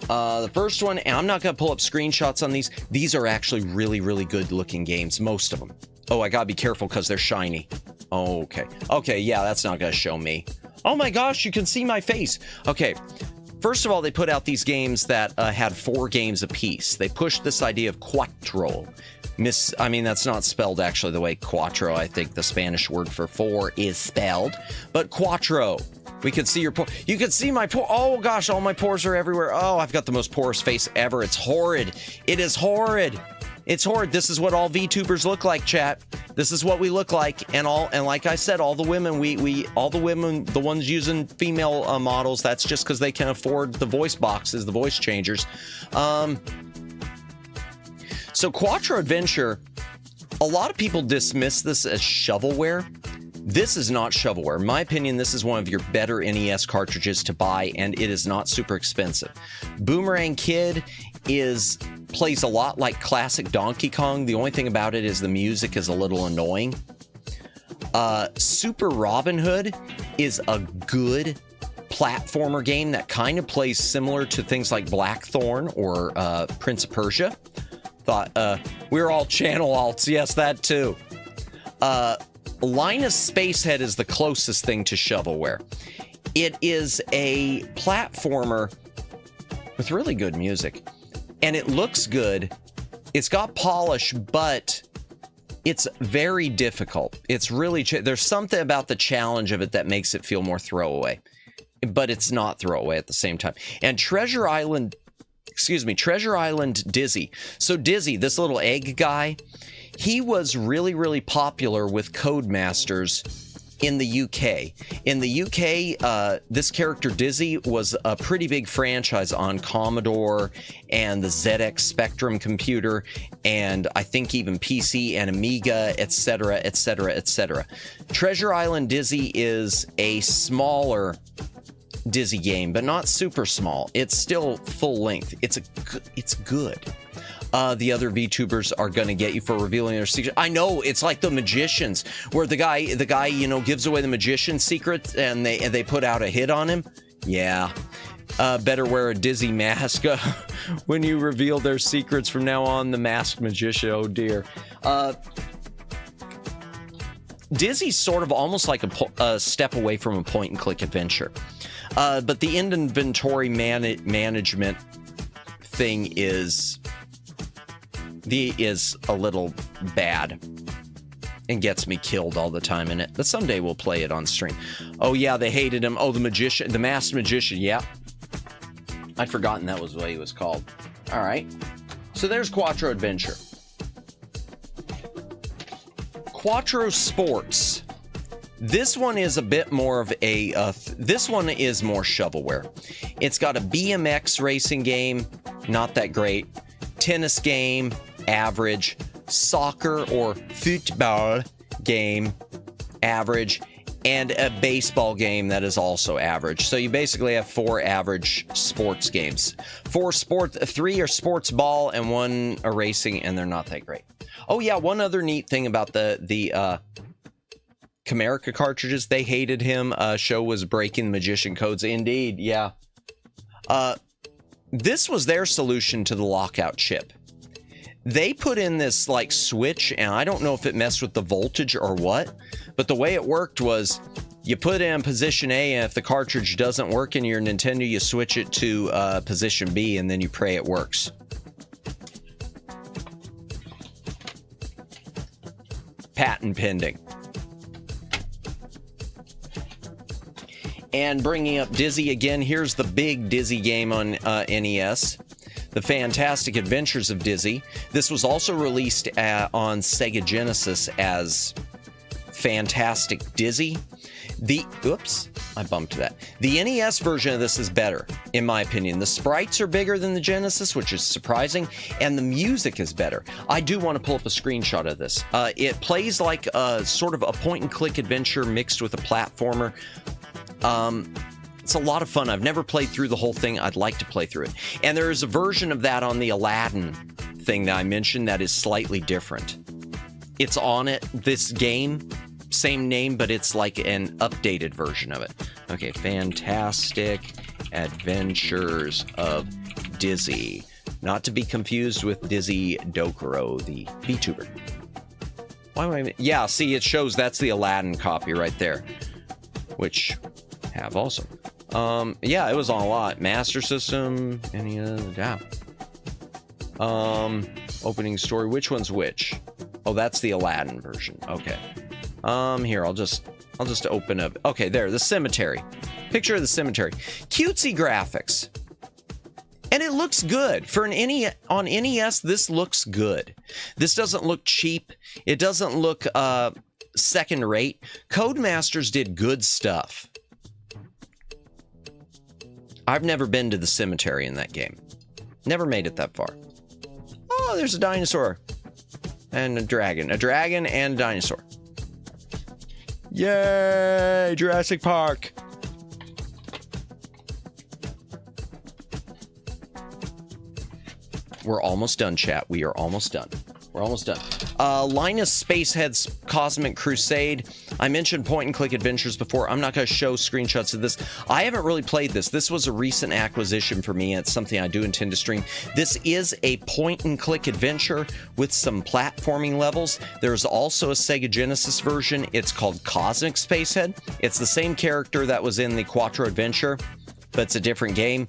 The first one, and I'm not going to pull up screenshots on these. These are actually really, really good looking games, most of them. Oh, I got to be careful because they're shiny. Oh, okay. Okay, yeah, that's not going to show me. Oh my gosh, you can see my face. Okay, first of all, they put out these games that had 4 games apiece. They pushed this idea of cuatro. I mean, that's not spelled actually the way cuatro, I think the Spanish word for 4 is spelled. But cuatro. We can see your pore. You can see my pore. Oh gosh, all my pores are everywhere. Oh, I've got the most porous face ever. It's horrid. It is horrid. It's horrid. This is what all VTubers look like, chat. This is what we look like, and like I said, all the women, the ones using female models, that's just because they can afford the voice boxes, the voice changers. So Quattro Adventure, a lot of people dismiss this as shovelware. This is not shovelware. In my opinion, this is one of your better NES cartridges to buy, and it is not super expensive. Boomerang Kid plays a lot like classic Donkey Kong. The only thing about it is the music is a little annoying. Super Robin Hood is a good platformer game that kind of plays similar to things like Blackthorn or Prince of Persia. We're all channel alts. Yes, that too. Linus Spacehead is the closest thing to shovelware. It is a platformer with really good music. And it looks good. It's got polish, but it's very difficult. It's really, there's something about the challenge of it that makes it feel more throwaway. But it's not throwaway at the same time. And Treasure Island Dizzy. So Dizzy, this little egg guy, he was really, really popular with Codemasters in the UK. In the UK, this character Dizzy was a pretty big franchise on Commodore and the ZX Spectrum computer, and I think even PC and Amiga, etc., etc., etc. Treasure Island Dizzy is a smaller Dizzy game, but not super small. It's still full length. It's good. The other VTubers are going to get you for revealing their secret. I know, it's like the magicians, where the guy, gives away the magician's secret and they put out a hit on him. Yeah. Better wear a Dizzy mask when you reveal their secrets from now on. The masked magician. Oh dear. Dizzy's sort of almost like a step away from a point-and-click adventure. But the inventory management thing is a little bad and gets me killed all the time in it. But someday we'll play it on stream. Oh yeah, they hated him. Oh, the masked magician. Yeah, I'd forgotten that was the way he was called. All right, so there's Quattro Adventure. Quattro Sports. This one is a bit more of this one is more shovelware. It's got a BMX racing game, not that great. Tennis game, average. Soccer or football game, average. And a baseball game that is also average. So you basically have 4 average sports games. 3 are sports ball and 1 are racing, and they're not that great. Oh yeah, one other neat thing about the Comerica cartridges, they hated him. Show was breaking magician codes. Indeed, yeah. This was their solution to the lockout chip. They put in this like switch, and I don't know if it messed with the voltage or what, but the way it worked was you put it in position A, and if the cartridge doesn't work in your Nintendo, you switch it to position B, and then you pray it works. Patent pending. And bringing up Dizzy again, here's the big Dizzy game on NES. The Fantastic Adventures of Dizzy. This was also released on Sega Genesis as Fantastic Dizzy. Oops, I bumped that. The NES version of this is better, in my opinion. The sprites are bigger than the Genesis, which is surprising, and the music is better. I do want to pull up a screenshot of this. It plays like a sort of a point-and-click adventure mixed with a platformer. It's a lot of fun. I've never played through the whole thing. I'd like to play through it. And there is a version of that on the Aladdin thing that I mentioned that is slightly different. It's on it, this game. Same name, but it's like an updated version of it. Okay, Fantastic Adventures of Dizzy. Not to be confused with Dizzy Dokuro, the VTuber. Why am I... Yeah, see, it shows that's the Aladdin copy right there. Which, have also. Yeah, it was on a lot. Master System, any other... Yeah. Opening story, which one's which? Oh, that's the Aladdin version. Okay. Here, I'll just open up. Okay, there, the cemetery. Picture of the cemetery. Cutesy graphics. And it looks good. For an on NES, this looks good. This doesn't look cheap. It doesn't look second rate. Codemasters did good stuff. I've never been to the cemetery in that game. Never made it that far. Oh, there's a dinosaur. And a dragon. A dragon and a dinosaur. Yay! Jurassic Park! We're almost done, chat. We are almost done. We're almost done. Linus Spacehead's Cosmic Crusade. I mentioned point-and-click adventures before. I'm not going to show screenshots of this. I haven't really played this. This was a recent acquisition for me. It's something I do intend to stream. This is a point-and-click adventure with some platforming levels. There's also a Sega Genesis version. It's called Cosmic Spacehead. It's the same character that was in the Quattro Adventure, but it's a different game.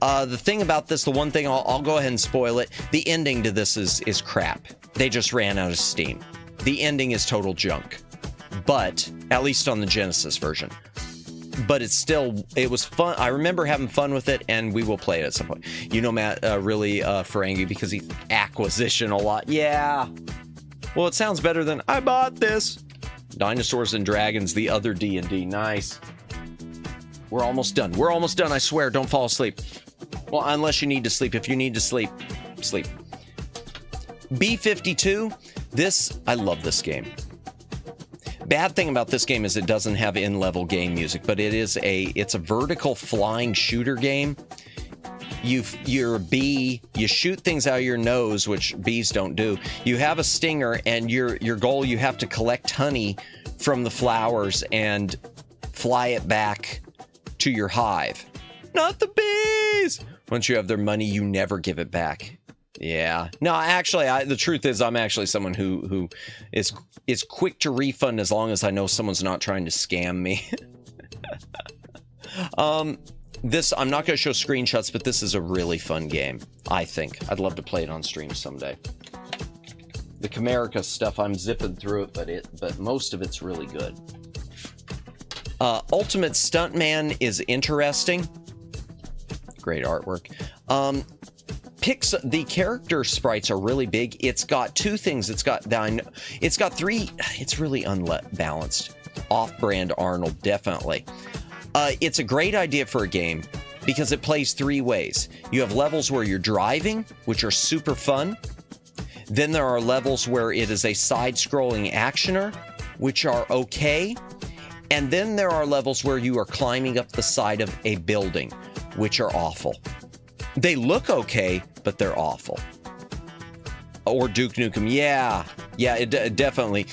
The thing about this, the one thing, I'll go ahead and spoil it. The ending to this is crap. They just ran out of steam. The ending is total junk. But, at least on the Genesis version. But it's still, it was fun. I remember having fun with it, and we will play it at some point. You know Matt really Ferengi because he's acquisition a lot. Yeah. Well, it sounds better than, I bought this. Dinosaurs and Dragons, the other D&D. Nice. We're almost done. We're almost done, I swear. Don't fall asleep. Well, unless you need to sleep. If you need to sleep, sleep. B-52. This, I love this game. Bad thing about this game is it doesn't have in-level game music, but it's a vertical flying shooter game. You're a bee, you shoot things out of your nose, which bees don't do. You have a stinger, and your goal, you have to collect honey from the flowers and fly it back to your hive. Not the bees! Once you have their money, you never give it back. Yeah. No, actually, the truth is I'm actually someone who is quick to refund as long as I know someone's not trying to scam me. This, I'm not going to show screenshots, but this is a really fun game, I think. I'd love to play it on stream someday. The Camerica stuff, I'm zipping through it, but most of it's really good. Ultimate Stuntman is interesting. Great artwork. The character sprites are really big. It's got two things. It's got three. It's really unbalanced. Off-brand Arnold, definitely. It's a great idea for a game because it plays three ways. You have levels where you're driving, which are super fun. Then there are levels where it is a side-scrolling actioner, which are okay. And then there are levels where you are climbing up the side of a building, which are awful. They look okay, but they're awful. Or Duke Nukem. Yeah, it definitely.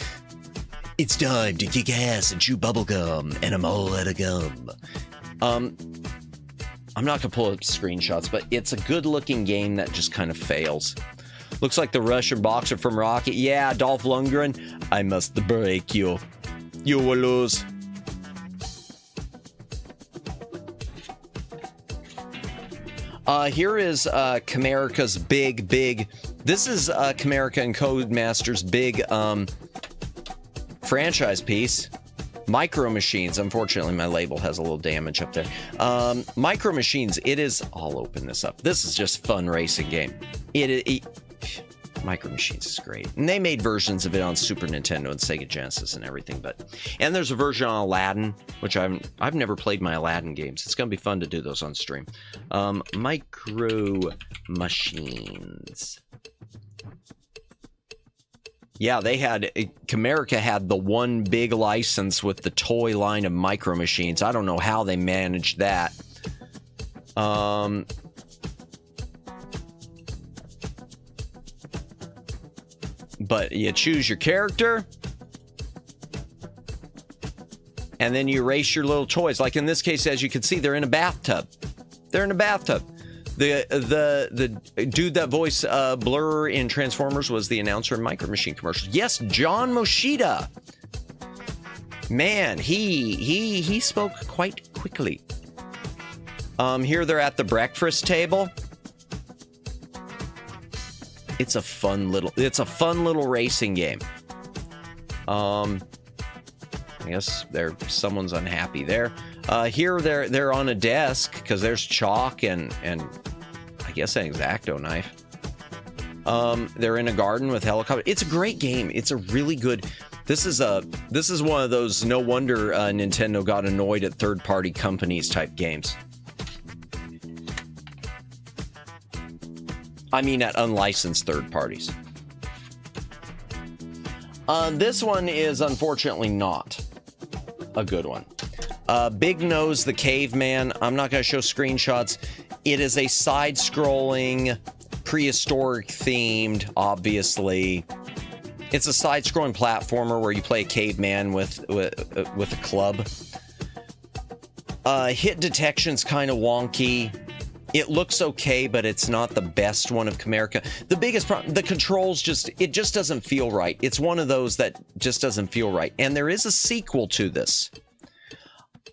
It's time to kick ass and chew bubblegum, and I'm all out of gum. I'm not gonna pull up screenshots, but it's a good-looking game that just kind of fails. Looks like the Russian boxer from Rocky. Yeah, Dolph Lundgren. I must break you. You will lose. Here is Camerica's big. This is Camerica and Codemasters' big franchise piece. Micro Machines. Unfortunately, my label has a little damage up there. Micro Machines. It is. I'll open this up. This is just fun racing game. Micro Machines is great. And they made versions of it on Super Nintendo and Sega Genesis and everything. And there's a version on Aladdin, which I've never played my Aladdin games. It's going to be fun to do those on stream. Micro Machines. Yeah, Camerica had the one big license with the toy line of Micro Machines. I don't know how they managed that. But you choose your character, and then you erase your little toys. Like in this case, as you can see, they're in a bathtub. They're in a bathtub. The dude that voiced Blur in Transformers was the announcer in Micro Machine commercials. Yes, John Moshida. Man, he spoke quite quickly. Here they're at the breakfast table. It's a fun little racing game. I guess someone's unhappy there. Here they're on a desk because there's chalk and I guess an X-Acto knife. They're in a garden with helicopter. It's a great game. It's a really good. This is one of those no wonder Nintendo got annoyed at third-party companies type games. I mean, at unlicensed third parties. This one is unfortunately not a good one. Big Nose the Caveman. I'm not going to show screenshots. It is a side-scrolling, prehistoric themed, obviously. It's a side-scrolling platformer where you play a caveman with a club. Hit detection's kind of wonky. It looks okay, but it's not the best one of Camerica. The biggest problem, the controls it just doesn't feel right. It's one of those that just doesn't feel right. And there is a sequel to this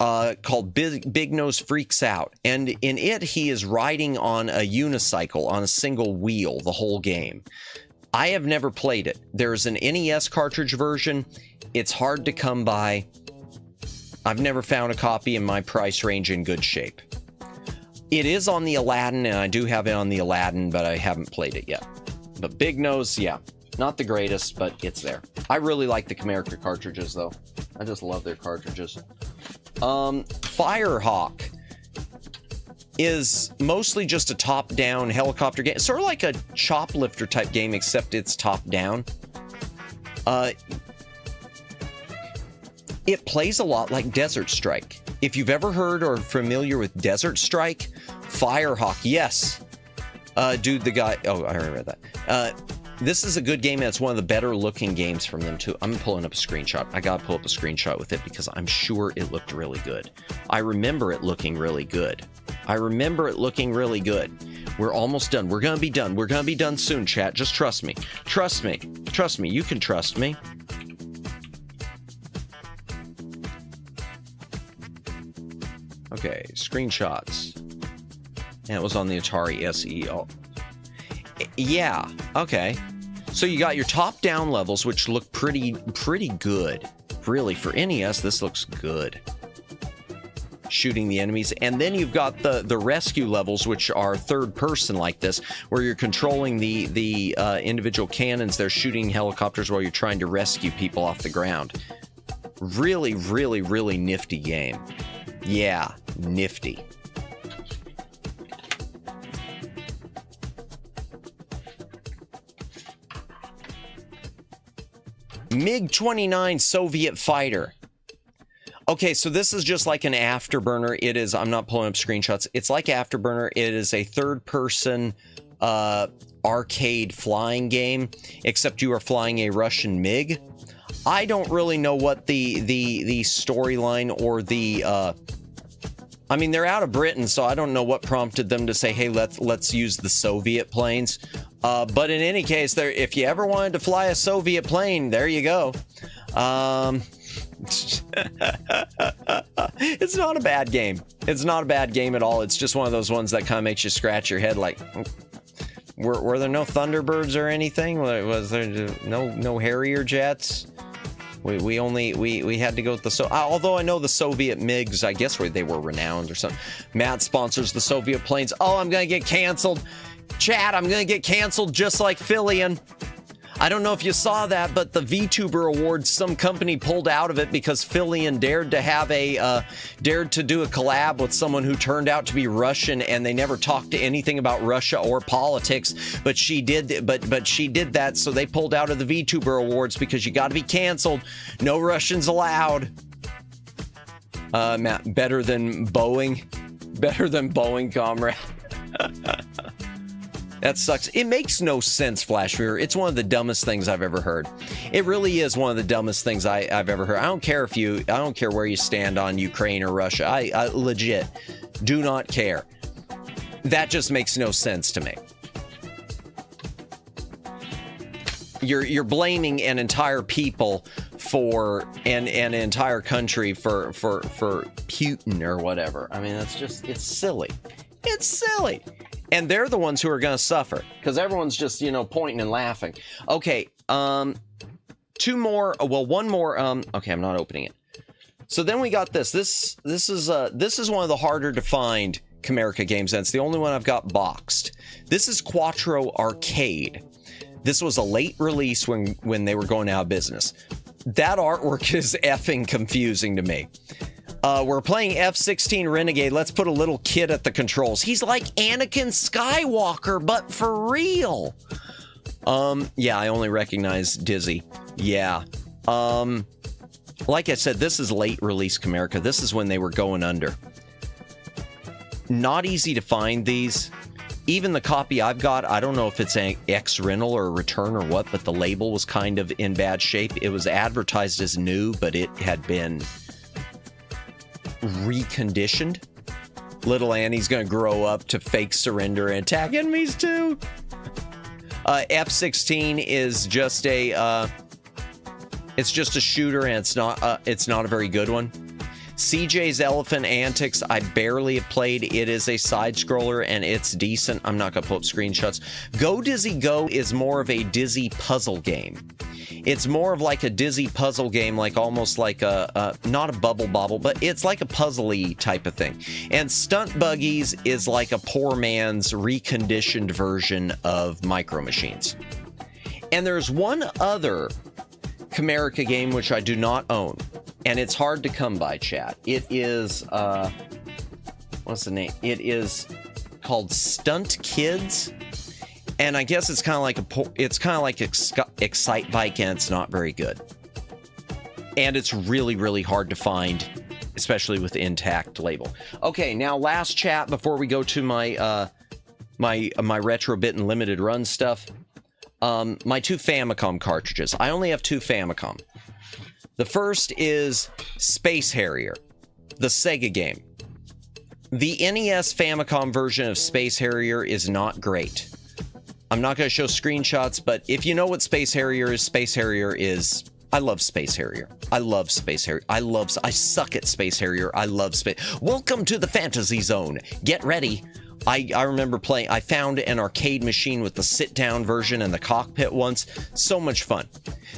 called Big Nose Freaks Out. And in it, he is riding on a unicycle on a single wheel the whole game. I have never played it. There's an NES cartridge version. It's hard to come by. I've never found a copy in my price range in good shape. It is on the Aladdin, and I do have it on the Aladdin, but I haven't played it yet. But Big Nose, yeah, not the greatest, but it's there. I really like the Camerica cartridges, though. I just love their cartridges. Firehawk is mostly just a top-down helicopter game. Sort of like a Choplifter type game, except it's top-down. It plays a lot like Desert Strike. If you've ever heard or familiar with Desert Strike, Firehawk, yes. Dude, the guy... Oh, I already read that. This is a good game, and it's one of the better looking games from them, too. I'm pulling up a screenshot. I gotta pull up a screenshot with it because I'm sure it looked really good. I remember it looking really good. We're almost done. We're gonna be done. We're gonna be done soon, chat. Just trust me. Trust me. Trust me. You can trust me. Okay, screenshots. And it was on the Atari SE. Oh. Yeah, okay. So you got your top-down levels, which look pretty good. Really, for NES, this looks good. Shooting the enemies. And then you've got the rescue levels, which are third-person like this, where you're controlling the individual cannons. They're shooting helicopters while you're trying to rescue people off the ground. Really, really, really nifty game. Yeah, nifty. MiG-29 Soviet fighter. Okay, so this is just like an Afterburner. It is, I'm not pulling up screenshots. It's like Afterburner. It is a third-person arcade flying game, except you are flying a Russian MiG. I don't really know what the storyline or the I mean, they're out of Britain, so I don't know what prompted them to say, hey, let's use the Soviet planes. But in any case, if you ever wanted to fly a Soviet plane, there you go. It's not a bad game. It's not a bad game at all. It's just one of those ones that kind of makes you scratch your head like, were there no Thunderbirds or anything? Was there no Harrier jets? We had to go with the although I know the Soviet MiGs, I guess they were renowned or something. Matt sponsors the Soviet planes. Oh, I'm gonna get canceled. Chat, I'm gonna get canceled just like Fillion. I don't know if you saw that, but the VTuber Awards, some company pulled out of it because Fillion dared to do a collab with someone who turned out to be Russian, and they never talked to anything about Russia or politics. But she did, but she did that, so they pulled out of the VTuber Awards because you got to be canceled. No Russians allowed. Matt, better than Boeing, comrade. That sucks. It makes no sense, Flash Viewer. It's one of the dumbest things I've ever heard. It really is one of the dumbest things I've ever heard. I don't care where you stand on Ukraine or Russia. I legit do not care. That just makes no sense to me. You're blaming an entire people for an entire country for Putin or whatever. I mean, it's silly. It's silly. And they're the ones who are going to suffer because everyone's just, pointing and laughing. Okay, one more. Okay, I'm not opening it. So then we got this. This is one of the harder to find Comerica games, and it's the only one I've got boxed. This is Quattro Arcade. This was a late release when they were going out of business. That artwork is effing confusing to me. We're playing F-16 Renegade. Let's put a little kid at the controls. He's like Anakin Skywalker, but for real. Yeah, I only recognize Dizzy. Yeah. Like I said, this is late release Comerica. This is when they were going under. Not easy to find these. Even the copy I've got, I don't know if it's an X-rental or a return or what, but the label was kind of in bad shape. It was advertised as new, but it had been reconditioned. Little Annie's gonna grow up to fake surrender and attack enemies too. F-16 is just a shooter, and it's not a very good one. CJ's Elephant Antics, I barely have played. It is a side scroller and it's decent. I'm not gonna pull up screenshots. Go Dizzy Go is more of a Dizzy puzzle game. It's more of like a Dizzy puzzle game, like almost like not a Bubble Bobble, but it's like a puzzly type of thing. And Stunt Buggies is like a poor man's reconditioned version of Micro Machines. And there's one other Comerica game which I do not own, and it's hard to come by, chat. It is, what's the name? It is called Stunt Kids. And I guess it's kind of like Excite Bike, and it's not very good. And it's really, really hard to find, especially with the intact label. Okay, now last chat before we go to my my retro bit and limited run stuff. My two Famicom cartridges. I only have two Famicom. The first is Space Harrier, the Sega game. The NES Famicom version of Space Harrier is not great. I'm not going to show screenshots, but if you know what Space Harrier is, I love Space Harrier. I love Space Harrier. I suck at Space Harrier. I love Space. Welcome to the Fantasy Zone. Get ready. I remember playing, I found an arcade machine with the sit-down version and the cockpit once. So much fun.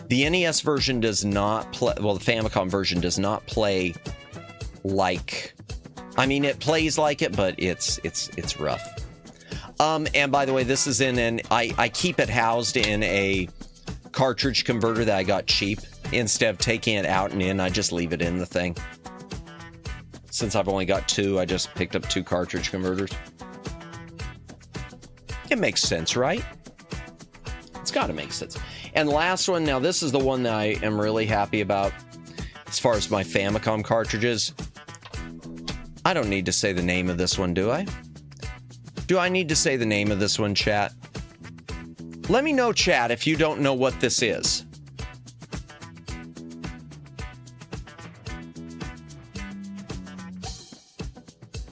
The NES version does not play, well, the Famicom version does not play like, I mean, it plays like it, but it's rough. And by the way, this is in I keep it housed in a cartridge converter that I got cheap. Instead of taking it out and in, I just leave it in the thing. Since I've only got two, I just picked up two cartridge converters. It makes sense, right? It's got to make sense. And last one, now this is the one that I am really happy about as far as my Famicom cartridges. I don't need to say the name of this one, do I? Do I need to say the name of this one, chat? Let me know, chat, if you don't know what this is.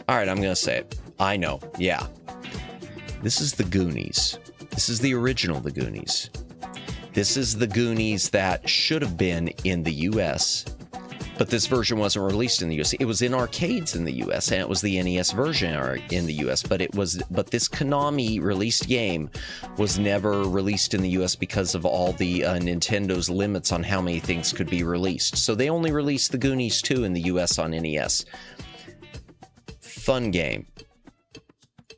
All right, I'm going to say it. I know. Yeah. This is the Goonies. This is the original The Goonies. This is the Goonies that should have been in the US But this version wasn't released in the US. It was in arcades in the US, and it was the NES version in the US. But this Konami released game was never released in the US because of all the Nintendo's limits on how many things could be released. So they only released the Goonies 2 in the US on NES. Fun game.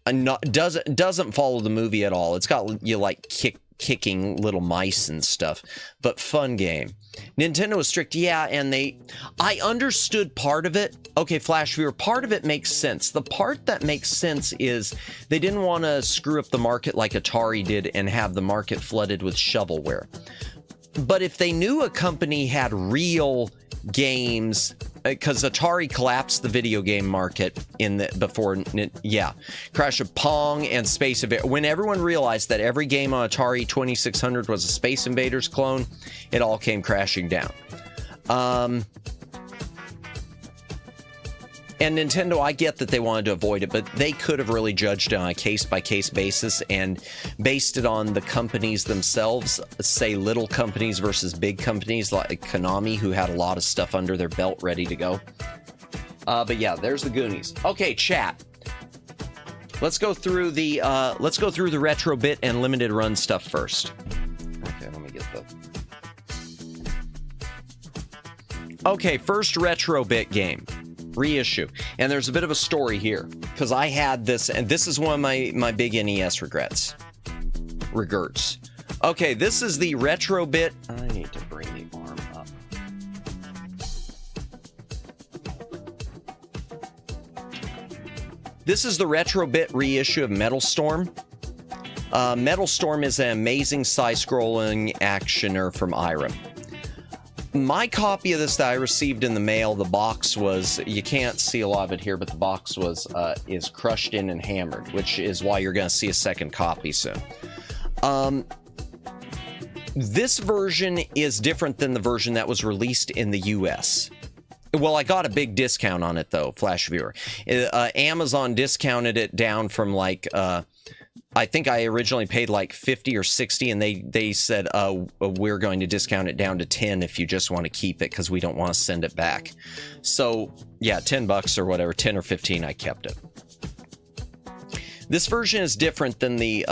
Doesn't follow the movie at all. It's got you like kicking little mice and stuff, but fun game. Nintendo was strict, yeah, and I understood part of it. Okay, Flash Viewer, part of it makes sense. The part that makes sense is they didn't want to screw up the market like Atari did and have the market flooded with shovelware. But if they knew a company had real games, because Atari collapsed the video game market Crash of Pong and Space Invaders. When everyone realized that every game on Atari 2600 was a Space Invaders clone, it all came crashing down. And Nintendo, I get that they wanted to avoid it, but they could have really judged it on a case-by-case basis and based it on the companies themselves, say little companies versus big companies like Konami, who had a lot of stuff under their belt ready to go. But yeah, there's the Goonies. Okay, chat. Let's go through the retro bit and limited run stuff first. Okay, let me get Okay, first retro bit game. Reissue. And there's a bit of a story here because I had this, and this is one of my big NES regrets. Okay, this is the retro bit. I need to bring the arm up. This is the retro bit reissue of Metal Storm. Metal Storm is an amazing side-scrolling actioner from Irem. My copy of this that I received in the mail, the box was, you can't see a lot of it here, but the box was is crushed in and hammered, which is why you're going to see a second copy soon. This version is different than the version that was released in the US. Well, I got a big discount on it, though, Flash Viewer. Amazon discounted it down from like... I think I originally paid like 50 or 60, and they said, we're going to discount it down to 10 if you just want to keep it because we don't want to send it back. So yeah, $10 or whatever, 10 or 15, I kept it. This version is different than the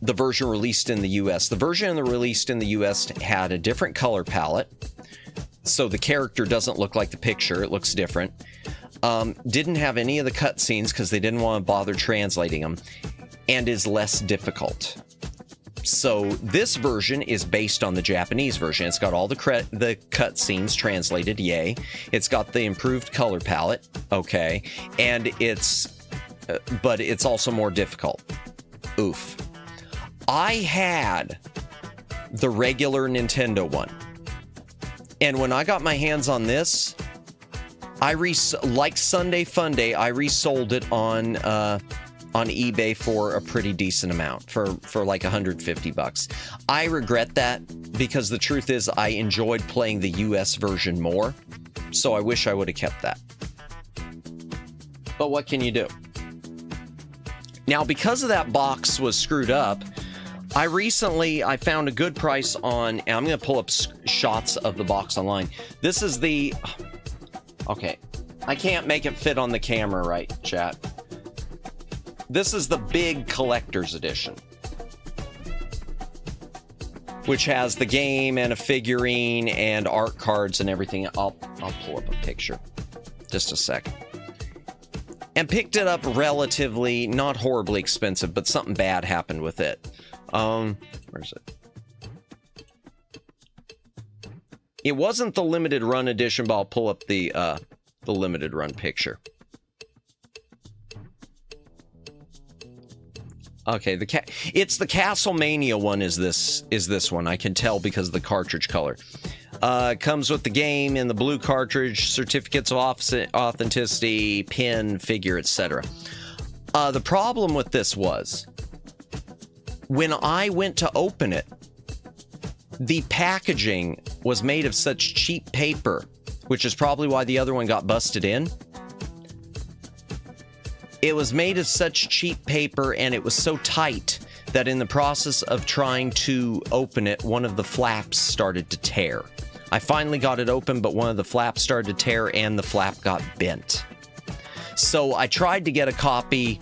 version released in the US. The version released in the US had a different color palette, so the character doesn't look like the picture, it looks different. Didn't have any of the cutscenes because they didn't want to bother translating them, and is less difficult. So this version is based on the Japanese version. It's got all the cutscenes translated, yay. It's got the improved color palette, okay, and but it's also more difficult. Oof. I had the regular Nintendo one, and when I got my hands on this, like Sunday Funday, I resold it on eBay for a pretty decent amount, for like $150. I regret that because the truth is I enjoyed playing the US version more, so I wish I would have kept that. But what can you do? Now, because of that box was screwed up, I found a good price on, and I'm going to pull up shots of the box online. This is the... Okay, I can't make it fit on the camera right, chat. This is the big collector's edition, which has the game and a figurine and art cards and everything. I'll pull up a picture. Just a second. And picked it up relatively, not horribly expensive, but something bad happened with it. Where's it? It wasn't the limited run edition, but I'll pull up the limited run picture. Okay, it's the Castlemania one. Is this one? I can tell because of the cartridge color. Comes with the game in the blue cartridge, certificates of authenticity, pin, figure, etc. The problem with this was when I went to open it, the packaging was made of such cheap paper, which is probably why the other one got busted in. It was made of such cheap paper and it was so tight that in the process of trying to open it, one of the flaps started to tear. I finally got it open, but one of the flaps started to tear and the flap got bent. So I tried to get a copy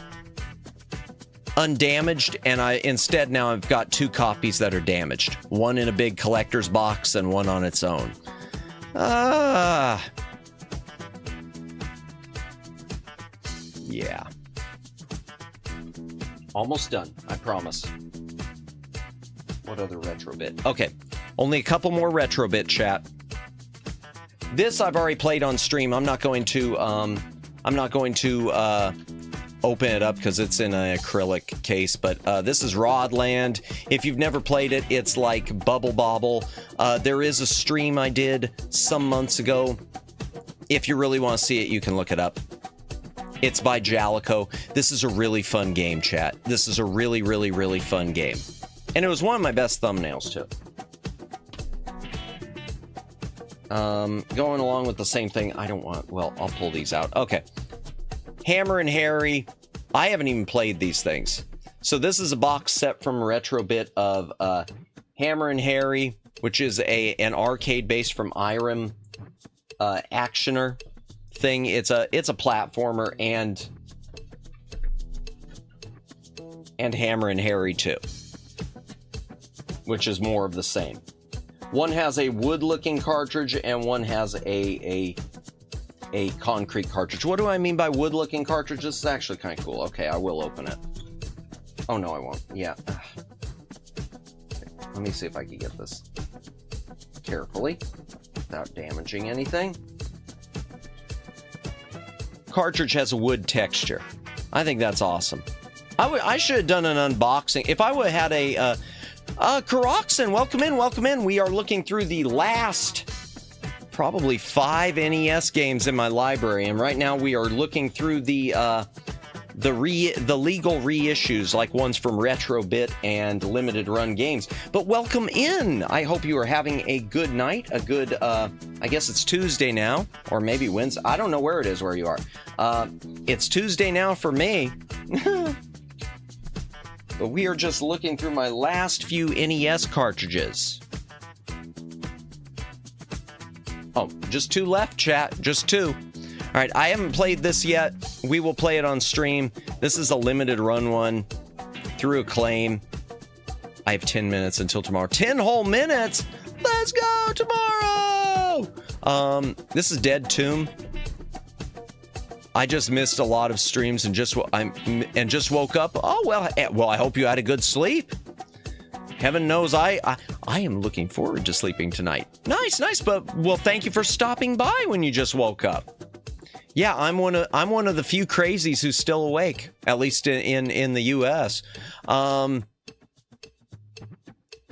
undamaged, and instead now I've got 2 copies that are damaged. One in a big collector's box and one on its own. Yeah. Almost done, I promise. What other retro bit? Okay, only a couple more retro bit, chat. This I've already played on stream. I'm not going to open it up because it's in an acrylic case, but this is Rodland. If you've never played it, it's like Bubble Bobble. There is a stream I did some months ago. If you really want to see it, you can look it up. It's by Jalico. This is a really fun game, chat. This is a really, really, really fun game. And it was one of my best thumbnails, too. Going along with the same thing, I don't want... Well, I'll pull these out. Okay. Hammer and Harry. I haven't even played these things. So this is a box set from Retrobit of Hammer and Harry, which is an arcade based from Irem actioner thing. It's a platformer and Hammer and Harry too, which is more of the same. One has a wood-looking cartridge and one has a concrete cartridge. What do I mean by wood-looking cartridge? This is actually kind of cool. Okay, I will open it. Oh no, I won't. Yeah. Let me see if I can get this carefully without damaging anything. Cartridge has a wood texture. I think that's awesome. I should have done an unboxing. If I would have had Karoxen, welcome in, welcome in. We are looking through the last probably 5 NES games in my library, and right now we are looking through the legal reissues, like ones from Retrobit and Limited Run Games. But welcome in. I hope you are having a good night, a good, I guess it's Tuesday now, or maybe Wednesday. I don't know where it is where you are. It's Tuesday now for me. But we are just looking through my last few NES cartridges. Oh, just 2 left, chat. Just 2. All right, I haven't played this yet. We will play it on stream. This is a limited run one through Acclaim. I have 10 minutes until tomorrow. 10 whole minutes? Let's go tomorrow! This is Dead Tomb. I just missed a lot of streams and just woke up. Oh, well, I hope you had a good sleep. Heaven knows I am looking forward to sleeping tonight. Nice, but well, thank you for stopping by when you just woke up. Yeah, I'm one of the few crazies who's still awake, at least in the US.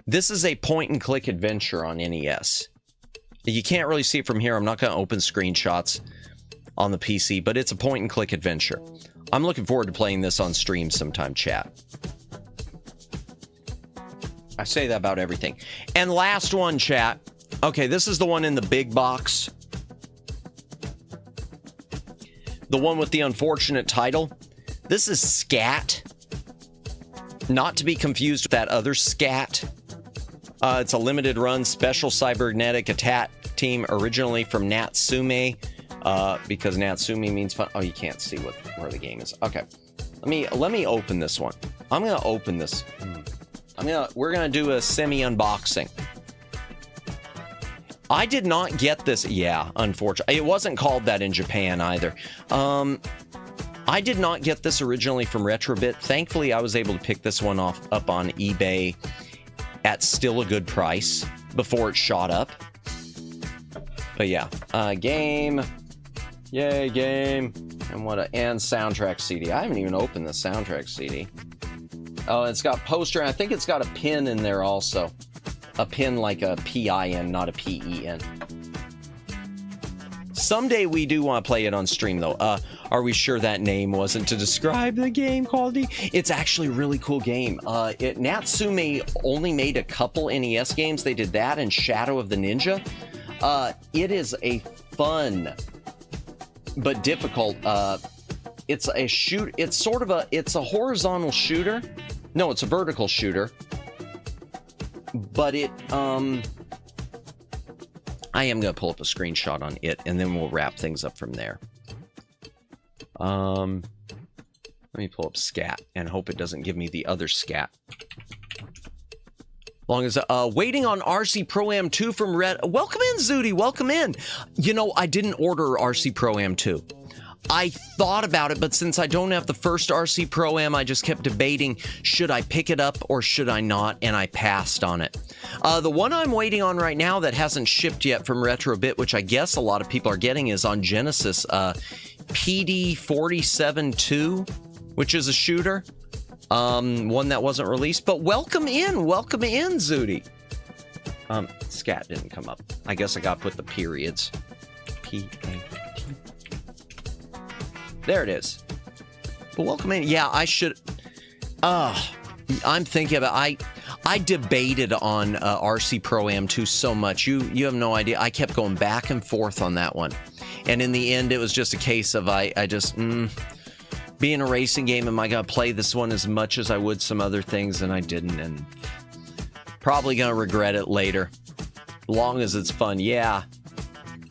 This is a point and click adventure on NES. You can't really see it from here. I'm not going to open screenshots on the PC, but it's a point and click adventure. I'm looking forward to playing this on stream sometime, chat. I say that about everything. And last one, chat. Okay, this is the one in the big box. The one with the unfortunate title. This is Scat. Not to be confused with that other Scat. It's a limited run special cybernetic attack team originally from Natsume. Because Natsume means fun. Oh, you can't see where the game is. Okay. Let me open this one. I'm gonna open this. We're gonna do a semi-unboxing. I did not get this. Yeah, unfortunately. It wasn't called that in Japan either. I did not get this originally from Retrobit. Thankfully, I was able to pick this one up on eBay at still a good price before it shot up. But yeah, game. Yay, game. And soundtrack CD. I haven't even opened the soundtrack CD. Oh, it's got poster, and I think it's got a pin in there also. A pin like a PIN, not a PEN. Someday we do want to play it on stream, though. Are we sure that name wasn't to describe the game quality? It's actually a really cool game. Natsume only made a couple NES games. They did that and Shadow of the Ninja. It is a fun but difficult. It's a horizontal shooter. No, it's a vertical shooter. But it, I am going to pull up a screenshot on it, and then we'll wrap things up from there. Let me pull up scat and hope it doesn't give me the other scat. Long as, waiting on RC Pro-Am 2 from Red. Welcome in, Zooty. Welcome in. You know, I didn't order RC Pro-Am 2. I thought about it, but since I don't have the first RC Pro-Am, I just kept debating, should I pick it up or should I not? And I passed on it. The one I'm waiting on right now that hasn't shipped yet from Retrobit, which I guess a lot of people are getting, is on Genesis, PD47-2, which is a shooter. One that wasn't released, but welcome in, Zooty. Scat didn't come up. I guess I got to put the periods. P-A-T. There it is. But welcome in. Yeah, I should. I'm thinking about. I debated on RC Pro-Am 2 so much. You have no idea. I kept going back and forth on that one, and in the end, it was just a case of I just. Being a racing game, am I going to play this one as much as I would some other things? And I didn't, and probably going to regret it later. Long as it's fun, yeah.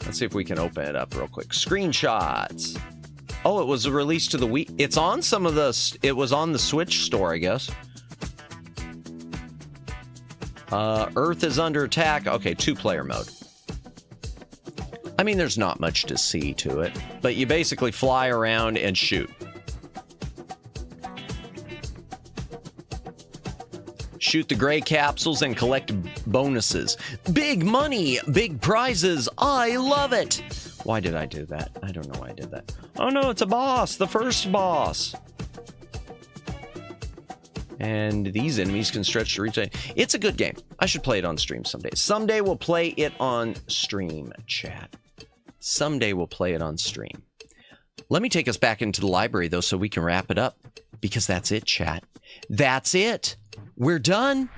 Let's see if we can open it up real quick. Screenshots. Oh, it was released to the Wii. It's on some of the... It was on the Switch store, I guess. Earth is under attack. Okay, 2-player mode. I mean, there's not much to see to it, but you basically fly around and shoot. Shoot the gray capsules and collect bonuses. Big money, big prizes. I love it. Why did I do that? I don't know why I did that. Oh no, it's a boss, the first boss. And these enemies can stretch to reach. It's a good game. I should play it on stream someday. Someday we'll play it on stream, chat. Someday we'll play it on stream. Let me take us back into the library, though, so we can wrap it up. Because that's it, chat. That's it. We're done.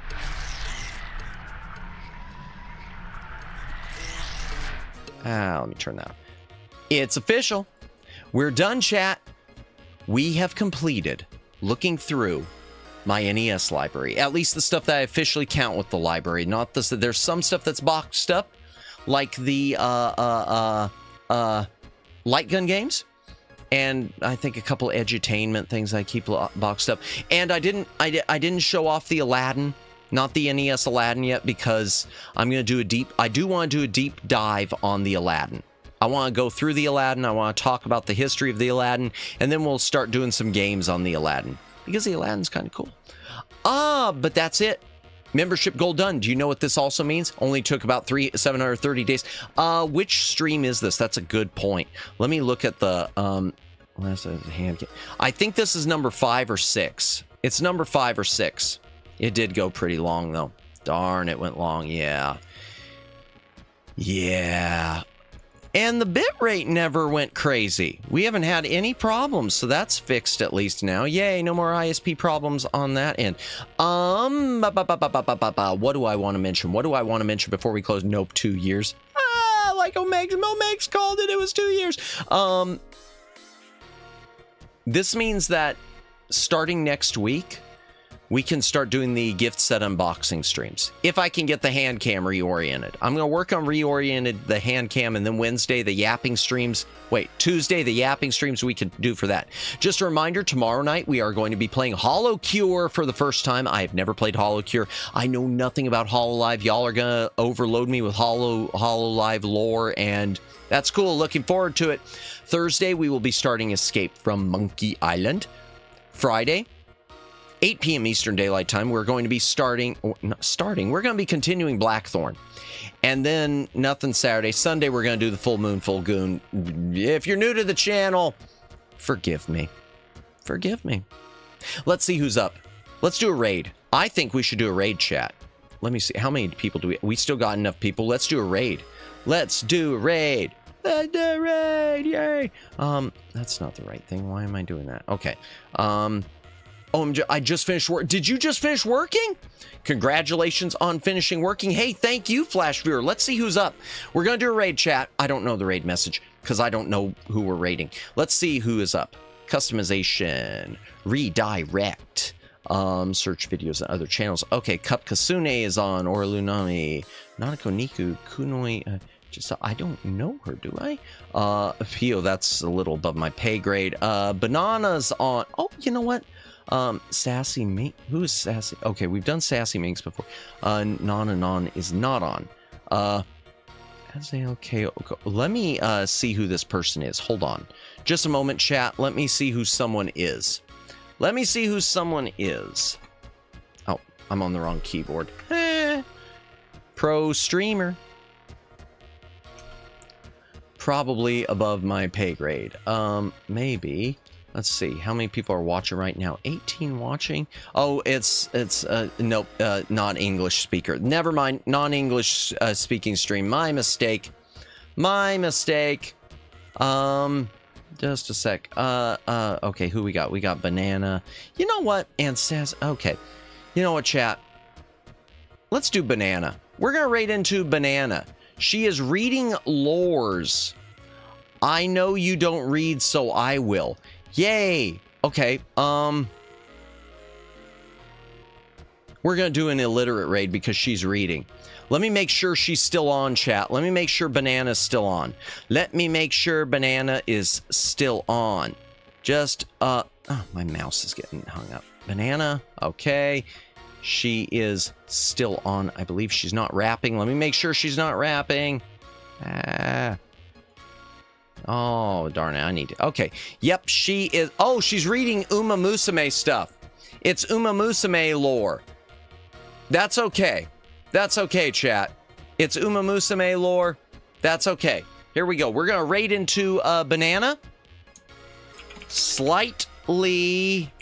Let me turn that on. It's official. We're done, chat. We have completed looking through my NES library. At least the stuff that I officially count with the library. Not the... There's some stuff that's boxed up, like the light gun games. And I think a couple edutainment things I keep boxed up. And I didn't show off the Aladdin, not the NES Aladdin yet, because I'm going to do a deep... I do want to do a deep dive on the Aladdin. I want to go through the Aladdin. I want to talk about the history of the Aladdin. And then we'll start doing some games on the Aladdin. Because the Aladdin's kind of cool. But that's it. Membership goal done. Do you know what this also means? Only took about 730 days. Which stream is this? That's a good point. Let me look at the I think this is number 5 or 6. It's number 5 or 6. It did go pretty long though. Darn, it went long. Yeah. And the bitrate never went crazy. We haven't had any problems, so that's fixed at least now. Yay, no more ISP problems on that end. What do I want to mention? What do I want to mention before we close? Nope, 2 years. Like Omegs called it. It was 2 years. This means that starting next week, we can start doing the gift set unboxing streams. If I can get the Handcam reoriented. I'm going to work on reoriented the Handcam, and then Wednesday, the yapping streams. Tuesday, the yapping streams we could do for that. Just a reminder, tomorrow night, we are going to be playing Hollow Cure for the first time. I have never played Hollow Cure. I know nothing about HoloLive. Y'all are going to overload me with HoloLive lore, and that's cool. Looking forward to it. Thursday, we will be starting Escape from Monkey Island. Friday, 8 p.m. Eastern Daylight Time, we're going to be we're going to be continuing Blackthorn. And then nothing Saturday. Sunday, we're going to do the Full Moon, Full Goon. If you're new to the channel, forgive me. Let's see who's up. Let's do a raid. I think we should do a raid, chat. Let me see. How many people do we still got enough people. Let's do a raid. Let's do a raid. Yay. That's not the right thing. Why am I doing that? Okay. I just finished work. Did you just finish working? Congratulations on finishing working. Hey, thank you, Flash Viewer. Let's see who's up. We're going to do a raid, chat. I don't know the raid message because I don't know who we're raiding. Let's see who is up. Customization. Redirect. Search videos on other channels. Okay, Cup Kasune is on. Orlunami. Nanako Niku. Kunoi. Just I don't know her, do I? Pio, that's a little above my pay grade. Banana's on. Oh, you know what? Sassy Mink. Who is Sassy? Okay, we've done Sassy Minks before. Non is not on. Okay. Let me see who this person is. Hold on. Just a moment, chat. Let me see who someone is. Let me see who someone is. Oh, I'm on the wrong keyboard. Pro streamer. Probably above my pay grade. Maybe. Let's see. How many people are watching right now? 18 watching? Oh, it's nope, not English speaker. Never mind. Non-English speaking stream. My mistake. My mistake. Just a sec. Okay, who we got? We got Banana. You know what? And says, okay. You know what, chat? Let's do Banana. We're gonna raid into Banana. She is reading lores. I know you don't read, so I will. Yay! Okay, we're gonna do an illiterate raid because she's reading. Let me make sure she's still on, chat. Let me make sure Banana's still on. Let me make sure Banana is still on. Just, oh, my mouse is getting hung up. Banana, okay. She is still on. I believe she's not rapping. Let me make sure she's not rapping. Oh, darn it. I need to. Okay. Yep, she is. Oh, she's reading Uma Musume stuff. It's Uma Musume lore. That's okay. That's okay, chat. It's Uma Musume lore. That's okay. Here we go. We're going to raid into Banana. Slightly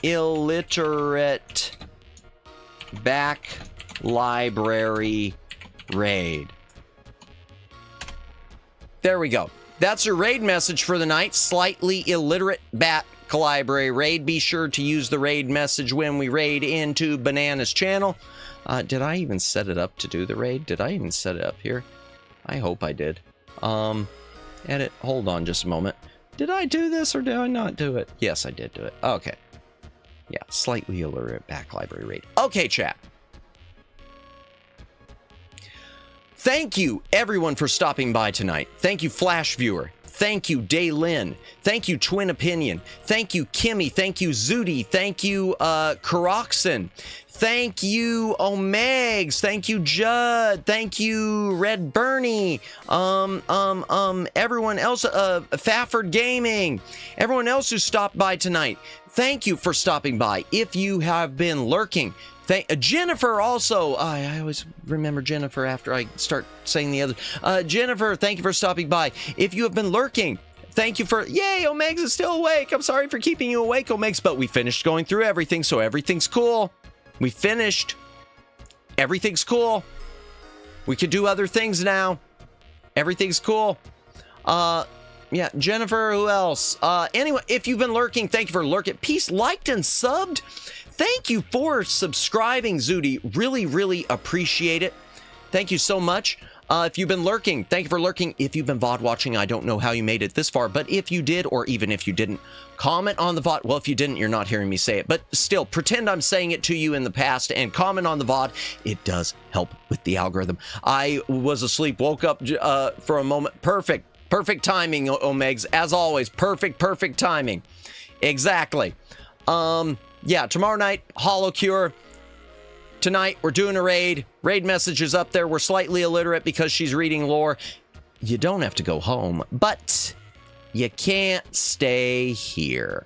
illiterate back library raid. There we go. That's your raid message for the night. Slightly illiterate back library raid. Be sure to use the raid message when we raid into Banana's channel. Did I even set it up to do the raid? Did I even set it up here? I hope I did. Edit. Hold on just a moment. Did I do this or did I not do it? Yes, I did do it. Okay. Yeah, slightly illiterate back library raid. Okay, chat. Thank you, everyone, for stopping by tonight. Thank you, Flash Viewer. Thank you, Daylin. Thank you, Twin Opinion. Thank you, Kimmy. Thank you, Zudi. Thank you, Karoxen. Thank you, Omegs. Thank you, Judd. Thank you, Red Bernie. Everyone else, Fafford Gaming. Everyone else who stopped by tonight. Thank you for stopping by. If you have been lurking, Jennifer also. I always remember Jennifer after I start saying the other. Jennifer, thank you for stopping by. If you have been lurking, thank you for. Yay, Omegs is still awake. I'm sorry for keeping you awake, Omegs, but we finished going through everything, so everything's cool. We finished. Everything's cool. We can do other things now. Everything's cool. Yeah, Jennifer, who else? Anyway, if you've been lurking, thank you for lurking. Peace, liked and subbed. Thank you for subscribing, Zudi. Really, really appreciate it. Thank you so much. If you've been lurking, thank you for lurking. If you've been VOD watching, I don't know how you made it this far, but if you did, or even if you didn't, comment on the VOD. Well, if you didn't, you're not hearing me say it, but still, pretend I'm saying it to you in the past and comment on the VOD. It does help with the algorithm. I was asleep, woke up for a moment. Perfect timing, Omegs. As always, perfect timing. Exactly. Yeah, tomorrow night, Hollow Cure. Tonight, we're doing a raid. Raid message is up there. We're slightly illiterate because she's reading lore. You don't have to go home, but you can't stay here.